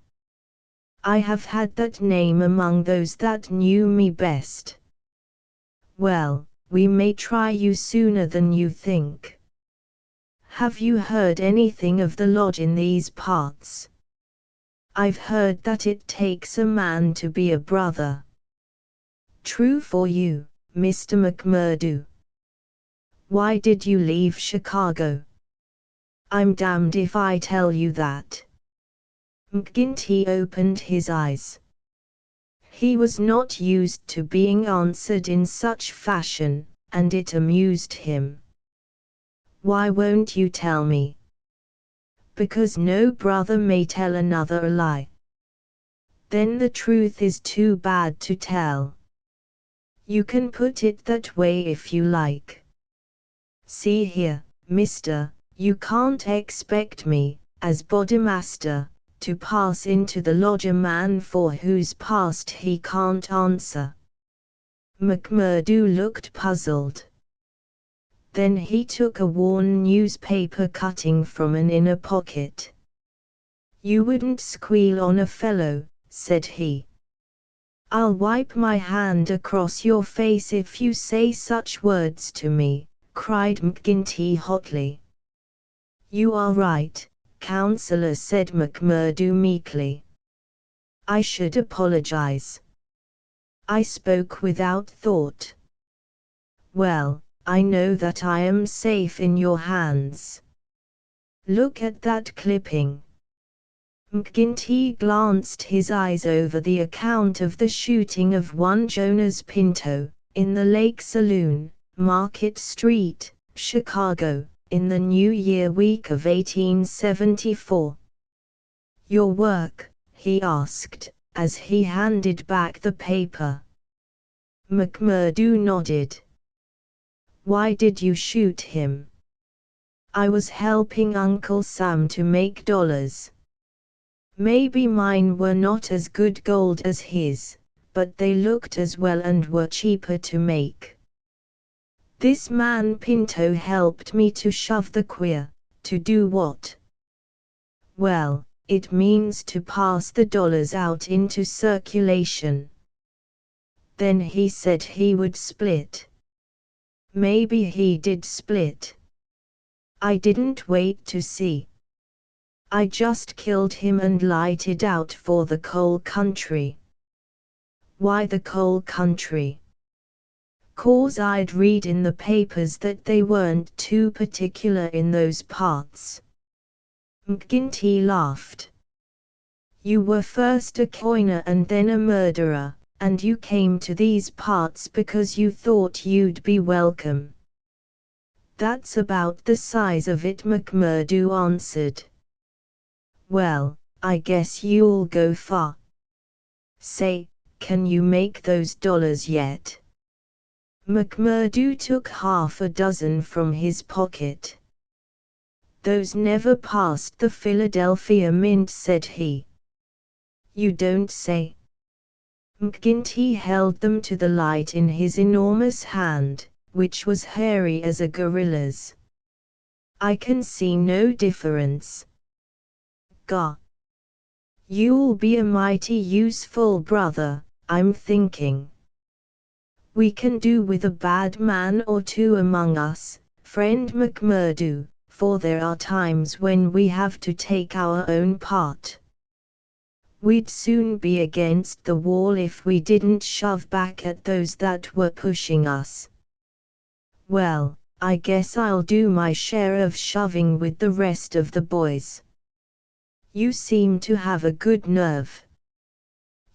"I have had that name among those that knew me best." "Well, we may try you sooner than you think. Have you heard anything of the lodge in these parts?" "I've heard that it takes a man to be a brother." "True for you, Mr. McMurdo. Why did you leave Chicago?" I'm damned if I tell you that. McGinty opened his eyes. He was not used to being answered in such fashion, and it amused him. Why won't you tell me? Because no brother may tell another a lie. Then the truth is too bad to tell. You can put it that way if you like. See here, mister, you can't expect me, as bodymaster, to pass into the lodge a man for whose past he can't answer. McMurdo looked puzzled. Then he took a worn newspaper cutting from an inner pocket. You wouldn't squeal on a fellow, said he. I'll wipe my hand across your face if you say such words to me, cried McGinty hotly. You are right, Counselor, said McMurdo meekly. I should apologize. I spoke without thought. Well, I know that I am safe in your hands. Look at that clipping. McGinty glanced his eyes over the account of the shooting of one Jonas Pinto, in the Lake Saloon, Market Street, Chicago, in the New Year week of 1874. Your work, he asked, as he handed back the paper. McMurdo nodded. Why did you shoot him? I was helping Uncle Sam to make dollars. Maybe mine were not as good gold as his, but they looked as well and were cheaper to make. This man Pinto helped me to shove the queer, to do what? Well, it means to pass the dollars out into circulation. Then he said he would split. Maybe he did split. I didn't wait to see. I just killed him and lighted out for the coal country. Why the coal country? 'Cause I'd read in the papers that they weren't too particular in those parts. McGinty laughed. You were first a coiner and then a murderer, and you came to these parts because you thought you'd be welcome. That's about the size of it, McMurdo answered. Well, I guess you'll go far. Say, can you make those dollars yet? McMurdo took half a dozen from his pocket. Those never passed the Philadelphia Mint, said he. You don't say. McGinty held them to the light in his enormous hand, which was hairy as a gorilla's. I can see no difference. Gah! You'll be a mighty useful brother, I'm thinking. We can do with a bad man or two among us, friend McMurdo, for there are times when we have to take our own part. We'd soon be against the wall if we didn't shove back at those that were pushing us. Well, I guess I'll do my share of shoving with the rest of the boys. You seem to have a good nerve.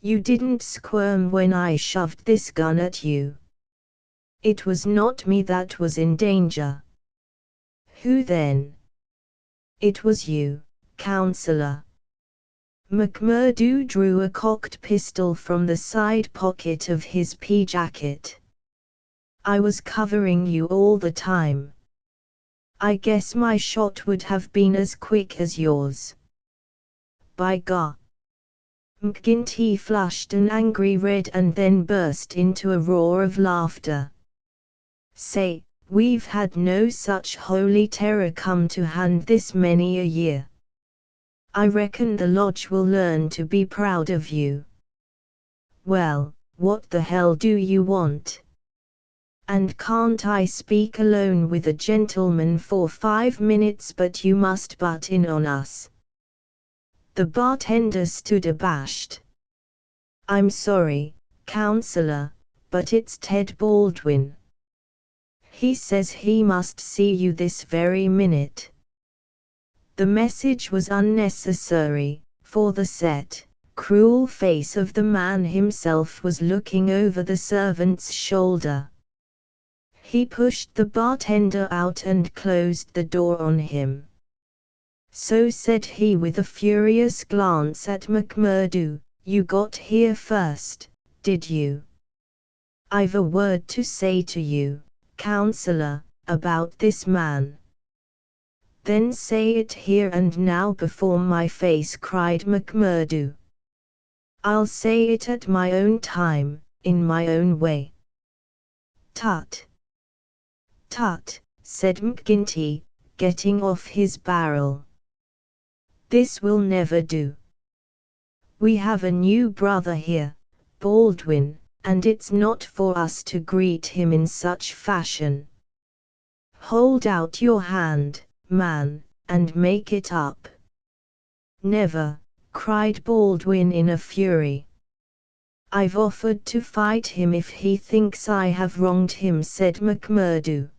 You didn't squirm when I shoved this gun at you. It was not me that was in danger. Who then? It was you, Counselor. McMurdo drew a cocked pistol from the side pocket of his pea jacket. I was covering you all the time. I guess my shot would have been as quick as yours. By God! McGinty flushed an angry red and then burst into a roar of laughter. Say, we've had no such holy terror come to hand this many a year. I reckon the lodge will learn to be proud of you. Well, what the hell do you want? And can't I speak alone with a gentleman for 5 minutes, but you must butt in on us? The bartender stood abashed. I'm sorry, Counselor, but it's Ted Baldwin. He says he must see you this very minute. The message was unnecessary, for the set, cruel face of the man himself was looking over the servant's shoulder. He pushed the bartender out and closed the door on him. So said he with a furious glance at McMurdo, "You got here first, did you? I've a word to say to you, counselor, about this man." "Then say it here and now before my face," cried McMurdo. "I'll say it at my own time, in my own way." "Tut! Tut!" said McGinty, getting off his barrel. "This will never do. We have a new brother here, Baldwin, and it's not for us to greet him in such fashion. Hold out your hand, man, and make it up." "Never!" cried Baldwin in a fury. "I've offered to fight him if he thinks I have wronged him," said McMurdo.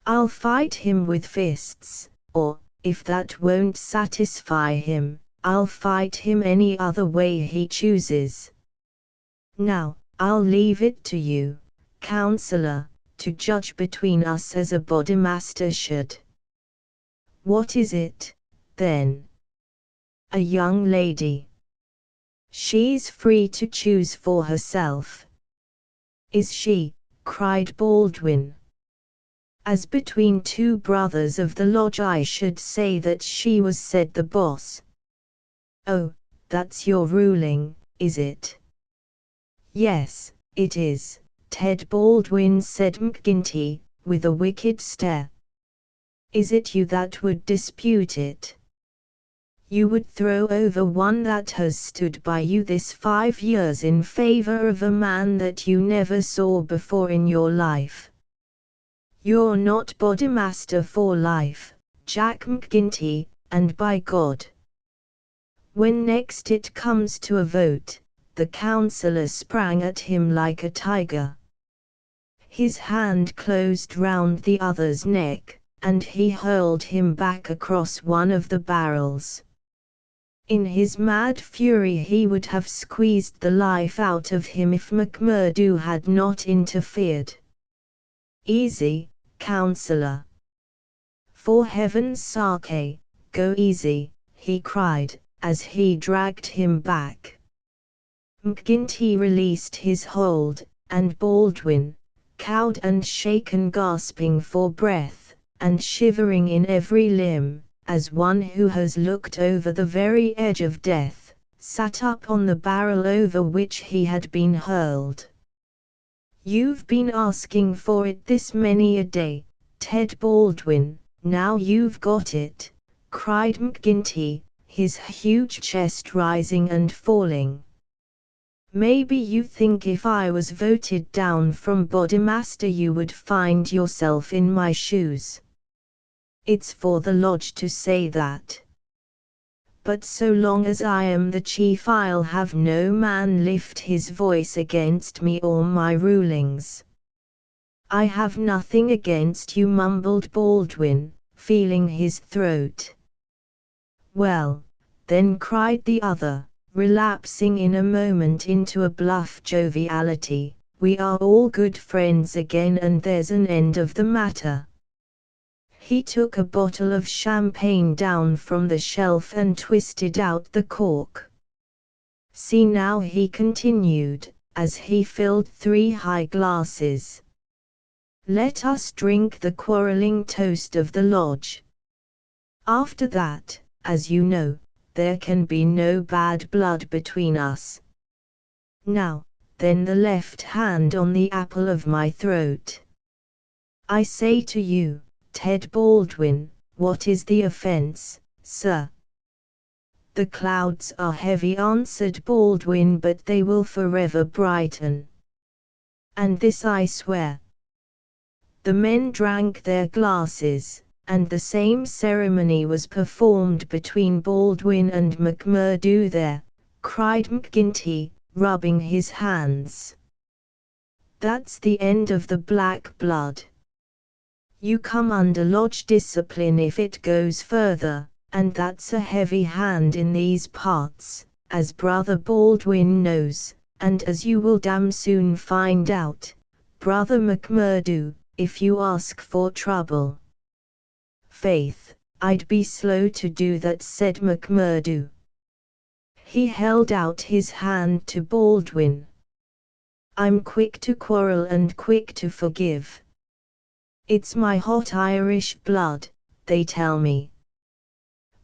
"I'll fight him with fists, or, if that won't satisfy him, I'll fight him any other way he chooses. Now, I'll leave it to you, counselor, to judge between us as a bodymaster should." "What is it, then?" "A young lady. She's free to choose for herself." "Is she?" cried Baldwin. "As between two brothers of the lodge I should say that she was," said the boss. "Oh, that's your ruling, is it?" "Yes, it is, Ted Baldwin," said McGinty, with a wicked stare. "Is it you that would dispute it? You would throw over one that has stood by you this 5 years in favor of a man that you never saw before in your life? You're not bodymaster for life, Jack McGinty, and by God." When next it comes to a vote, the counselor sprang at him like a tiger. His hand closed round the other's neck, and he hurled him back across one of the barrels. In his mad fury he would have squeezed the life out of him if McMurdo had not interfered. "Easy, counselor. For heaven's sake, go easy," he cried, as he dragged him back. McGinty released his hold, and Baldwin, cowed and shaken, gasping for breath, and shivering in every limb, as one who has looked over the very edge of death, sat up on the barrel over which he had been hurled. "You've been asking for it this many a day, Ted Baldwin, now you've got it," cried McGinty, his huge chest rising and falling. "Maybe you think if I was voted down from bodymaster you would find yourself in my shoes. It's for the lodge to say that. But so long as I am the chief I'll have no man lift his voice against me or my rulings." "I have nothing against you," mumbled Baldwin, feeling his throat. "Well, then," cried the other, relapsing in a moment into a bluff joviality, "we are all good friends again and there's an end of the matter." He took a bottle of champagne down from the shelf and twisted out the cork. "See now," he continued, as he filled 3 high glasses. "Let us drink the quarrelling toast of the lodge. After that, as you know, there can be no bad blood between us. Now, then, the left hand on the apple of my throat. I say to you, Ted Baldwin, what is the offense, sir?" "The clouds are heavy," answered Baldwin, "but they will forever brighten. And this I swear." The men drank their glasses, and the same ceremony was performed between Baldwin and McMurdo. "There," cried McGinty, rubbing his hands. "That's the end of the black blood. You come under lodge discipline if it goes further, and that's a heavy hand in these parts, as Brother Baldwin knows, and as you will damn soon find out, Brother McMurdo, if you ask for trouble." "Faith, I'd be slow to do that," said McMurdo. He held out his hand to Baldwin. "I'm quick to quarrel and quick to forgive. It's my hot Irish blood, they tell me.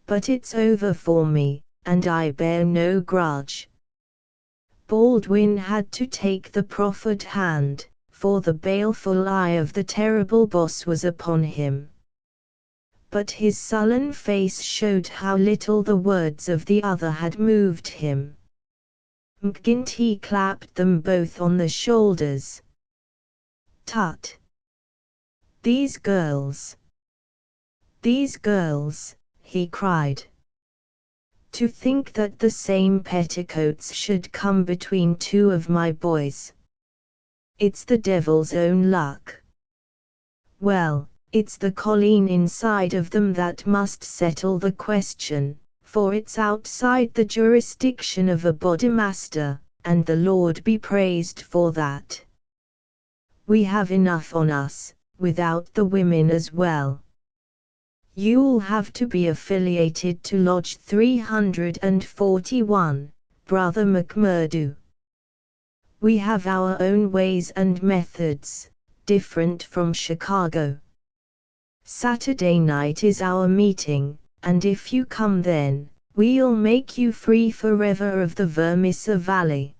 But it's over for me, and I bear no grudge." Baldwin had to take the proffered hand, for the baleful eye of the terrible boss was upon him. But his sullen face showed how little the words of the other had moved him. McGinty clapped them both on the shoulders. "Tut! These girls! These girls!" he cried. "To think that the same petticoats should come between two of my boys! It's the devil's own luck. Well, it's the colleen inside of them that must settle the question, for it's outside the jurisdiction of a bodymaster, and the Lord be praised for that. We have enough on us, without the women as well. You'll have to be affiliated to Lodge 341, Brother McMurdo. We have our own ways and methods, different from Chicago. Saturday night is our meeting, and if you come then, we'll make you free forever of the Vermissa Valley."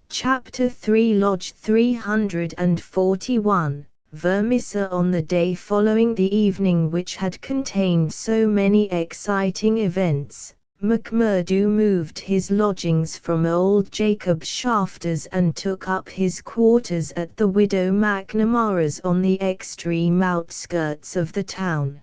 Chapter 3 Lodge 341, Vermissa. On the day following the evening which had contained so many exciting events, McMurdo moved his lodgings from old Jacob Shafter's and took up his quarters at the widow McNamara's on the extreme outskirts of the town.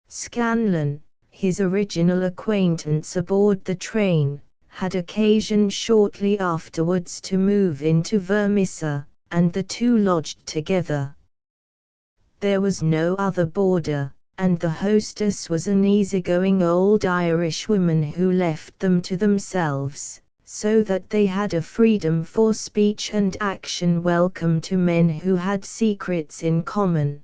Scanlon, his original acquaintance aboard the train, had occasion shortly afterwards to move into Vermissa, and the two lodged together. There was no other boarder, and the hostess was an easygoing old Irish woman who left them to themselves, so that they had a freedom for speech and action welcome to men who had secrets in common.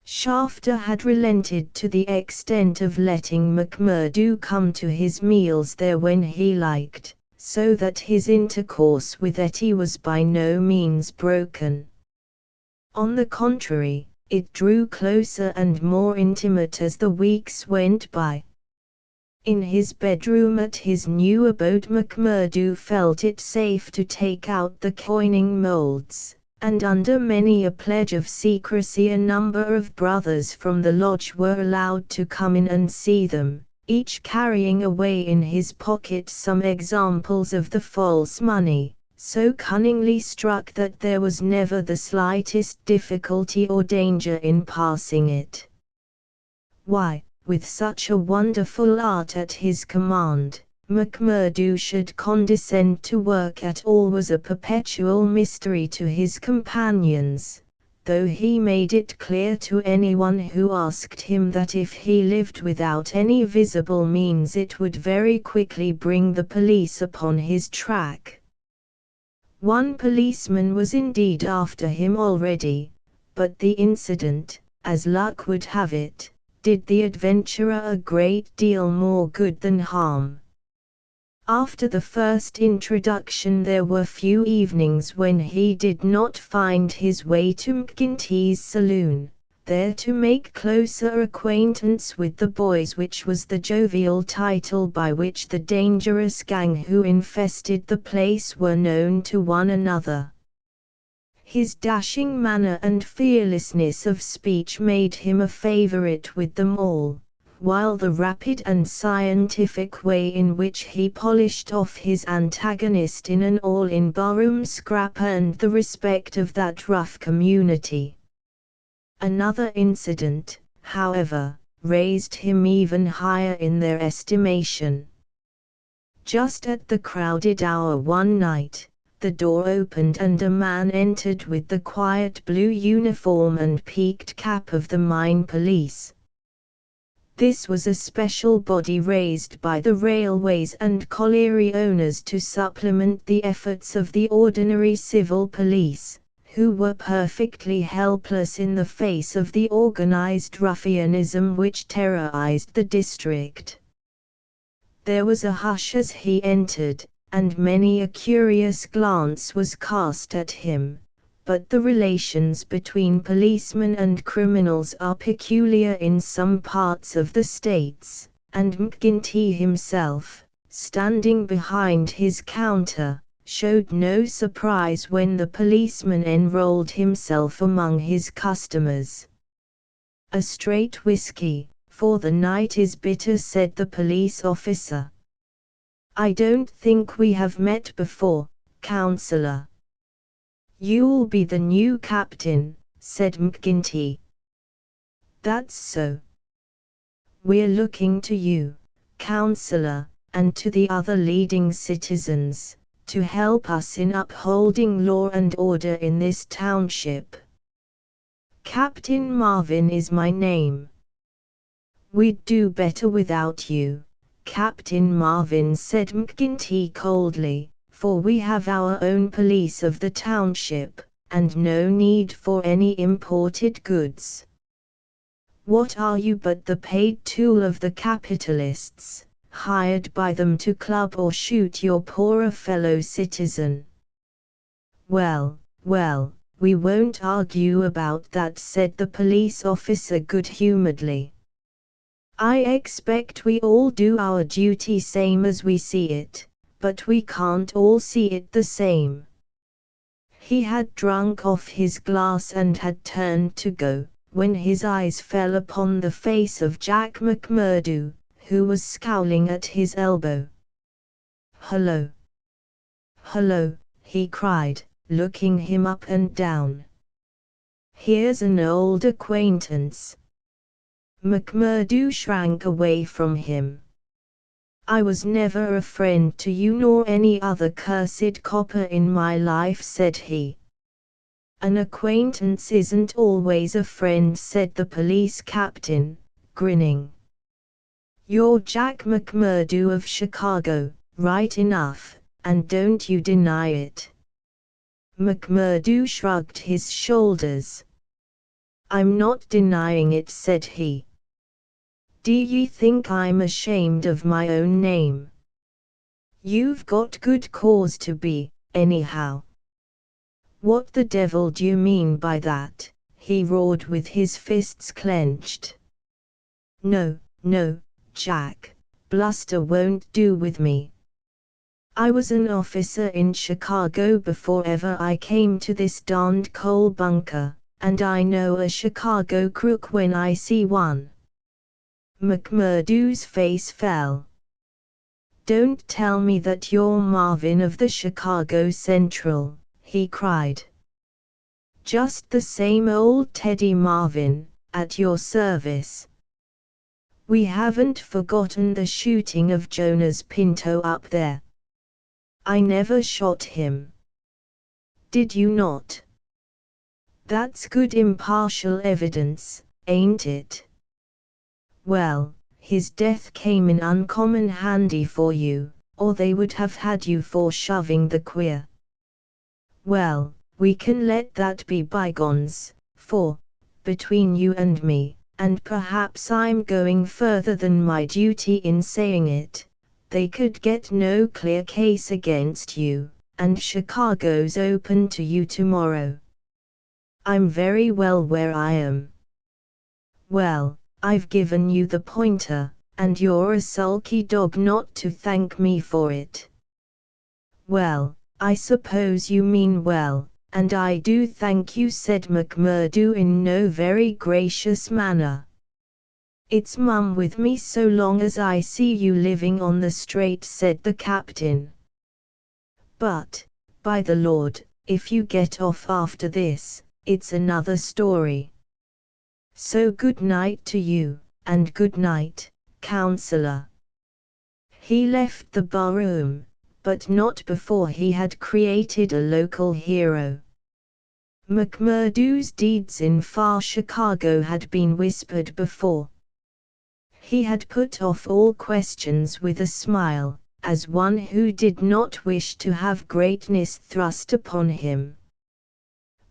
Shafter had relented to the extent of letting McMurdo come to his meals there when he liked, so that his intercourse with Etty was by no means broken. On the contrary, it drew closer and more intimate as the weeks went by. In his bedroom at his new abode, McMurdo felt it safe to take out the coining molds, and under many a pledge of secrecy a number of brothers from the lodge were allowed to come in and see them, each carrying away in his pocket some examples of the false money, so cunningly struck that there was never the slightest difficulty or danger in passing it. Why, with such a wonderful art at his command, McMurdo should condescend to work at all was a perpetual mystery to his companions, though he made it clear to anyone who asked him that if he lived without any visible means it would very quickly bring the police upon his track. One policeman was indeed after him already, but the incident, as luck would have it, did the adventurer a great deal more good than harm. After the first introduction there were few evenings when he did not find his way to McGinty's saloon, there to make closer acquaintance with the boys, which was the jovial title by which the dangerous gang who infested the place were known to one another. His dashing manner and fearlessness of speech made him a favorite with them all, while the rapid and scientific way in which he polished off his antagonist in an all-in barroom scrap earned the respect of that rough community. Another incident, however, raised him even higher in their estimation. Just at the crowded hour one night, the door opened and a man entered with the quiet blue uniform and peaked cap of the mine police. This was a special body raised by the railways and colliery owners to supplement the efforts of the ordinary civil police, who were perfectly helpless in the face of the organized ruffianism which terrorized the district. There was a hush as he entered, and many a curious glance was cast at him, but the relations between policemen and criminals are peculiar in some parts of the States, and McGinty himself, standing behind his counter, showed no surprise when the policeman enrolled himself among his customers. "A straight whiskey, for the night is bitter," said the police officer. "I don't think we have met before, Counselor." "You'll be the new captain," said McGinty. "That's so. We're looking to you, Counselor, and to the other leading citizens, to help us in upholding law and order in this township. Captain Marvin is my name." "We'd do better without you, Captain Marvin," said McGinty coldly, "for we have our own police of the township, and no need for any imported goods. What are you but the paid tool of the capitalists, hired by them to club or shoot your poorer fellow citizen?" "Well, well, we won't argue about that," said the police officer good-humoredly. "I expect we all do our duty same as we see it, but we can't all see it the same." He had drunk off his glass and had turned to go, when his eyes fell upon the face of Jack McMurdo, who was scowling at his elbow. "Hello! Hello!" he cried, looking him up and down. "Here's an old acquaintance." McMurdo shrank away from him. "I was never a friend to you nor any other cursed copper in my life," said he. "An acquaintance isn't always a friend," said the police captain, grinning. "You're Jack McMurdo of Chicago, right enough, and don't you deny it." McMurdo shrugged his shoulders. "I'm not denying it," said he. "Do ye think I'm ashamed of my own name? You've got good cause to be, anyhow." "What the devil do you mean by that?" he roared with his fists clenched. "No, no, Jack, bluster won't do with me. I was an officer in Chicago before ever I came to this darned coal bunker, and I know a Chicago crook when I see one." McMurdo's face fell. "Don't tell me that you're Marvin of the Chicago Central," he cried. "Just the same old Teddy Marvin, at your service. We haven't forgotten the shooting of Jonas Pinto up there. I never shot him." "Did you not? That's good impartial evidence, ain't it? Well, his death came in uncommon handy for you, or they would have had you for shoving the queer. Well, we can let that be bygones, for, between you and me, and perhaps I'm going further than my duty in saying it, they could get no clear case against you, and Chicago's open to you tomorrow. I'm very well where I am. Well, I've given you the pointer, and you're a sulky dog not to thank me for it." "Well, I suppose you mean well, and I do thank you," said McMurdo in no very gracious manner. "It's mum with me so long as I see you living on the straight," said the captain. "But, by the Lord, if you get off after this, it's another story. So good night to you, and good night, Counselor." He left the barroom, but not before he had created a local hero. McMurdo's deeds in far Chicago had been whispered before. He had put off all questions with a smile, as one who did not wish to have greatness thrust upon him.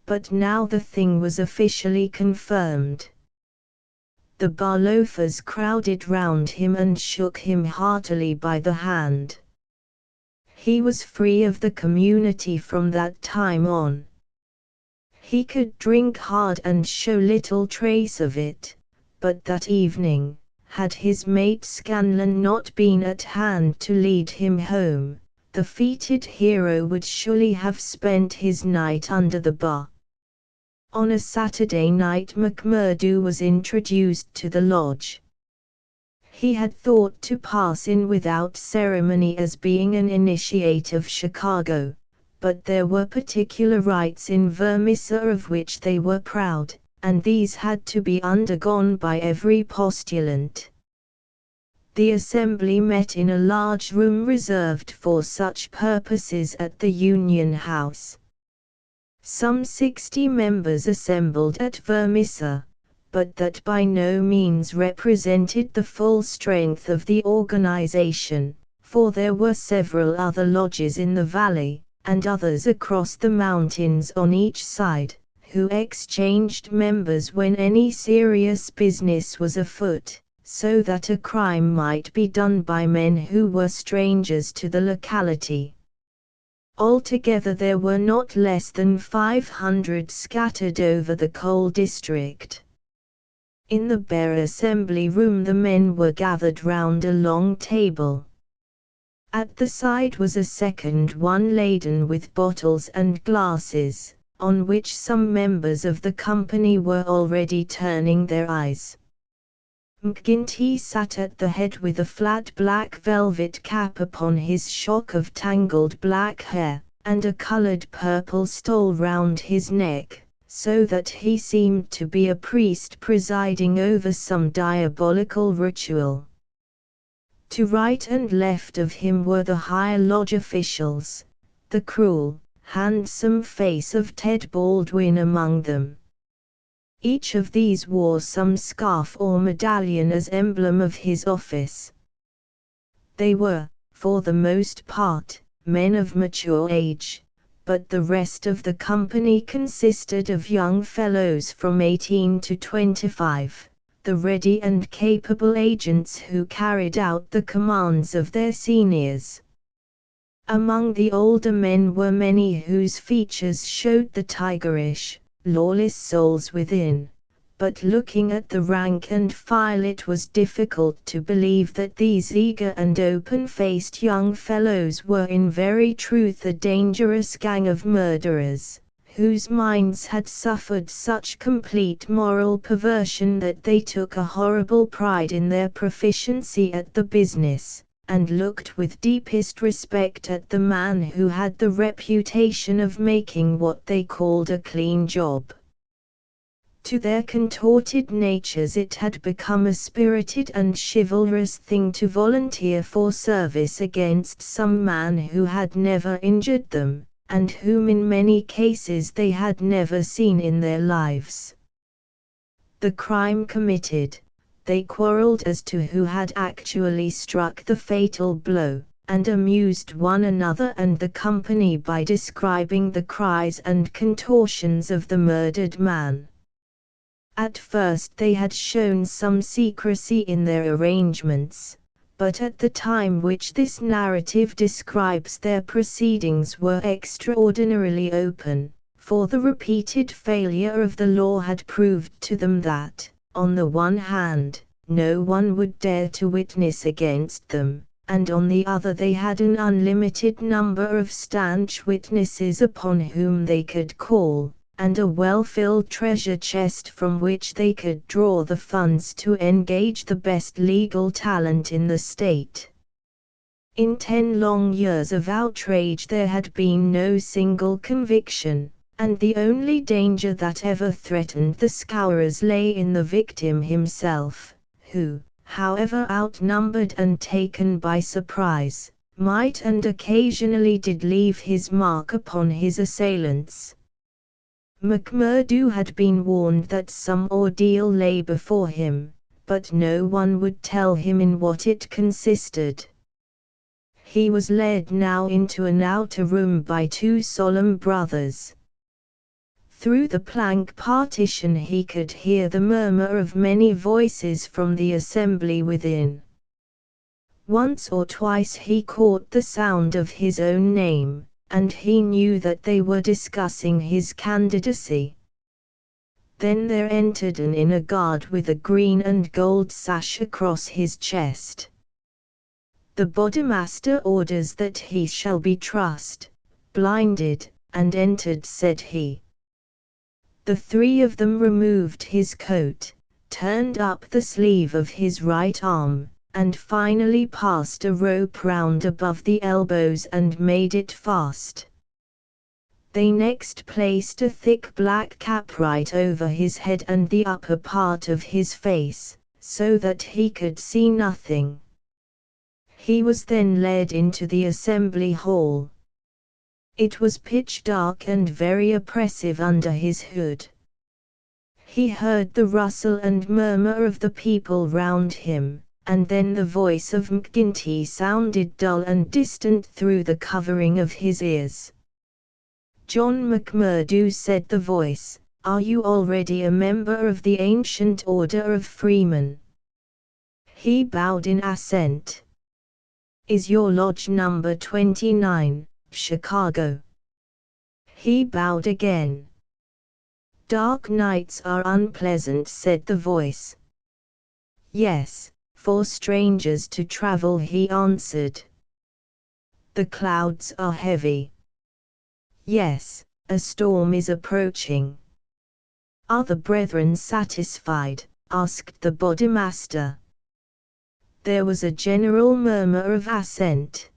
But now the thing was officially confirmed. The bar-loafers crowded round him and shook him heartily by the hand. He was free of the community from that time on. He could drink hard and show little trace of it, but that evening, had his mate Scanlon not been at hand to lead him home, the feated hero would surely have spent his night under the bar. On a Saturday night McMurdo was introduced to the lodge. He had thought to pass in without ceremony as being an initiate of Chicago, but there were particular rites in Vermissa of which they were proud, and these had to be undergone by every postulant. The assembly met in a large room reserved for such purposes at the Union House. Some 60 members assembled at Vermissa, but that by no means represented the full strength of the organization, for there were several other lodges in the valley, and others across the mountains on each side, who exchanged members when any serious business was afoot, so that a crime might be done by men who were strangers to the locality. Altogether there were not less than 500 scattered over the coal district. In the bare assembly room the men were gathered round a long table. At the side was a second one laden with bottles and glasses, on which some members of the company were already turning their eyes. McGinty sat at the head with a flat black velvet cap upon his shock of tangled black hair, and a coloured purple stole round his neck, so that he seemed to be a priest presiding over some diabolical ritual. To right and left of him were the higher lodge officials, the cruel, handsome face of Ted Baldwin among them. Each of these wore some scarf or medallion as emblem of his office. They were, for the most part, men of mature age, but the rest of the company consisted of young fellows from 18 to 25, the ready and capable agents who carried out the commands of their seniors. Among the older men were many whose features showed the tigerish, lawless souls within, but looking at the rank and file it was difficult to believe that these eager and open-faced young fellows were in very truth a dangerous gang of murderers, whose minds had suffered such complete moral perversion that they took a horrible pride in their proficiency at the business, and looked with deepest respect at the man who had the reputation of making what they called a clean job. To their contorted natures it had become a spirited and chivalrous thing to volunteer for service against some man who had never injured them, and whom in many cases they had never seen in their lives. The crime committed, they quarreled as to who had actually struck the fatal blow, and amused one another and the company by describing the cries and contortions of the murdered man. At first they had shown some secrecy in their arrangements, but at the time which this narrative describes their proceedings were extraordinarily open, for the repeated failure of the law had proved to them that, on the one hand, no one would dare to witness against them, and on the other they had an unlimited number of stanch witnesses upon whom they could call, and a well-filled treasure chest from which they could draw the funds to engage the best legal talent in the state. In 10 long years of outrage there had been no single conviction, and the only danger that ever threatened the Scourers lay in the victim himself, who, however outnumbered and taken by surprise, might and occasionally did leave his mark upon his assailants. McMurdo had been warned that some ordeal lay before him, but no one would tell him in what it consisted. He was led now into an outer room by two solemn brothers. Through the plank partition he could hear the murmur of many voices from the assembly within. Once or twice he caught the sound of his own name, and he knew that they were discussing his candidacy. Then there entered an inner guard with a green and gold sash across his chest. The Bodemaster orders that he shall be trussed, blinded, and entered, said he. The three of them removed his coat, turned up the sleeve of his right arm, and finally passed a rope round above the elbows and made it fast. They next placed a thick black cap right over his head and the upper part of his face, so that he could see nothing. He was then led into the assembly hall. It was pitch dark and very oppressive under his hood. He heard the rustle and murmur of the people round him, and then the voice of McGinty sounded dull and distant through the covering of his ears. "John McMurdo," said the voice, "are you already a member of the ancient order of freemen?" He bowed in assent. "Is your lodge number 29, Chicago?" He bowed again. "Dark nights are unpleasant," said the voice. "Yes, for strangers to travel," he answered. "The clouds are heavy." "Yes, a storm is approaching." "Are the brethren satisfied?" asked the Bodemaster. There was a general murmur of assent.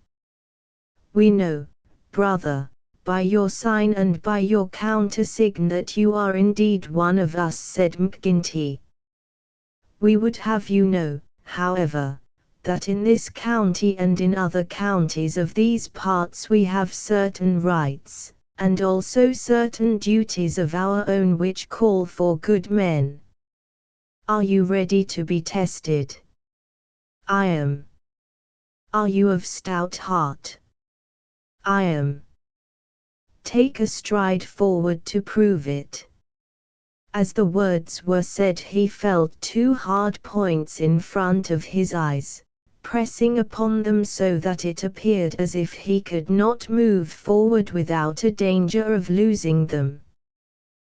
"We know, brother, by your sign and by your countersign that you are indeed one of us," said McGinty. "We would have you know, however, that in this county and in other counties of these parts we have certain rights, and also certain duties of our own which call for good men. Are you ready to be tested?" "I am." "Are you of stout heart?" "I am." "Take a stride forward to prove it." As the words were said he felt two hard points in front of his eyes, pressing upon them so that it appeared as if he could not move forward without a danger of losing them.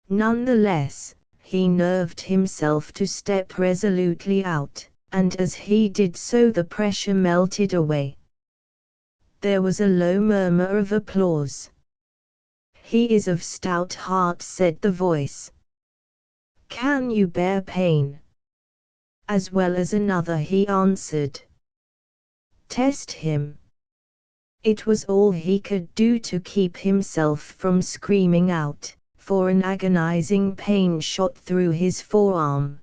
Nonetheless, he nerved himself to step resolutely out, and as he did so the pressure melted away. There was a low murmur of applause. "He is of stout heart," said the voice. "Can you bear pain?" "As well as another," he answered. "Test him." It was all he could do to keep himself from screaming out, for an agonizing pain shot through his forearm.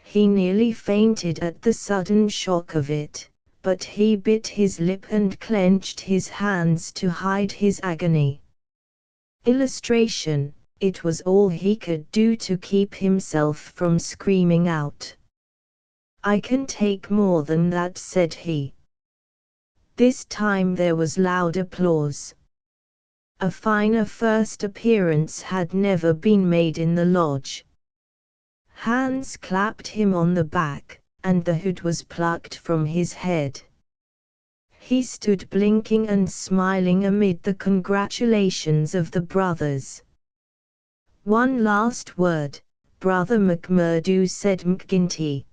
He nearly fainted at the sudden shock of it, but he bit his lip and clenched his hands to hide his agony. Illustration: it was all he could do to keep himself from screaming out. "I can take more than that," said he. This time there was loud applause. A finer first appearance had never been made in the lodge. Hands clapped him on the back, and the hood was plucked from his head. He stood blinking and smiling amid the congratulations of the brothers. "One last word, Brother McMurdo," said McGinty.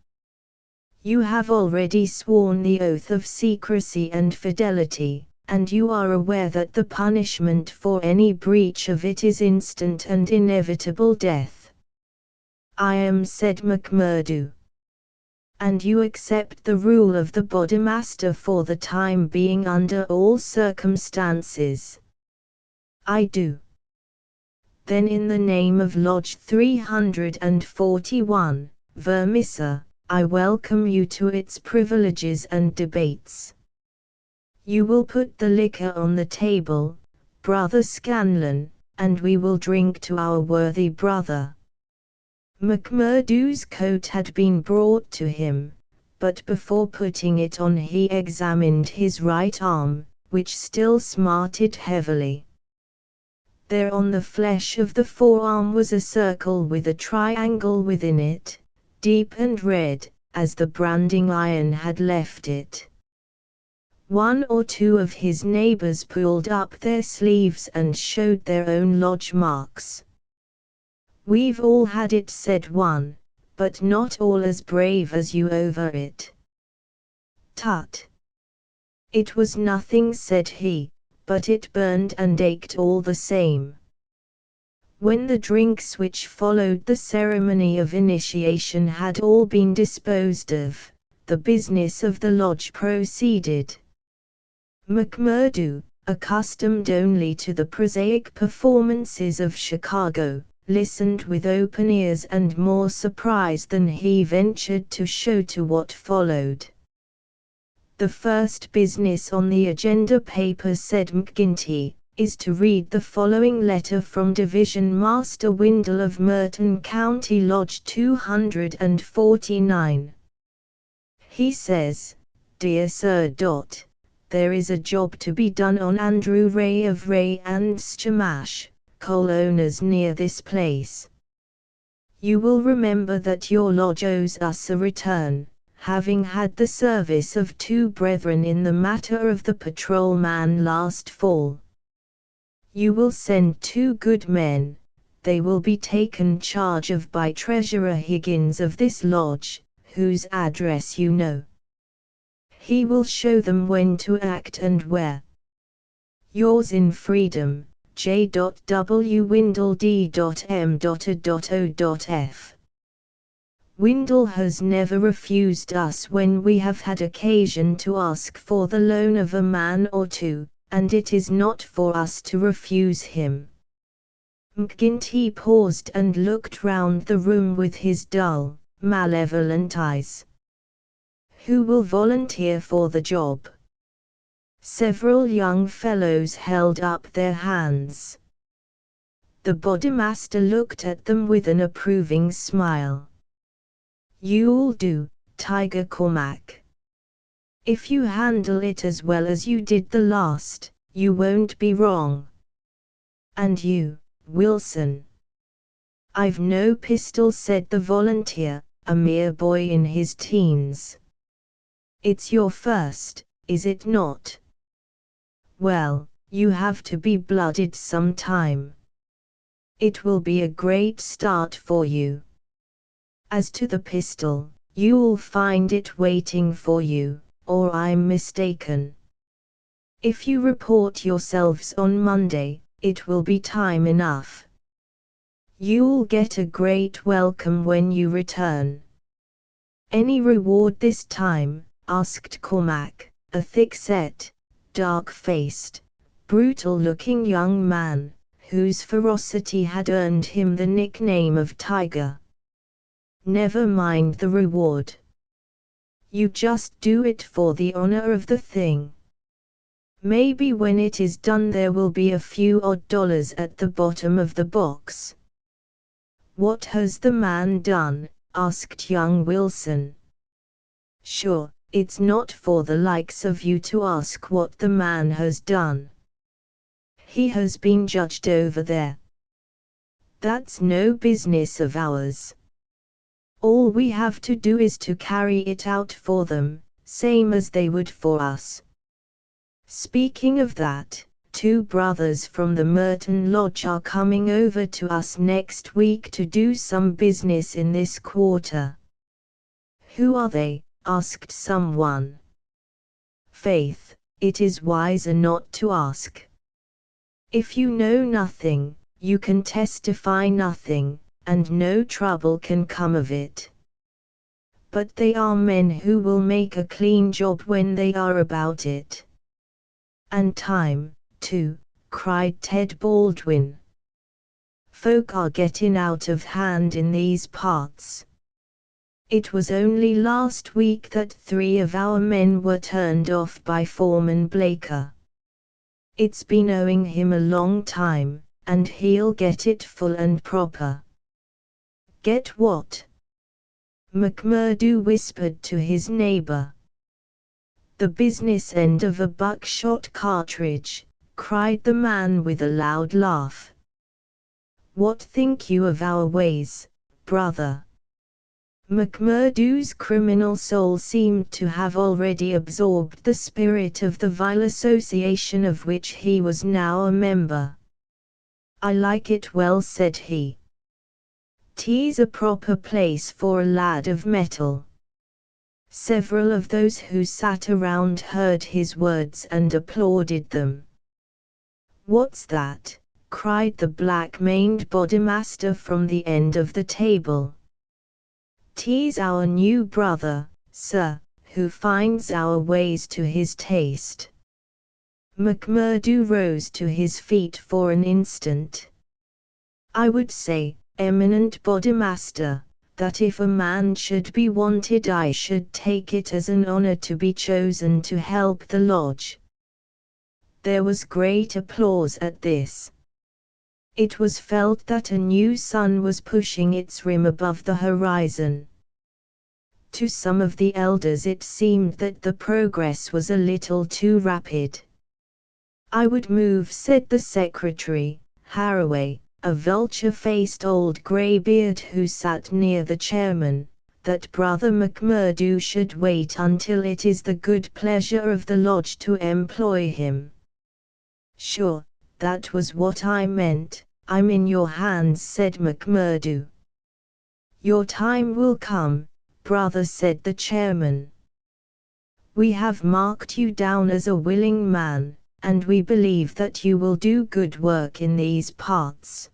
"You have already sworn the oath of secrecy and fidelity, and you are aware that the punishment for any breach of it is instant and inevitable death." "I am," said McMurdo. "And you accept the rule of the Bodemaster for the time being under all circumstances?" "I do." "Then in the name of Lodge 341, Vermissa, I welcome you to its privileges and debates. You will put the liquor on the table, Brother Scanlon, and we will drink to our worthy brother." McMurdo's coat had been brought to him, but before putting it on he examined his right arm, which still smarted heavily. There on the flesh of the forearm was a circle with a triangle within it, deep and red, as the branding iron had left it. One or two of his neighbors pulled up their sleeves and showed their own lodge marks. "We've all had it," said one, "but not all as brave as you over it." "Tut! It was nothing," said he, "but it burned and ached all the same." When the drinks which followed the ceremony of initiation had all been disposed of, the business of the lodge proceeded. McMurdo, accustomed only to the prosaic performances of Chicago, listened with open ears and more surprise than he ventured to show to what followed. "The first business on the agenda paper," said McGinty, "is to read the following letter from Division Master Windle of Merton County Lodge 249. He says, 'Dear Sir. There is a job to be done on Andrew Ray of Ray and Schamash, coal owners near this place. You will remember that your lodge owes us a return, having had the service of two brethren in the matter of the patrolman last fall. You will send 2 good men. They will be taken charge of by Treasurer Higgins of this lodge, whose address you know. He will show them when to act and where. Yours in freedom, J.W. Windle D.M.A.O.F. Windle has never refused us when we have had occasion to ask for the loan of a man or two, and it is not for us to refuse him." McGinty paused and looked round the room with his dull, malevolent eyes. "Who will volunteer for the job?" Several young fellows held up their hands. The bodymaster looked at them with an approving smile. "You'll do, Tiger Cormac. If you handle it as well as you did the last, you won't be wrong. And you, Wilson?" "I've no pistol," said the volunteer, a mere boy in his teens. "It's your first, is it not? Well, you have to be blooded sometime. It will be a great start for you. As to the pistol, you'll find it waiting for you, or I'm mistaken. If you report yourselves on Monday, it will be time enough. You'll get a great welcome when you return." "Any reward this time?" asked Cormac, a thick-set, dark-faced, brutal-looking young man, whose ferocity had earned him the nickname of Tiger. "Never mind the reward. You just do it for the honor of the thing. Maybe when it is done there will be a few odd dollars at the bottom of the box." "What has the man done?" asked young Wilson. "Sure, it's not for the likes of you to ask what the man has done. He has been judged over there. That's no business of ours. All we have to do is to carry it out for them, same as they would for us. Speaking of that, 2 brothers from the Merton Lodge are coming over to us next week to do some business in this quarter." "Who are they?" asked someone. "Faith, it is wiser not to ask. If you know nothing, you can testify nothing, and no trouble can come of it. But they are men who will make a clean job when they are about it." "And time, too," cried Ted Baldwin. "Folk are getting out of hand in these parts. It was only last week that 3 of our men were turned off by Foreman Blaker. It's been owing him a long time, and he'll get it full and proper." Get what? McMurdo whispered to his neighbor. The business end of a buckshot cartridge, cried the man with a loud laugh. What think you of our ways, brother? McMurdo's criminal soul seemed to have already absorbed the spirit of the vile association of which he was now a member. I like it well, said he. 'Tis a proper place for a lad of metal. Several of those who sat around heard his words and applauded them. What's that? Cried the black-maned bodymaster from the end of the table. 'Tis our new brother, sir, who finds our ways to his taste. McMurdo rose to his feet for an instant. I would say, eminent bodymaster, that if a man should be wanted I should take it as an honor to be chosen to help the lodge. There was great applause at this. It was felt that a new sun was pushing its rim above the horizon. To some of the elders it seemed that the progress was a little too rapid. I would move, said the secretary, Haraway, a vulture-faced old greybeard who sat near the chairman, that Brother McMurdo should wait until it is the good pleasure of the lodge to employ him. Sure, that was what I meant. I'm in your hands, said McMurdo. Your time will come, brother, said the chairman. We have marked you down as a willing man, and we believe that you will do good work in these parts.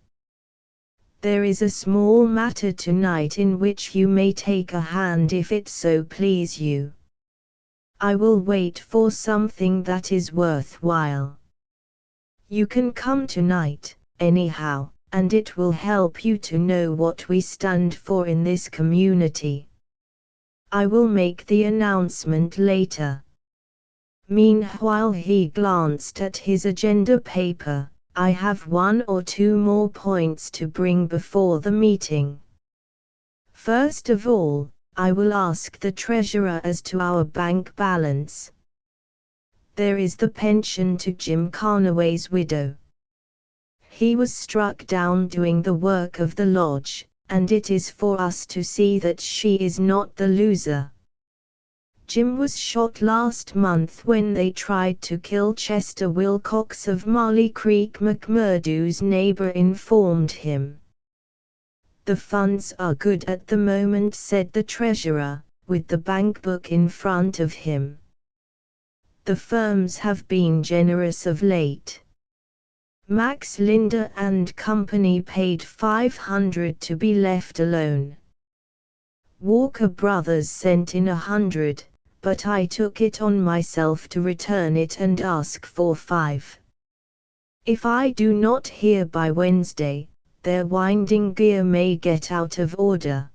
There is a small matter tonight in which you may take a hand if it so please you. I will wait for something that is worthwhile. You can come tonight, anyhow, and it will help you to know what we stand for in this community. I will make the announcement later. Meanwhile he glanced at his agenda paper. I have 1 or 2 more points to bring before the meeting. First of all, I will ask the treasurer as to our bank balance. There is the pension to Jim Carnaway's widow. He was struck down doing the work of the lodge, and it is for us to see that she is not the loser. Jim was shot last month when they tried to kill Chester Wilcox of Marley Creek, McMurdo's neighbor informed him. The funds are good at the moment, said the treasurer, with the bank book in front of him. The firms have been generous of late. Max Linder and Company paid $500 to be left alone. Walker Brothers sent in $100, but I took it on myself to return it and ask for $5. If I do not hear by Wednesday, their winding gear may get out of order.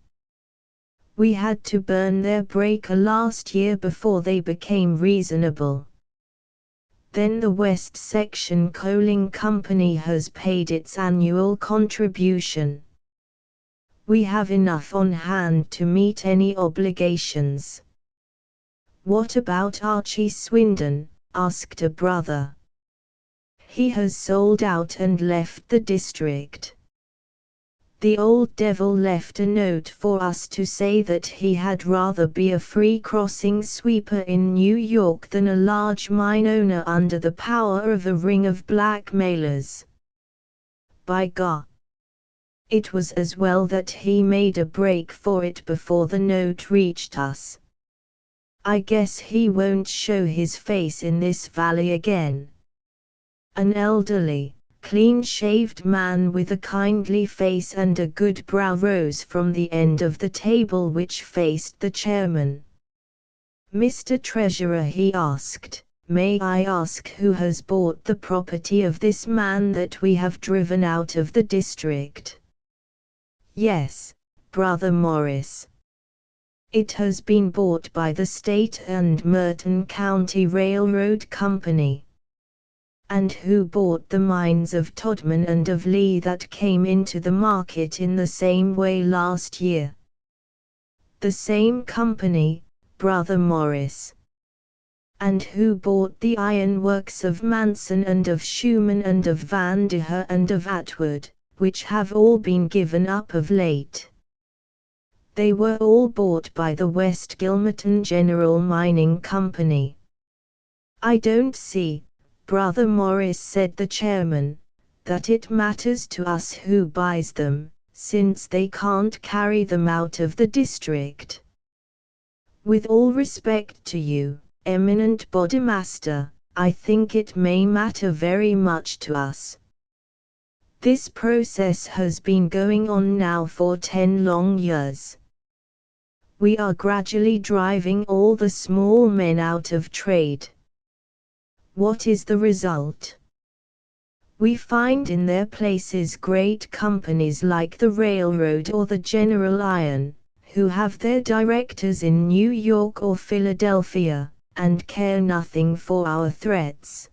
We had to burn their breaker last year before they became reasonable. Then the West Section Coaling Company has paid its annual contribution. We have enough on hand to meet any obligations. What about Archie Swindon? Asked a brother. He has sold out and left the district. The old devil left a note for us to say that he had rather be a free crossing sweeper in New York than a large mine owner under the power of a ring of blackmailers. By God! It was as well that he made a break for it before the note reached us. I guess he won't show his face in this valley again. An elderly, clean-shaved man with a kindly face and a good brow rose from the end of the table which faced the chairman. Mr. Treasurer, he asked, may I ask who has bought the property of this man that we have driven out of the district? Yes, Brother Morris. It has been bought by the State and Merton County Railroad Company. And who bought the mines of Todman and of Lee that came into the market in the same way last year? The same company, Brother Morris. And who bought the ironworks of Manson and of Schumann and of Van de Her and of Atwood, which have all been given up of late? They were all bought by the West Gilmerton General Mining Company. I don't see, Brother Morris, said the chairman, that it matters to us who buys them, since they can't carry them out of the district. With all respect to you, eminent Bodymaster, I think it may matter very much to us. This process has been going on now for 10 long years. We are gradually driving all the small men out of trade. What is the result? We find in their places great companies like the Railroad or the General Iron, who have their directors in New York or Philadelphia, and care nothing for our threats.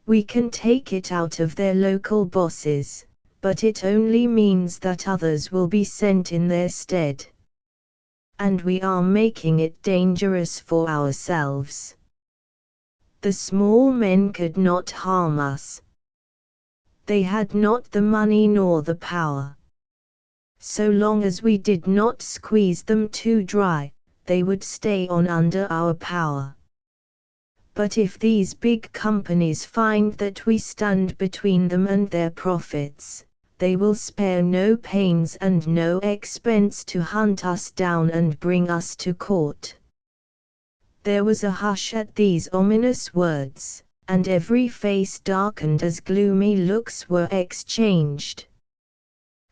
We can take it out of their local bosses, but it only means that others will be sent in their stead. And we are making it dangerous for ourselves. The small men could not harm us. They had not the money nor the power. So long as we did not squeeze them too dry, they would stay on under our power. But if these big companies find that we stand between them and their profits, they will spare no pains and no expense to hunt us down and bring us to court. There was a hush at these ominous words, and every face darkened as gloomy looks were exchanged.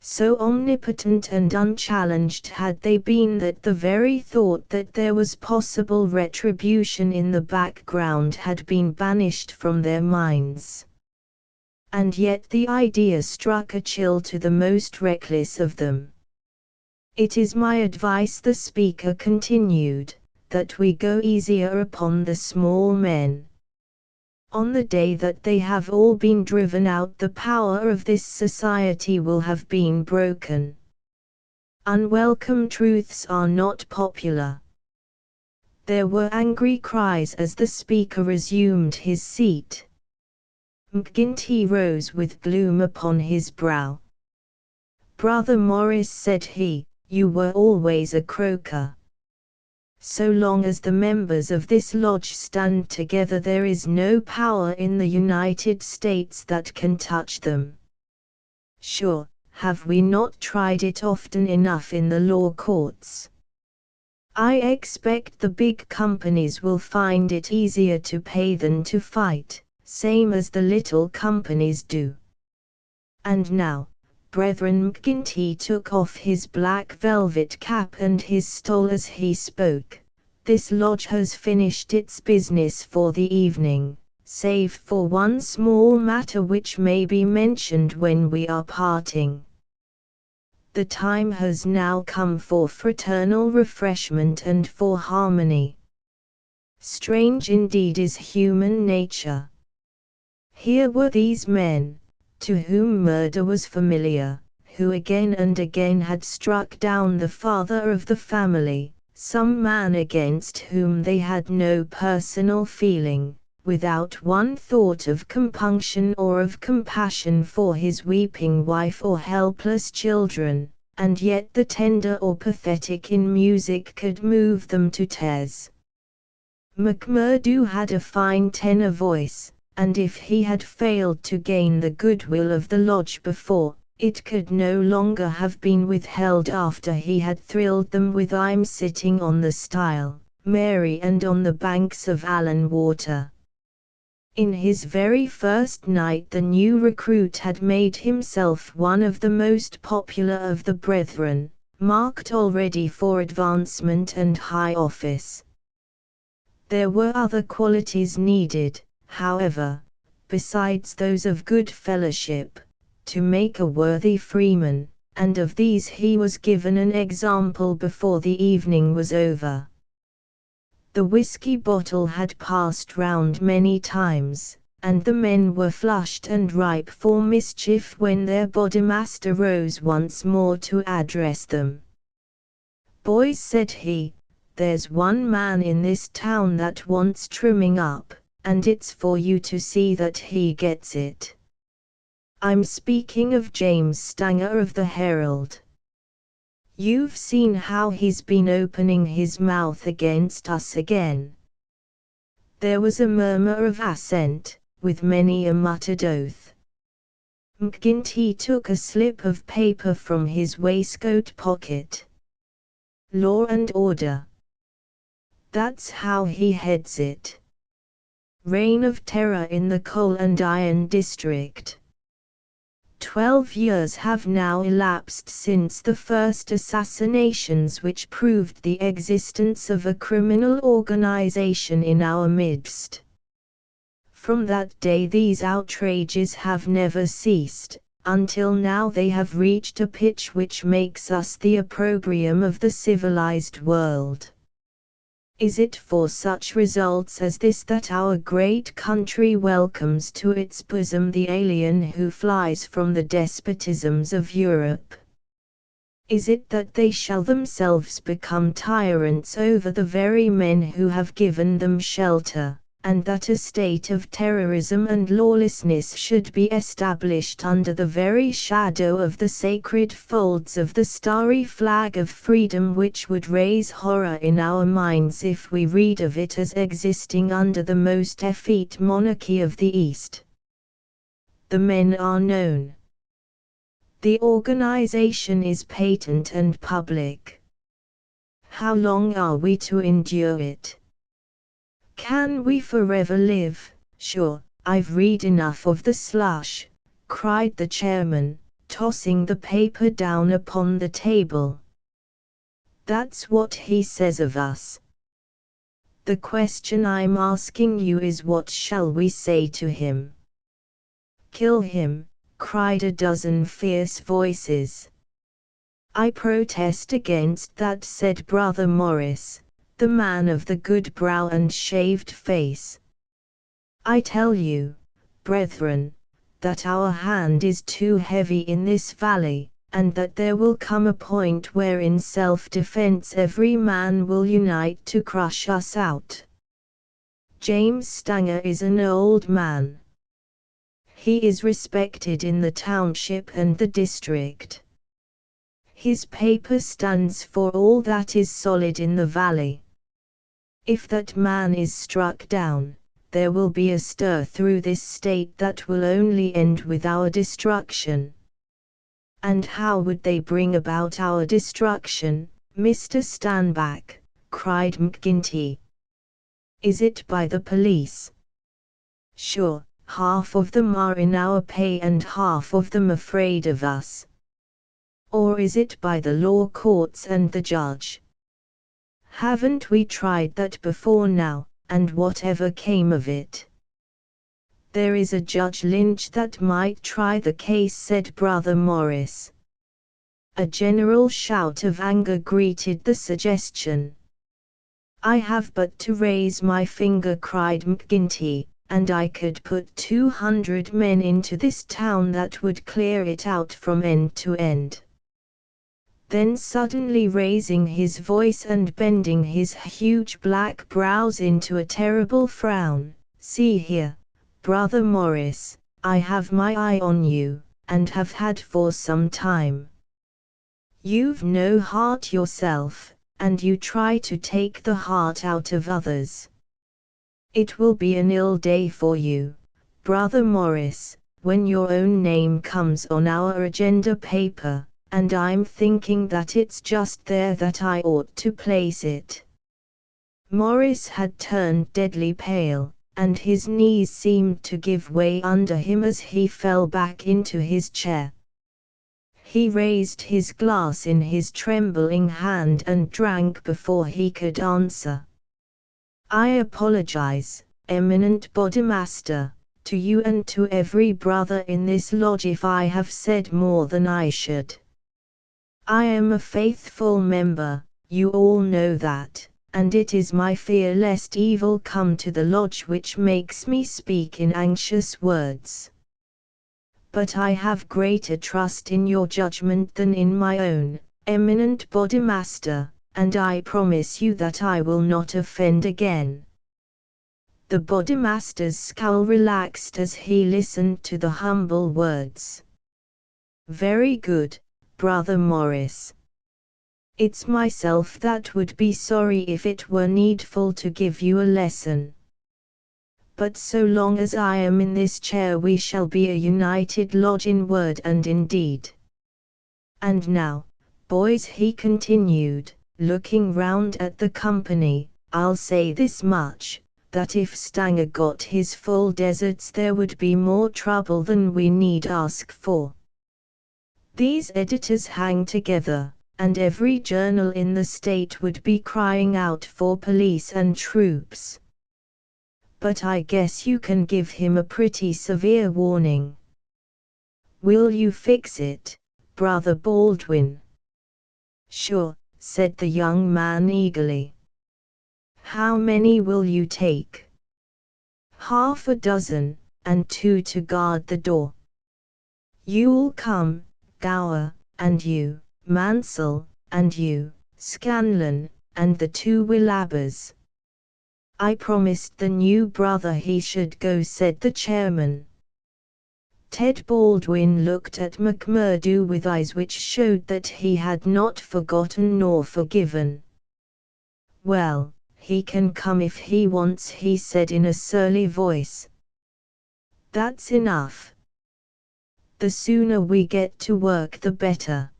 So omnipotent and unchallenged had they been that the very thought that there was possible retribution in the background had been banished from their minds. And yet the idea struck a chill to the most reckless of them. It is my advice, the speaker continued, that we go easier upon the small men. On the day that they have all been driven out, the power of this society will have been broken. Unwelcome truths are not popular. There were angry cries as the speaker resumed his seat. McGinty rose with gloom upon his brow. Brother Morris, said he, you were always a croaker. So long as the members of this lodge stand together, there is no power in the United States that can touch them. Sure, have we not tried it often enough in the law courts? I expect the big companies will find it easier to pay than to fight, same as the little companies do. And now, Brethren, McGinty took off his black velvet cap and his stole as he spoke. This lodge has finished its business for the evening, save for one small matter which may be mentioned when we are parting. The time has now come for fraternal refreshment and for harmony. Strange indeed is human nature. Here were these men, to whom murder was familiar, who again and again had struck down the father of the family, some man against whom they had no personal feeling, without one thought of compunction or of compassion for his weeping wife or helpless children, and yet the tender or pathetic in music could move them to tears. McMurdo had a fine tenor voice, and if he had failed to gain the goodwill of the lodge before, it could no longer have been withheld after he had thrilled them with I'm Sitting on the Stile, Mary and On the Banks of Allan Water. In his very first night the new recruit had made himself one of the most popular of the brethren, marked already for advancement and high office. There were other qualities needed, however, besides those of good fellowship, to make a worthy freeman, and of these he was given an example before the evening was over. The whiskey bottle had passed round many times, and the men were flushed and ripe for mischief when their bodymaster rose once more to address them. "Boys," said he, "there's one man in this town that wants trimming up, and it's for you to see that he gets it. I'm speaking of James Stanger of the Herald. You've seen how he's been opening his mouth against us again." There was a murmur of assent, with many a muttered oath. McGinty took a slip of paper from his waistcoat pocket. "Law and order. That's how he heads it. Reign of terror in the coal and iron district. 12 years have now elapsed since the first assassinations which proved the existence of a criminal organization in our midst. From that day these outrages have never ceased, until now they have reached a pitch which makes us the opprobrium of the civilized world. Is it for such results as this that our great country welcomes to its bosom the alien who flies from the despotisms of Europe? Is it that they shall themselves become tyrants over the very men who have given them shelter, and that a state of terrorism and lawlessness should be established under the very shadow of the sacred folds of the starry flag of freedom, which would raise horror in our minds if we read of it as existing under the most effete monarchy of the East? The men are known. The organization is patent and public. How long are we to endure it? Can we forever live? Sure, I've read enough of the slush," cried the chairman, tossing the paper down upon the table. "That's what he says of us. The question I'm asking you is, what shall we say to him?" "Kill him," cried a dozen fierce voices. "I protest against that," said Brother Morris, the man of the good brow and shaved face. "I tell you, brethren, that our hand is too heavy in this valley, and that there will come a point where in self-defense every man will unite to crush us out. James Stanger is an old man. He is respected in the township and the district. His paper stands for all that is solid in the valley. If that man is struck down, there will be a stir through this state that will only end with our destruction." "And how would they bring about our destruction, Mr. Stanback?" cried McGinty. "Is it by the police? Sure, half of them are in our pay and half of them afraid of us. Or is it by the law courts and the judge? Haven't we tried that before now, and whatever came of it?" "There is a Judge Lynch that might try the case," said Brother Morris. A general shout of anger greeted the suggestion. "I have but to raise my finger," cried McGinty, "and I could put 200 men into this town that would clear it out from end to end." Then suddenly raising his voice and bending his huge black brows into a terrible frown, "See here, Brother Morris, I have my eye on you, and have had for some time. You've no heart yourself, and you try to take the heart out of others. It will be an ill day for you, Brother Morris, when your own name comes on our agenda paper, and I'm thinking that it's just there that I ought to place it." Morris had turned deadly pale, and his knees seemed to give way under him as he fell back into his chair. He raised his glass in his trembling hand and drank before he could answer. "I apologize, eminent bodymaster, to you and to every brother in this lodge if I have said more than I should. I am a faithful member, you all know that, and it is my fear lest evil come to the lodge which makes me speak in anxious words. But I have greater trust in your judgment than in my own, eminent bodymaster, and I promise you that I will not offend again." The bodymaster's scowl relaxed as he listened to the humble words. "Very good, Brother Morris. It's myself that would be sorry if it were needful to give you a lesson. But so long as I am in this chair we shall be a united lodge in word and in deed. And now, boys," he continued, looking round at the company, "I'll say this much, that if Stanger got his full deserts there would be more trouble than we need ask for. These editors hang together, and every journal in the state would be crying out for police and troops. But I guess you can give him a pretty severe warning. Will you fix it, Brother Baldwin?" "Sure," said the young man eagerly. "How many will you take?" "Half a dozen, and 2 to guard the door." "You'll come, Gower, and you, Mansell, and you, Scanlon, and the 2 Willabers." "I promised the new brother he should go," said the chairman. Ted Baldwin looked at McMurdo with eyes which showed that he had not forgotten nor forgiven. "Well, he can come if he wants," he said in a surly voice. "That's enough. The sooner we get to work the better."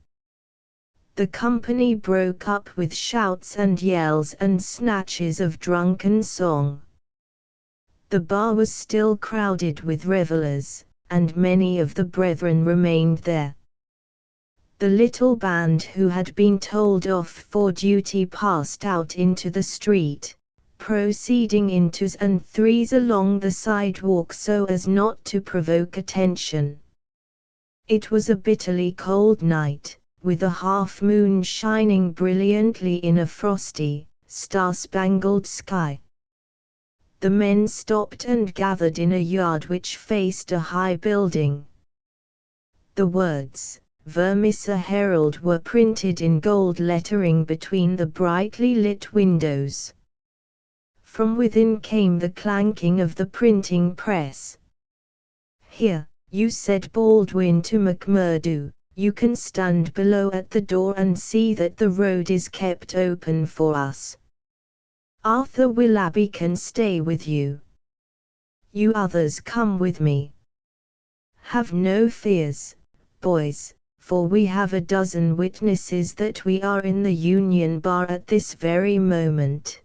The company broke up with shouts and yells and snatches of drunken song. The bar was still crowded with revelers, and many of the brethren remained there. The little band who had been told off for duty passed out into the street, proceeding in 2s and 3s along the sidewalk so as not to provoke attention. It was a bitterly cold night, with a half-moon shining brilliantly in a frosty, star-spangled sky. The men stopped and gathered in a yard which faced a high building. The words, "Vermissa Herald," were printed in gold lettering between the brightly lit windows. From within came the clanking of the printing press. "Here," you said Baldwin to McMurdo, "you can stand below at the door and see that the road is kept open for us. Arthur Willoughby can stay with you. You others come with me. Have no fears, boys, for we have a dozen witnesses that we are in the Union Bar at this very moment."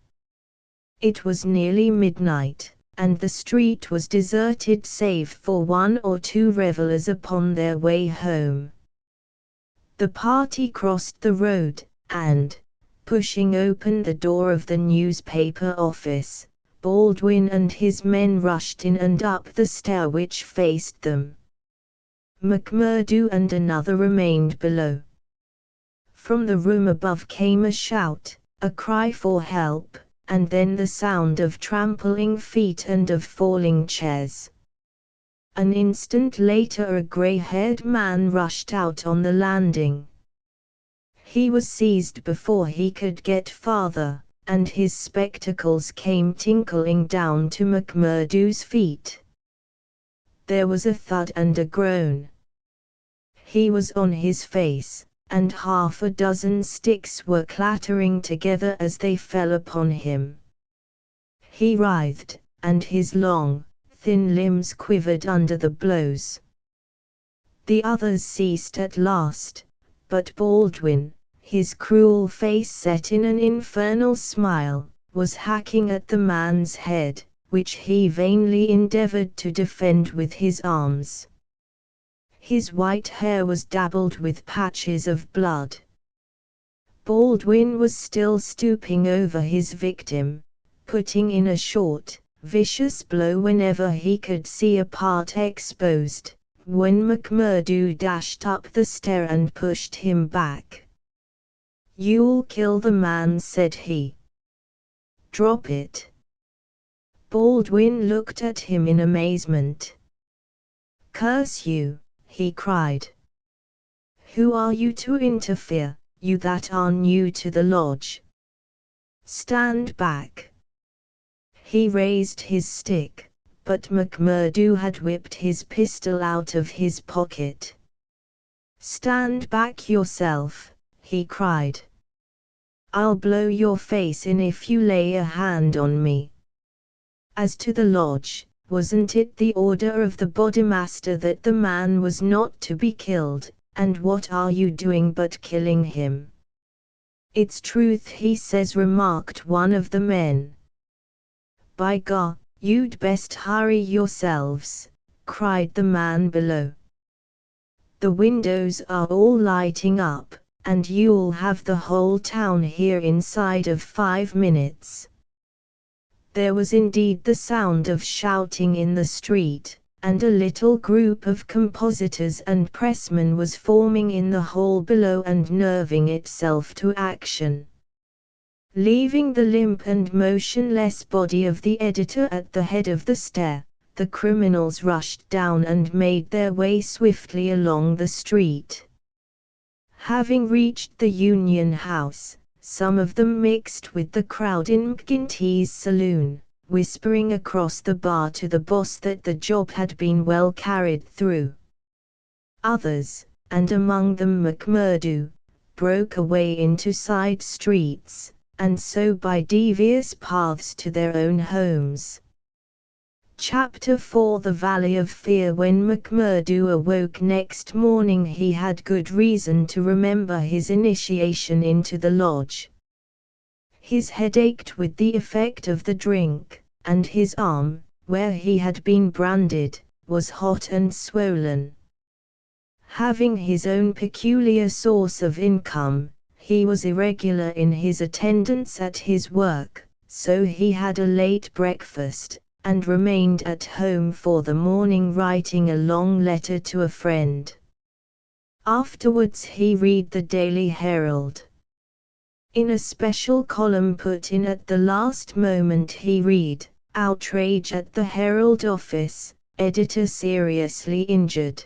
It was nearly midnight, and the street was deserted save for 1 or 2 revelers upon their way home. The party crossed the road, and, pushing open the door of the newspaper office, Baldwin and his men rushed in and up the stair which faced them. McMurdo and another remained below. From the room above came a shout, a cry for help, and then the sound of trampling feet and of falling chairs. An instant later a grey-haired man rushed out on the landing. He was seized before he could get farther, and his spectacles came tinkling down to McMurdo's feet. There was a thud and a groan. He was on his face, and half a dozen sticks were clattering together as they fell upon him. He writhed, and his long, thin limbs quivered under the blows. The others ceased at last, but Baldwin, his cruel face set in an infernal smile, was hacking at the man's head, which he vainly endeavored to defend with his arms. His white hair was dabbled with patches of blood. Baldwin was still stooping over his victim, putting in a short, vicious blow whenever he could see a part exposed, when McMurdo dashed up the stair and pushed him back. "You'll kill the man," said he. Drop it." Baldwin looked at him in amazement. "Curse you," he cried. "Who are you to interfere, you that are new to the lodge? Stand back." He raised his stick, but McMurdo had whipped his pistol out of his pocket. "Stand back yourself," he cried. "I'll blow your face in if you lay a hand on me. As to the lodge, wasn't it the order of the bodymaster that the man was not to be killed, and what are you doing but killing him?" "It's truth he says," remarked one of the men. "By God, you'd best hurry yourselves," cried the man below. "The windows are all lighting up, and you'll have the whole town here inside of 5 minutes." There was indeed the sound of shouting in the street, and a little group of compositors and pressmen was forming in the hall below and nerving itself to action. Leaving the limp and motionless body of the editor at the head of the stair, the criminals rushed down and made their way swiftly along the street. Having reached the Union House, some of them mixed with the crowd in McGinty's saloon, whispering across the bar to the boss that the job had been well carried through. Others, and among them McMurdo, broke away into side streets, and so by devious paths to their own homes. Chapter 4: The Valley of Fear. When McMurdo awoke next morning, he had good reason to remember his initiation into the lodge. His head ached with the effect of the drink, and his arm, where he had been branded, was hot and swollen. Having his own peculiar source of income, he was irregular in his attendance at his work, so he had a late breakfast, and remained at home for the morning writing a long letter to a friend. Afterwards he read the Daily Herald. In a special column put in at the last moment he read, "Outrage at the Herald office, editor seriously injured."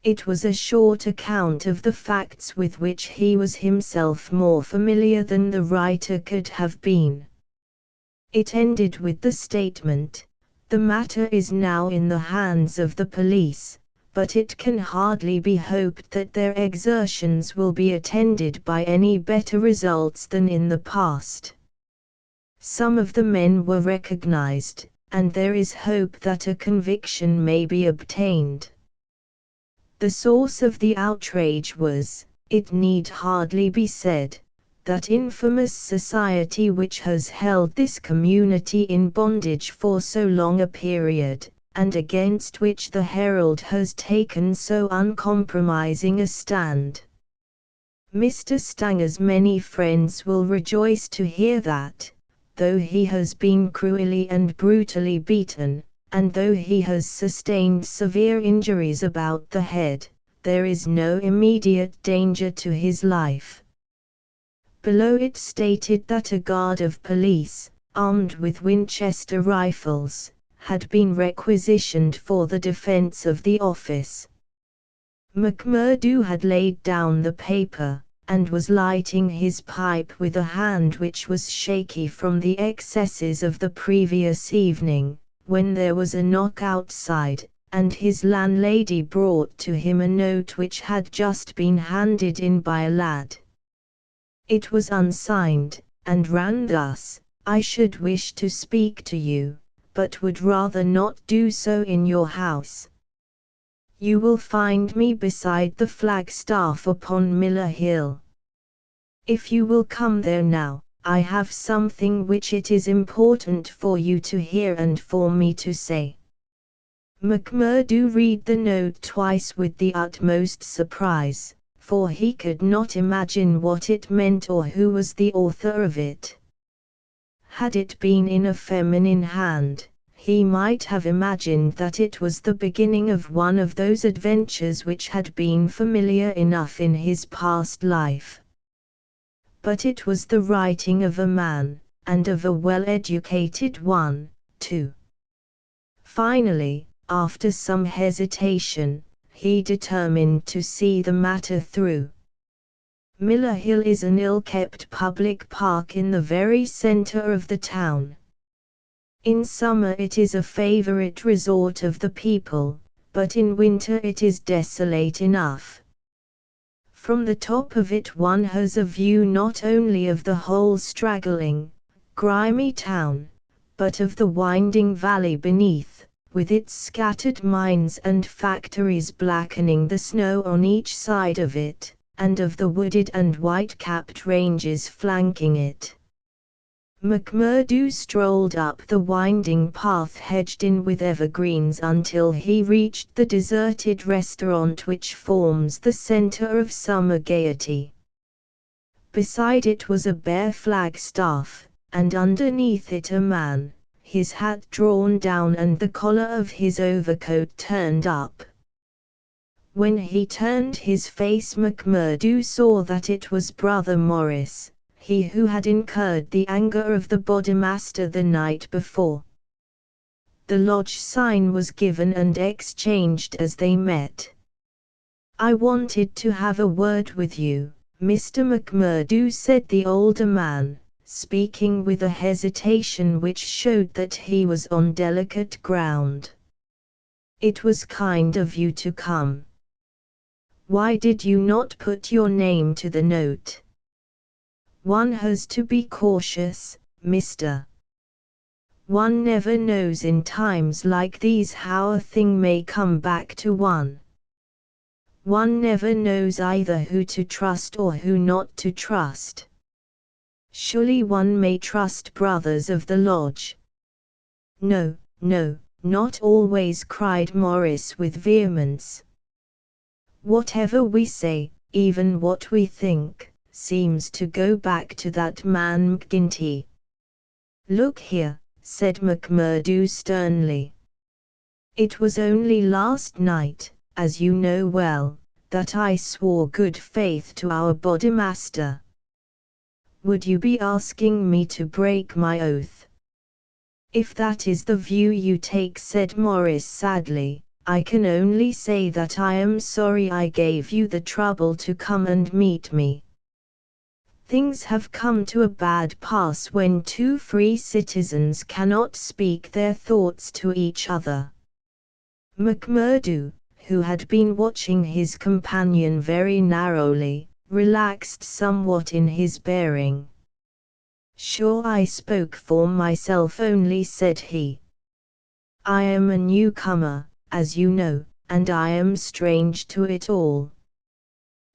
It was a short account of the facts with which he was himself more familiar than the writer could have been. It ended with the statement, "The matter is now in the hands of the police, but it can hardly be hoped that their exertions will be attended by any better results than in the past. Some of the men were recognized, and there is hope that a conviction may be obtained." The source of the outrage was, it need hardly be said, that infamous society which has held this community in bondage for so long a period, and against which the Herald has taken so uncompromising a stand. Mr. Stanger's many friends will rejoice to hear that, though he has been cruelly and brutally beaten, and though he has sustained severe injuries about the head, there is no immediate danger to his life. Below it stated that a guard of police, armed with Winchester rifles, had been requisitioned for the defense of the office. McMurdo had laid down the paper, and was lighting his pipe with a hand which was shaky from the excesses of the previous evening, when there was a knock outside, and his landlady brought to him a note which had just been handed in by a lad. It was unsigned, and ran thus, "I should wish to speak to you, but would rather not do so in your house. You will find me beside the flagstaff upon Miller Hill. If you will come there now, I have something which it is important for you to hear and for me to say." McMurdo read the note twice with the utmost surprise, for he could not imagine what it meant or who was the author of it. Had it been in a feminine hand, he might have imagined that it was the beginning of one of those adventures which had been familiar enough in his past life. But it was the writing of a man, and of a well-educated one, too. Finally, after some hesitation, he determined to see the matter through. Miller Hill is an ill-kept public park in the very center of the town. In summer it is a favorite resort of the people, but in winter it is desolate enough. From the top of it one has a view not only of the whole straggling, grimy town, but of the winding valley beneath, with its scattered mines and factories blackening the snow on each side of it, and of the wooded and white-capped ranges flanking it. McMurdo strolled up the winding path hedged in with evergreens until he reached the deserted restaurant which forms the center of summer gaiety. Beside it was a bare flagstaff, and underneath it a man, his hat drawn down and the collar of his overcoat turned up. When he turned his face, McMurdo saw that it was Brother Morris, he who had incurred the anger of the bodymaster the night before. The lodge sign was given and exchanged as they met. "I wanted to have a word with you, Mr. McMurdo," said the older man, speaking with a hesitation which showed that he was on delicate ground. "It was kind of you to come. Why did you not put your name to the note?" "One has to be cautious, mister. One never knows in times like these how a thing may come back to one. One never knows either who to trust or who not to trust. Surely one may trust brothers of the lodge." "No, no, not always," cried Morris with vehemence. "Whatever we say, even what we think, seems to go back to that man McGinty." "Look here," said McMurdo sternly. "It was only last night, as you know well, that I swore good faith to our bodymaster. Would you be asking me to break my oath?" "If that is the view you take," said Morris sadly, "I can only say that I am sorry I gave you the trouble to come and meet me. Things have come to a bad pass when two free citizens cannot speak their thoughts to each other." McMurdo, who had been watching his companion very narrowly, relaxed somewhat in his bearing. "Sure, I spoke for myself only," said he. "I am a newcomer, as you know, and I am strange to it all.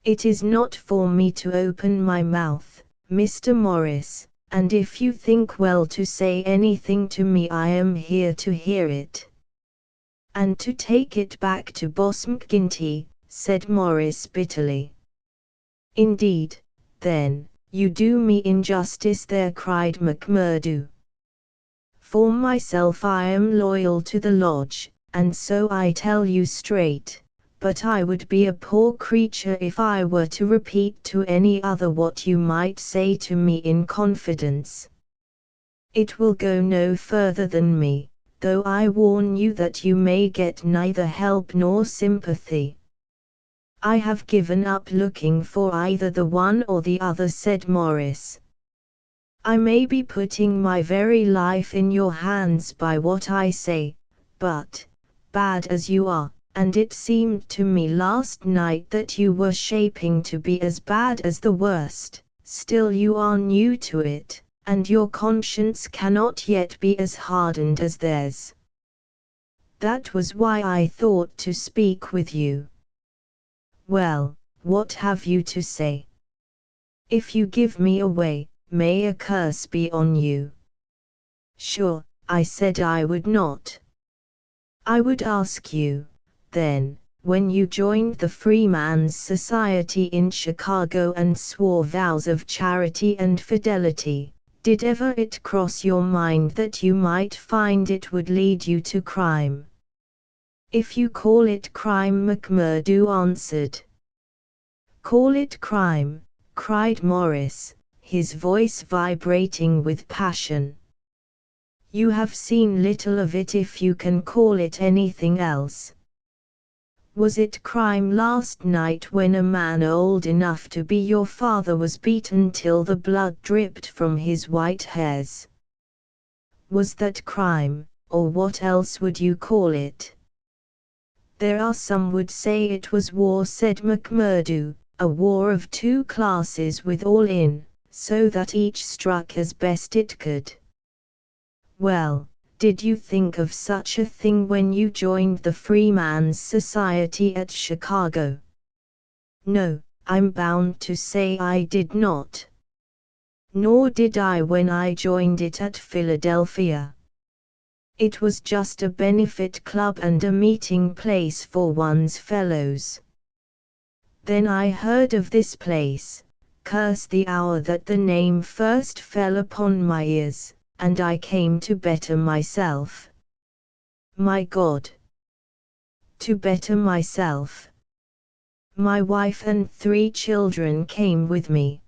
It is not for me to open my mouth, Mr. Morris, and if you think well to say anything to me I am here to hear it." "And to take it back to Boss McGinty," said Morris bitterly. "Indeed, then, you do me injustice there," cried McMurdo. "For myself I am loyal to the lodge, and so I tell you straight. But I would be a poor creature if I were to repeat to any other what you might say to me in confidence. It will go no further than me, though I warn you that you may get neither help nor sympathy." "I have given up looking for either the one or the other," said Morris. "I may be putting my very life in your hands by what I say, but, bad as you are, and it seemed to me last night that you were shaping to be as bad as the worst, still you are new to it, and your conscience cannot yet be as hardened as theirs. That was why I thought to speak with you." "Well, what have you to say?" "If you give me away, may a curse be on you." "Sure, I said I would not." "I would ask you, then, when you joined the Freeman's Society in Chicago and swore vows of charity and fidelity, did ever it cross your mind that you might find it would lead you to crime?" "If you call it crime," McMurdo answered. "Call it crime," cried Morris, his voice vibrating with passion. You have seen little of it, if you can call it anything else. Was it crime last night when a man old enough to be your father was beaten till the blood dripped from his white hairs? Was that crime, or what else would you call it? There are some would say it was war, said McMurdo, a war of two classes with all in, so that each struck as best it could. Well, did you think of such a thing when you joined the Freeman's Society at Chicago? No, I'm bound to say I did not. Nor did I when I joined it at Philadelphia. It was just a benefit club and a meeting place for one's fellows. Then I heard of this place, curse the hour that the name first fell upon my ears, and I came to better myself. My God! To better myself. My wife and 3 children came with me.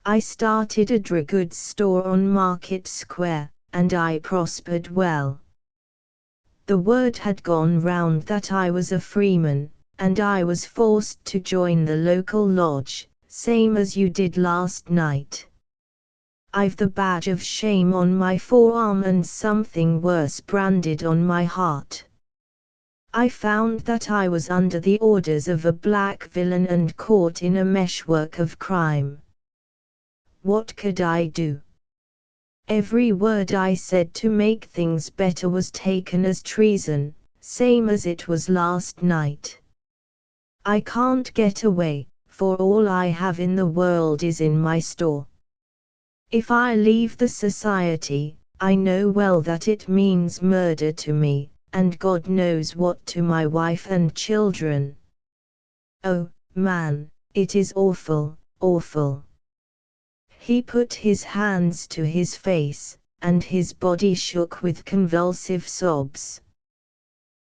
I started a dry goods store on Market Square, and I prospered well. The word had gone round that I was a freeman, and I was forced to join the local lodge, same as you did last night. I've the badge of shame on my forearm and something worse branded on my heart. I found that I was under the orders of a black villain and caught in a meshwork of crime. What could I do? Every word I said to make things better was taken as treason, same as it was last night. I can't get away, for all I have in the world is in my store. If I leave the society, I know well that it means murder to me, and God knows what to my wife and children. Oh, man, it is awful, awful. He put his hands to his face, and his body shook with convulsive sobs.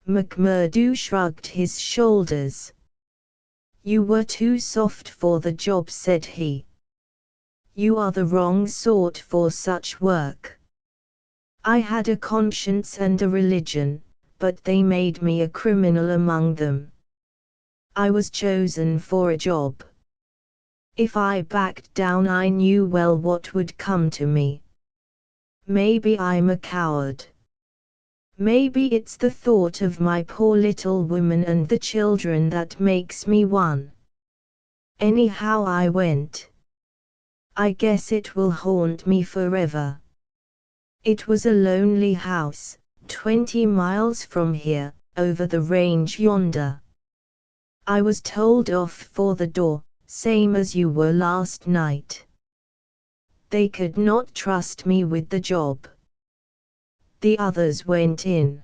McMurdo shrugged his shoulders. You were too soft for the job, said he. You are the wrong sort for such work. I had a conscience and a religion, but they made me a criminal among them. I was chosen for a job. If I backed down, I knew well what would come to me. Maybe I'm a coward. Maybe it's the thought of my poor little woman and the children that makes me one. Anyhow, I went. I guess it will haunt me forever. It was a lonely house, 20 miles from here, over the range yonder. I was told off for the door, same as you were last night. They could not trust me with the job. The others went in.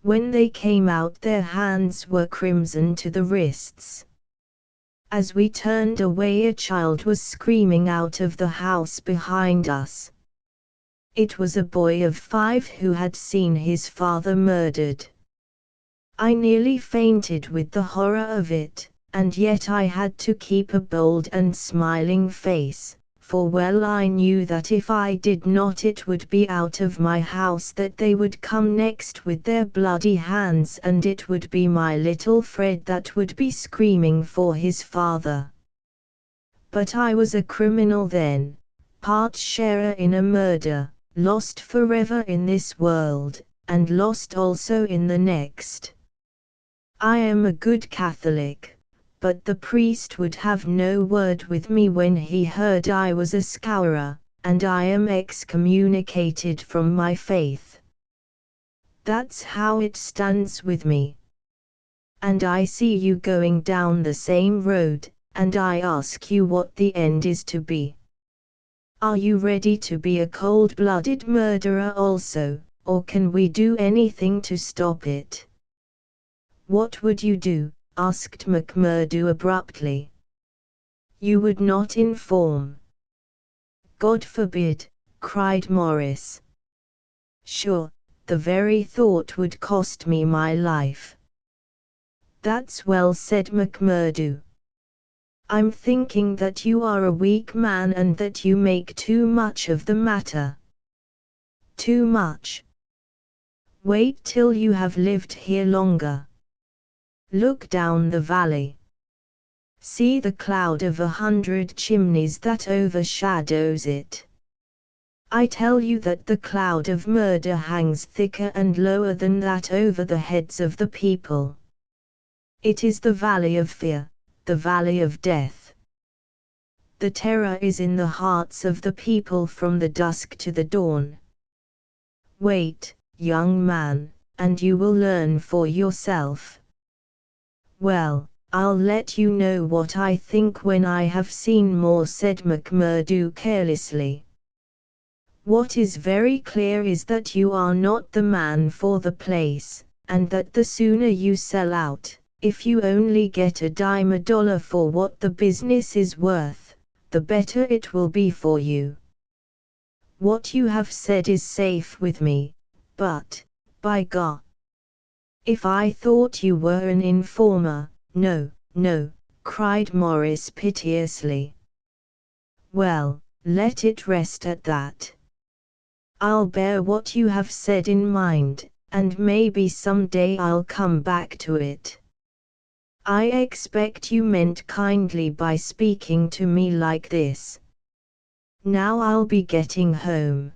When they came out, their hands were crimson to the wrists. As we turned away, a child was screaming out of the house behind us. It was a boy of 5 who had seen his father murdered. I nearly fainted with the horror of it, and yet I had to keep a bold and smiling face, for well I knew that if I did not, it would be out of my house that they would come next with their bloody hands, and it would be my little Fred that would be screaming for his father. But I was a criminal then, part sharer in a murder, lost forever in this world, and lost also in the next. I am a good Catholic, but the priest would have no word with me when he heard I was a scourer, and I am excommunicated from my faith. That's how it stands with me. And I see you going down the same road, and I ask you what the end is to be. Are you ready to be a cold-blooded murderer also, or can we do anything to stop it? What would you do? Asked McMurdo abruptly. You would not inform. God forbid, cried Morris. Sure, the very thought would cost me my life. That's well said, McMurdo. I'm thinking that you are a weak man and that you make too much of the matter. Too much. Wait till you have lived here longer. Look down the valley. See the cloud of 100 chimneys that overshadows it. I tell you that the cloud of murder hangs thicker and lower than that over the heads of the people. It is the valley of fear, the valley of death. The terror is in the hearts of the people from the dusk to the dawn. Wait, young man, and you will learn for yourself. Well, I'll let you know what I think when I have seen more, said McMurdo carelessly. What is very clear is that you are not the man for the place, and that the sooner you sell out, if you only get a dime a dollar for what the business is worth, the better it will be for you. What you have said is safe with me, but, by God, if I thought you were an informer, no, no, cried Morris piteously. Well, let it rest at that. I'll bear what you have said in mind, and maybe some day I'll come back to it. I expect you meant kindly by speaking to me like this. Now I'll be getting home.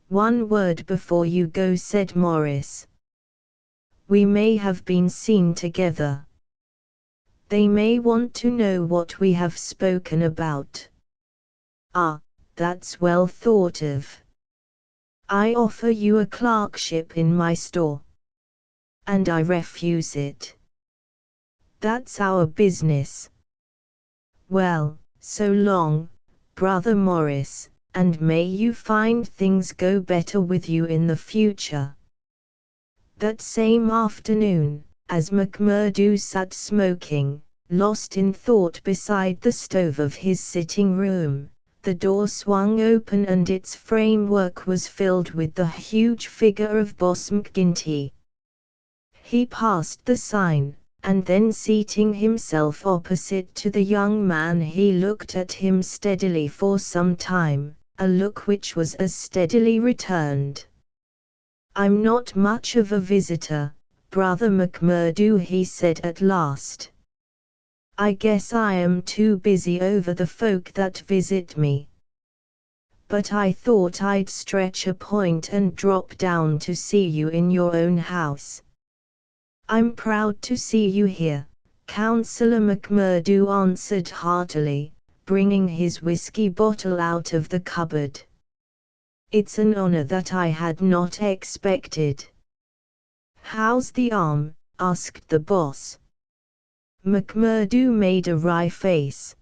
One word before you go, said Morris. We may have been seen together. They may want to know what we have spoken about. Ah, that's well thought of. I offer you a clerkship in my store. And I refuse it. That's our business. Well, so long, Brother Morris, and may you find things go better with you in the future. That same afternoon, as McMurdo sat smoking, lost in thought beside the stove of his sitting room, the door swung open and its framework was filled with the huge figure of Boss McGinty. He passed the sign, and then seating himself opposite to the young man he looked at him steadily for some time, a look which was as steadily returned. I'm not much of a visitor, Brother McMurdo, he said at last. I guess I am too busy over the folk that visit me. But I thought I'd stretch a point and drop down to see you in your own house. I'm proud to see you here, Councillor McMurdo answered heartily, bringing his whiskey bottle out of the cupboard. It's an honor that I had not expected. How's the arm? Asked the boss. McMurdo made a wry face.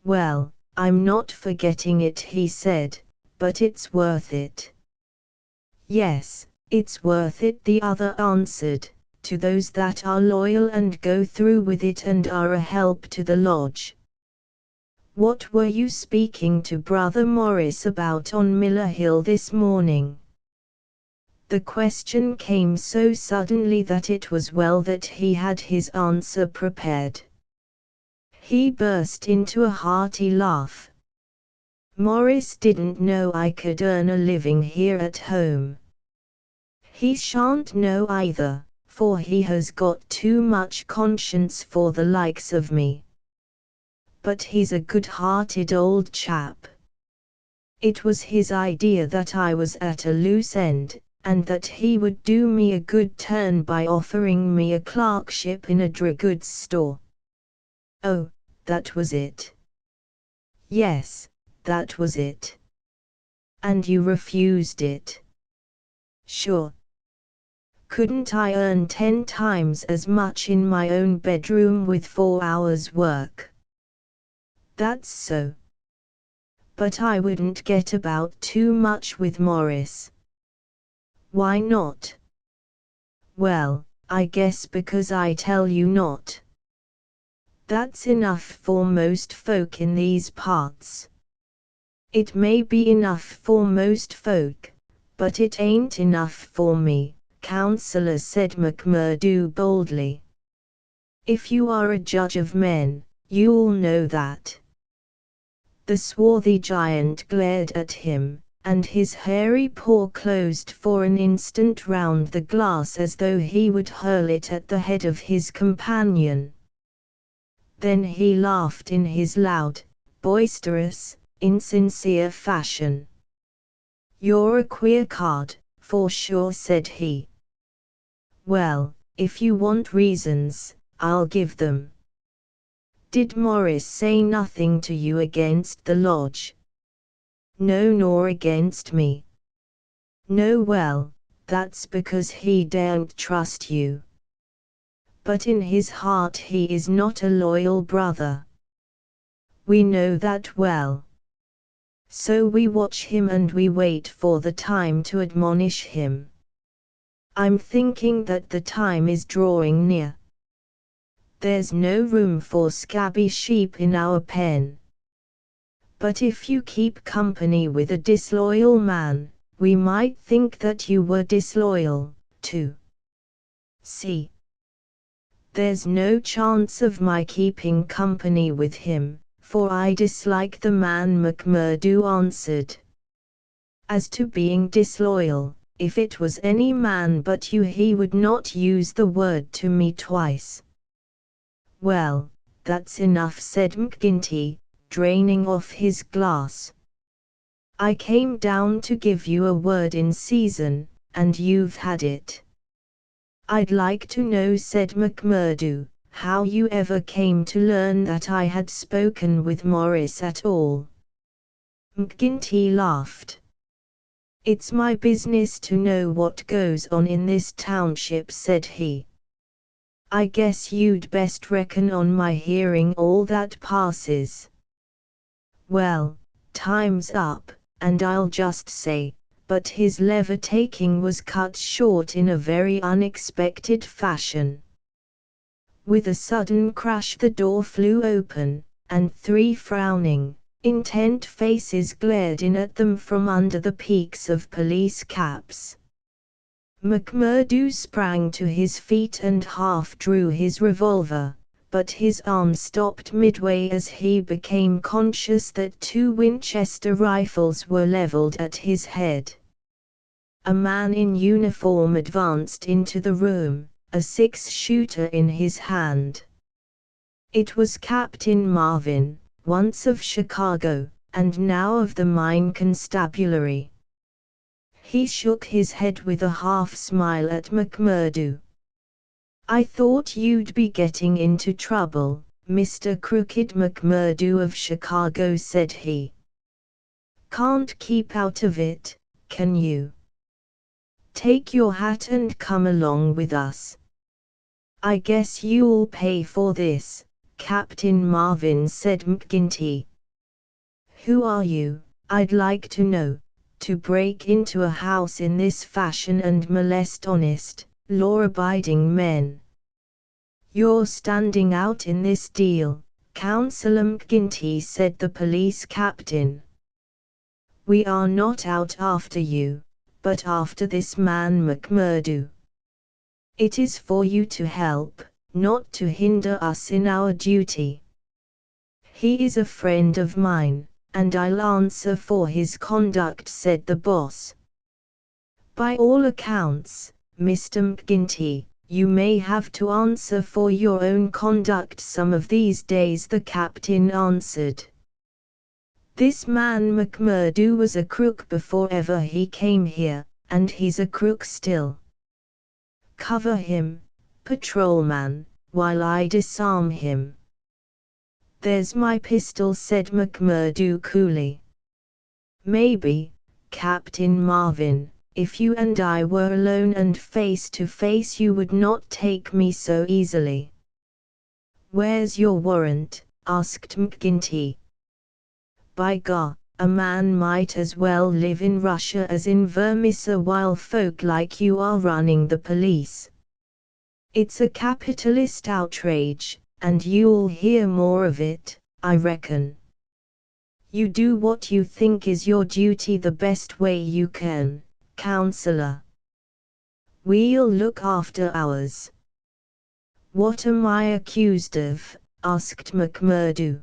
Well, I'm not forgetting it, he said, but it's worth it. Yes, it's worth it, the other answered, to those that are loyal and go through with it and are a help to the lodge. What were you speaking to Brother Morris about on Miller Hill this morning? The question came so suddenly that it was well that he had his answer prepared. He burst into a hearty laugh. Morris didn't know I could earn a living here at home. He shan't know either, for he has got too much conscience for the likes of me. But he's a good-hearted old chap. It was his idea that I was at a loose end, and that he would do me a good turn by offering me a clerkship in a dry goods store. Oh, that was it. Yes, that was it. And you refused it. Sure. Couldn't I earn 10 times as much in my own bedroom with 4 hours' work? That's so. But I wouldn't get about too much with Morris. Why not? Well, I guess because I tell you not. That's enough for most folk in these parts. It may be enough for most folk, but it ain't enough for me, Councillor, said McMurdo boldly. If you are a judge of men, You'll know that. The swarthy giant glared at him, and his hairy paw closed for an instant round the glass as though he would hurl it at the head of his companion. Then he laughed in his loud, boisterous, insincere fashion. "You're a queer card, for sure," said he. "Well, if you want reasons, I'll give them. Did Morris say nothing to you against the lodge?" "No, nor against me." "No, well, that's because he daren't trust you. But in his heart he is not a loyal brother. We know that well. So we watch him and we wait for the time to admonish him. I'm thinking that the time is drawing near. There's no room for scabby sheep in our pen. But if you keep company with a disloyal man, we might think that you were disloyal, too. See? There's no chance of my keeping company with him, for I dislike the man," McMurdo answered. "As to being disloyal, if it was any man but you he would not use the word to me twice." "Well, that's enough," said McGinty, draining off his glass. "I came down to give you a word in season, and you've had it." "I'd like to know," said McMurdo, "how you ever came to learn that I had spoken with Morris at all." McGinty laughed. "It's my business to know what goes on in this township," said he. "I guess you'd best reckon on my hearing all that passes. Well, time's up, and I'll just say, but his lever-taking was cut short in a very unexpected fashion. With a sudden crash the door flew open, and 3 frowning, intent faces glared in at them from under the peaks of police caps. McMurdo sprang to his feet and half drew his revolver, but his arm stopped midway as he became conscious that 2 Winchester rifles were leveled at his head. A man in uniform advanced into the room, a 6-shooter in his hand. It was Captain Marvin, once of Chicago, and now of the Mine Constabulary. He shook his head with a half-smile at McMurdo. "I thought you'd be getting into trouble, Mr. Crooked McMurdo of Chicago," said he. "Can't keep out of it, can you? Take your hat and come along with us. I guess you'll pay for this, Captain Marvin," said McGinty. "Who are you, I'd like to know, to break into a house in this fashion and molest honest, law-abiding men? You're standing out in this deal, Counselor McGinty," said the police captain. "We are not out after you, but after this man McMurdo. It is for you to help, not to hinder us in our duty. He is a friend of mine, and I'll answer for his conduct," said the boss. "By all accounts, Mr. McGinty, you may have to answer for your own conduct some of these days," the captain answered. "This man McMurdo was a crook before ever he came here, and he's a crook still. Cover him, patrolman, while I disarm him." "There's my pistol," said McMurdo coolly. "Maybe, Captain Marvin, if you and I were alone and face to face you would not take me so easily." "Where's your warrant?" asked McGinty. "By gar, a man might as well live in Russia as in Vermissa while folk like you are running the police. It's a capitalist outrage, and you'll hear more of it, I reckon. You do what you think is your duty the best way you can, Counselor. We'll look after ours." "What am I accused of?" asked McMurdo.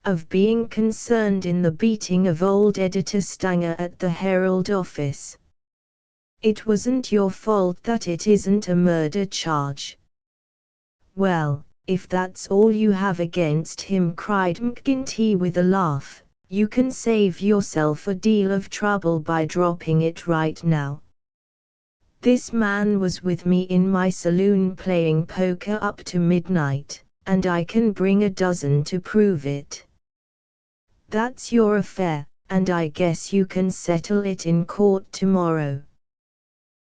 Of being concerned in the beating of old Editor Stanger at the Herald office. It wasn't your fault that it isn't a murder charge. Well, if that's all you have against him, cried McGinty with a laugh, you can save yourself a deal of trouble by dropping it right now. This man was with me in my saloon playing poker up to midnight, and I can bring a dozen to prove it. That's your affair, and I guess you can settle it in court tomorrow.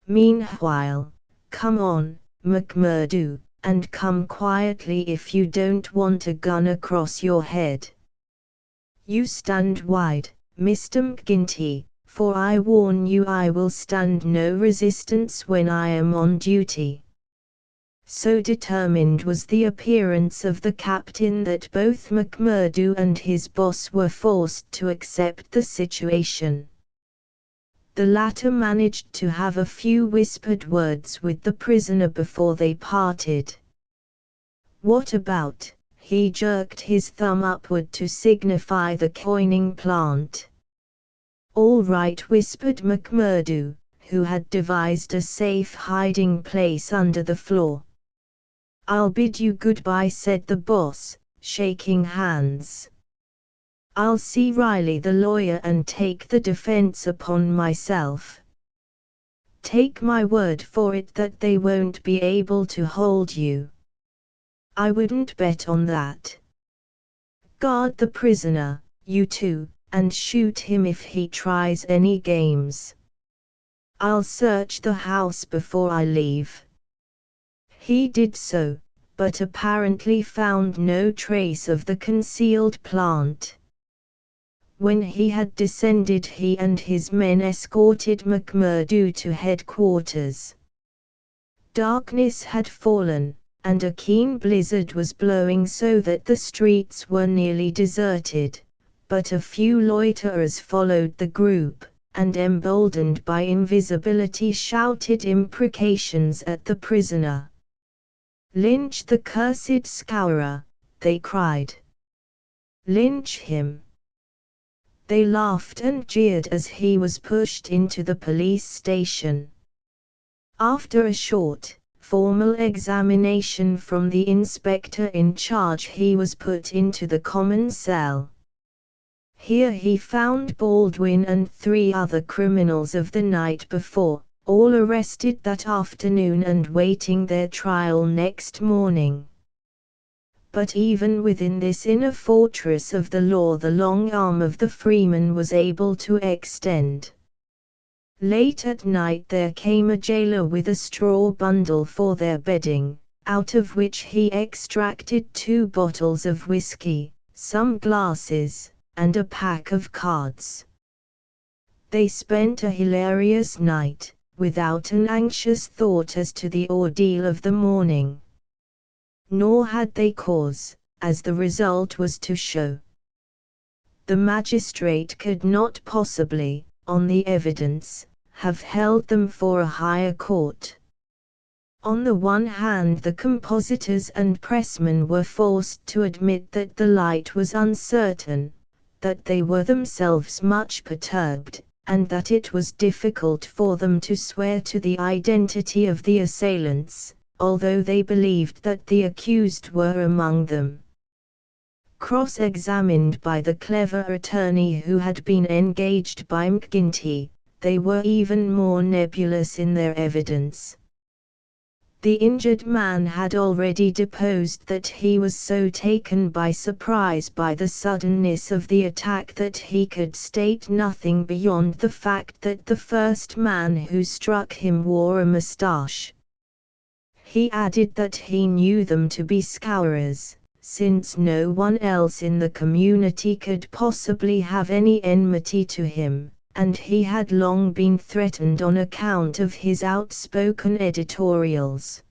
Meanwhile, come on, McMurdo, and come quietly if you don't want a gun across your head. You stand wide, Mr. McGinty, for I warn you I will stand no resistance when I am on duty. So determined was the appearance of the captain that both McMurdo and his boss were forced to accept the situation. The latter managed to have a few whispered words with the prisoner before they parted. What about? He jerked his thumb upward to signify the coining plant. All right, whispered McMurdo, who had devised a safe hiding place under the floor. I'll bid you goodbye, said the boss, shaking hands. I'll see Riley the lawyer and take the defense upon myself. Take my word for it that they won't be able to hold you. I wouldn't bet on that. Guard the prisoner, you two, and shoot him if he tries any games. I'll search the house before I leave. He did so, but apparently found no trace of the concealed plant. When he had descended, he and his men escorted McMurdo to headquarters. Darkness had fallen, and a keen blizzard was blowing so that the streets were nearly deserted, but a few loiterers followed the group, and emboldened by invisibility shouted imprecations at the prisoner. Lynch the cursed scourer, they cried. Lynch him. They laughed and jeered as he was pushed into the police station. After a short, formal examination from the inspector in charge, he was put into the common cell. Here he found Baldwin and 3 other criminals of the night before, all arrested that afternoon and waiting their trial next morning. But even within this inner fortress of the law, the long arm of the freeman was able to extend. Late at night there came a jailer with a straw bundle for their bedding, out of which he extracted 2 bottles of whiskey, some glasses, and a pack of cards. They spent a hilarious night, without an anxious thought as to the ordeal of the morning. Nor had they cause, as the result was to show. The magistrate could not possibly, on the evidence, have held them for a higher court. On the one hand, the compositors and pressmen were forced to admit that the light was uncertain, that they were themselves much perturbed, and that it was difficult for them to swear to the identity of the assailants, although they believed that the accused were among them. Cross-examined by the clever attorney who had been engaged by McGinty, they were even more nebulous in their evidence. The injured man had already deposed that he was so taken by surprise by the suddenness of the attack that he could state nothing beyond the fact that the first man who struck him wore a moustache. He added that he knew them to be scourers, since no one else in the community could possibly have any enmity to him, and he had long been threatened on account of his outspoken editorials.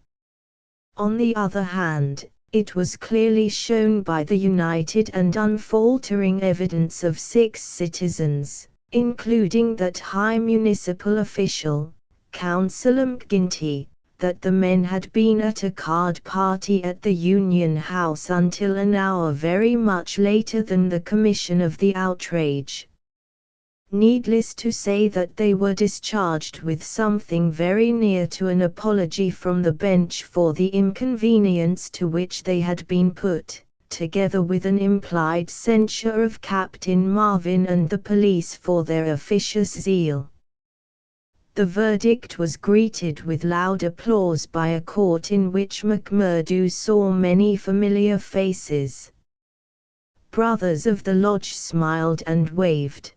On the other hand, it was clearly shown by the united and unfaltering evidence of 6 citizens, including that high municipal official, Councillor McGinty, that the men had been at a card party at the Union House until an hour very much later than the commission of the outrage. Needless to say that they were discharged with something very near to an apology from the bench for the inconvenience to which they had been put, together with an implied censure of Captain Marvin and the police for their officious zeal. The verdict was greeted with loud applause by a court in which McMurdo saw many familiar faces. Brothers of the lodge smiled and waved.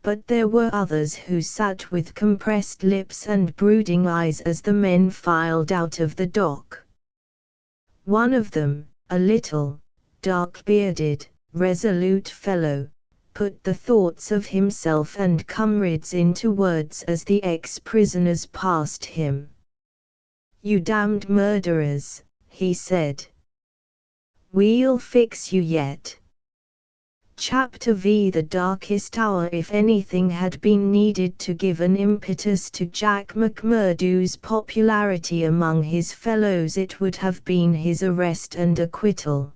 But there were others who sat with compressed lips and brooding eyes as the men filed out of the dock. One of them, a little, dark-bearded, resolute fellow, put the thoughts of himself and comrades into words as the ex-prisoners passed him. "You damned murderers," he said. "We'll fix you yet." Chapter V. The darkest hour. If anything had been needed to give an impetus to Jack McMurdo's popularity among his fellows, it would have been his arrest and acquittal.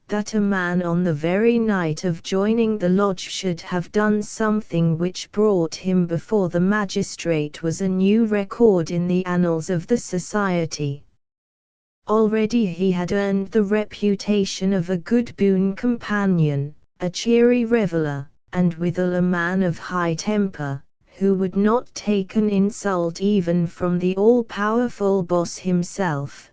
That a man on the very night of joining the lodge should have done something which brought him before the magistrate was a new record in the annals of the society. Already he had earned the reputation of a good boon companion, a cheery reveller, and withal a man of high temper, who would not take an insult even from the all-powerful boss himself.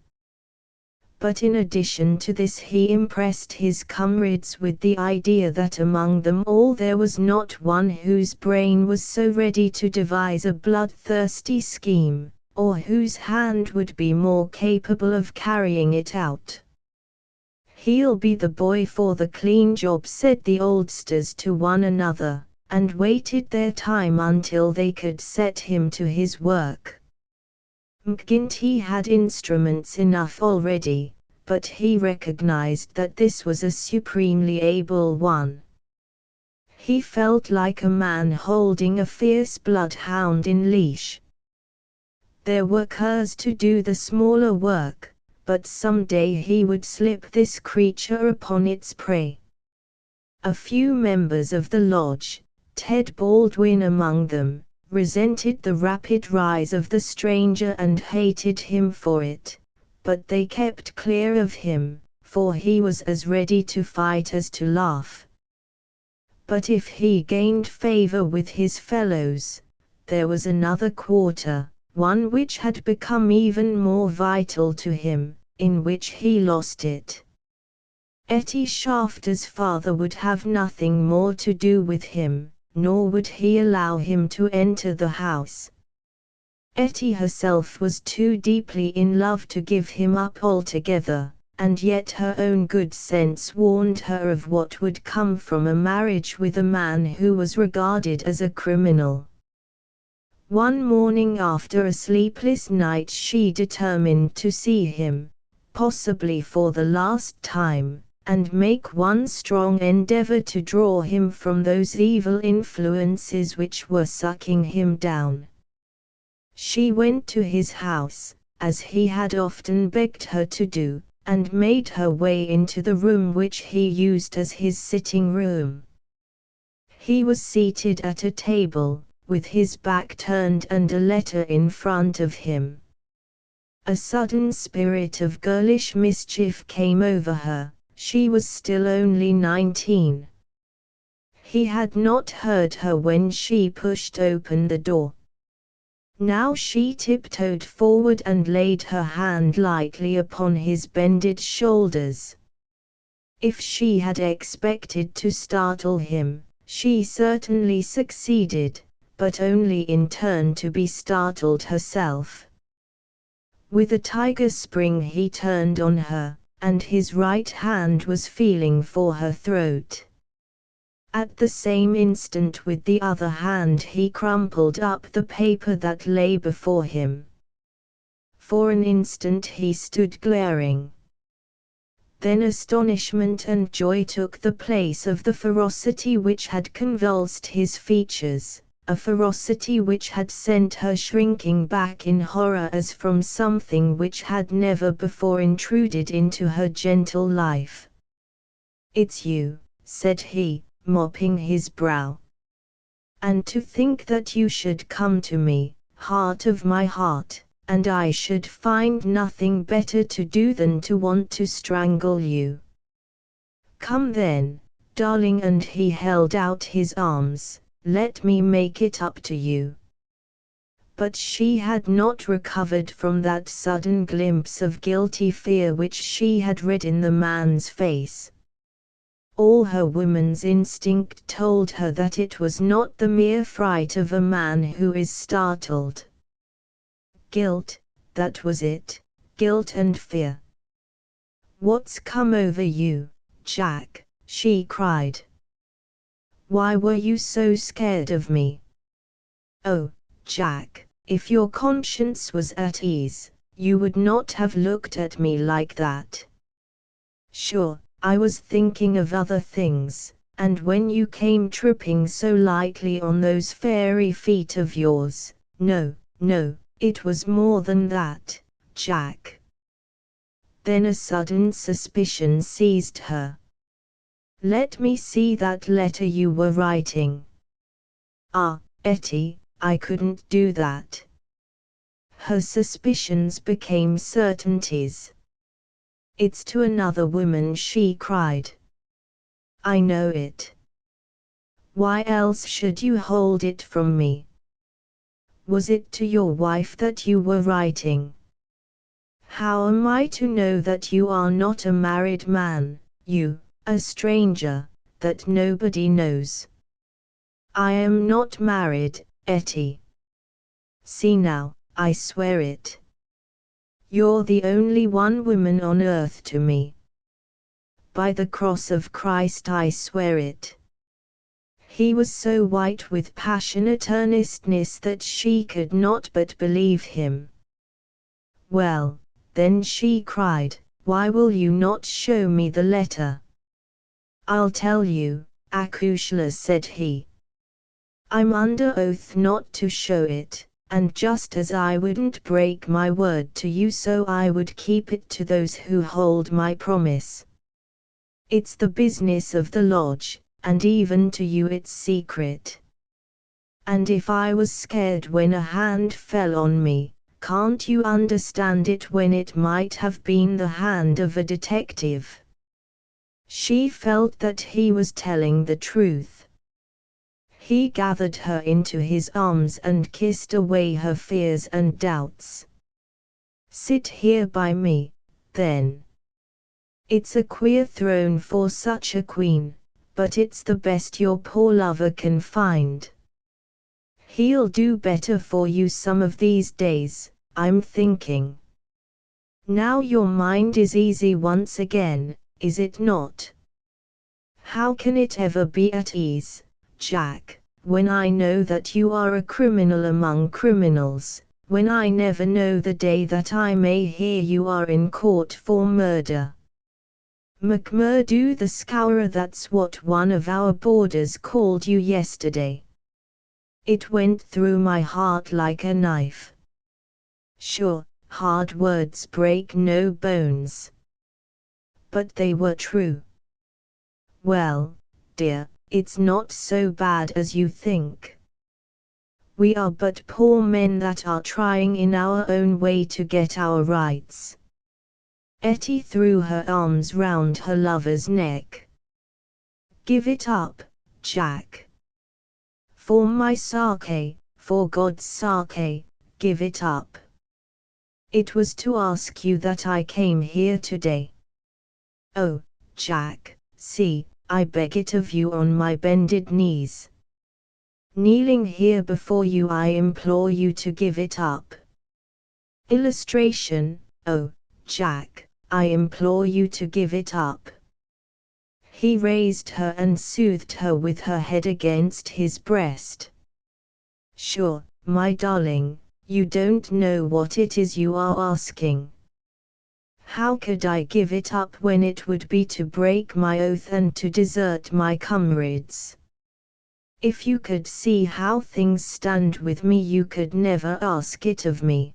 But in addition to this, he impressed his comrades with the idea that among them all there was not one whose brain was so ready to devise a bloodthirsty scheme, or whose hand would be more capable of carrying it out. "He'll be the boy for the clean job," said the oldsters to one another, and waited their time until they could set him to his work. McGinty had instruments enough already, but he recognized that this was a supremely able one. He felt like a man holding a fierce bloodhound in leash. There were curs to do the smaller work, but some day he would slip this creature upon its prey. A few members of the lodge, Ted Baldwin among them, resented the rapid rise of the stranger and hated him for it, but they kept clear of him, for he was as ready to fight as to laugh. But if he gained favor with his fellows, there was another quarter, one which had become even more vital to him, in which he lost it. Etty Shafter's father would have nothing more to do with him, nor would he allow him to enter the house. Etty herself was too deeply in love to give him up altogether, and yet her own good sense warned her of what would come from a marriage with a man who was regarded as a criminal. One morning after a sleepless night she determined to see him, possibly for the last time, and make one strong endeavor to draw him from those evil influences which were sucking him down. She went to his house, as he had often begged her to do, and made her way into the room which he used as his sitting room. He was seated at a table, with his back turned and a letter in front of him. A sudden spirit of girlish mischief came over her. She was still only 19. He had not heard her when she pushed open the door. Now she tiptoed forward and laid her hand lightly upon his bended shoulders. If she had expected to startle him, she certainly succeeded, but only in turn to be startled herself. With a tiger spring he turned on her, and his right hand was feeling for her throat. At the same instant with the other hand he crumpled up the paper that lay before him. For an instant he stood glaring. Then astonishment and joy took the place of the ferocity which had convulsed his features, a ferocity which had sent her shrinking back in horror as from something which had never before intruded into her gentle life. "It's you," said he, mopping his brow. "And to think that you should come to me, heart of my heart, and I should find nothing better to do than to want to strangle you. Come then, darling," and he held out his arms, "let me make it up to you." But she had not recovered from that sudden glimpse of guilty fear which she had read in the man's face. All her woman's instinct told her that it was not the mere fright of a man who is startled. Guilt, that was it, guilt and fear. "What's come over you, Jack?" she cried. "Why were you so scared of me?" "Oh, Jack, if your conscience was at ease, you would not have looked at me like that." "Sure, I was thinking of other things, and when you came tripping so lightly on those fairy feet of yours, no, it was more than that, Jack." Then a sudden suspicion seized her. "Let me see that letter you were writing." "Ah, Etty, I couldn't do that." Her suspicions became certainties. "It's to another woman," she cried. "I know it. Why else should you hold it from me? Was it to your wife that you were writing?" "How am I to know that you are not a married man, you, a stranger, that nobody knows?" "I am not married, Etty. See now, I swear it. You're the only one woman on earth to me. By the cross of Christ I swear it." He was so white with passionate earnestness that she could not but believe him. "Well, then," she cried, "why will you not show me the letter?" "I'll tell you, Akushla," said he. "I'm under oath not to show it, and just as I wouldn't break my word to you, so I would keep it to those who hold my promise. It's the business of the lodge, and even to you it's secret. And if I was scared when a hand fell on me, can't you understand it when it might have been the hand of a detective?" She felt that he was telling the truth. He gathered her into his arms and kissed away her fears and doubts. "Sit here by me, then. It's a queer throne for such a queen, but it's the best your poor lover can find. He'll do better for you some of these days, I'm thinking. Now your mind is easy once again, is it not?" "How can it ever be at ease, Jack, when I know that you are a criminal among criminals, when I never know the day that I may hear you are in court for murder? McMurdo the Scourer, that's what one of our boarders called you yesterday. It went through my heart like a knife. Sure, hard words break no bones. But they were true. Well, dear, it's not so bad as you think. We are but poor men that are trying in our own way to get our rights." Etty threw her arms round her lover's neck. "Give it up, Jack. For my sake, for God's sake, give it up. It was to ask you that I came here today. Oh, Jack, see, I beg it of you on my bended knees. Kneeling here before you, I implore you to give it up. Illustration, oh, Jack, I implore you to give it up." He raised her and soothed her with her head against his breast. "Sure, my darling, you don't know what it is you are asking. How could I give it up when it would be to break my oath and to desert my comrades? If you could see how things stand with me, you could never ask it of me.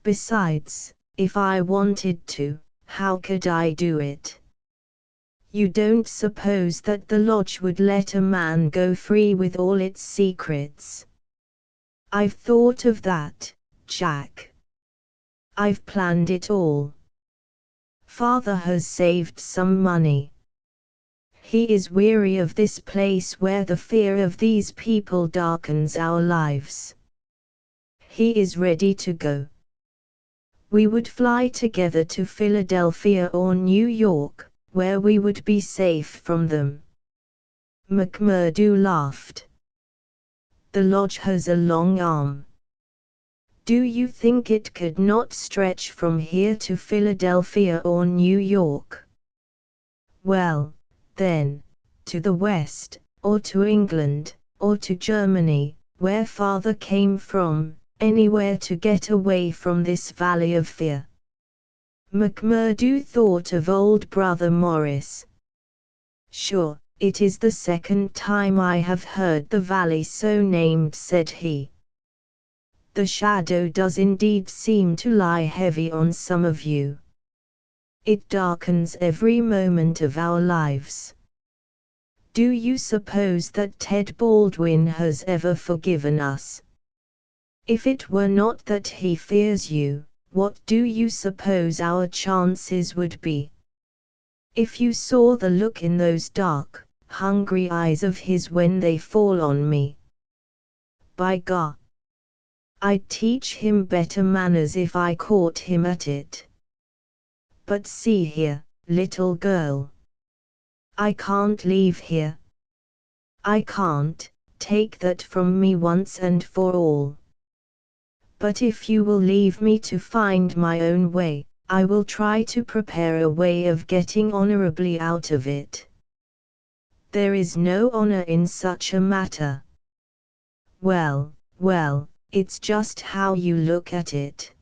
Besides, if I wanted to, how could I do it? You don't suppose that the lodge would let a man go free with all its secrets? I've thought of that, Jack. I've planned it all. Father has saved some money. He is weary of this place where the fear of these people darkens our lives. He is ready to go. We would fly together to Philadelphia or New York, where we would be safe from them. McMurdo laughed. The lodge has a long arm. Do you think it could not stretch from here to Philadelphia or New York? Well, then, to the west, or to England, or to Germany, where Father came from, anywhere to get away from this valley of fear. McMurdo thought of old brother Morris. Sure, it is the second time I have heard the valley so named, said he. The shadow does indeed seem to lie heavy on some of you. It darkens every moment of our lives. Do you suppose that Ted Baldwin has ever forgiven us? If it were not that he fears you, what do you suppose our chances would be? If you saw the look in those dark, hungry eyes of his when they fall on me. By God! I'd teach him better manners if I caught him at it. But see here, little girl. I can't leave here. I can't, take that from me once and for all. But if you will leave me to find my own way, I will try to prepare a way of getting honorably out of it. There is no honor in such a matter. Well, well, it's just how you look at it.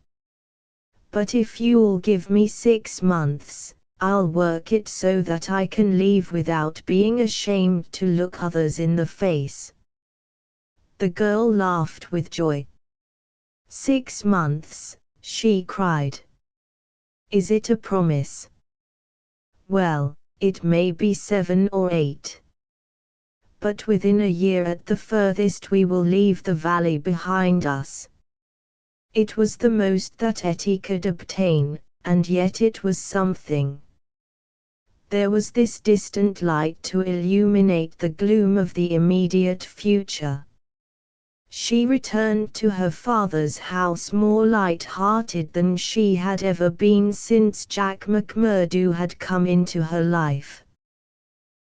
But if you'll give me 6 months, I'll work it so that I can leave without being ashamed to look others in the face. The girl laughed with joy. 6 months, she cried. Is it a promise? Well, it may be 7 or 8. But within a year at the furthest we will leave the valley behind us. It was the most that Etty could obtain, and yet it was something. There was this distant light to illuminate the gloom of the immediate future. She returned to her father's house more light-hearted than she had ever been since Jack McMurdo had come into her life.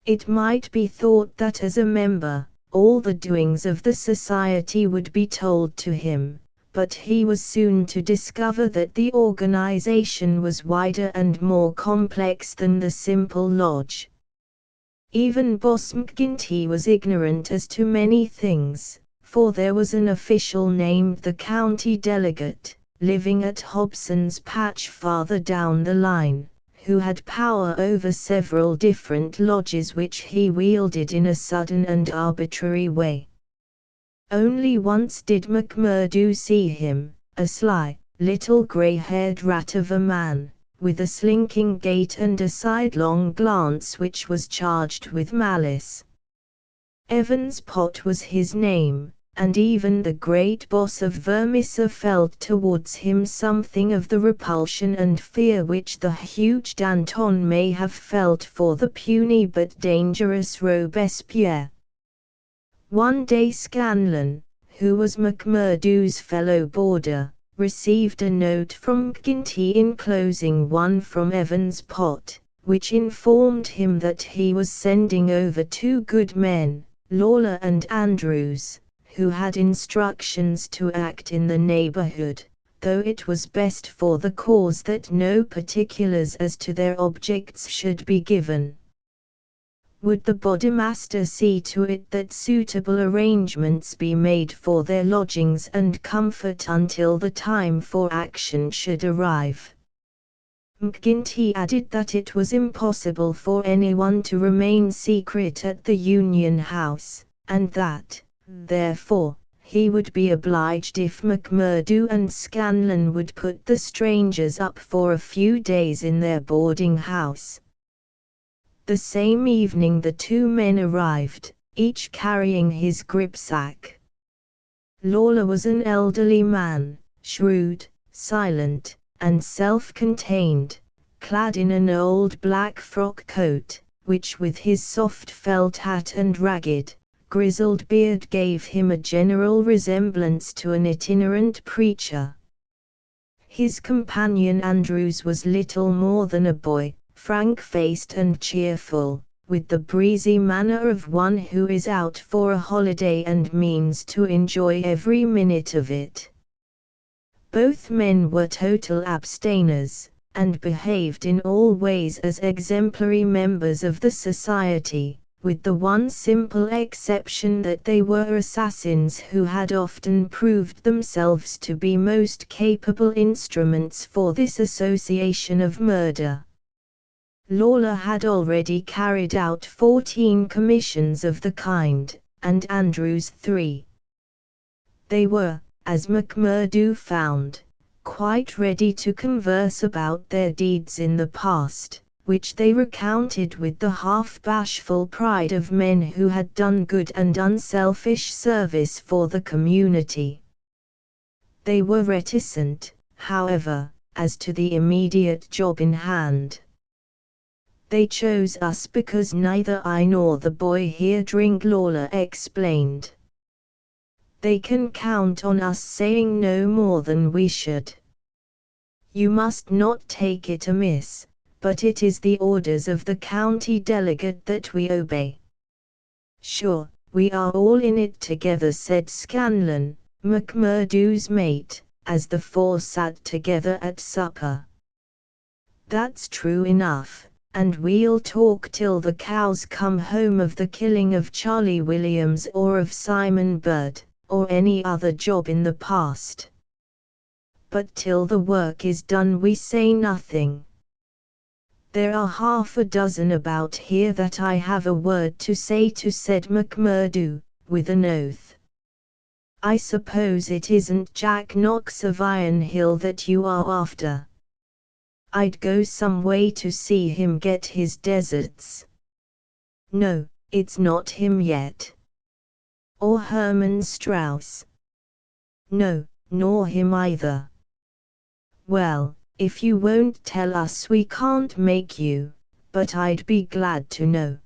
It might be thought that as a member, all the doings of the society would be told to him, but he was soon to discover that the organization was wider and more complex than the simple lodge. Even Boss McGinty was ignorant as to many things, for there was an official named the county delegate, living at Hobson's Patch farther down the line, who had power over several different lodges which he wielded in a sudden and arbitrary way. Only once did McMurdo see him, a sly, little grey-haired rat of a man, with a slinking gait and a sidelong glance which was charged with malice. Evans Pott was his name, and even the great boss of Vermissa felt towards him something of the repulsion and fear which the huge Danton may have felt for the puny but dangerous Robespierre. One day Scanlon, who was McMurdo's fellow boarder, received a note from McGinty enclosing one from Evans Pott, which informed him that he was sending over 2 good men, Lawler and Andrews, who had instructions to act in the neighborhood, though it was best for the cause that no particulars as to their objects should be given. Would the bodymaster see to it that suitable arrangements be made for their lodgings and comfort until the time for action should arrive? McGinty added that it was impossible for anyone to remain secret at the Union House, and that, therefore, he would be obliged if McMurdo and Scanlon would put the strangers up for a few days in their boarding house. The same evening the two men arrived, each carrying his gripsack. Lawler was an elderly man, shrewd, silent, and self-contained, clad in an old black frock coat, which with his soft felt hat and ragged, grizzled beard gave him a general resemblance to an itinerant preacher. His companion Andrews was little more than a boy, frank-faced and cheerful, with the breezy manner of one who is out for a holiday and means to enjoy every minute of it. Both men were total abstainers, and behaved in all ways as exemplary members of the society, with the one simple exception that they were assassins who had often proved themselves to be most capable instruments for this association of murder. Lawler had already carried out 14 commissions of the kind, and Andrews 3. They were, as McMurdo found, quite ready to converse about their deeds in the past, which they recounted with the half-bashful pride of men who had done good and unselfish service for the community. They were reticent, however, as to the immediate job in hand. They chose us because neither I nor the boy here drink, Lawler explained. They can count on us saying no more than we should. You must not take it amiss, but it is the orders of the county delegate that we obey. Sure, we are all in it together, said Scanlon, McMurdo's mate, as the four sat together at supper. That's true enough, and we'll talk till the cows come home of the killing of Charlie Williams or of Simon Bird, or any other job in the past. But till the work is done we say nothing. There are half a dozen about here that I have a word to say to, said McMurdo, with an oath. I suppose it isn't Jack Knox of Iron Hill that you are after. I'd go some way to see him get his deserts. No, it's not him yet. Or Herman Strauss. No, nor him either. Well, if you won't tell us we can't make you, but I'd be glad to know.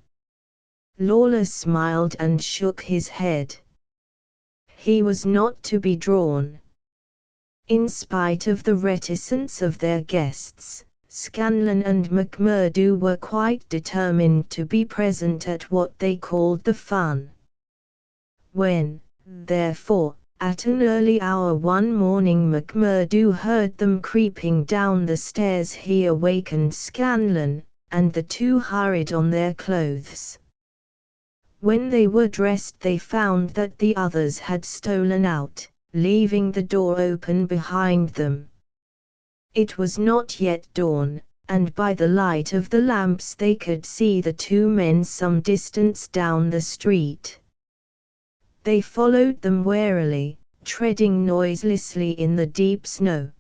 Lawler smiled and shook his head. He was not to be drawn. In spite of the reticence of their guests, Scanlon and McMurdo were quite determined to be present at what they called the fun. When, therefore, at an early hour one morning McMurdo heard them creeping down the stairs, he awakened Scanlon, and the two hurried on their clothes. When they were dressed they found that the others had stolen out, leaving the door open behind them. It was not yet dawn, and by the light of the lamps they could see the two men some distance down the street. They followed them warily, treading noiselessly in the deep snow.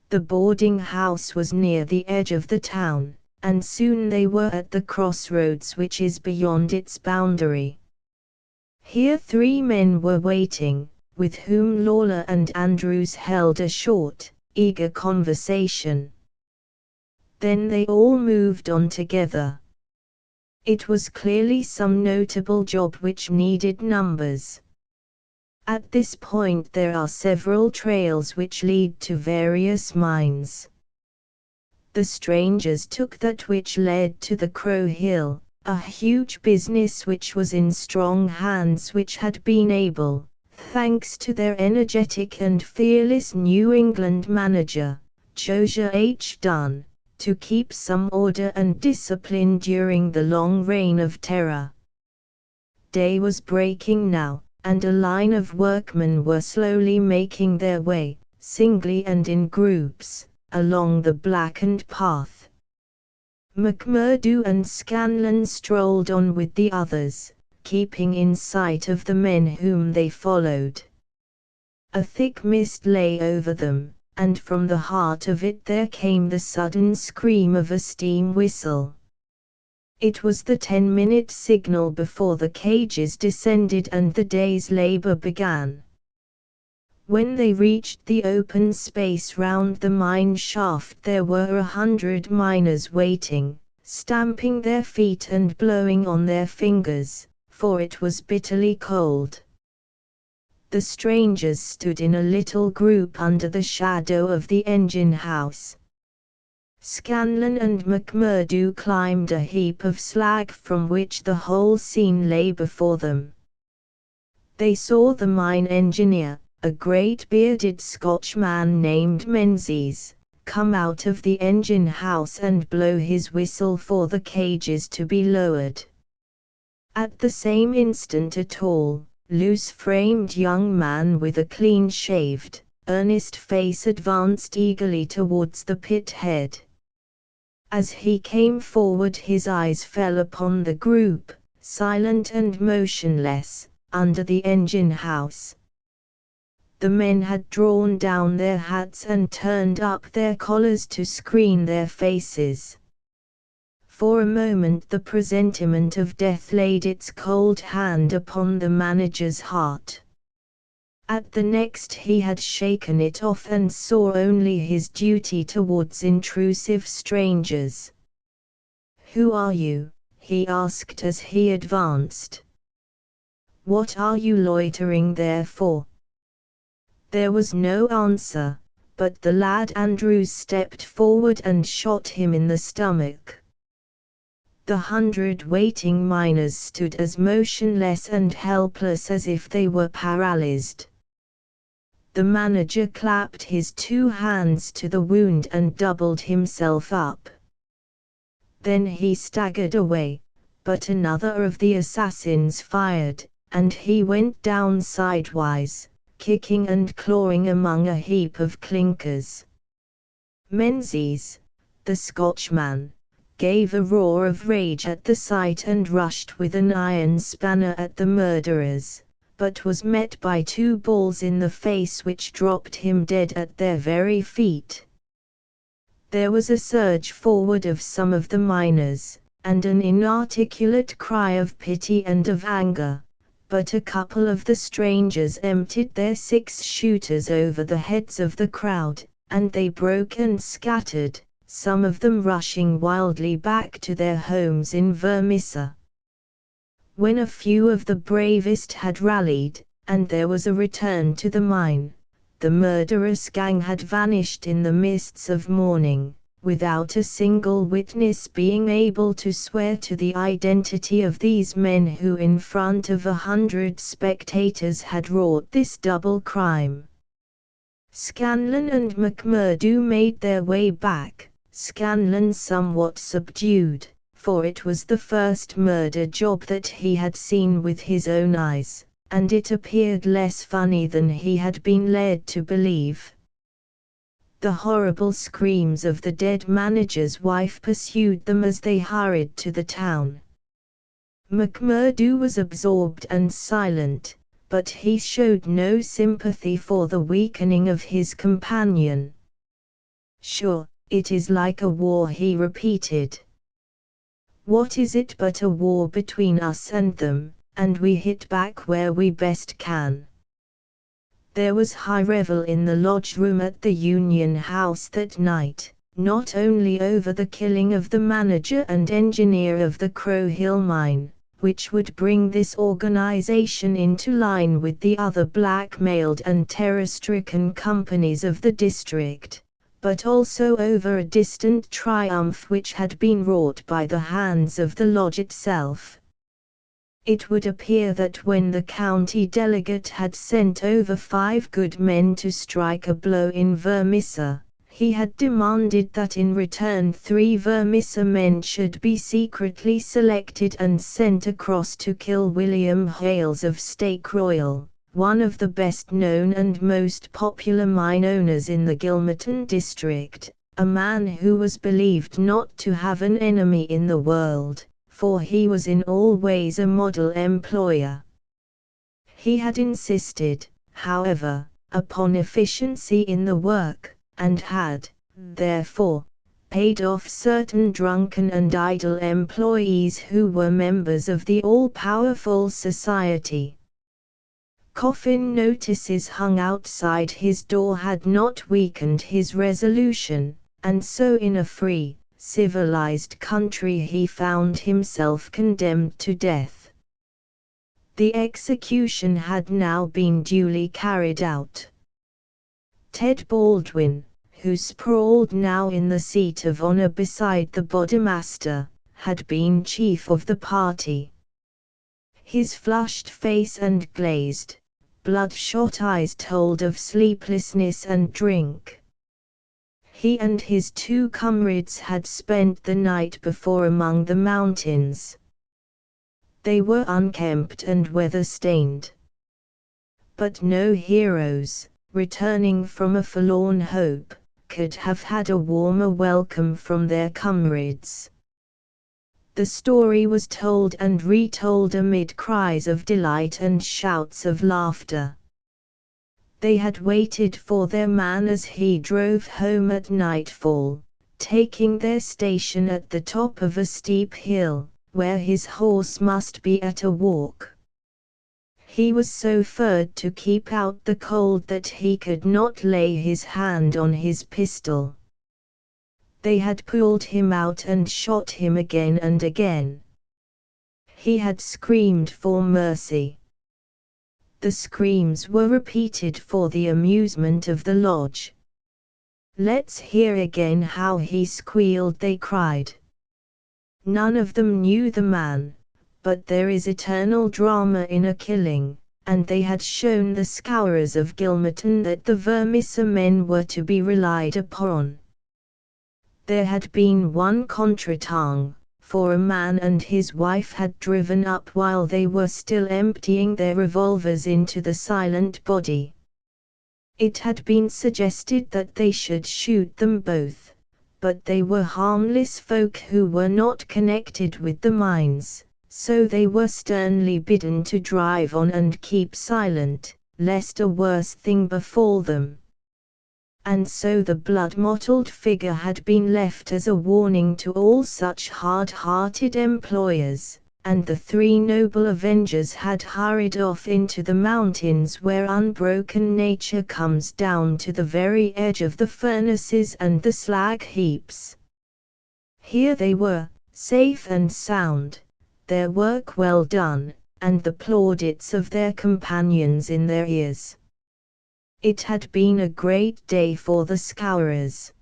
The boarding house was near the edge of the town, and soon they were at the crossroads which is beyond its boundary. Here 3 men were waiting, with whom Lawler and Andrews held a short, eager conversation. Then they all moved on together. It was clearly some notable job which needed numbers. At this point there are several trails which lead to various mines. The strangers took that which led to the Crow Hill, a huge business which was in strong hands, which had been able, thanks to their energetic and fearless New England manager, Josiah H. Dunn, to keep some order and discipline during the long reign of terror. Day was breaking now, and a line of workmen were slowly making their way, singly and in groups, along the blackened path. McMurdo and Scanlon strolled on with the others, keeping in sight of the men whom they followed. A thick mist lay over them, and from the heart of it there came the sudden scream of a steam whistle. It was the 10-minute signal before the cages descended and the day's labor began. When they reached the open space round the mine shaft, there were 100 miners waiting, stamping their feet and blowing on their fingers, for it was bitterly cold. The strangers stood in a little group under the shadow of the engine house. Scanlon and McMurdo climbed a heap of slag from which the whole scene lay before them. They saw the mine engineer, a great bearded Scotchman named Menzies, come out of the engine house and blow his whistle for the cages to be lowered. At the same instant a tall, loose-framed young man with a clean-shaved, earnest face advanced eagerly towards the pit head. As he came forward his eyes fell upon the group, silent and motionless, under the engine house. The men had drawn down their hats and turned up their collars to screen their faces. For a moment the presentiment of death laid its cold hand upon the manager's heart. At the next he had shaken it off and saw only his duty towards intrusive strangers. "Who are you?" he asked as he advanced. "What are you loitering there for?" There was no answer, but the lad Andrews stepped forward and shot him in the stomach. The 100 waiting miners stood as motionless and helpless as if they were paralyzed. The manager clapped his 2 hands to the wound and doubled himself up. Then he staggered away, but another of the assassins fired, and he went down sidewise, kicking and clawing among a heap of clinkers. Menzies, the Scotchman, gave a roar of rage at the sight and rushed with an iron spanner at the murderers, but was met by 2 balls in the face which dropped him dead at their very feet. There was a surge forward of some of the miners, and an inarticulate cry of pity and of anger, but a couple of the strangers emptied their 6-shooters over the heads of the crowd, and they broke and scattered, some of them rushing wildly back to their homes in Vermissa. When a few of the bravest had rallied, and there was a return to the mine, the murderous gang had vanished in the mists of morning, without a single witness being able to swear to the identity of these men who in front of 100 spectators had wrought this double crime. Scanlon and McMurdo made their way back, Scanlon somewhat subdued, for it was the first murder job that he had seen with his own eyes, and it appeared less funny than he had been led to believe. The horrible screams of the dead manager's wife pursued them as they hurried to the town. McMurdo was absorbed and silent, but he showed no sympathy for the weakening of his companion. "Sure, it is like a war," he repeated. "What is it but a war between us and them, and we hit back where we best can." There was high revel in the lodge room at the Union House that night, not only over the killing of the manager and engineer of the Crow Hill mine, which would bring this organization into line with the other blackmailed and terror-stricken companies of the district, but also over a distant triumph which had been wrought by the hands of the lodge itself. It would appear that when the county delegate had sent over 5 good men to strike a blow in Vermissa, he had demanded that in return 3 Vermissa men should be secretly selected and sent across to kill William Hales of Stake Royal, one of the best known and most popular mine owners in the Gilmerton district, a man who was believed not to have an enemy in the world, for he was in all ways a model employer. He had insisted, however, upon efficiency in the work, and had, therefore, paid off certain drunken and idle employees who were members of the all-powerful society. Coffin notices hung outside his door had not weakened his resolution, and so in a free, civilized country he found himself condemned to death. The execution had now been duly carried out. Ted Baldwin, who sprawled now in the seat of honor beside the bodemaster, had been chief of the party. His flushed face and glazed, bloodshot eyes told of sleeplessness and drink. He and his two comrades had spent the night before among the mountains. They were unkempt and weather-stained. But no heroes, returning from a forlorn hope, could have had a warmer welcome from their comrades. The story was told and retold amid cries of delight and shouts of laughter. They had waited for their man as he drove home at nightfall, taking their station at the top of a steep hill, where his horse must be at a walk. He was so furred to keep out the cold that he could not lay his hand on his pistol. They had pulled him out and shot him again and again. He had screamed for mercy. The screams were repeated for the amusement of the lodge. "Let's hear again how he squealed," they cried. None of them knew the man, but there is eternal drama in a killing, and they had shown the scourers of Gilmerton that the Vermisser men were to be relied upon. There had been one contretemps, for a man and his wife had driven up while they were still emptying their revolvers into the silent body. It had been suggested that they should shoot them both, but they were harmless folk who were not connected with the mines, so they were sternly bidden to drive on and keep silent, lest a worse thing befall them. And so the blood-mottled figure had been left as a warning to all such hard-hearted employers, and the three noble avengers had hurried off into the mountains where unbroken nature comes down to the very edge of the furnaces and the slag heaps. Here they were, safe and sound, their work well done, and the plaudits of their companions in their ears. It had been a great day for the scourers.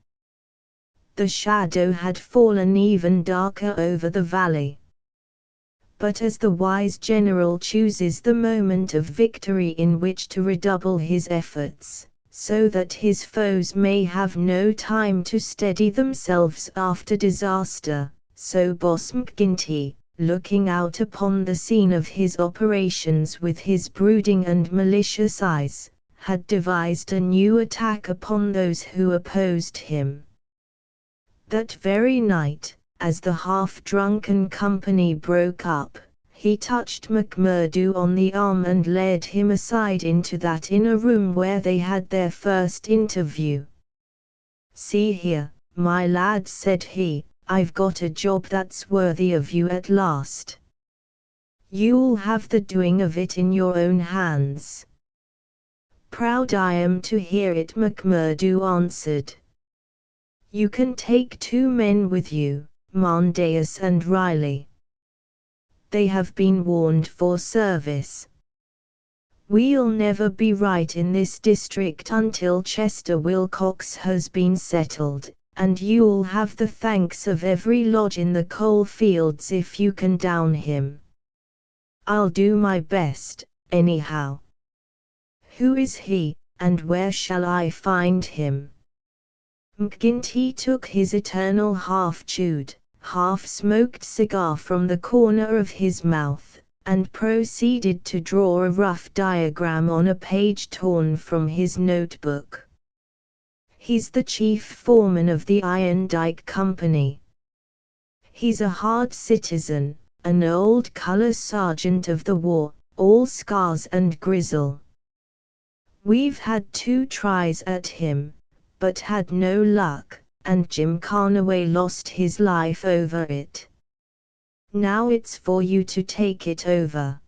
The shadow had fallen even darker over the valley. But as the wise general chooses the moment of victory in which to redouble his efforts, so that his foes may have no time to steady themselves after disaster, so Boss McGinty, looking out upon the scene of his operations with his brooding and malicious eyes, had devised a new attack upon those who opposed him. That very night, as the half-drunken company broke up, he touched McMurdo on the arm and led him aside into that inner room where they had their first interview. "See here, my lad," said he, "I've got a job that's worthy of you at last. You'll have the doing of it in your own hands." "Proud I am to hear it," McMurdo answered. "You can take 2 men with you, Mondeus and Riley. They have been warned for service. We'll never be right in this district until Chester Wilcox has been settled, and you'll have the thanks of every lodge in the coal fields if you can down him. I'll do my best, anyhow. Who is he, and where shall I find him?" McGinty took his eternal half-chewed, half-smoked cigar from the corner of his mouth, and proceeded to draw a rough diagram on a page torn from his notebook. "He's the chief foreman of the Iron Dike Company. He's a hard citizen, an old color sergeant of the war, all scars and grizzle. We've had 2 tries at him, but had no luck, and Jim Carnaway lost his life over it. Now it's for you to take it over.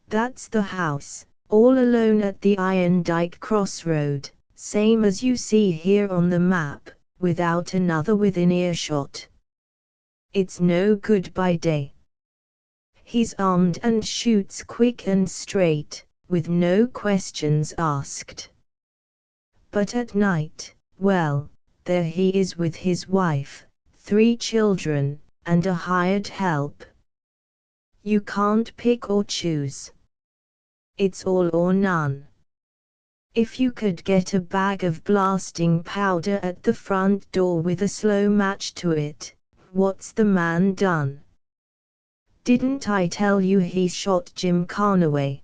That's the house, all alone at the Iron Dike crossroad, same as you see here on the map, without another within earshot. It's no good by day. He's armed and shoots quick and straight, with no questions asked. But at night, well, there he is with his wife, 3 children, and a hired help. You can't pick or choose. It's all or none. If you could get a bag of blasting powder at the front door with a slow match to it, what's the man done? Didn't I tell you he shot Jim Carnaway?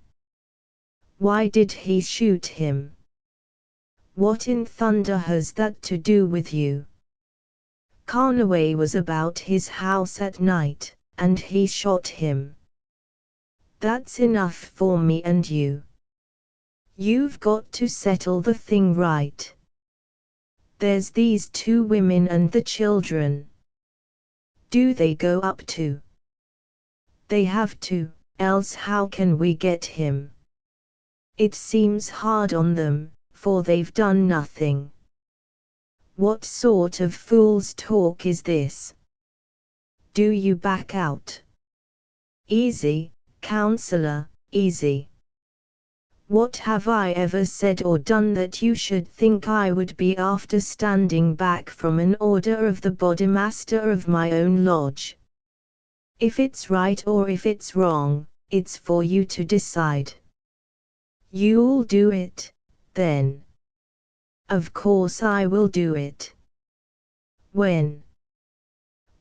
Why did he shoot him? What in thunder has that to do with you? Carnaway was about his house at night, and he shot him. That's enough for me and you. You've got to settle the thing right. There's these 2 women and the children. Do they go up too? They have to, else how can we get him? It seems hard on them, for they've done nothing. What sort of fool's talk is this? Do you back out? Easy, counselor, easy. What have I ever said or done that you should think I would be after standing back from an order of the bodymaster of my own lodge? If it's right or if it's wrong, it's for you to decide. You'll do it, then. Of course I will do it. When?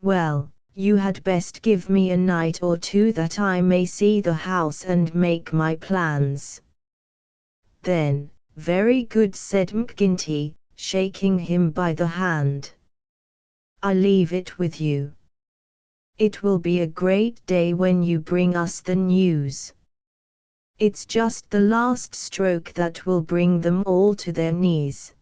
Well, you had best give me a night or 2 that I may see the house and make my plans. Then, very good, said McGinty, shaking him by the hand. I leave it with you. It will be a great day when you bring us the news. It's just the last stroke that will bring them all to their knees.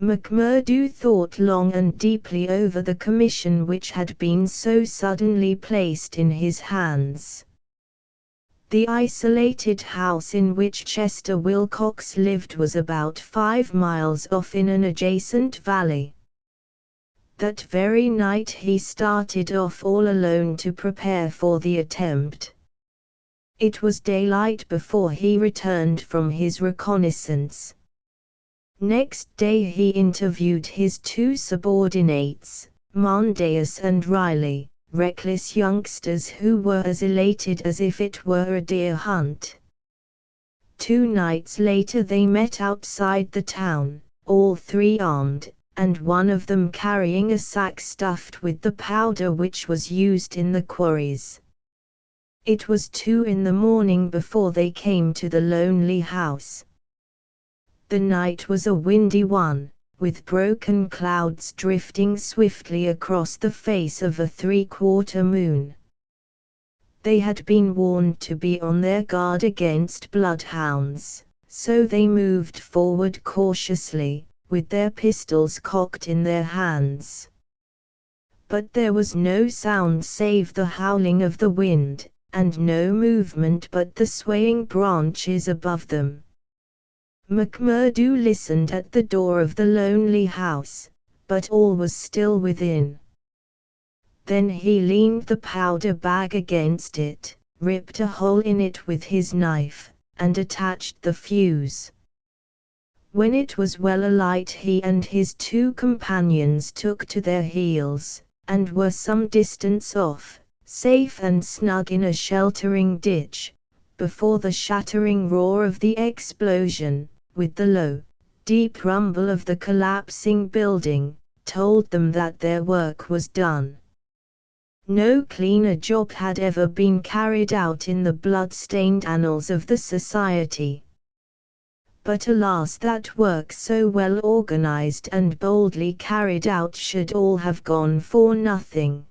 McMurdo thought long and deeply over the commission which had been so suddenly placed in his hands. The isolated house in which Chester Wilcox lived was about 5 miles off in an adjacent valley. That very night he started off all alone to prepare for the attempt. It was daylight before he returned from his reconnaissance. Next day he interviewed his 2 subordinates, Mondeus and Riley, reckless youngsters who were as elated as if it were a deer hunt. 2 nights later they met outside the town, all 3 armed, and one of them carrying a sack stuffed with the powder which was used in the quarries. It was 2 in the morning before they came to the lonely house. The night was a windy one, with broken clouds drifting swiftly across the face of a 3/4 moon. They had been warned to be on their guard against bloodhounds, so they moved forward cautiously, with their pistols cocked in their hands. But there was no sound save the howling of the wind, and no movement but the swaying branches above them. McMurdo listened at the door of the lonely house, but all was still within. Then he leaned the powder bag against it, ripped a hole in it with his knife, and attached the fuse. When it was well alight he and his 2 companions took to their heels, and were some distance off, safe and snug in a sheltering ditch, before the shattering roar of the explosion, with the low, deep rumble of the collapsing building, told them that their work was done. No cleaner job had ever been carried out in the blood-stained annals of the society. But alas, that work so well organized and boldly carried out should all have gone for nothing.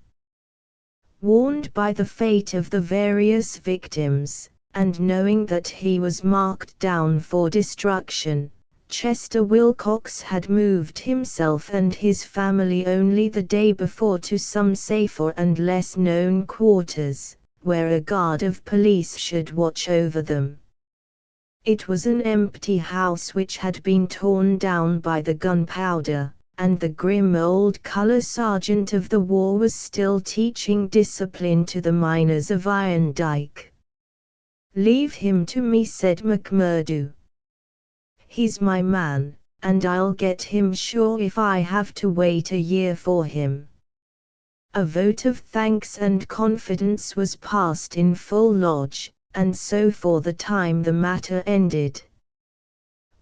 Warned by the fate of the various victims, and knowing that he was marked down for destruction, Chester Wilcox had moved himself and his family only the day before to some safer and less known quarters, where a guard of police should watch over them. It was an empty house which had been torn down by the gunpowder, and the grim old colour sergeant of the war was still teaching discipline to the miners of Irondyke. "Leave him to me," said McMurdo. "He's my man, and I'll get him sure if I have to wait a year for him." A vote of thanks and confidence was passed in full lodge, and so for the time the matter ended.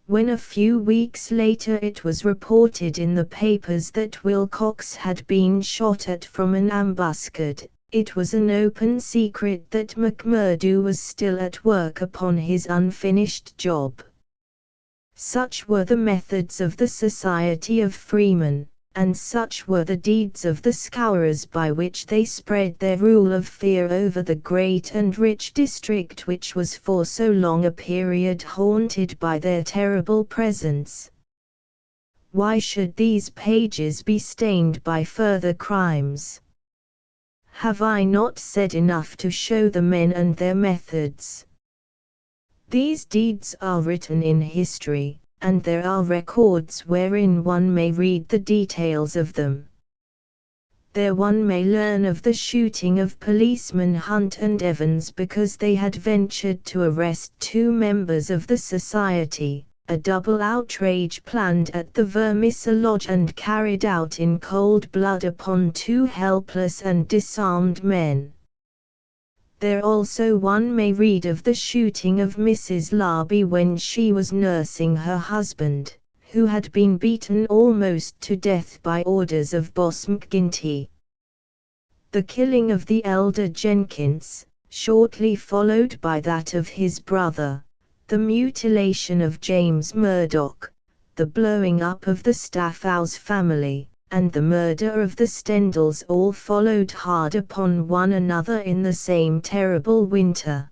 When a few weeks later it was reported in the papers that Wilcox had been shot at from an ambuscade, it was an open secret that McMurdo was still at work upon his unfinished job. Such were the methods of the Society of Freemen, and such were the deeds of the Scourers by which they spread their rule of fear over the great and rich district which was for so long a period haunted by their terrible presence. Why should these pages be stained by further crimes? Have I not said enough to show the men and their methods? These deeds are written in history, and there are records wherein one may read the details of them. There one may learn of the shooting of policemen Hunt and Evans because they had ventured to arrest 2 members of the society, a double outrage planned at the Vermissa Lodge and carried out in cold blood upon 2 helpless and disarmed men. There also one may read of the shooting of Mrs. Larby when she was nursing her husband, who had been beaten almost to death by orders of Boss McGinty. The killing of the elder Jenkins, shortly followed by that of his brother, the mutilation of James Murdoch, the blowing up of the Staffhouse family, and the murder of the Stendals all followed hard upon one another in the same terrible winter.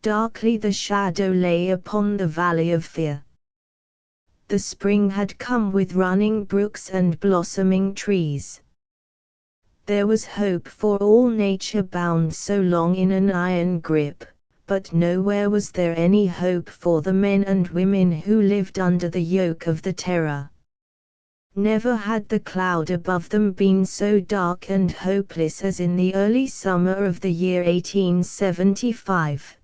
Darkly the shadow lay upon the Valley of Fear. The spring had come with running brooks and blossoming trees. There was hope for all nature bound so long in an iron grip, but nowhere was there any hope for the men and women who lived under the yoke of the terror. Never had the cloud above them been so dark and hopeless as in the early summer of the year 1875.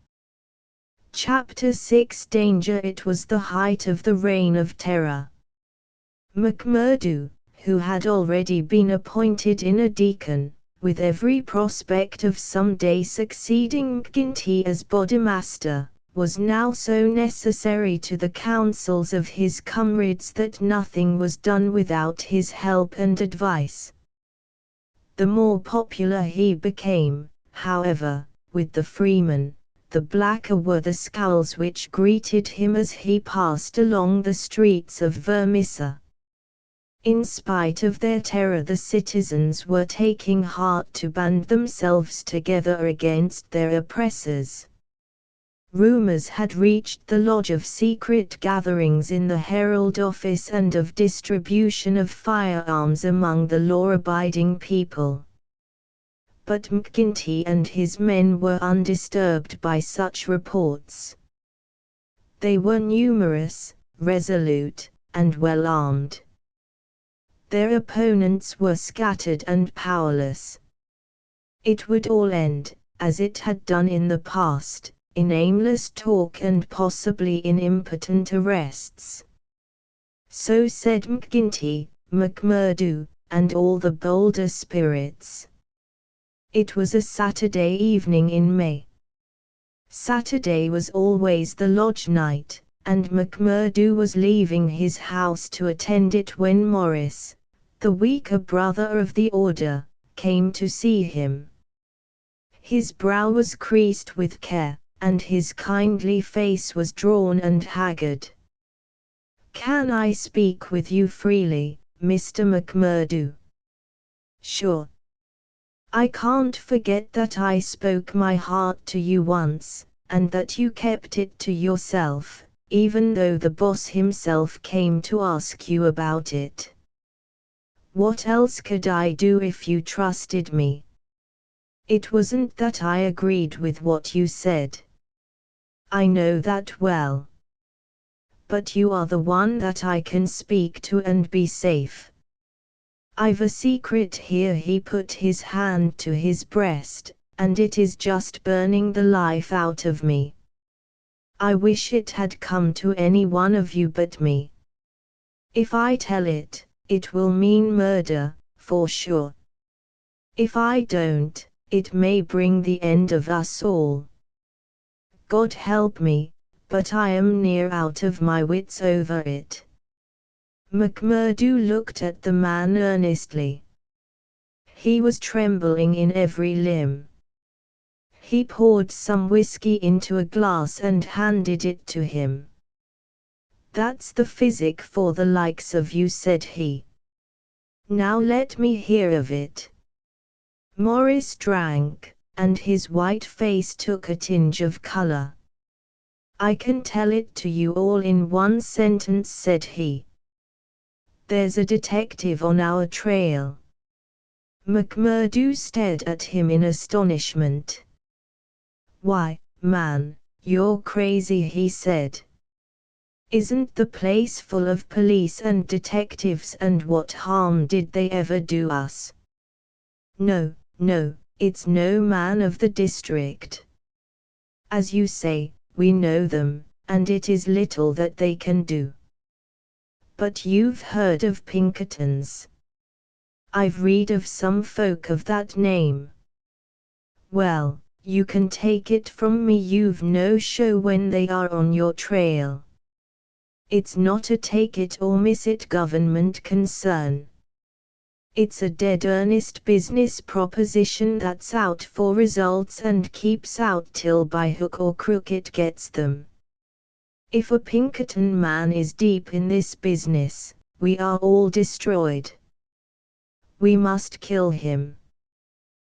Chapter 6 Danger. It was the height of the reign of terror. McMurdo, who had already been appointed in a deacon, with every prospect of some day succeeding McGinty as bodymaster, was now so necessary to the counsels of his comrades that nothing was done without his help and advice. The more popular he became, however, with the freemen, the blacker were the scowls which greeted him as he passed along the streets of Vermissa. In spite of their terror, the citizens were taking heart to band themselves together against their oppressors. Rumors had reached the lodge of secret gatherings in the Herald office and of distribution of firearms among the law-abiding people. But McGinty and his men were undisturbed by such reports. They were numerous, resolute, and well armed. Their opponents were scattered and powerless. It would all end, as it had done in the past, in aimless talk and possibly in impotent arrests. So said McGinty, McMurdo, and all the bolder spirits. It was a Saturday evening in May. Saturday was always the lodge night, and McMurdo was leaving his house to attend it when Morris, the weaker brother of the order, came to see him. His brow was creased with care, and his kindly face was drawn and haggard. "Can I speak with you freely, Mr. McMurdo?" "Sure. I can't forget that I spoke my heart to you once, and that you kept it to yourself, even though the boss himself came to ask you about it. What else could I do if you trusted me? It wasn't that I agreed with what you said. I know that well. But you are the one that I can speak to and be safe. I've a secret here. He put his hand to his breast, and it is just burning the life out of me. I wish it had come to any one of you but me. If I tell it, it will mean murder, for sure. If I don't, it may bring the end of us all. God help me, but I am near out of my wits over it. McMurdo looked at the man earnestly. He was trembling in every limb. He poured some whiskey into a glass and handed it to him. "That's the physic for the likes of you," said he. "Now let me hear of it." Morris drank, and his white face took a tinge of color. "I can tell it to you all in one sentence," said he. "There's a detective on our trail." McMurdo stared at him in astonishment. "Why, man, you're crazy," he said. "Isn't the place full of police and detectives, and what harm did they ever do us?" No, it's no man of the district. As you say, we know them, and it is little that they can do. But you've heard of Pinkertons. I've read of some folk of that name. Well, you can take it from me you've no show when they are on your trail. It's not a take it or miss it government concern. It's a dead earnest business proposition that's out for results and keeps out till by hook or crook it gets them. If a Pinkerton man is deep in this business, we are all destroyed. We must kill him.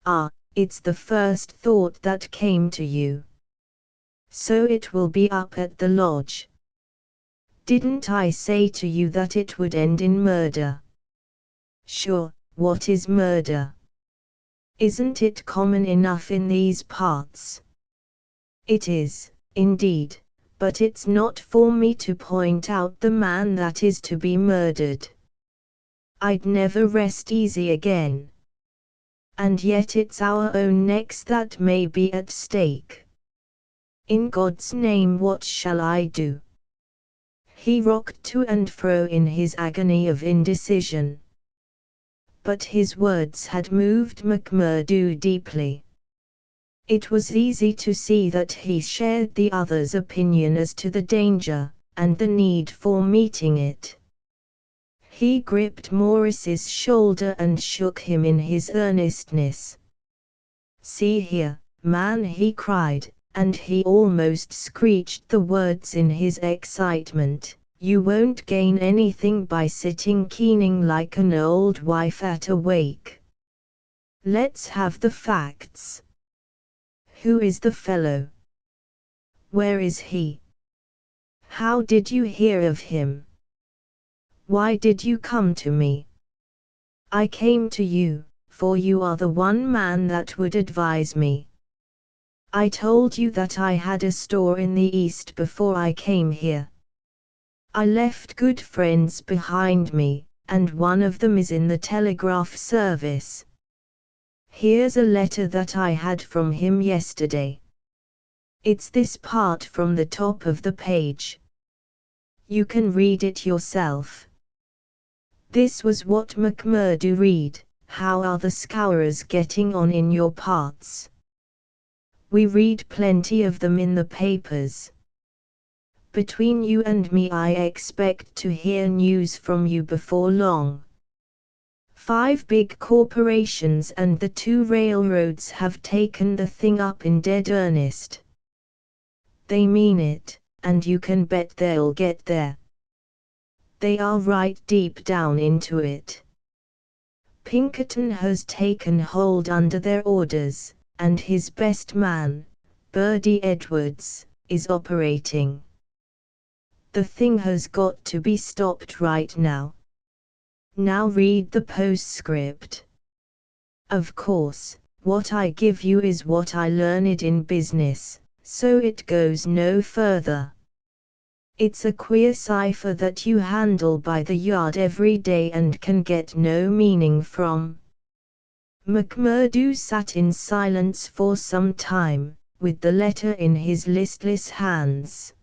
Ah, it's the first thought that came to you. So it will be up at the lodge. Didn't I say to you that it would end in murder? Sure, what is murder? Isn't it common enough in these parts? It is, indeed, but it's not for me to point out the man that is to be murdered. I'd never rest easy again. And yet it's our own necks that may be at stake. In God's name, what shall I do? He rocked to and fro in his agony of indecision. But his words had moved McMurdo deeply. It was easy to see that he shared the other's opinion as to the danger, and the need for meeting it. He gripped Morris's shoulder and shook him in his earnestness. "See here, man," he cried, and he almost screeched the words in his excitement. "You won't gain anything by sitting keening like an old wife at a wake. Let's have the facts. Who is the fellow? Where is he? How did you hear of him? Why did you come to me?" "I came to you, for you are the one man that would advise me. I told you that I had a store in the East before I came here. I left good friends behind me, and one of them is in the telegraph service. Here's a letter that I had from him yesterday. It's this part from the top of the page. You can read it yourself." This was what McMurdo read: "How are the Scourers getting on in your parts? We read plenty of them in the papers. Between you and me, I expect to hear news from you before long. 5 big corporations and the 2 railroads have taken the thing up in dead earnest. They mean it, and you can bet they'll get there. They are right deep down into it. Pinkerton has taken hold under their orders, and his best man, Birdie Edwards, is operating. The thing has got to be stopped right now. Now read the postscript. Of course, what I give you is what I learned in business, so it goes no further. It's a queer cipher that you handle by the yard every day and can get no meaning from. McMurdo sat in silence for some time, with the letter in his listless hands.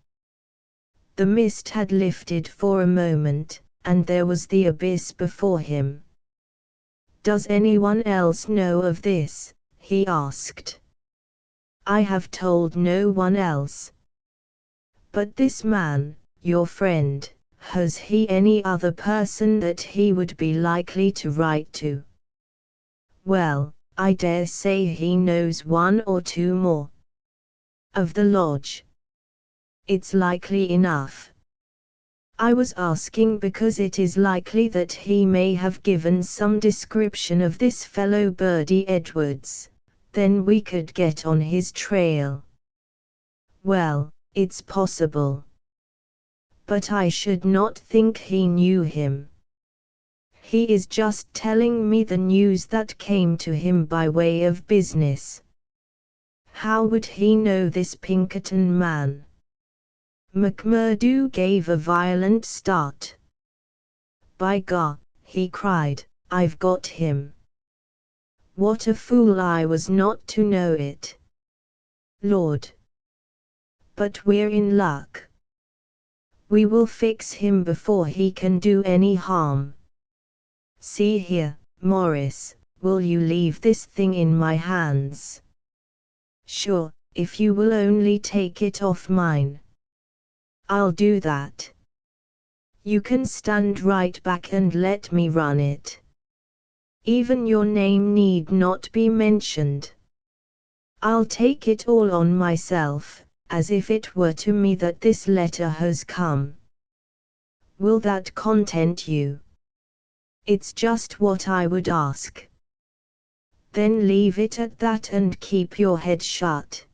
The mist had lifted for a moment, and there was the abyss before him. "Does anyone else know of this?" he asked. "I have told no one else. But this man, your friend, has he any other person that he would be likely to write to?" "Well, I dare say he knows one or two more." "Of the lodge?" "It's likely enough. I was asking because it is likely that he may have given some description of this fellow Birdie Edwards, then we could get on his trail." "Well, it's possible. But I should not think he knew him. He is just telling me the news that came to him by way of business. How would he know this Pinkerton man?" McMurdo gave a violent start. "By God," he cried, "I've got him! What a fool I was not to know it! Lord! But we're in luck. We will fix him before he can do any harm. See here, Morris, will you leave this thing in my hands?" "Sure, if you will only take it off mine." "I'll do that. You can stand right back and let me run it. Even your name need not be mentioned. I'll take it all on myself, as if it were to me that this letter has come. Will that content you?" "It's just what I would ask." "Then leave it at that and keep your head shut.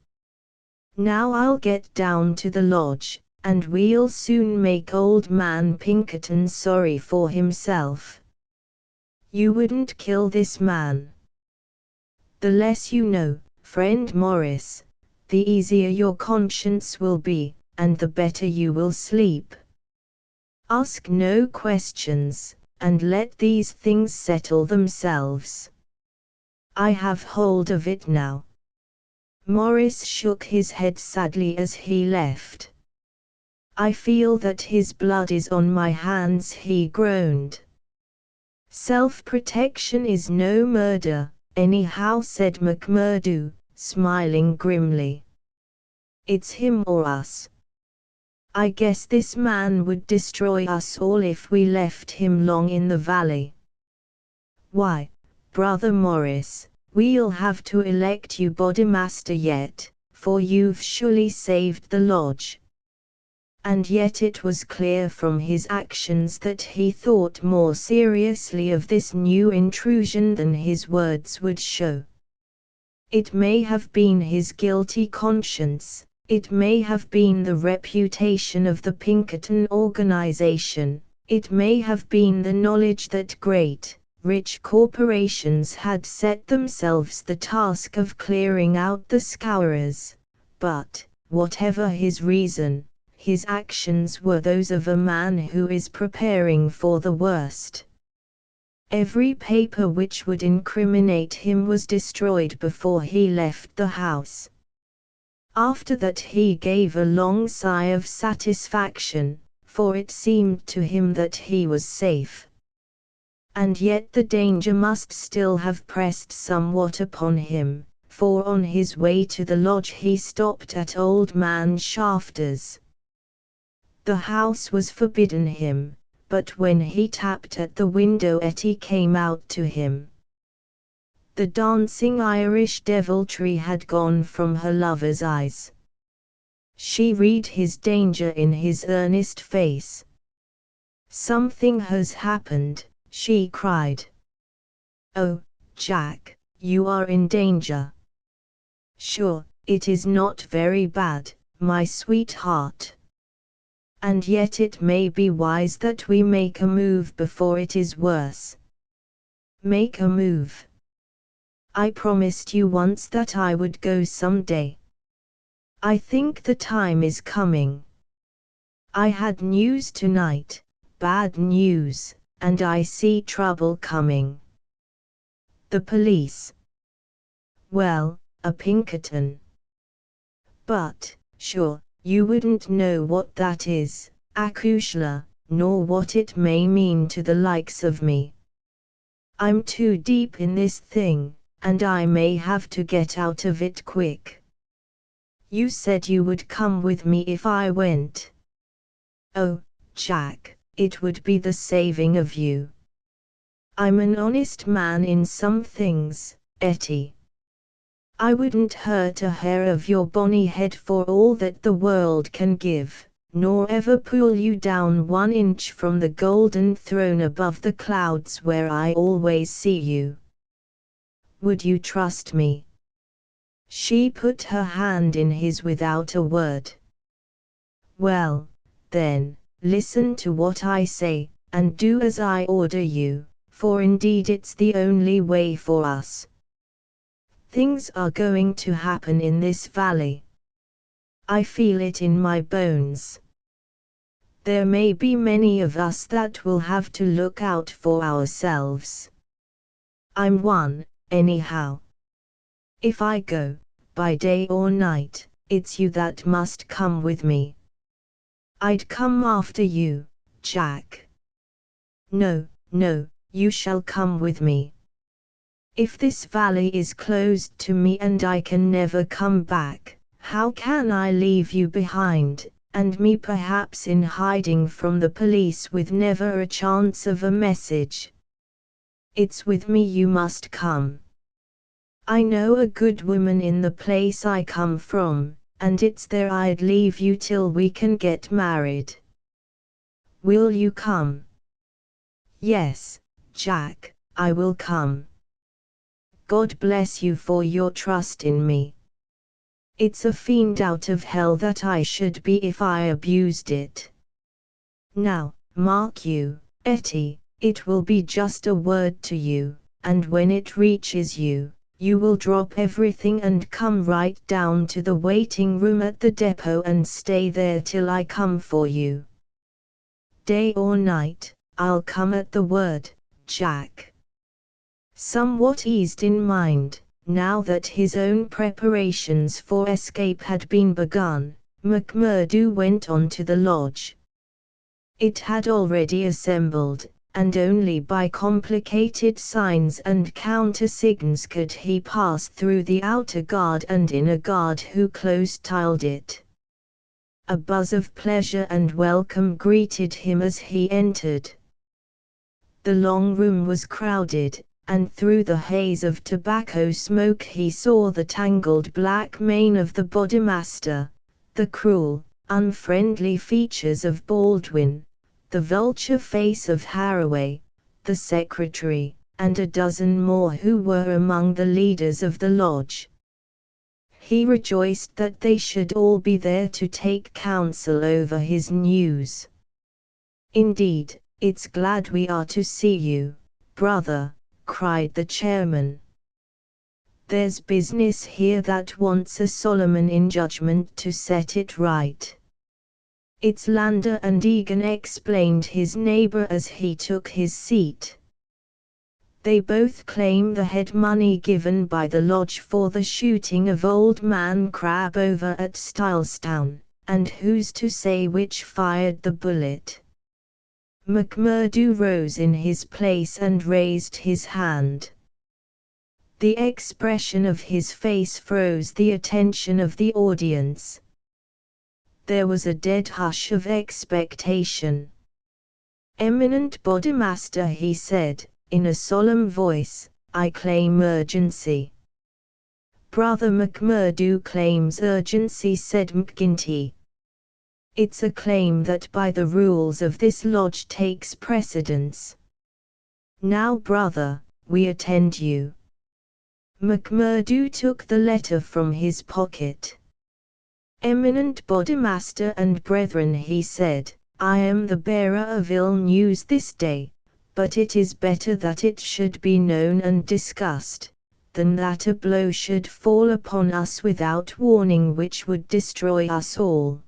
Now I'll get down to the lodge, and we'll soon make old man Pinkerton sorry for himself. You wouldn't kill this man. The less you know, friend Morris, the easier your conscience will be, and the better you will sleep. Ask no questions, and let these things settle themselves. I have hold of it now." Morris shook his head sadly as he left. "I feel that his blood is on my hands," he groaned. "Self-protection is no murder, anyhow," said McMurdo, smiling grimly. "It's him or us. I guess this man would destroy us all if we left him long in the valley. Why, Brother Morris, we'll have to elect you bodymaster yet, for you've surely saved the lodge." And yet it was clear from his actions that he thought more seriously of this new intrusion than his words would show. It may have been his guilty conscience, it may have been the reputation of the Pinkerton organization, it may have been the knowledge that great, rich corporations had set themselves the task of clearing out the scourers, but, whatever his reason, his actions were those of a man who is preparing for the worst. Every paper which would incriminate him was destroyed before he left the house. After that he gave a long sigh of satisfaction, for it seemed to him that he was safe. And yet the danger must still have pressed somewhat upon him, for on his way to the lodge he stopped at old man Shafter's. The house was forbidden him, but when he tapped at the window Etty came out to him. The dancing Irish deviltry had gone from her lover's eyes. She read his danger in his earnest face. "Something has happened," she cried. Oh, Jack, you are in danger. Sure, it is not very bad, my sweetheart. And yet it may be wise that we make a move before it is worse. Make a move. I promised you once that I would go someday. I think the time is coming. I had news tonight, bad news, and I see trouble coming. The police. Well, a Pinkerton. But, sure, you wouldn't know what that is, Akushla, nor what it may mean to the likes of me. I'm too deep in this thing, and I may have to get out of it quick. You said you would come with me if I went. Oh, Jack, it would be the saving of you. I'm an honest man in some things, Etty. I wouldn't hurt a hair of your bonny head for all that the world can give, nor ever pull you down 1 inch from the golden throne above the clouds where I always see you. Would you trust me? She put her hand in his without a word. Well, then, listen to what I say, and do as I order you, for indeed it's the only way for us. Things are going to happen in this valley. I feel it in my bones. There may be many of us that will have to look out for ourselves. I'm one, anyhow. If I go, by day or night, it's you that must come with me. I'd come after you, Jack. No, no, you shall come with me. If this valley is closed to me and I can never come back, how can I leave you behind, and me perhaps in hiding from the police with never a chance of a message? It's with me you must come. I know a good woman in the place I come from, and it's there I'd leave you till we can get married. Will you come? Yes, Jack, I will come. God bless you for your trust in me. It's a fiend out of hell that I should be if I abused it. Now, mark you, Etty, it will be just a word to you, and when it reaches you, you will drop everything and come right down to the waiting room at the depot and stay there till I come for you. Day or night, I'll come at the word, Jack. Somewhat eased in mind, now that his own preparations for escape had been begun, McMurdo went on to the lodge. It had already assembled, and only by complicated signs and countersigns could he pass through the outer guard and inner guard who close-tiled it. A buzz of pleasure and welcome greeted him as he entered. The long room was crowded, and through the haze of tobacco smoke he saw the tangled black mane of the bodymaster, the cruel, unfriendly features of Baldwin, the vulture face of Haraway, the secretary, and a dozen more who were among the leaders of the lodge. He rejoiced that they should all be there to take counsel over his news. "Indeed, it's glad we are to see you, brother," cried the chairman. "There's business here that wants a Solomon in judgment to set it right." "It's Lander and Egan," explained his neighbor as he took his seat. "They both claim the head money given by the lodge for the shooting of Old Man Crab over at Stylestown, and who's to say which fired the bullet?" McMurdo rose in his place and raised his hand. The expression of his face froze the attention of the audience. There was a dead hush of expectation. "Eminent Bodymaster," he said, in a solemn voice, "I claim urgency." "Brother McMurdo claims urgency," said McGinty. "It's a claim that by the rules of this lodge takes precedence. Now brother, we attend you. McMurdo took the letter from his pocket. Eminent Bodymaster and brethren, he said, I am the bearer of ill news this day, but it is better that it should be known and discussed, than that a blow should fall upon us without warning which would destroy us all.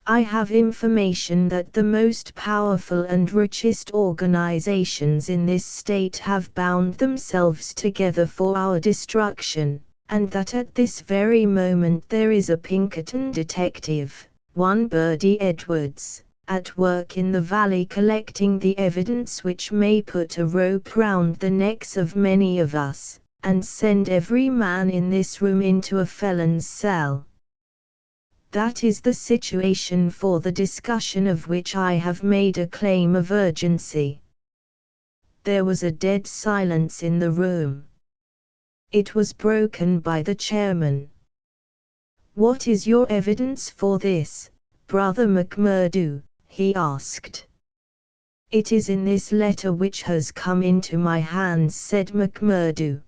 I have information that the most powerful and richest organizations in this state have bound themselves together for our destruction, and that at this very moment there is a Pinkerton detective, one Birdie Edwards, at work in the valley collecting the evidence which may put a rope round the necks of many of us, and send every man in this room into a felon's cell. That is the situation for the discussion of which I have made a claim of urgency. There was a dead silence in the room. It was broken by the chairman. What is your evidence for this, Brother McMurdo? He asked. It is in this letter which has come into my hands, said McMurdo.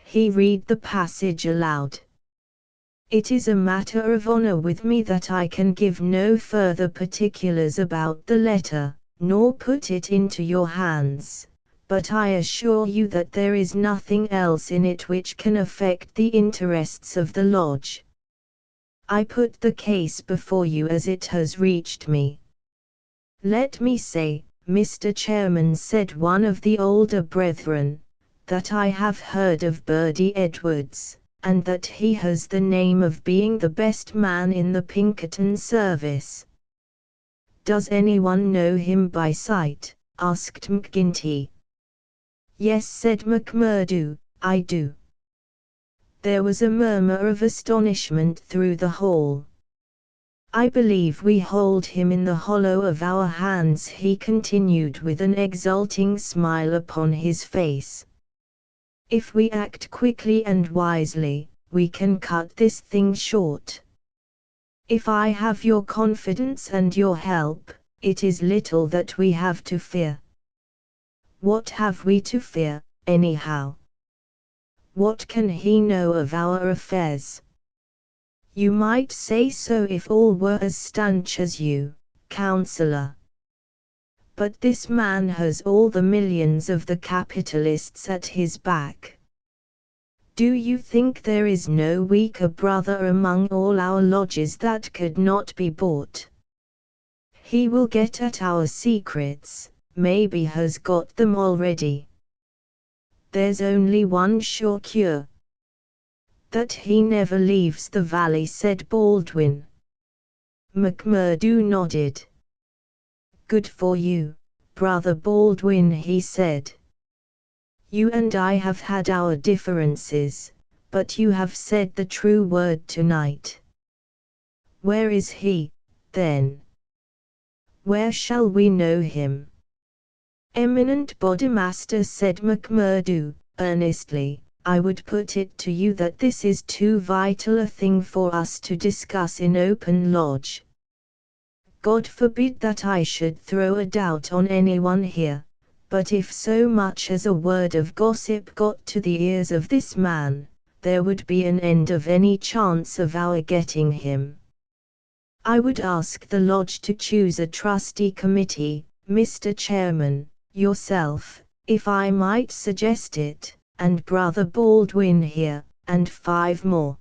He read the passage aloud. It is a matter of honor with me that I can give no further particulars about the letter, nor put it into your hands, but I assure you that there is nothing else in it which can affect the interests of the lodge. I put the case before you as it has reached me. Let me say, Mr. Chairman, said one of the older brethren, that I have heard of Birdie Edwards, and that he has the name of being the best man in the Pinkerton service. Does anyone know him by sight? Asked McGinty. Yes, said McMurdo, I do. There was a murmur of astonishment through the hall. I believe we hold him in the hollow of our hands, he continued with an exulting smile upon his face. If we act quickly and wisely, we can cut this thing short. If I have your confidence and your help, it is little that we have to fear. What have we to fear, anyhow? What can he know of our affairs? You might say so if all were as stanch as you, Counselor. But this man has all the millions of the capitalists at his back. Do you think there is no weaker brother among all our lodges that could not be bought? He will get at our secrets, maybe has got them already. There's only one sure cure. That he never leaves the valley, said Baldwin. McMurdo nodded. Good for you, Brother Baldwin, he said. You and I have had our differences, but you have said the true word tonight. Where is he, then? Where shall we know him? Eminent Bodymaster, said McMurdo, earnestly, I would put it to you that this is too vital a thing for us to discuss in open lodge. God forbid that I should throw a doubt on anyone here, but if so much as a word of gossip got to the ears of this man, there would be an end of any chance of our getting him. I would ask the lodge to choose a trustee committee, Mr. Chairman, yourself, if I might suggest it, and Brother Baldwin here, and 5 more.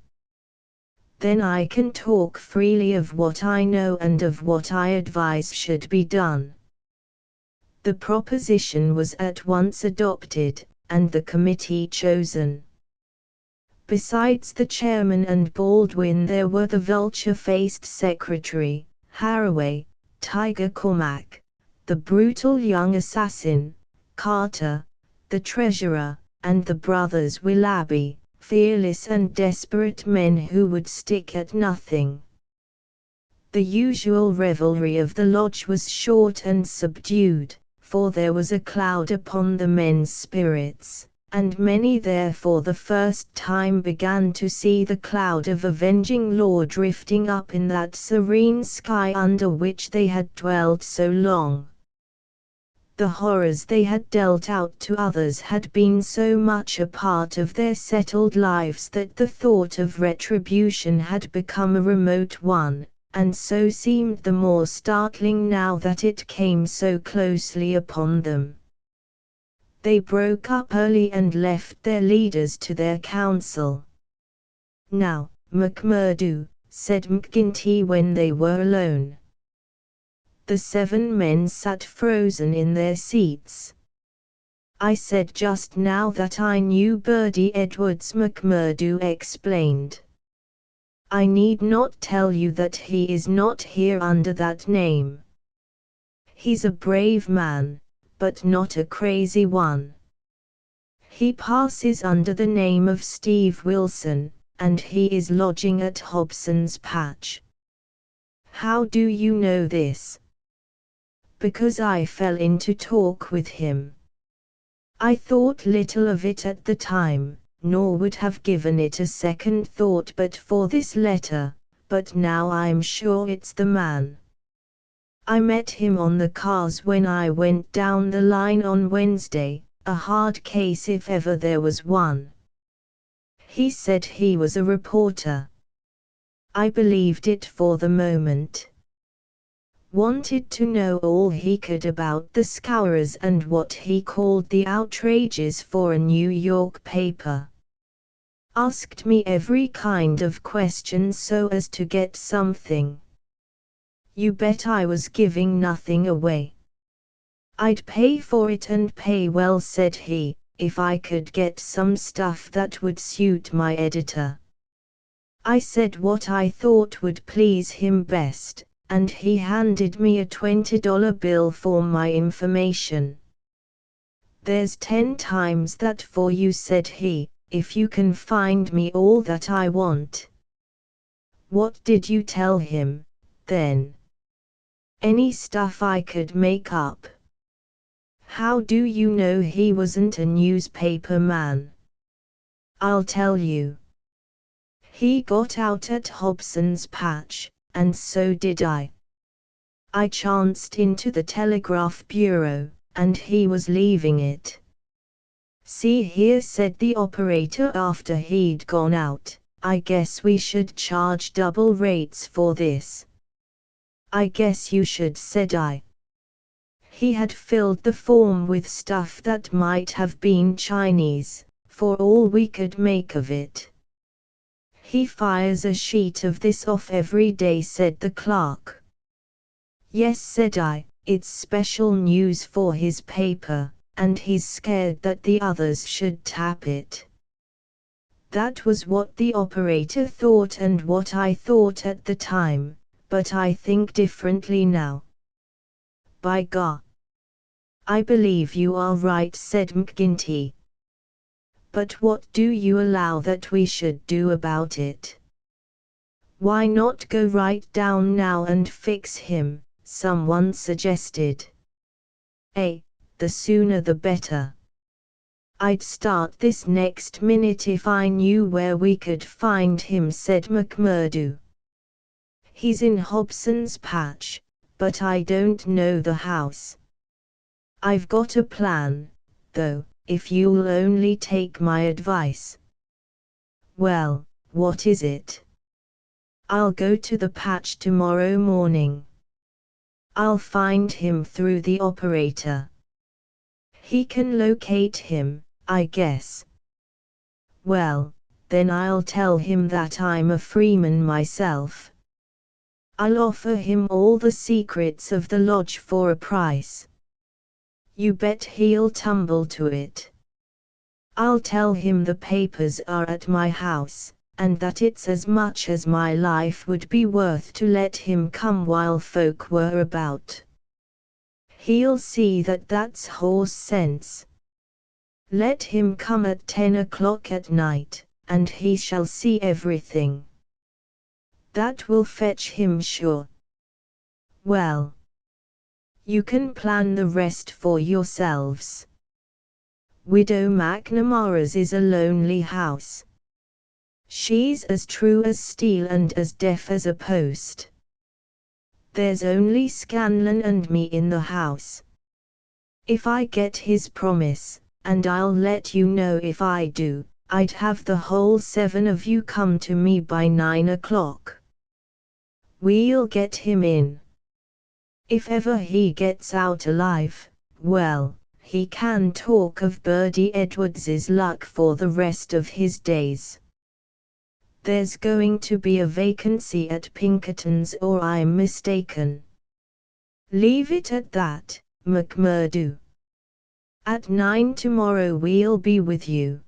Then I can talk freely of what I know and of what I advise should be done. The proposition was at once adopted, and the committee chosen. Besides the chairman and Baldwin, there were the vulture-faced secretary, Haraway, Tiger Cormac, the brutal young assassin, Carter, the treasurer, and the brothers Willoughby, fearless and desperate men who would stick at nothing. The usual revelry of the lodge was short and subdued, for there was a cloud upon the men's spirits, and many there for the first time began to see the cloud of avenging law drifting up in that serene sky under which they had dwelled so long. The horrors they had dealt out to others had been so much a part of their settled lives that the thought of retribution had become a remote one, and so seemed the more startling now that it came so closely upon them. They broke up early and left their leaders to their council. "Now, McMurdo," said McGinty when they were alone. The 7 men sat frozen in their seats. "I said just now that I knew Bertie Edwards," McMurdo explained. "I need not tell you that he is not here under that name. He's a brave man, but not a crazy one. He passes under the name of Steve Wilson, and he is lodging at Hobson's Patch." "How do you know this?" "Because I fell into talk with him. I thought little of it at the time, nor would have given it a second thought but for this letter, but now I'm sure it's the man. I met him on the cars when I went down the line on Wednesday, a hard case if ever there was one. He said he was a reporter. I believed it for the moment. Wanted to know all he could about the Scourers and what he called the outrages for a New York paper. Asked me every kind of question so as to get something. You bet I was giving nothing away. I'd pay for it and pay well," said he, "if I could get some stuff that would suit my editor." I said what I thought would please him best, and he handed me a $20 bill for my information. "There's 10 times that for you," said he, "if you can find me all that I want." "What did you tell him, then?" "Any stuff I could make up." "How do you know he wasn't a newspaper man?" "I'll tell you. He got out at Hobson's Patch, and so did I. I chanced into the telegraph bureau, and he was leaving it. See here," said the operator after he'd gone out, "I guess we should charge double rates for this." "I guess you should," said I. He had filled the form with stuff that might have been Chinese, for all we could make of it. "He fires a sheet of this off every day," said the clerk. "Yes," said I, "it's special news for his paper, and he's scared that the others should tap it." That was what the operator thought and what I thought at the time, but I think differently now. "By God, I believe you are right," said McGinty. "But what do you allow that we should do about it?" "Why not go right down now and fix him?" someone suggested. The sooner the better. "I'd start this next minute if I knew where we could find him," said McMurdo. "He's in Hobson's Patch, but I don't know the house. I've got a plan, though, if you'll only take my advice." "Well, what is it?" "I'll go to the patch tomorrow morning. I'll find him through the operator. He can locate him, I guess. Well, then I'll tell him that I'm a freeman myself. I'll offer him all the secrets of the lodge for a price. You bet he'll tumble to it. I'll tell him the papers are at my house, and that it's as much as my life would be worth to let him come while folk were about. He'll see that that's horse sense. Let him come at 10 o'clock at night, and he shall see everything. That will fetch him sure. Well, you can plan the rest for yourselves. Widow McNamara's is a lonely house. She's as true as steel and as deaf as a post. There's only Scanlon and me in the house. If I get his promise, and I'll let you know if I do, I'd have the whole 7 of you come to me by 9 o'clock. We'll get him in. If ever he gets out alive, well, he can talk of Birdie Edwards's luck for the rest of his days. There's going to be a vacancy at Pinkerton's, or I'm mistaken. Leave it at that, McMurdo. At 9 tomorrow we'll be with you.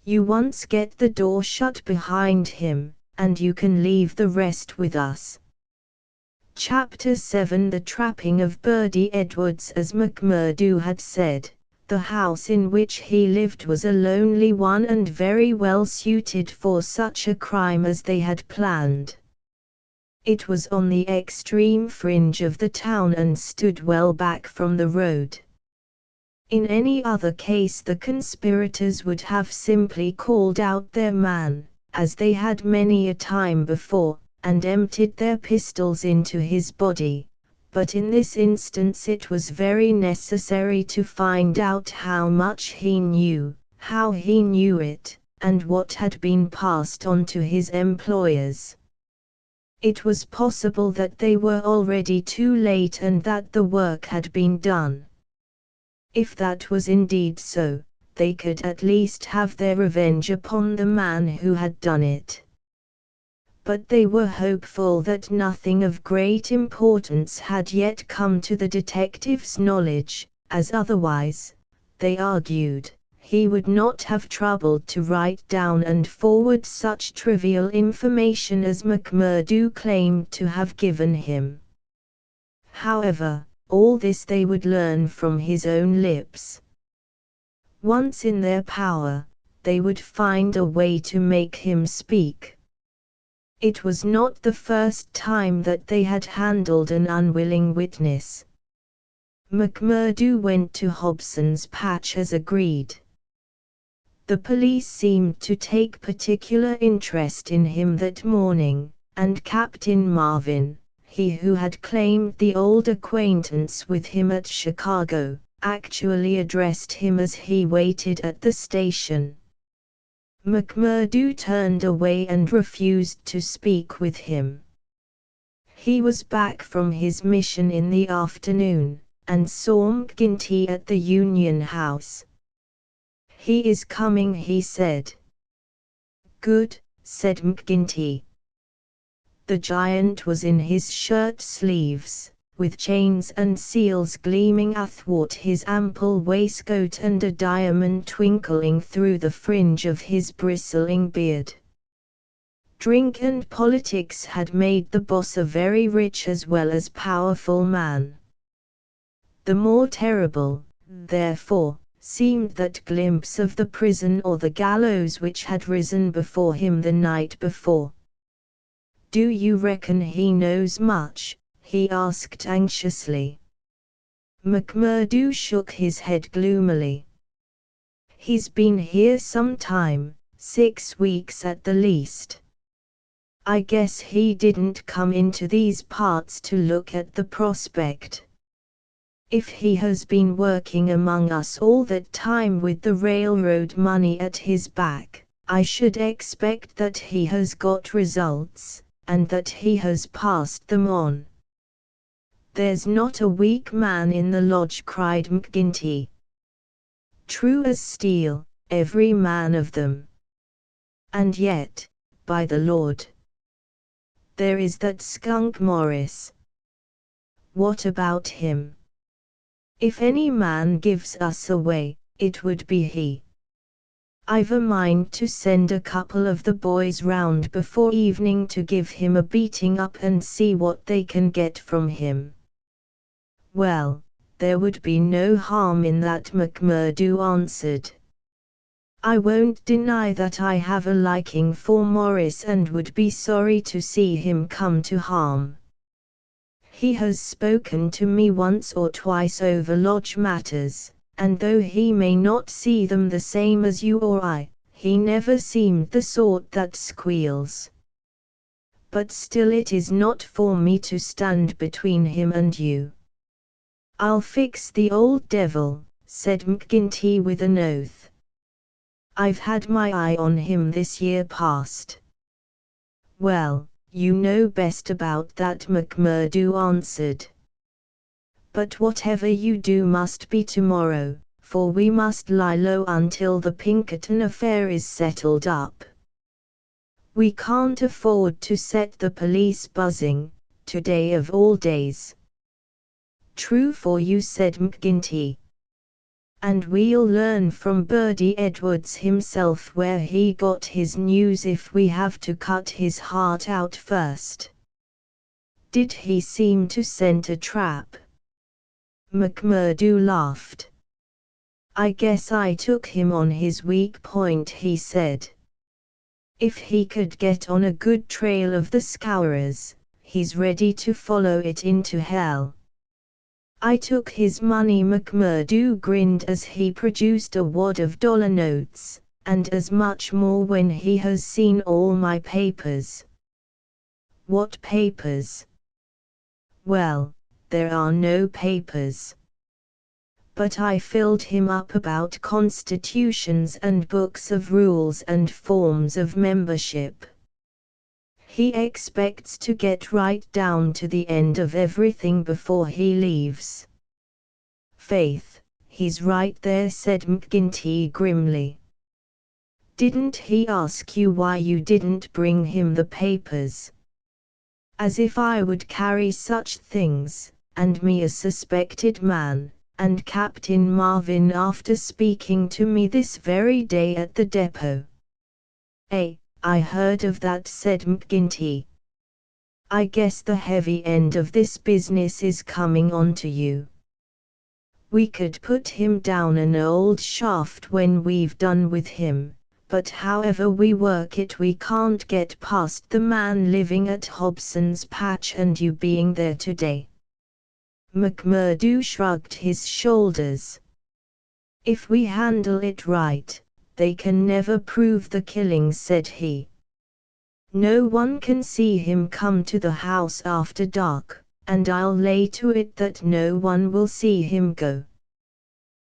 You once get the door shut behind him, and you can leave the rest with us. Chapter 7. The trapping of Birdie Edwards. As McMurdo had said, the house in which he lived was a lonely one and very well suited for such a crime as they had planned. It was on the extreme fringe of the town and stood well back from the road. In any other case the conspirators would have simply called out their man, as they had many a time before, and emptied their pistols into his body, but in this instance it was very necessary to find out how much he knew, how he knew it, and what had been passed on to his employers. It was possible that they were already too late and that the work had been done. If that was indeed so, they could at least have their revenge upon the man who had done it. But they were hopeful that nothing of great importance had yet come to the detective's knowledge, as otherwise, they argued, he would not have troubled to write down and forward such trivial information as McMurdo claimed to have given him. However, all this they would learn from his own lips. Once in their power, they would find a way to make him speak. It was not the first time that they had handled an unwilling witness. McMurdo went to Hobson's Patch as agreed. The police seemed to take particular interest in him that morning, and Captain Marvin, he who had claimed the old acquaintance with him at Chicago, actually addressed him as he waited at the station. McMurdo turned away and refused to speak with him. He was back from his mission in the afternoon, and saw McGinty at the Union House. "He is coming," he said. "Good," said McGinty. The giant was in his shirt sleeves, with chains and seals gleaming athwart his ample waistcoat and a diamond twinkling through the fringe of his bristling beard. Drink and politics had made the boss a very rich as well as powerful man. The more terrible, therefore, seemed that glimpse of the prison or the gallows which had risen before him the night before. "Do you reckon he knows much?" he asked anxiously. McMurdo shook his head gloomily. "He's been here some time, 6 weeks at the least. I guess he didn't come into these parts to look at the prospect. If he has been working among us all that time with the railroad money at his back, I should expect that he has got results, and that he has passed them on." "There's not a weak man in the lodge," cried McGinty. "True as steel, every man of them. And yet, by the Lord, there is that skunk Morris. What about him? If any man gives us away, it would be he. I've a mind to send a couple of the boys round before evening to give him a beating up and see what they can get from him." "Well, there would be no harm in that," McMurdo answered. "I won't deny that I have a liking for Morris and would be sorry to see him come to harm. He has spoken to me once or twice over lodge matters, and though he may not see them the same as you or I, he never seemed the sort that squeals. But still it is not for me to stand between him and you. I'll fix the old devil, said McGinty with an oath. I've had my eye on him this year past. Well, you know best about that, McMurdo answered. But whatever you do must be tomorrow, for we must lie low until the Pinkerton affair is settled up. We can't afford to set the police buzzing, today of all days. True for you, said McGinty. And we'll learn from Bertie Edwards himself where he got his news if we have to cut his heart out first. Did he seem to scent a trap? McMurdo laughed. I guess I took him on his weak point, he said. If he could get on a good trail of the Scourers, he's ready to follow it into hell. I took his money, McMurdo grinned as he produced a wad of dollar notes, and as much more when he has seen all my papers. What papers? Well, there are no papers. But I filled him up about constitutions and books of rules and forms of membership. He expects to get right down to the end of everything before he leaves. Faith, he's right there, said McGinty grimly. Didn't he ask you why you didn't bring him the papers? As if I would carry such things, and me a suspected man, and Captain Marvin after speaking to me this very day at the depot. I heard of that, said McGinty. I guess the heavy end of this business is coming on to you. We could put him down an old shaft when we've done with him, but however we work it we can't get past the man living at Hobson's Patch and you being there today. McMurdo shrugged his shoulders. If we handle it right, they can never prove the killing, said he. No one can see him come to the house after dark, and I'll lay to it that no one will see him go.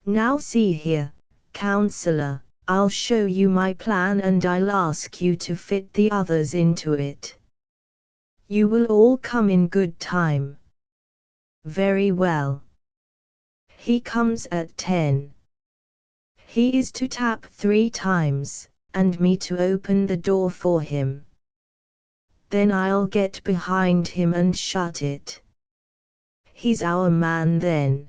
Now see here, Counselor, I'll show you my plan and I'll ask you to fit the others into it. You will all come in good time. Very well. He comes at 10. He is to tap 3 times, and me to open the door for him. Then I'll get behind him and shut it. He's our man then.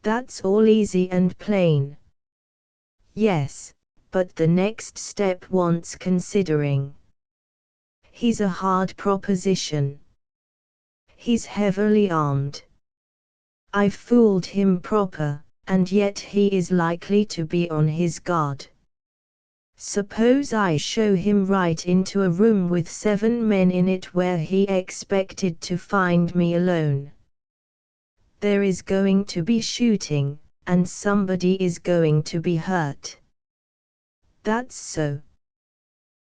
That's all easy and plain. Yes, but the next step wants considering. He's a hard proposition. He's heavily armed. I've fooled him proper, and yet he is likely to be on his guard. Suppose I show him right into a room with 7 men in it where he expected to find me alone. There is going to be shooting, and somebody is going to be hurt. That's so.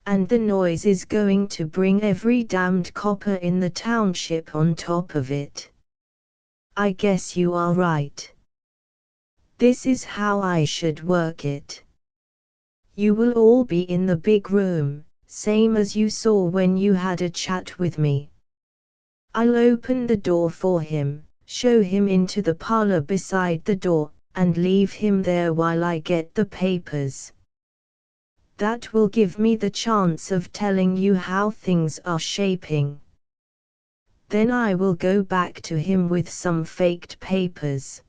And the noise is going to bring every damned copper in the township on top of it. I guess you are right. This is how I should work it. You will all be in the big room, same as you saw when you had a chat with me. I'll open the door for him, show him into the parlor beside the door, and leave him there while I get the papers. That will give me the chance of telling you how things are shaping. Then I will go back to him with some faked papers.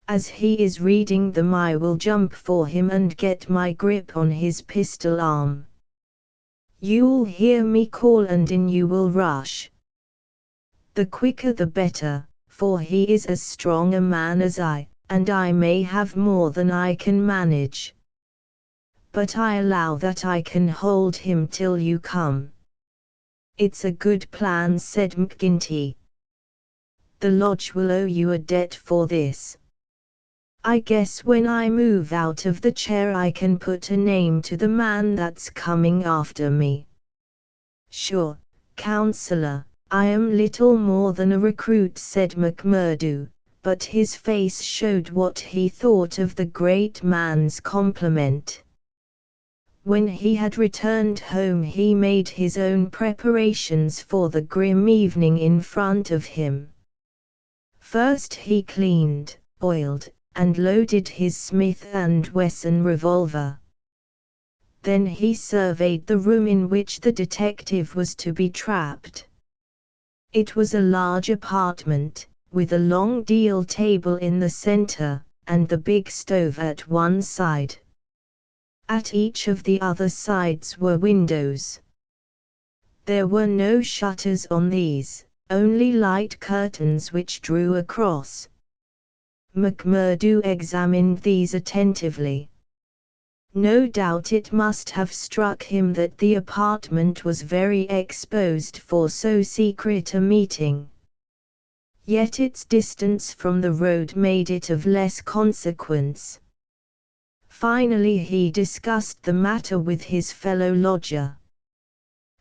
As he is reading them I will jump for him and get my grip on his pistol arm. You'll hear me call and in you will rush. The quicker the better, for he is as strong a man as I, and I may have more than I can manage. But I allow that I can hold him till you come. It's a good plan, said McGinty. The lodge will owe you a debt for this. I guess when I move out of the chair I can put a name to the man that's coming after me. Sure, Counselor, I am little more than a recruit, said McMurdo, but his face showed what he thought of the great man's compliment. When he had returned home he made his own preparations for the grim evening in front of him. First he cleaned, oiled, and loaded his Smith & Wesson revolver. Then he surveyed the room in which the detective was to be trapped. It was a large apartment, with a long deal table in the center, and the big stove at one side. At each of the other sides were windows. There were no shutters on these, only light curtains which drew across. McMurdo examined these attentively. No doubt it must have struck him that the apartment was very exposed for so secret a meeting. Yet its distance from the road made it of less consequence. Finally he discussed the matter with his fellow lodger.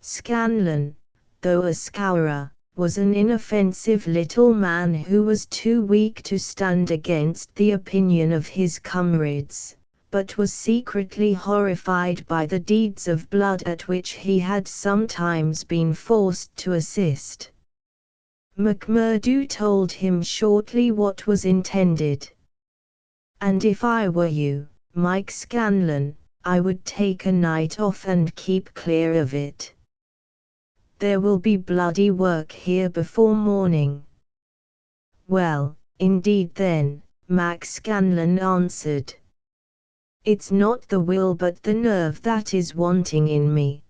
Scanlon, though a scourer, was an inoffensive little man who was too weak to stand against the opinion of his comrades, but was secretly horrified by the deeds of blood at which he had sometimes been forced to assist. McMurdo told him shortly what was intended. "And if I were you, Mike Scanlon, I would take a night off and keep clear of it. There will be bloody work here before morning." "Well, indeed then," Mac Scanlon answered. "It's not the will but the nerve that is wanting in me.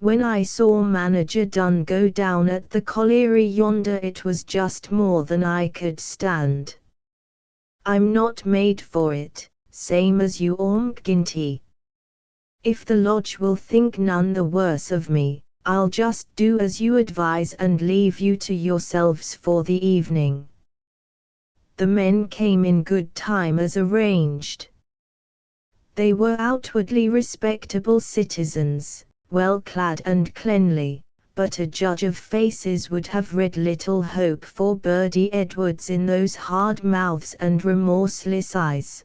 When I saw Manager Dunn go down at the colliery yonder it was just more than I could stand. I'm not made for it, same as you or McGinty. If the lodge will think none the worse of me, I'll just do as you advise and leave you to yourselves for the evening." The men came in good time as arranged. They were outwardly respectable citizens, well clad and cleanly, but a judge of faces would have read little hope for Birdie Edwards in those hard mouths and remorseless eyes.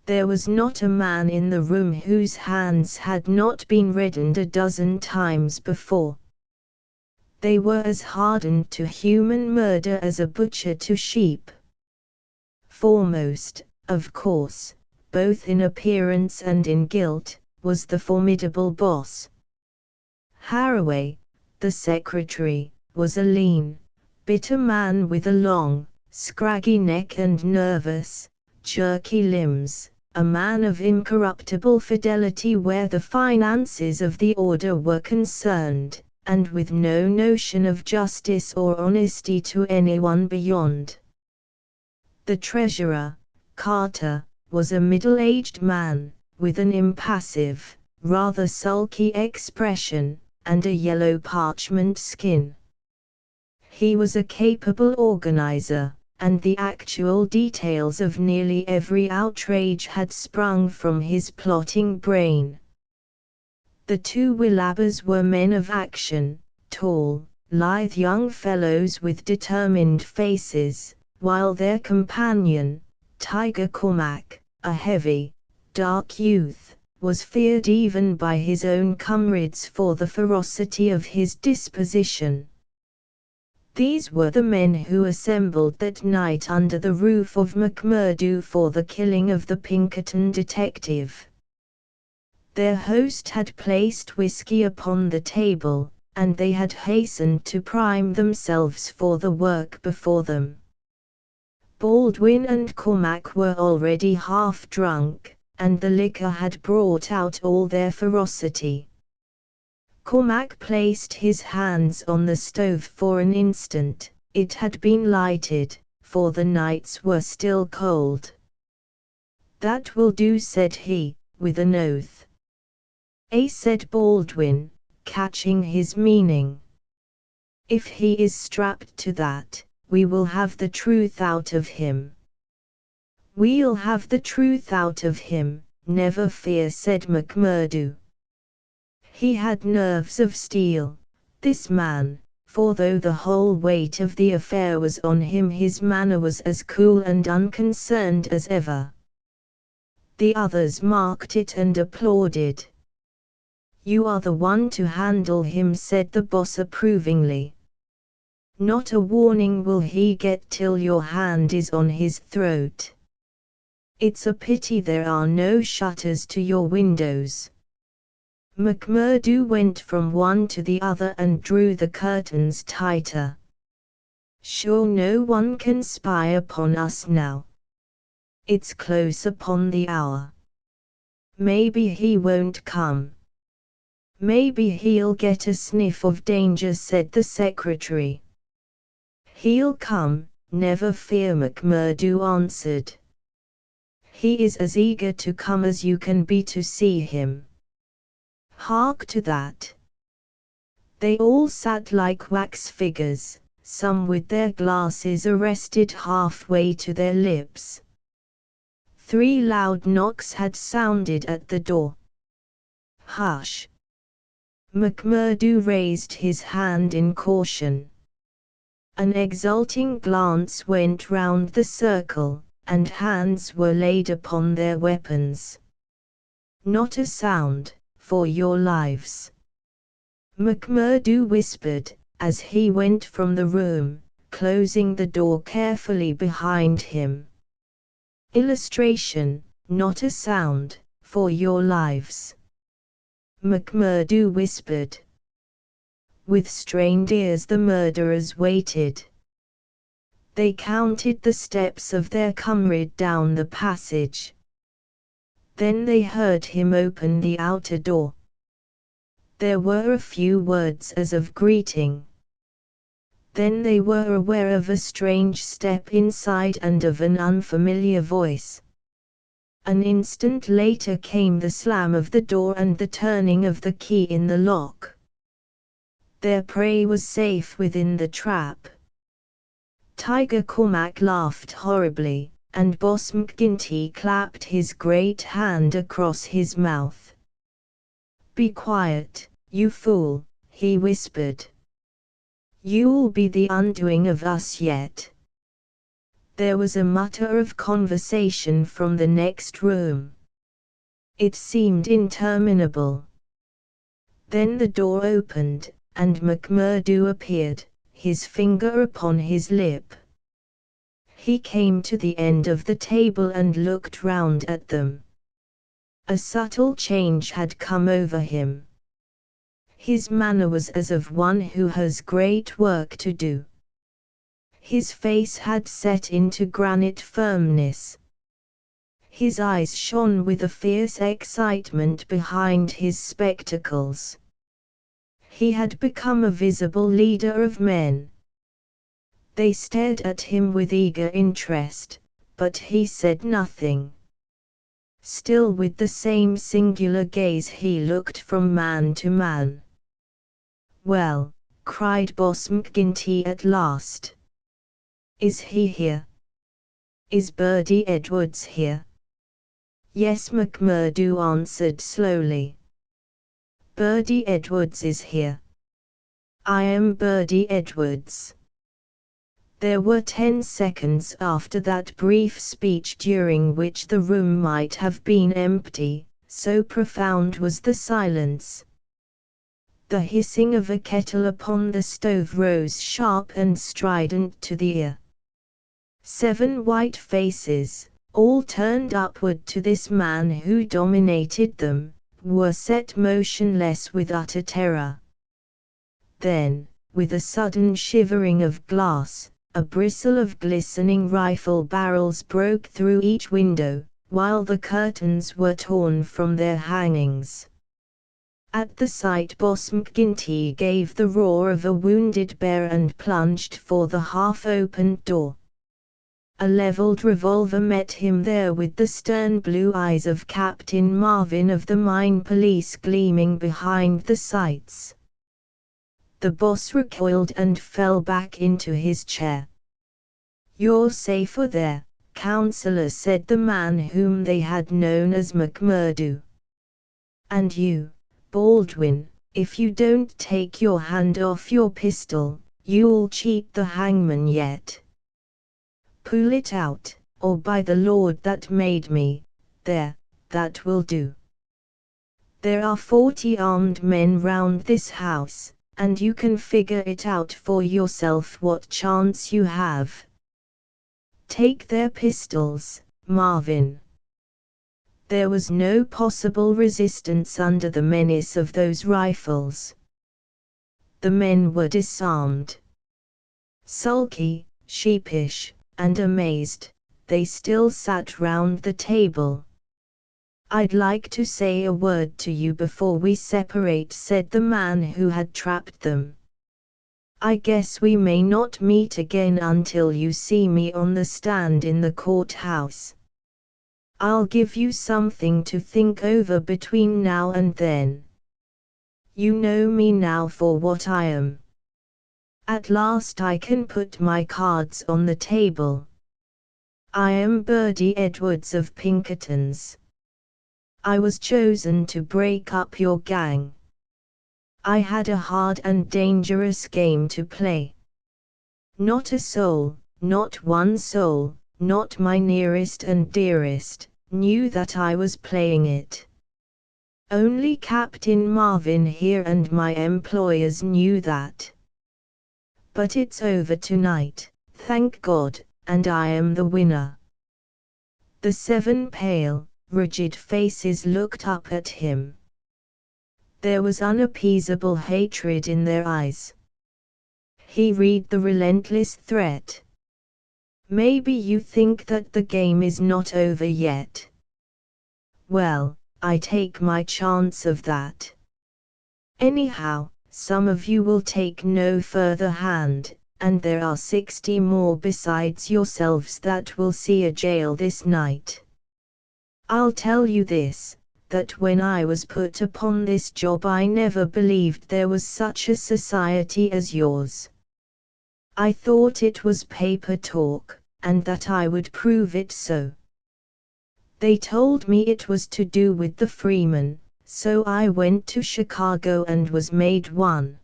There was not a man in the room whose hands had not been reddened a dozen times before. They were as hardened to human murder as a butcher to sheep. Foremost, of course, both in appearance and in guilt, was the formidable boss. Haraway, the secretary, was a lean, bitter man with a long, scraggy neck and nervous, jerky limbs, a man of incorruptible fidelity where the finances of the order were concerned, and with no notion of justice or honesty to anyone beyond. The treasurer, Carter, was a middle-aged man, with an impassive, rather sulky expression, and a yellow parchment skin. He was a capable organizer, and the actual details of nearly every outrage had sprung from his plotting brain. The two Willabers were men of action, tall, lithe young fellows with determined faces, while their companion, Tiger Cormac, a heavy, dark youth, was feared even by his own comrades for the ferocity of his disposition. These were the men who assembled that night under the roof of McMurdo for the killing of the Pinkerton detective. Their host had placed whiskey upon the table, and they had hastened to prime themselves for the work before them. Baldwin and Cormac were already half drunk, and the liquor had brought out all their ferocity. Cormac placed his hands on the stove for an instant. It had been lighted, for the nights were still cold. "That will do," said he, with an oath. Said Baldwin, catching his meaning. "If he is strapped to that, we will have the truth out of him." "We'll have the truth out of him, never fear," said McMurdo. He had nerves of steel, this man, for though the whole weight of the affair was on him, his manner was as cool and unconcerned as ever. The others marked it and applauded. "You are the one to handle him," said the boss approvingly. "Not a warning will he get till your hand is on his throat. It's a pity there are no shutters to your windows." McMurdo went from one to the other and drew the curtains tighter. "Sure no one can spy upon us now. It's close upon the hour. Maybe he won't come. Maybe he'll get a sniff of danger," said the secretary. "He'll come, never fear," McMurdo answered. "He is as eager to come as you can be to see him. Hark to that!" They all sat like wax figures, some with their glasses arrested halfway to their lips. 3 loud knocks had sounded at the door. "Hush!" McMurdo raised his hand in caution. An exulting glance went round the circle, and hands were laid upon their weapons. "Not a sound, for your lives," McMurdo whispered, as he went from the room, closing the door carefully behind him. Illustration: "Not a sound, for your lives," McMurdo whispered. With strained ears the murderers waited. They counted the steps of their comrade down the passage. Then they heard him open the outer door. There were a few words as of greeting. Then they were aware of a strange step inside and of an unfamiliar voice. An instant later came the slam of the door and the turning of the key in the lock. Their prey was safe within the trap. Tiger Cormac laughed horribly, and Boss McGinty clapped his great hand across his mouth. "Be quiet, you fool," he whispered. "You'll be the undoing of us yet." There was a mutter of conversation from the next room. It seemed interminable. Then the door opened, and McMurdo appeared, his finger upon his lip. He came to the end of the table and looked round at them. A subtle change had come over him. His manner was as of one who has great work to do. His face had set into granite firmness. His eyes shone with a fierce excitement behind his spectacles. He had become a visible leader of men. They stared at him with eager interest, but he said nothing. Still with the same singular gaze he looked from man to man. "Well," cried Boss McGinty at last. "Is he here? Is Birdie Edwards here?" "Yes," McMurdo answered slowly. "Birdie Edwards is here. I am Birdie Edwards." There were 10 seconds after that brief speech during which the room might have been empty, so profound was the silence. The hissing of a kettle upon the stove rose sharp and strident to the ear. 7 white faces, all turned upward to this man who dominated them, were set motionless with utter terror. Then, with a sudden shivering of glass, a bristle of glistening rifle barrels broke through each window, while the curtains were torn from their hangings. At the sight Boss McGinty gave the roar of a wounded bear and plunged for the half-opened door. A leveled revolver met him there with the stern blue eyes of Captain Marvin of the Mine Police gleaming behind the sights. The boss recoiled and fell back into his chair. "You're safer there, counselor," said the man whom they had known as McMurdo. "And you, Baldwin," if you don't take your hand off your pistol, you'll cheat the hangman yet. Pull it out, or by the Lord that made me, there, that will do. There are 40 armed men round this house, and you can figure it out for yourself what chance you have. Take their pistols, Marvin. There was no possible resistance under the menace of those rifles. The men were disarmed. Sulky, sheepish, and amazed, they still sat round the table. "I'd like to say a word to you before we separate," said the man who had trapped them. "I guess we may not meet again until you see me on the stand in the courthouse. I'll give you something to think over between now and then. You know me now for what I am. At last I can put my cards on the table. I am Birdie Edwards of Pinkertons. I was chosen to break up your gang. I had a hard and dangerous game to play. Not a soul, not one soul, not my nearest and dearest, knew that I was playing it. Only Captain Marvin here and my employers knew that. But it's over tonight, thank God, and I am the winner." The 7 pale, rigid faces looked up at him. There was unappeasable hatred in their eyes. He read the relentless threat. "Maybe you think that the game is not over yet. Well, I take my chance of that. Anyhow, some of you will take no further hand, and there are 60 more besides yourselves that will see a jail this night. I'll tell you this, that when I was put upon this job I never believed there was such a society as yours. I thought it was paper talk, and that I would prove it so. They told me it was to do with the freemen, so I went to Chicago and was made one.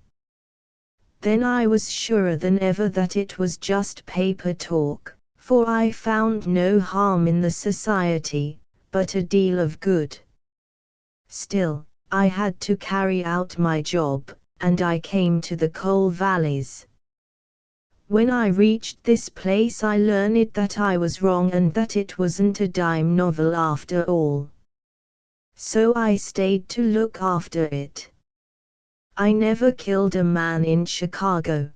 Then I was surer than ever that it was just paper talk, for I found no harm in the society, but a deal of good. Still, I had to carry out my job, and I came to the coal valleys. When I reached this place I learned that I was wrong and that it wasn't a dime novel after all. So I stayed to look after it. I never killed a man in Chicago.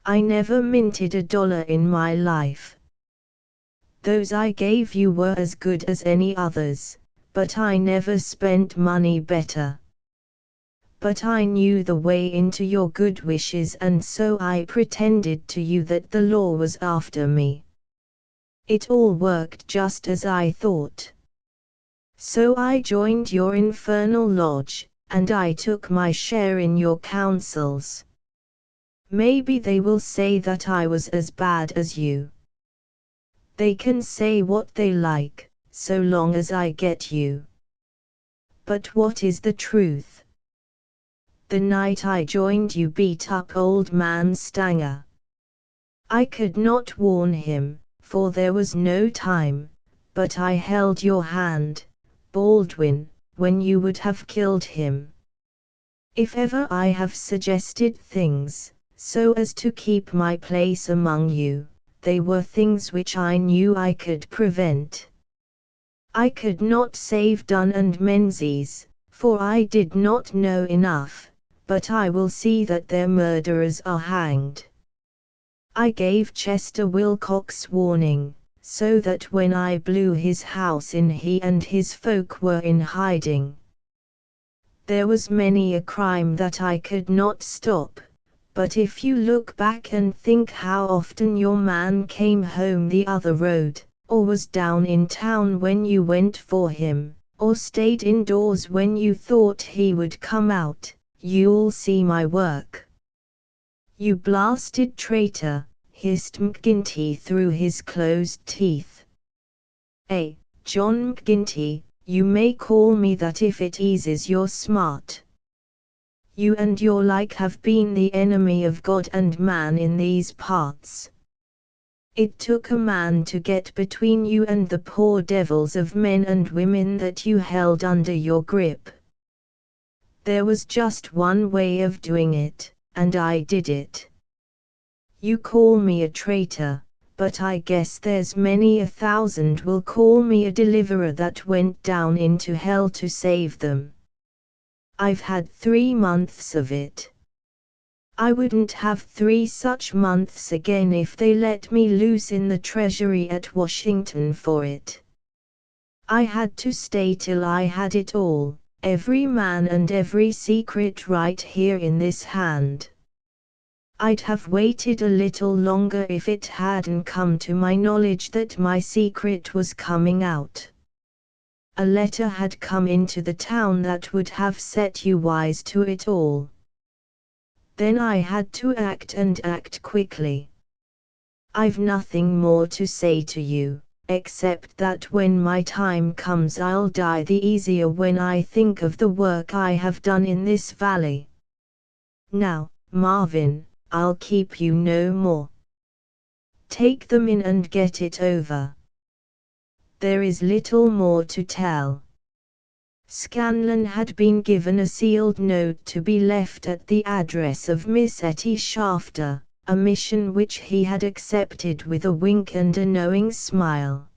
I never minted $1 in my life. Those I gave you were as good as any others, but I never spent money better. But I knew the way into your good wishes, and so I pretended to you that the law was after me. It all worked just as I thought. So I joined your infernal lodge, and I took my share in your councils. Maybe they will say that I was as bad as you. They can say what they like, so long as I get you. But what is the truth? The night I joined you beat up old man Stanger. I could not warn him, for there was no time, but I held your hand, Baldwin, when you would have killed him. If ever I have suggested things, so as to keep my place among you, they were things which I knew I could prevent. I could not save Dunn and Menzies, for I did not know enough, but I will see that their murderers are hanged. I gave Chester Wilcox warning, so that when I blew his house in he and his folk were in hiding. There was many a crime that I could not stop, but if you look back and think how often your man came home the other road, or was down in town when you went for him, or stayed indoors when you thought he would come out, you'll see my work. You blasted traitor, hissed McGinty through his closed teeth. John McGinty, you may call me that if it eases your smart. You and your like have been the enemy of God and man in these parts. It took a man to get between you and the poor devils of men and women that you held under your grip. There was just one way of doing it, and I did it. You call me a traitor, but I guess there's many 1,000 will call me a deliverer that went down into hell to save them. I've had 3 months of it. I wouldn't have 3 such months again if they let me loose in the treasury at Washington for it. I had to stay till I had it all, every man and every secret right here in this hand. I'd have waited a little longer if it hadn't come to my knowledge that my secret was coming out. A letter had come into the town that would have set you wise to it all. Then I had to act and act quickly. I've nothing more to say to you, except that when my time comes I'll die the easier when I think of the work I have done in this valley. Now, Marvin, I'll keep you no more. Take them in and get it over. There is little more to tell. Scanlon had been given a sealed note to be left at the address of Miss Etty Shafter, a mission which he had accepted with a wink and a knowing smile.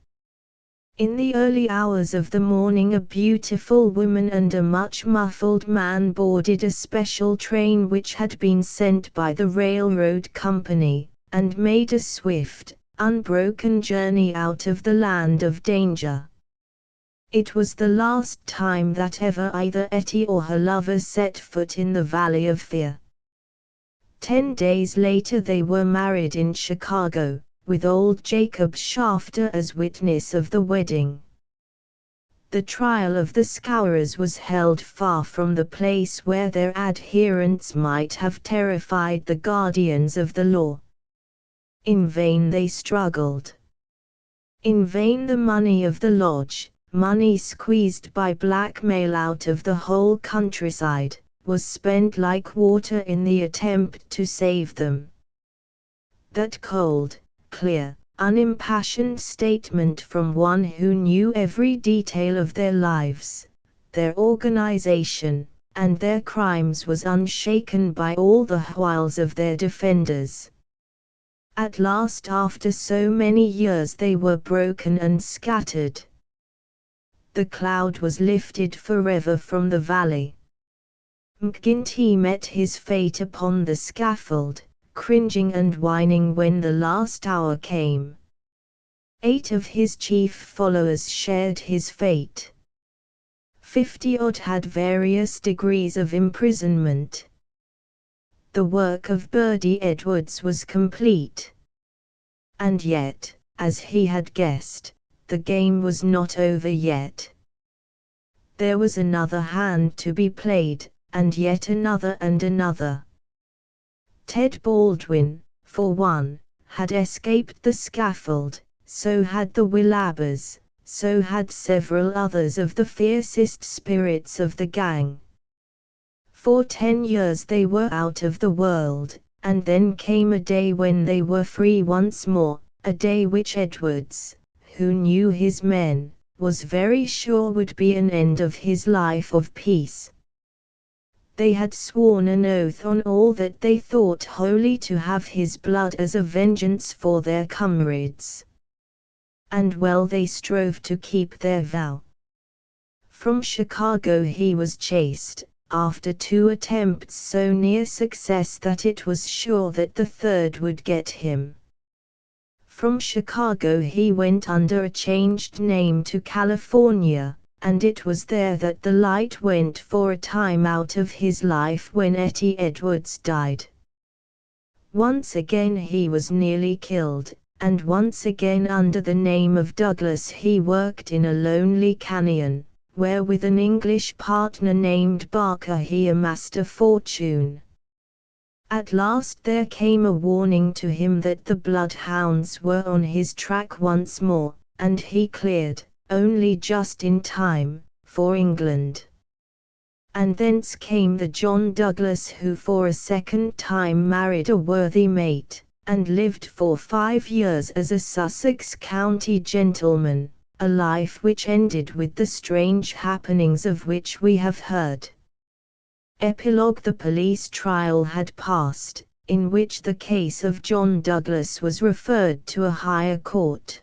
In the early hours of the morning a beautiful woman and a much muffled man boarded a special train which had been sent by the railroad company, and made a swift, unbroken journey out of the land of danger. It was the last time that ever either Etty or her lover set foot in the Valley of Fear. 10 days later they were married in Chicago, with old Jacob Shafter as witness of the wedding. The trial of the Scourers was held far from the place where their adherents might have terrified the guardians of the law. In vain they struggled. In vain the money of the lodge, money squeezed by blackmail out of the whole countryside, was spent like water in the attempt to save them. That cold, clear, unimpassioned statement from one who knew every detail of their lives, their organization, and their crimes was unshaken by all the wiles of their defenders. At last, after so many years, they were broken and scattered. The cloud was lifted forever from the valley. McGinty met his fate upon the scaffold, cringing and whining when the last hour came. 8 of his chief followers shared his fate. 50-odd had various degrees of imprisonment. The work of Birdie Edwards was complete. And yet, as he had guessed, the game was not over yet. There was another hand to be played, and yet another and another. Ted Baldwin, for one, had escaped the scaffold, so had the Willabers, so had several others of the fiercest spirits of the gang. For 10 years they were out of the world, and then came a day when they were free once more, a day which Edwards, who knew his men, was very sure would be an end of his life of peace. They had sworn an oath on all that they thought holy to have his blood as a vengeance for their comrades. And well they strove to keep their vow. From Chicago he was chased, after 2 attempts so near success that it was sure that the third would get him. From Chicago he went under a changed name to California, and it was there that the light went for a time out of his life when Etty Edwards died. Once again he was nearly killed, and once again under the name of Douglas he worked in a lonely canyon, where with an English partner named Barker he amassed a fortune. At last there came a warning to him that the bloodhounds were on his track once more, and he cleared, only just in time, for England. and thence came the John Douglas who for a second time married a worthy mate, and lived for 5 years as a Sussex county gentleman, a life which ended with the strange happenings of which we have heard. Epilogue: the police trial had passed, in which the case of John Douglas was referred to a higher court.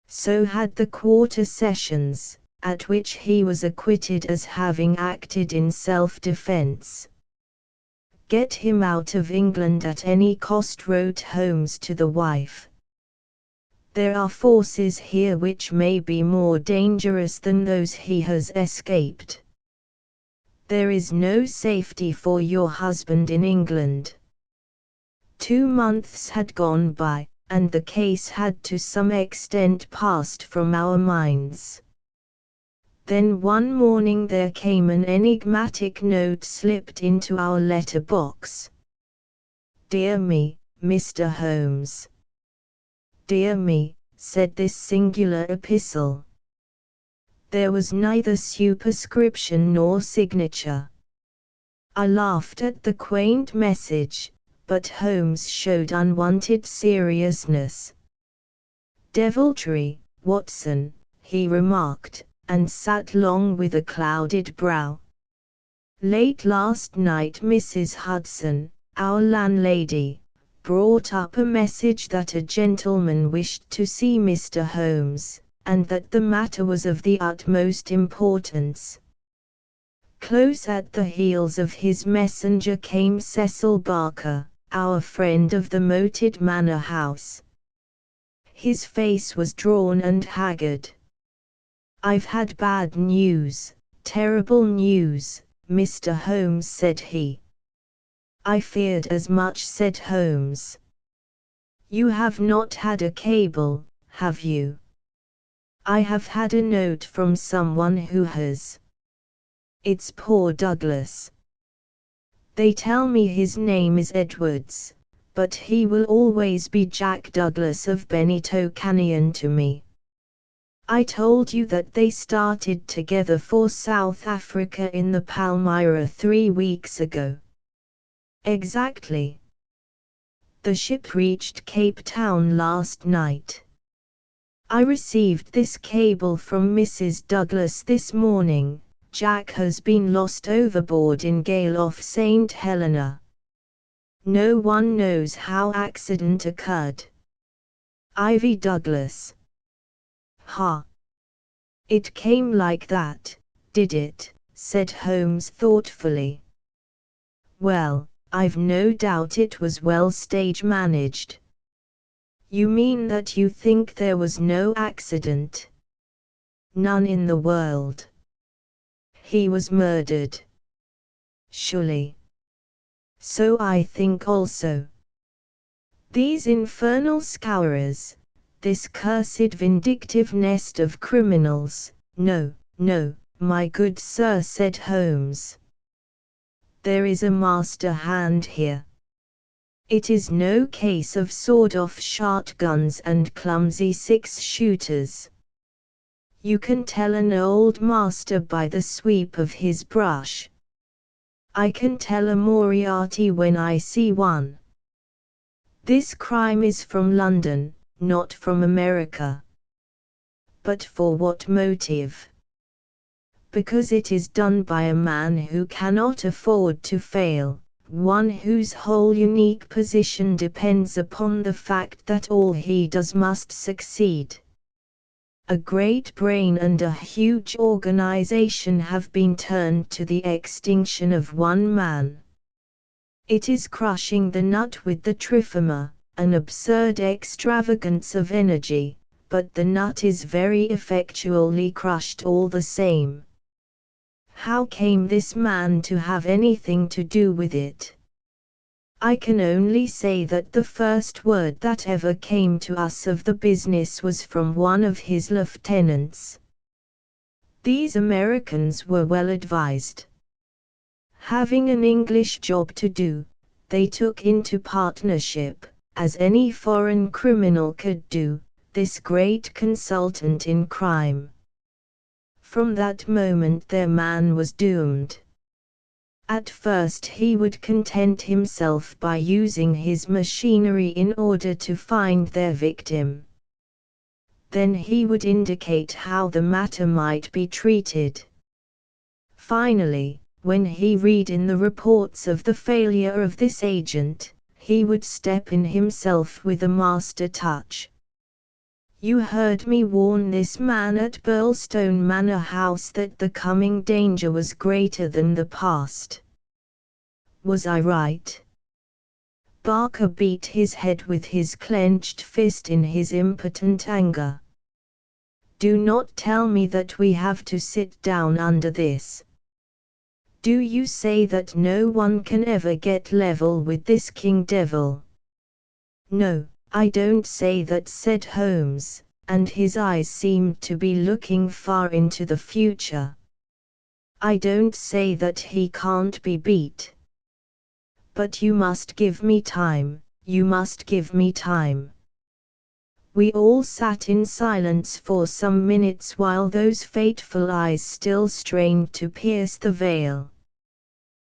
So had the Quarter Sessions, at which he was acquitted as having acted in self-defense. "Get him out of England at any cost," wrote Holmes to the wife. "There are forces here which may be more dangerous than those he has escaped. There is no safety for your husband in England." 2 months had gone by, and the case had to some extent passed from our minds. Then one morning there came an enigmatic note slipped into our letter box. "Dear me, Mr. Holmes." "Dear me," said this singular epistle. There was neither superscription nor signature. I laughed at the quaint message, but Holmes showed unwonted seriousness. "Deviltry, Watson," he remarked, and sat long with a clouded brow. "Late last night Mrs. Hudson, our landlady, brought up a message that a gentleman wished to see Mr. Holmes, and that the matter was of the utmost importance." Close at the heels of his messenger came Cecil Barker, our friend of the moated manor house. His face was drawn and haggard. "I've had bad news, terrible news, Mr. Holmes," said he. "I feared as much," said Holmes. "You have not had a cable, have you?" "I have had a note from someone who has. It's poor Douglas. They tell me his name is Edwards, but he will always be Jack Douglas of Benito Canyon to me. I told you that they started together for South Africa in the Palmyra 3 weeks ago." "Exactly. The ship reached Cape Town last night. I received this cable from Mrs. Douglas this morning: Jack has been lost overboard in gale off St. Helena. No one knows how accident occurred. Ivy Douglas." "Ha! It came like that, did it?" said Holmes thoughtfully. "Well, I've no doubt it was well stage managed." "You mean that you think there was no accident?" "None in the world. He was murdered." "Surely." "So I think also. These infernal scourers, this cursed vindictive nest of criminals." "No, no, my good sir," said Holmes. "There is a master hand here. It is no case of sawed-off shotguns and clumsy 6-shooters. You can tell an old master by the sweep of his brush. I can tell a Moriarty when I see one. This crime is from London, not from America. But for what motive? Because it is done by a man who cannot afford to fail, one whose whole unique position depends upon the fact that all he does must succeed. A great brain and a huge organization have been turned to the extinction of one man. It is crushing the nut with the triphomer, an absurd extravagance of energy, but the nut is very effectually crushed all the same. How came this man to have anything to do with it? I can only say that the first word that ever came to us of the business was from one of his lieutenants. These Americans were well advised. Having an English job to do, they took into partnership, as any foreign criminal could do, this great consultant in crime. From that moment their man was doomed. At first he would content himself by using his machinery in order to find their victim. Then he would indicate how the matter might be treated. Finally, when he read in the reports of the failure of this agent, he would step in himself with a master touch. You heard me warn this man at Burlstone Manor House that the coming danger was greater than the past. Was I right? Barker beat his head with his clenched fist in his impotent anger. Do not tell me that we have to sit down under this. Do you say that no one can ever get level with this king devil? No, I don't say that, said Holmes, and his eyes seemed to be looking far into the future. I don't say that he can't be beat. But you must give me time, you must give me time. We all sat in silence for some minutes while those fateful eyes still strained to pierce the veil.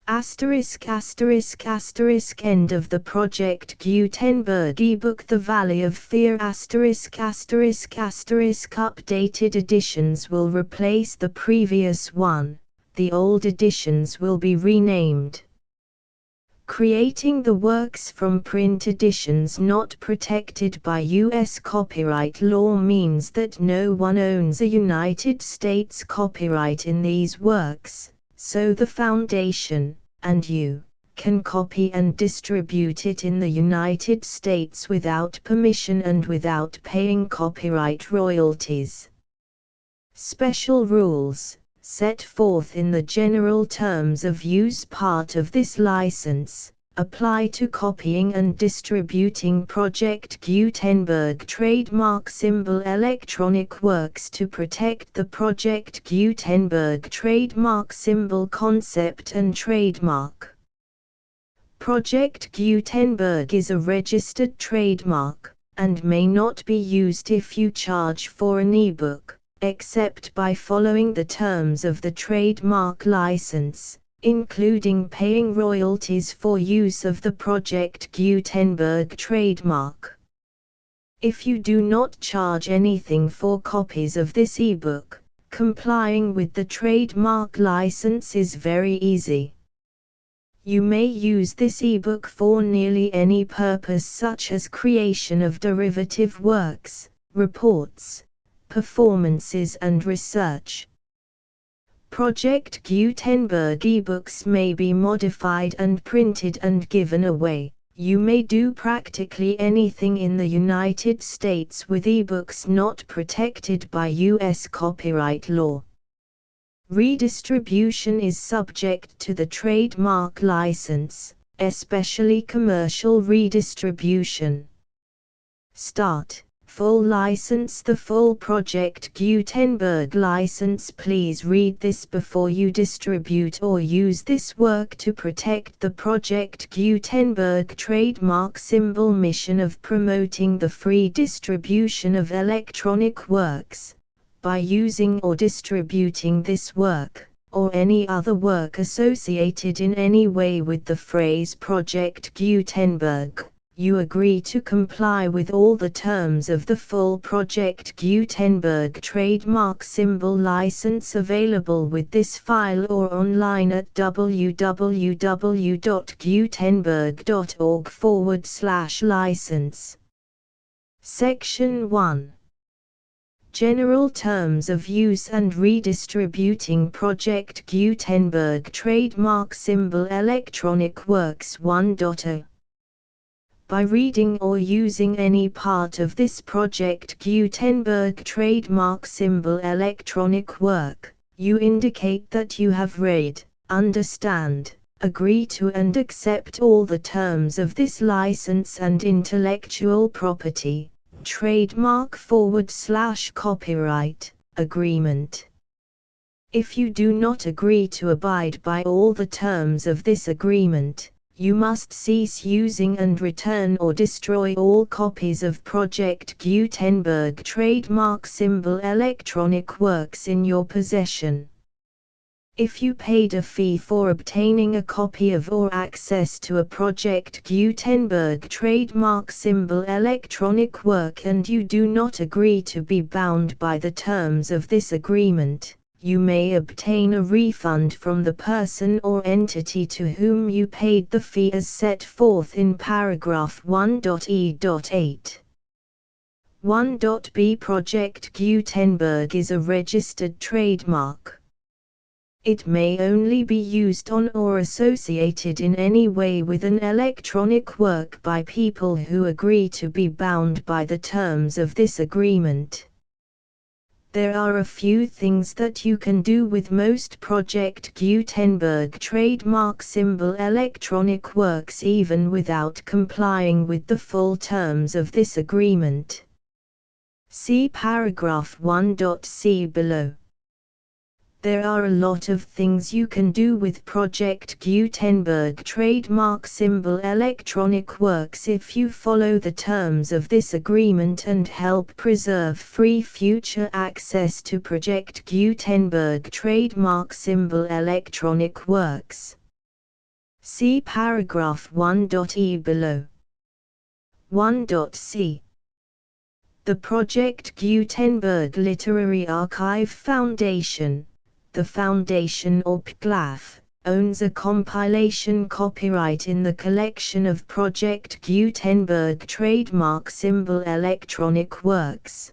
Asterisk asterisk asterisk end of the Project Gutenberg ebook The Valley of Fear asterisk asterisk asterisk updated editions will replace the previous one, the old editions will be renamed. Creating the works from print editions not protected by U.S. copyright law means that no one owns a United States copyright in these works, so the Foundation, and you, can copy and distribute it in the United States without permission and without paying copyright royalties. Special rules, set forth in the general terms of use part of this license, apply to copying and distributing Project Gutenberg trademark symbol electronic works to protect the Project Gutenberg trademark symbol concept and trademark. Project Gutenberg is a registered trademark, and may not be used if you charge for an ebook, except by following the terms of the trademark license, including paying royalties for use of the Project Gutenberg trademark. If you do not charge anything for copies of this ebook, complying with the trademark license is very easy. You may use this ebook for nearly any purpose such as creation of derivative works, reports, performances and research. Project Gutenberg ebooks may be modified and printed and given away. You may do practically anything in the United States with ebooks not protected by U.S. copyright law. Redistribution is subject to the trademark license, especially commercial redistribution. Start. Full license. The full Project Gutenberg license. Please read this before you distribute or use this work to protect the Project Gutenberg trademark symbol mission of promoting the free distribution of electronic works. By using or distributing this work, or any other work associated in any way with the phrase Project Gutenberg, you agree to comply with all the terms of the full Project Gutenberg trademark symbol license available with this file or online at www.gutenberg.org/license. Section 1. General Terms of Use and Redistributing Project Gutenberg Trademark Symbol Electronic Works 1.0. By reading or using any part of this Project Gutenberg trademark symbol electronic work, you indicate that you have read, understand, agree to and accept all the terms of this license and intellectual property, trademark/copyright, agreement. If you do not agree to abide by all the terms of this agreement, you must cease using and return or destroy all copies of Project Gutenberg trademark symbol electronic works in your possession. If you paid a fee for obtaining a copy of or access to a Project Gutenberg trademark symbol electronic work and you do not agree to be bound by the terms of this agreement, you may obtain a refund from the person or entity to whom you paid the fee as set forth in paragraph 1.e.8. 1.b Project Gutenberg is a registered trademark. It may only be used on or associated in any way with an electronic work by people who agree to be bound by the terms of this agreement. There are a few things that you can do with most Project Gutenberg trademark symbol electronic works even without complying with the full terms of this agreement. See paragraph 1.c below. There are a lot of things you can do with Project Gutenberg trademark symbol electronic works if you follow the terms of this agreement and help preserve free future access to Project Gutenberg trademark symbol electronic works. See paragraph 1.e below. 1.c The Project Gutenberg Literary Archive Foundation, the Foundation or PGLAF, owns a compilation copyright in the collection of Project Gutenberg trademark symbol electronic works.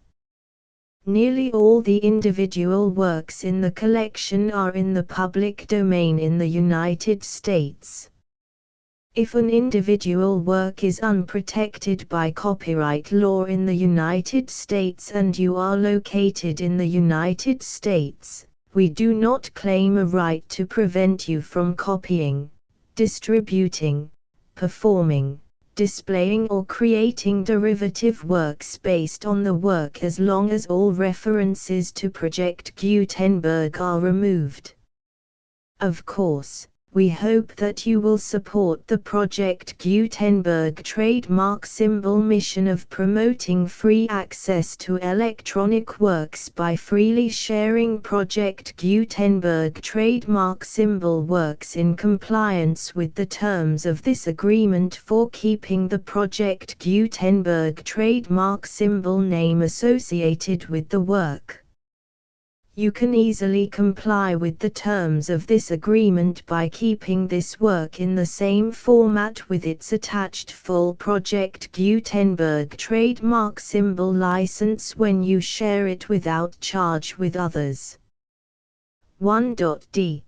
Nearly all the individual works in the collection are in the public domain in the United States. If an individual work is unprotected by copyright law in the United States and you are located in the United States, we do not claim a right to prevent you from copying, distributing, performing, displaying or creating derivative works based on the work as long as all references to Project Gutenberg are removed. Of course, we hope that you will support the Project Gutenberg trademark symbol mission of promoting free access to electronic works by freely sharing Project Gutenberg trademark symbol works in compliance with the terms of this agreement for keeping the Project Gutenberg trademark symbol name associated with the work. You can easily comply with the terms of this agreement by keeping this work in the same format with its attached full Project Gutenberg trademark symbol license when you share it without charge with others. 1.d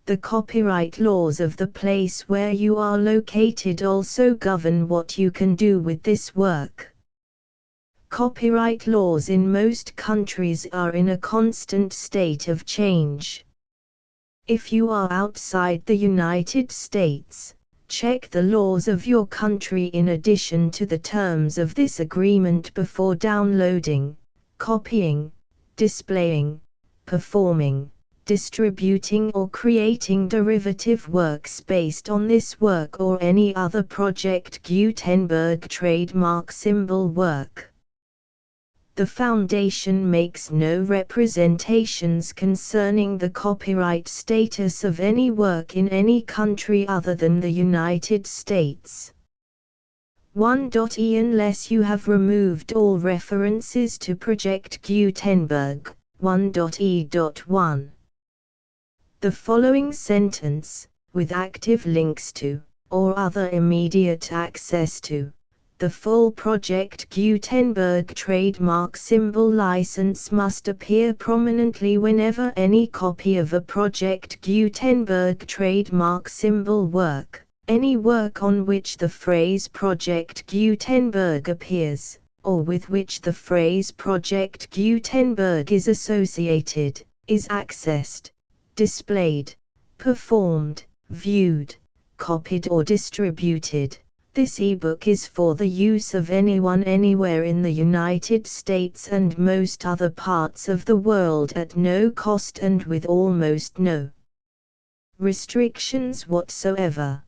The copyright laws of the place where you are located also govern what you can do with this work. Copyright laws in most countries are in a constant state of change. If you are outside the United States, check the laws of your country in addition to the terms of this agreement before downloading, copying, displaying, performing, distributing or creating derivative works based on this work or any other Project Gutenberg trademark symbol work. The Foundation makes no representations concerning the copyright status of any work in any country other than the United States. 1.e Unless you have removed all references to Project Gutenberg, 1.e.1. The following sentence, with active links to, or other immediate access to, the full Project Gutenberg trademark symbol license must appear prominently whenever any copy of a Project Gutenberg trademark symbol work, any work on which the phrase Project Gutenberg appears, or with which the phrase Project Gutenberg is associated, is accessed, displayed, performed, viewed, copied or distributed. This ebook is for the use of anyone anywhere in the United States and most other parts of the world at no cost and with almost no restrictions whatsoever.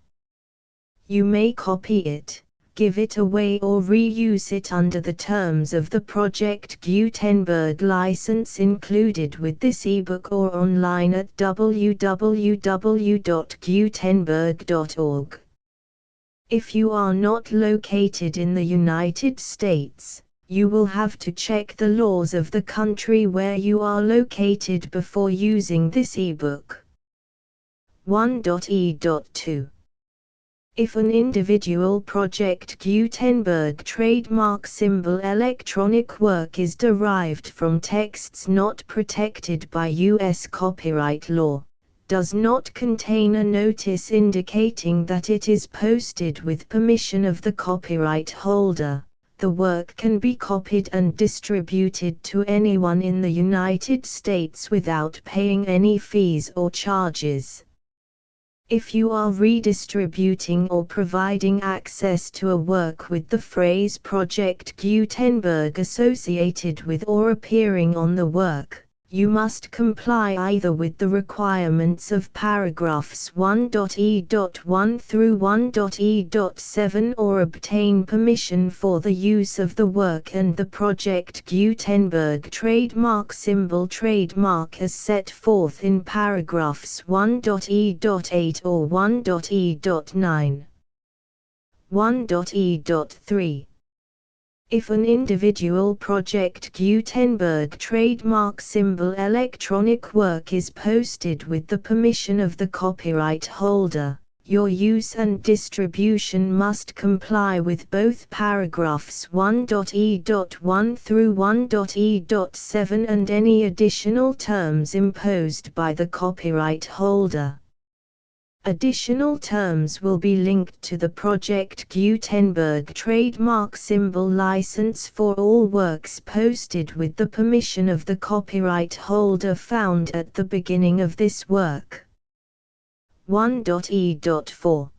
You may copy it, give it away or reuse it under the terms of the Project Gutenberg license included with this ebook or online at www.gutenberg.org. If you are not located in the United States, you will have to check the laws of the country where you are located before using this ebook. 1.e.2 If an individual Project Gutenberg trademark symbol electronic work is derived from texts not protected by U.S. copyright law, does not contain a notice indicating that it is posted with permission of the copyright holder, the work can be copied and distributed to anyone in the United States without paying any fees or charges. If you are redistributing or providing access to a work with the phrase Project Gutenberg associated with or appearing on the work, you must comply either with the requirements of paragraphs 1.e.1 through 1.e.7 or obtain permission for the use of the work and the Project Gutenberg trademark symbol trademark as set forth in paragraphs 1.e.8 or 1.e.9. 1.e.3 If an individual Project Gutenberg trademark symbol electronic work is posted with the permission of the copyright holder, your use and distribution must comply with both paragraphs 1.e.1 through 1.e.7 and any additional terms imposed by the copyright holder. Additional terms will be linked to the Project Gutenberg trademark symbol license for all works posted with the permission of the copyright holder found at the beginning of this work. 1.e.4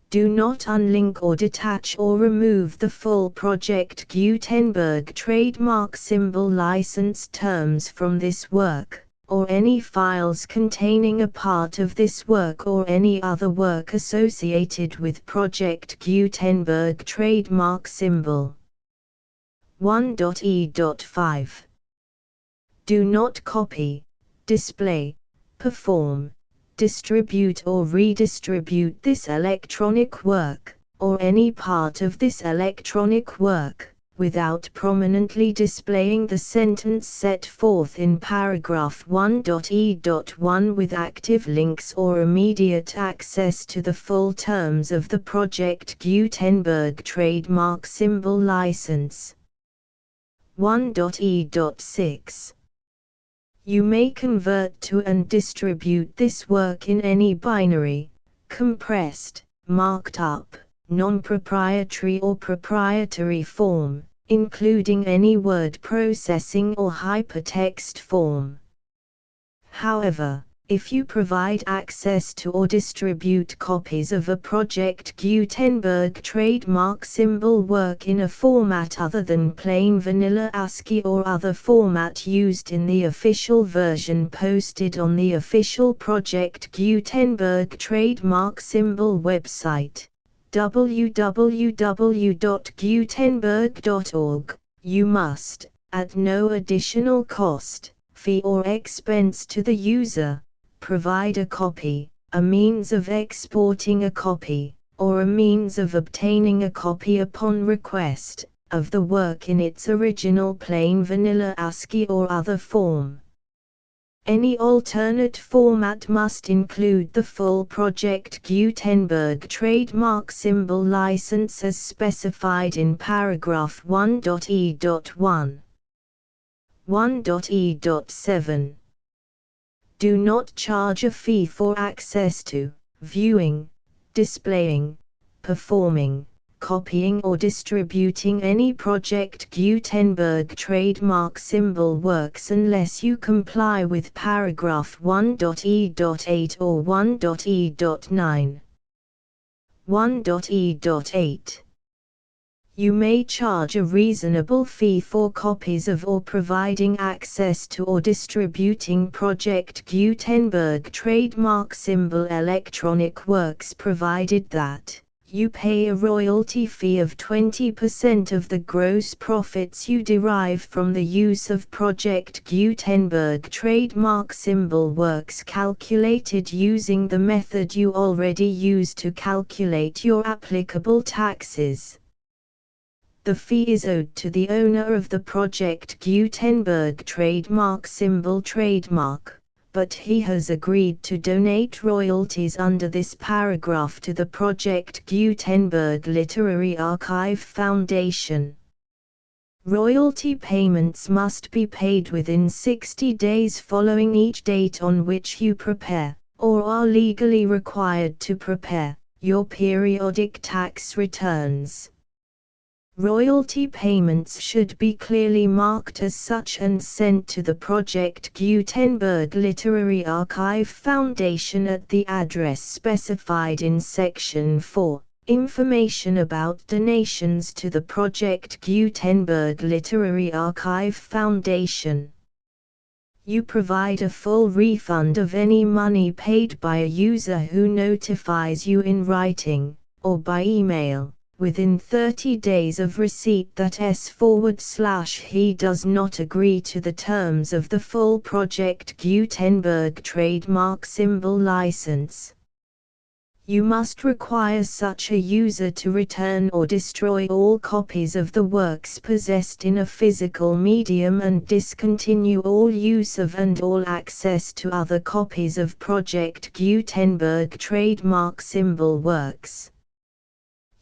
Do not unlink or detach or remove the full Project Gutenberg trademark symbol license terms from this work, or any files containing a part of this work or any other work associated with Project Gutenberg trademark symbol. 1.e.5 Do not copy, display, perform, distribute or redistribute this electronic work, or any part of this electronic work, without prominently displaying the sentence set forth in paragraph 1.e.1 with active links or immediate access to the full terms of the Project Gutenberg trademark symbol license. 1.e.6 You may convert to and distribute this work in any binary, compressed, marked up, non-proprietary or proprietary form, including any word processing or hypertext form. However, if you provide access to or distribute copies of a Project Gutenberg trademark symbol work in a format other than plain vanilla ASCII or other format used in the official version posted on the official Project Gutenberg trademark symbol website, www.gutenberg.org, you must, at no additional cost, fee or expense to the user, provide a copy, a means of exporting a copy, or a means of obtaining a copy upon request, of the work in its original plain vanilla ASCII or other form. Any alternate format must include the full Project Gutenberg trademark symbol license as specified in paragraph 1.e.1. 1.e.7 Do not charge a fee for access to, viewing, displaying, performing, copying or distributing any Project Gutenberg trademark symbol works unless you comply with paragraph 1.e.8 or 1.e.9. 1.e.8 You may charge a reasonable fee for copies of or providing access to or distributing Project Gutenberg trademark symbol electronic works provided that You pay a royalty fee of 20% of the gross profits you derive from the use of Project Gutenberg trademark symbol works calculated using the method you already use to calculate your applicable taxes. The fee is owed to the owner of the Project Gutenberg trademark symbol trademark, but he has agreed to donate royalties under this paragraph to the Project Gutenberg Literary Archive Foundation. Royalty payments must be paid within 60 days following each date on which you prepare, or are legally required to prepare, your periodic tax returns. Royalty payments should be clearly marked as such and sent to the Project Gutenberg Literary Archive Foundation at the address specified in Section 4. Information about donations to the Project Gutenberg Literary Archive Foundation. You provide a full refund of any money paid by a user who notifies you in writing, or by email, within 30 days of receipt that he does not agree to the terms of the full Project Gutenberg trademark symbol license. You must require such a user to return or destroy all copies of the works possessed in a physical medium and discontinue all use of and all access to other copies of Project Gutenberg trademark symbol works.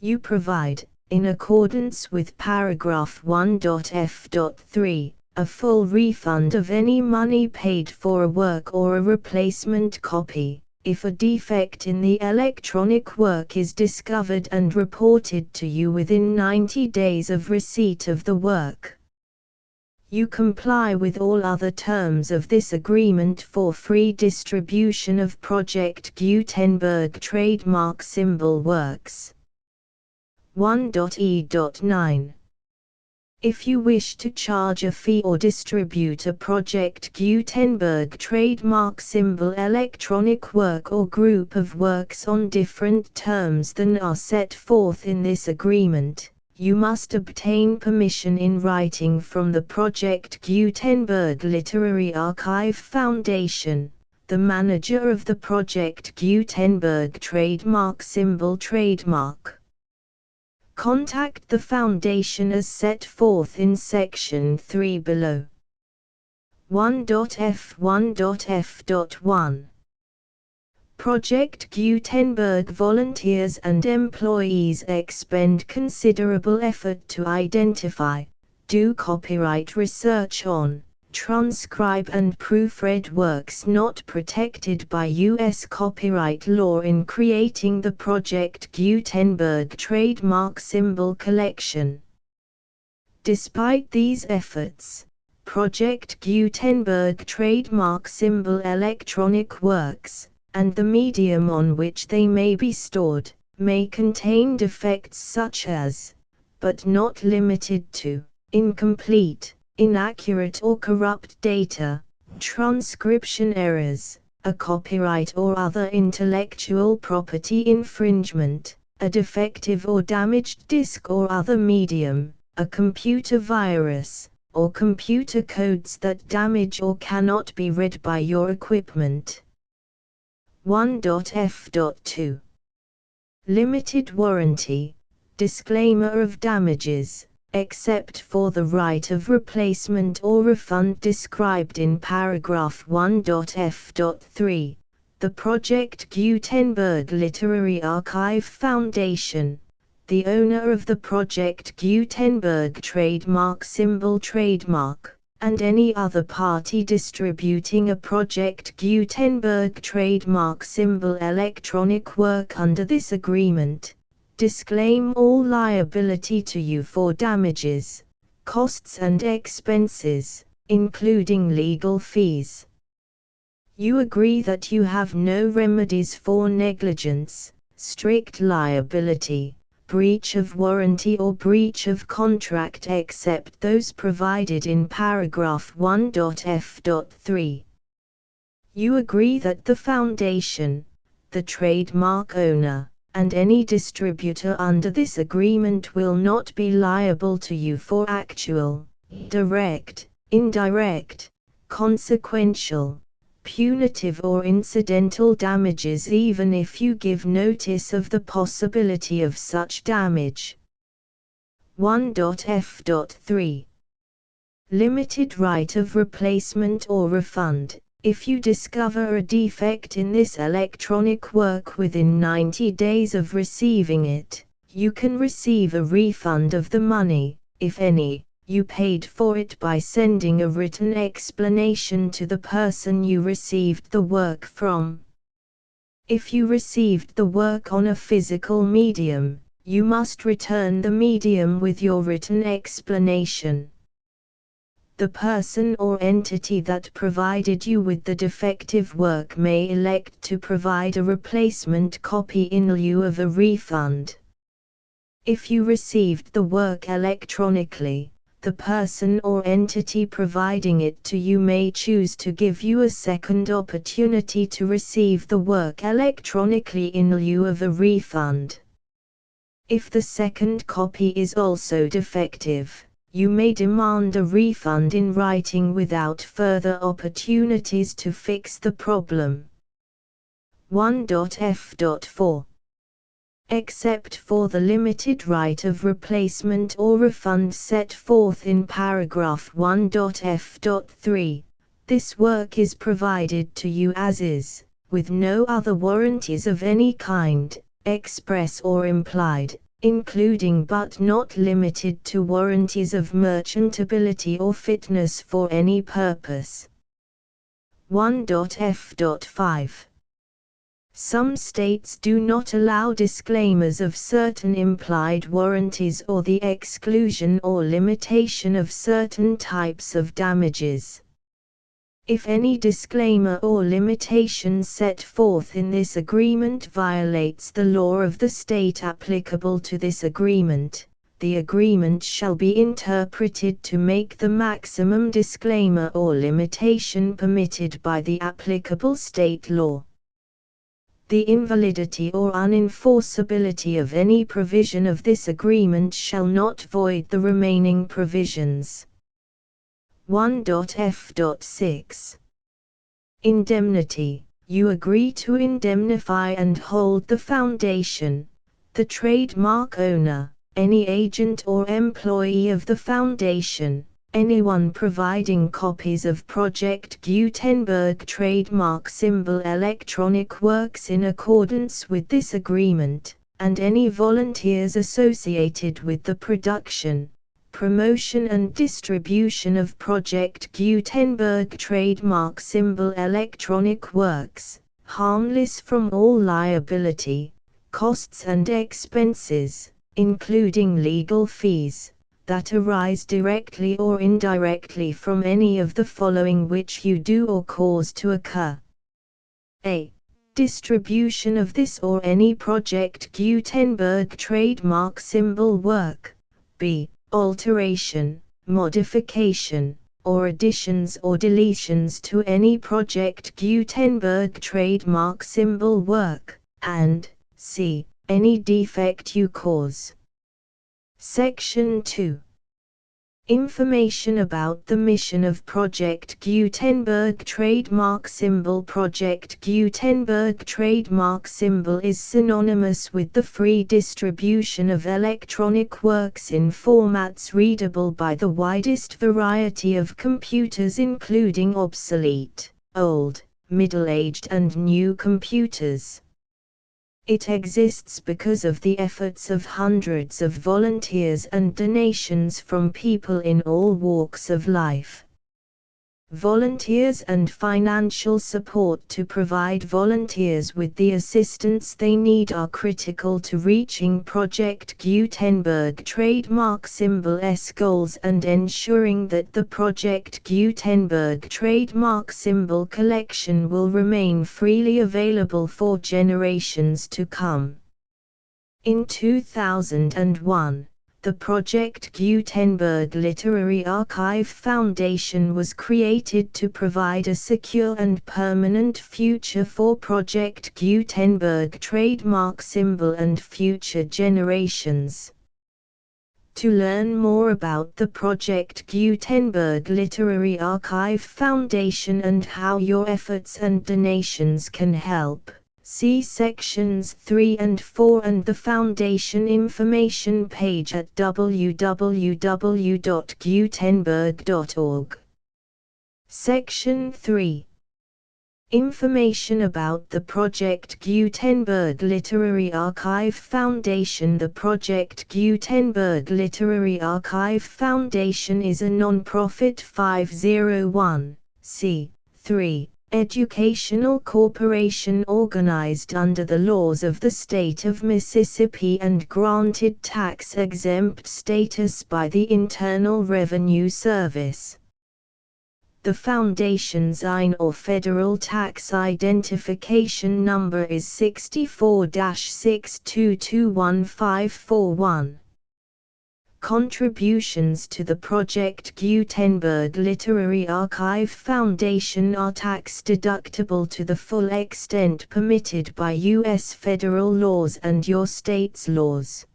You provide, in accordance with paragraph 1.f.3, a full refund of any money paid for a work or a replacement copy, if a defect in the electronic work is discovered and reported to you within 90 days of receipt of the work. You comply with all other terms of this agreement for free distribution of Project Gutenberg trademark symbol works. 1.e.9. If you wish to charge a fee or distribute a Project Gutenberg trademark symbol electronic work or group of works on different terms than are set forth in this agreement, you must obtain permission in writing from the Project Gutenberg Literary Archive Foundation, the manager of the Project Gutenberg trademark symbol trademark. Contact the Foundation as set forth in Section 3 below. 1.f1.f.1. Project Gutenberg volunteers and employees expend considerable effort to identify, do copyright research on, transcribe and proofread works not protected by U.S. copyright law in creating the Project Gutenberg trademark symbol collection. Despite these efforts, Project Gutenberg trademark symbol electronic works, and the medium on which they may be stored, may contain defects such as, but not limited to, incomplete, inaccurate or corrupt data, transcription errors, a copyright or other intellectual property infringement, a defective or damaged disk or other medium, a computer virus, or computer codes that damage or cannot be read by your equipment. 1.f.2. Limited warranty, disclaimer of damages, except for the right of replacement or refund described in paragraph 1.f.3, the Project Gutenberg Literary Archive Foundation, the owner of the Project Gutenberg trademark symbol trademark, and any other party distributing a Project Gutenberg trademark symbol electronic work under this agreement, disclaim all liability to you for damages, costs and expenses, including legal fees. You agree that you have no remedies for negligence, strict liability, breach of warranty or breach of contract except those provided in paragraph 1.f.3. You agree that the Foundation, the trademark owner, and any distributor under this agreement will not be liable to you for actual, direct, indirect, consequential, punitive or incidental damages even if you give notice of the possibility of such damage. 1.f.3 Limited right of replacement or refund. If you discover a defect in this electronic work within 90 days of receiving it, you can receive a refund of the money, if any, you paid for it by sending a written explanation to the person you received the work from. If you received the work on a physical medium, you must return the medium with your written explanation. The person or entity that provided you with the defective work may elect to provide a replacement copy in lieu of a refund. If you received the work electronically, the person or entity providing it to you may choose to give you a second opportunity to receive the work electronically in lieu of a refund. If the second copy is also defective, you may demand a refund in writing without further opportunities to fix the problem. 1.f.4 Except for the limited right of replacement or refund set forth in paragraph 1.f.3, this work is provided to you as is, with no other warranties of any kind, express or implied, including but not limited to warranties of merchantability or fitness for any purpose. 1.f.5 Some states do not allow disclaimers of certain implied warranties or the exclusion or limitation of certain types of damages. If any disclaimer or limitation set forth in this agreement violates the law of the state applicable to this agreement, the agreement shall be interpreted to make the maximum disclaimer or limitation permitted by the applicable state law. The invalidity or unenforceability of any provision of this agreement shall not void the remaining provisions. 1.f.6 Indemnity. You agree to indemnify and hold the foundation, the trademark owner, any agent or employee of the foundation, anyone providing copies of Project Gutenberg trademark symbol electronic works in accordance with this agreement, and any volunteers associated with the production, promotion and distribution of Project Gutenberg trademark symbol electronic works, harmless from all liability, costs and expenses, including legal fees, that arise directly or indirectly from any of the following which you do or cause to occur. A. Distribution of this or any Project Gutenberg trademark symbol work. B. Alteration, modification, or additions or deletions to any Project Gutenberg trademark symbol work, and C. Any defect you cause. Section 2. Information about the mission of Project Gutenberg trademark symbol. Project Gutenberg trademark symbol is synonymous with the free distribution of electronic works in formats readable by the widest variety of computers, including obsolete, old, middle-aged and new computers. It exists because of the efforts of hundreds of volunteers and donations from people in all walks of life. Volunteers and financial support to provide volunteers with the assistance they need are critical to reaching Project Gutenberg trademark symbol's goals and ensuring that the Project Gutenberg trademark symbol collection will remain freely available for generations to come. In 2001, The Project Gutenberg Literary Archive Foundation was created to provide a secure and permanent future for Project Gutenberg trademark symbol and future generations. To learn more about the Project Gutenberg Literary Archive Foundation and how your efforts and donations can help, see sections 3 and 4 and the Foundation information page at www.gutenberg.org. Section 3. Information about the Project Gutenberg Literary Archive Foundation. The Project Gutenberg Literary Archive Foundation is a non-profit 501(c)(3) educational corporation organized under the laws of the state of Mississippi and granted tax-exempt status by the Internal Revenue Service. The Foundation's IN or Federal Tax Identification Number is 64-6221541. Contributions to the Project Gutenberg Literary Archive Foundation are tax-deductible to the full extent permitted by U.S. federal laws and your state's laws.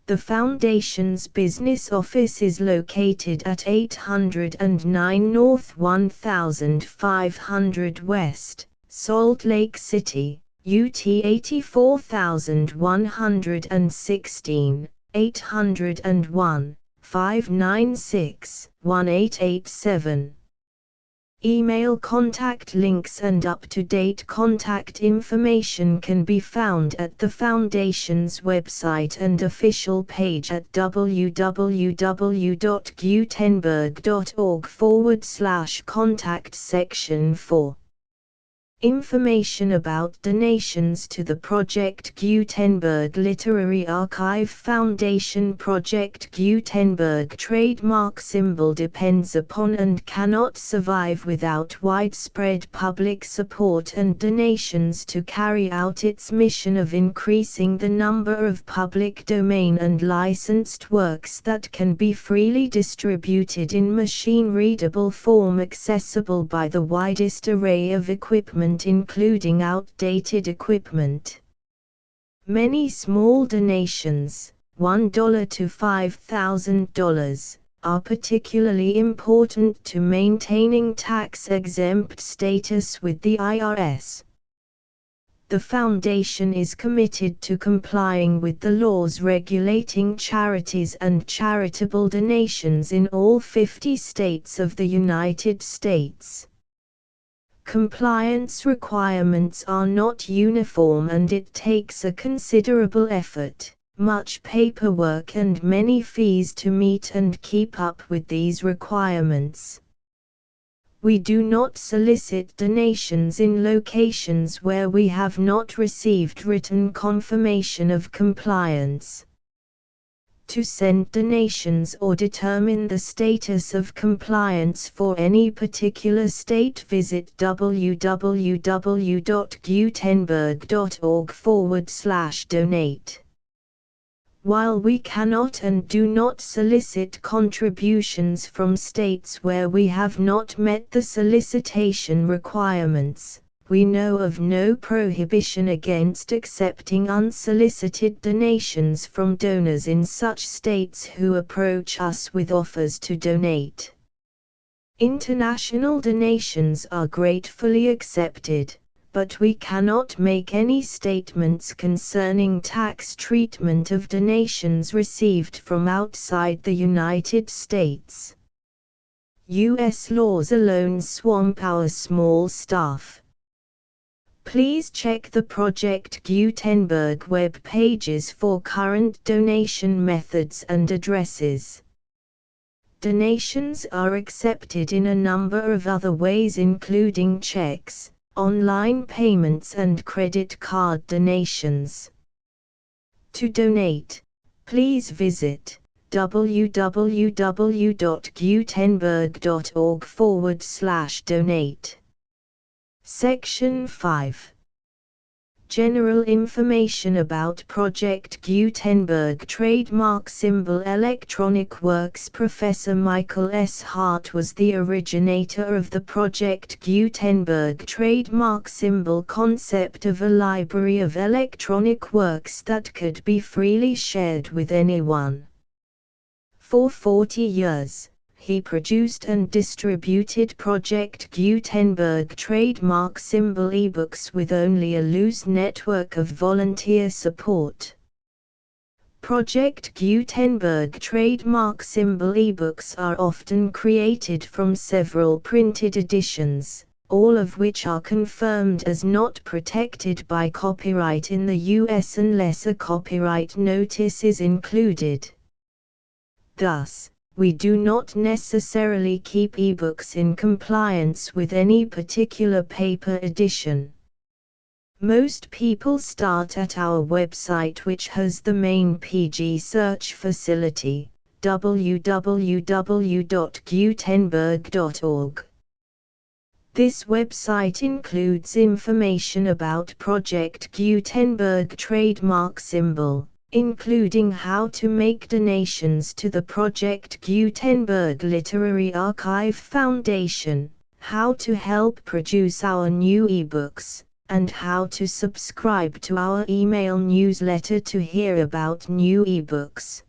The Foundation's business office is located at 809 North 1500 West, Salt Lake City, UT 84116, 801, 596-1887. Email contact links and up-to-date contact information can be found at the Foundation's website and official page at www.gutenberg.org/contact section 4. Information about donations to the Project Gutenberg Literary Archive Foundation. Project Gutenberg trademark symbol depends upon and cannot survive without widespread public support and donations to carry out its mission of increasing the number of public domain and licensed works that can be freely distributed in machine-readable form accessible by the widest array of equipment including outdated equipment. Many small donations, $1 to $5,000, are particularly important to maintaining tax-exempt status with the IRS. The Foundation is committed to complying with the laws regulating charities and charitable donations in all 50 states of the United States. Compliance requirements are not uniform and it takes a considerable effort, much paperwork and many fees to meet and keep up with these requirements. We do not solicit donations in locations where we have not received written confirmation of compliance. To send donations or determine the status of compliance for any particular state, visit www.gutenberg.org/donate. While we cannot and do not solicit contributions from states where we have not met the solicitation requirements, we know of no prohibition against accepting unsolicited donations from donors in such states who approach us with offers to donate. International donations are gratefully accepted, but we cannot make any statements concerning tax treatment of donations received from outside the United States. U.S. laws alone swamp our small staff. Please check the Project Gutenberg web pages for current donation methods and addresses. Donations are accepted in a number of other ways including checks, online payments and credit card donations. To donate, please visit www.gutenberg.org/donate. Section 5. General information about Project Gutenberg trademark symbol electronic works. Professor Michael S. Hart was the originator of the Project Gutenberg trademark symbol concept of a library of electronic works that could be freely shared with anyone. For 40 years, he produced and distributed Project Gutenberg trademark symbol ebooks with only a loose network of volunteer support. Project Gutenberg trademark symbol ebooks are often created from several printed editions, all of which are confirmed as not protected by copyright in the US unless a copyright notice is included. Thus, we do not necessarily keep ebooks in compliance with any particular paper edition. Most people start at our website, which has the main PG search facility, www.gutenberg.org. This website includes information about Project Gutenberg trademark symbol, including how to make donations to the Project Gutenberg Literary Archive Foundation, how to help produce our new ebooks, and how to subscribe to our email newsletter to hear about new ebooks.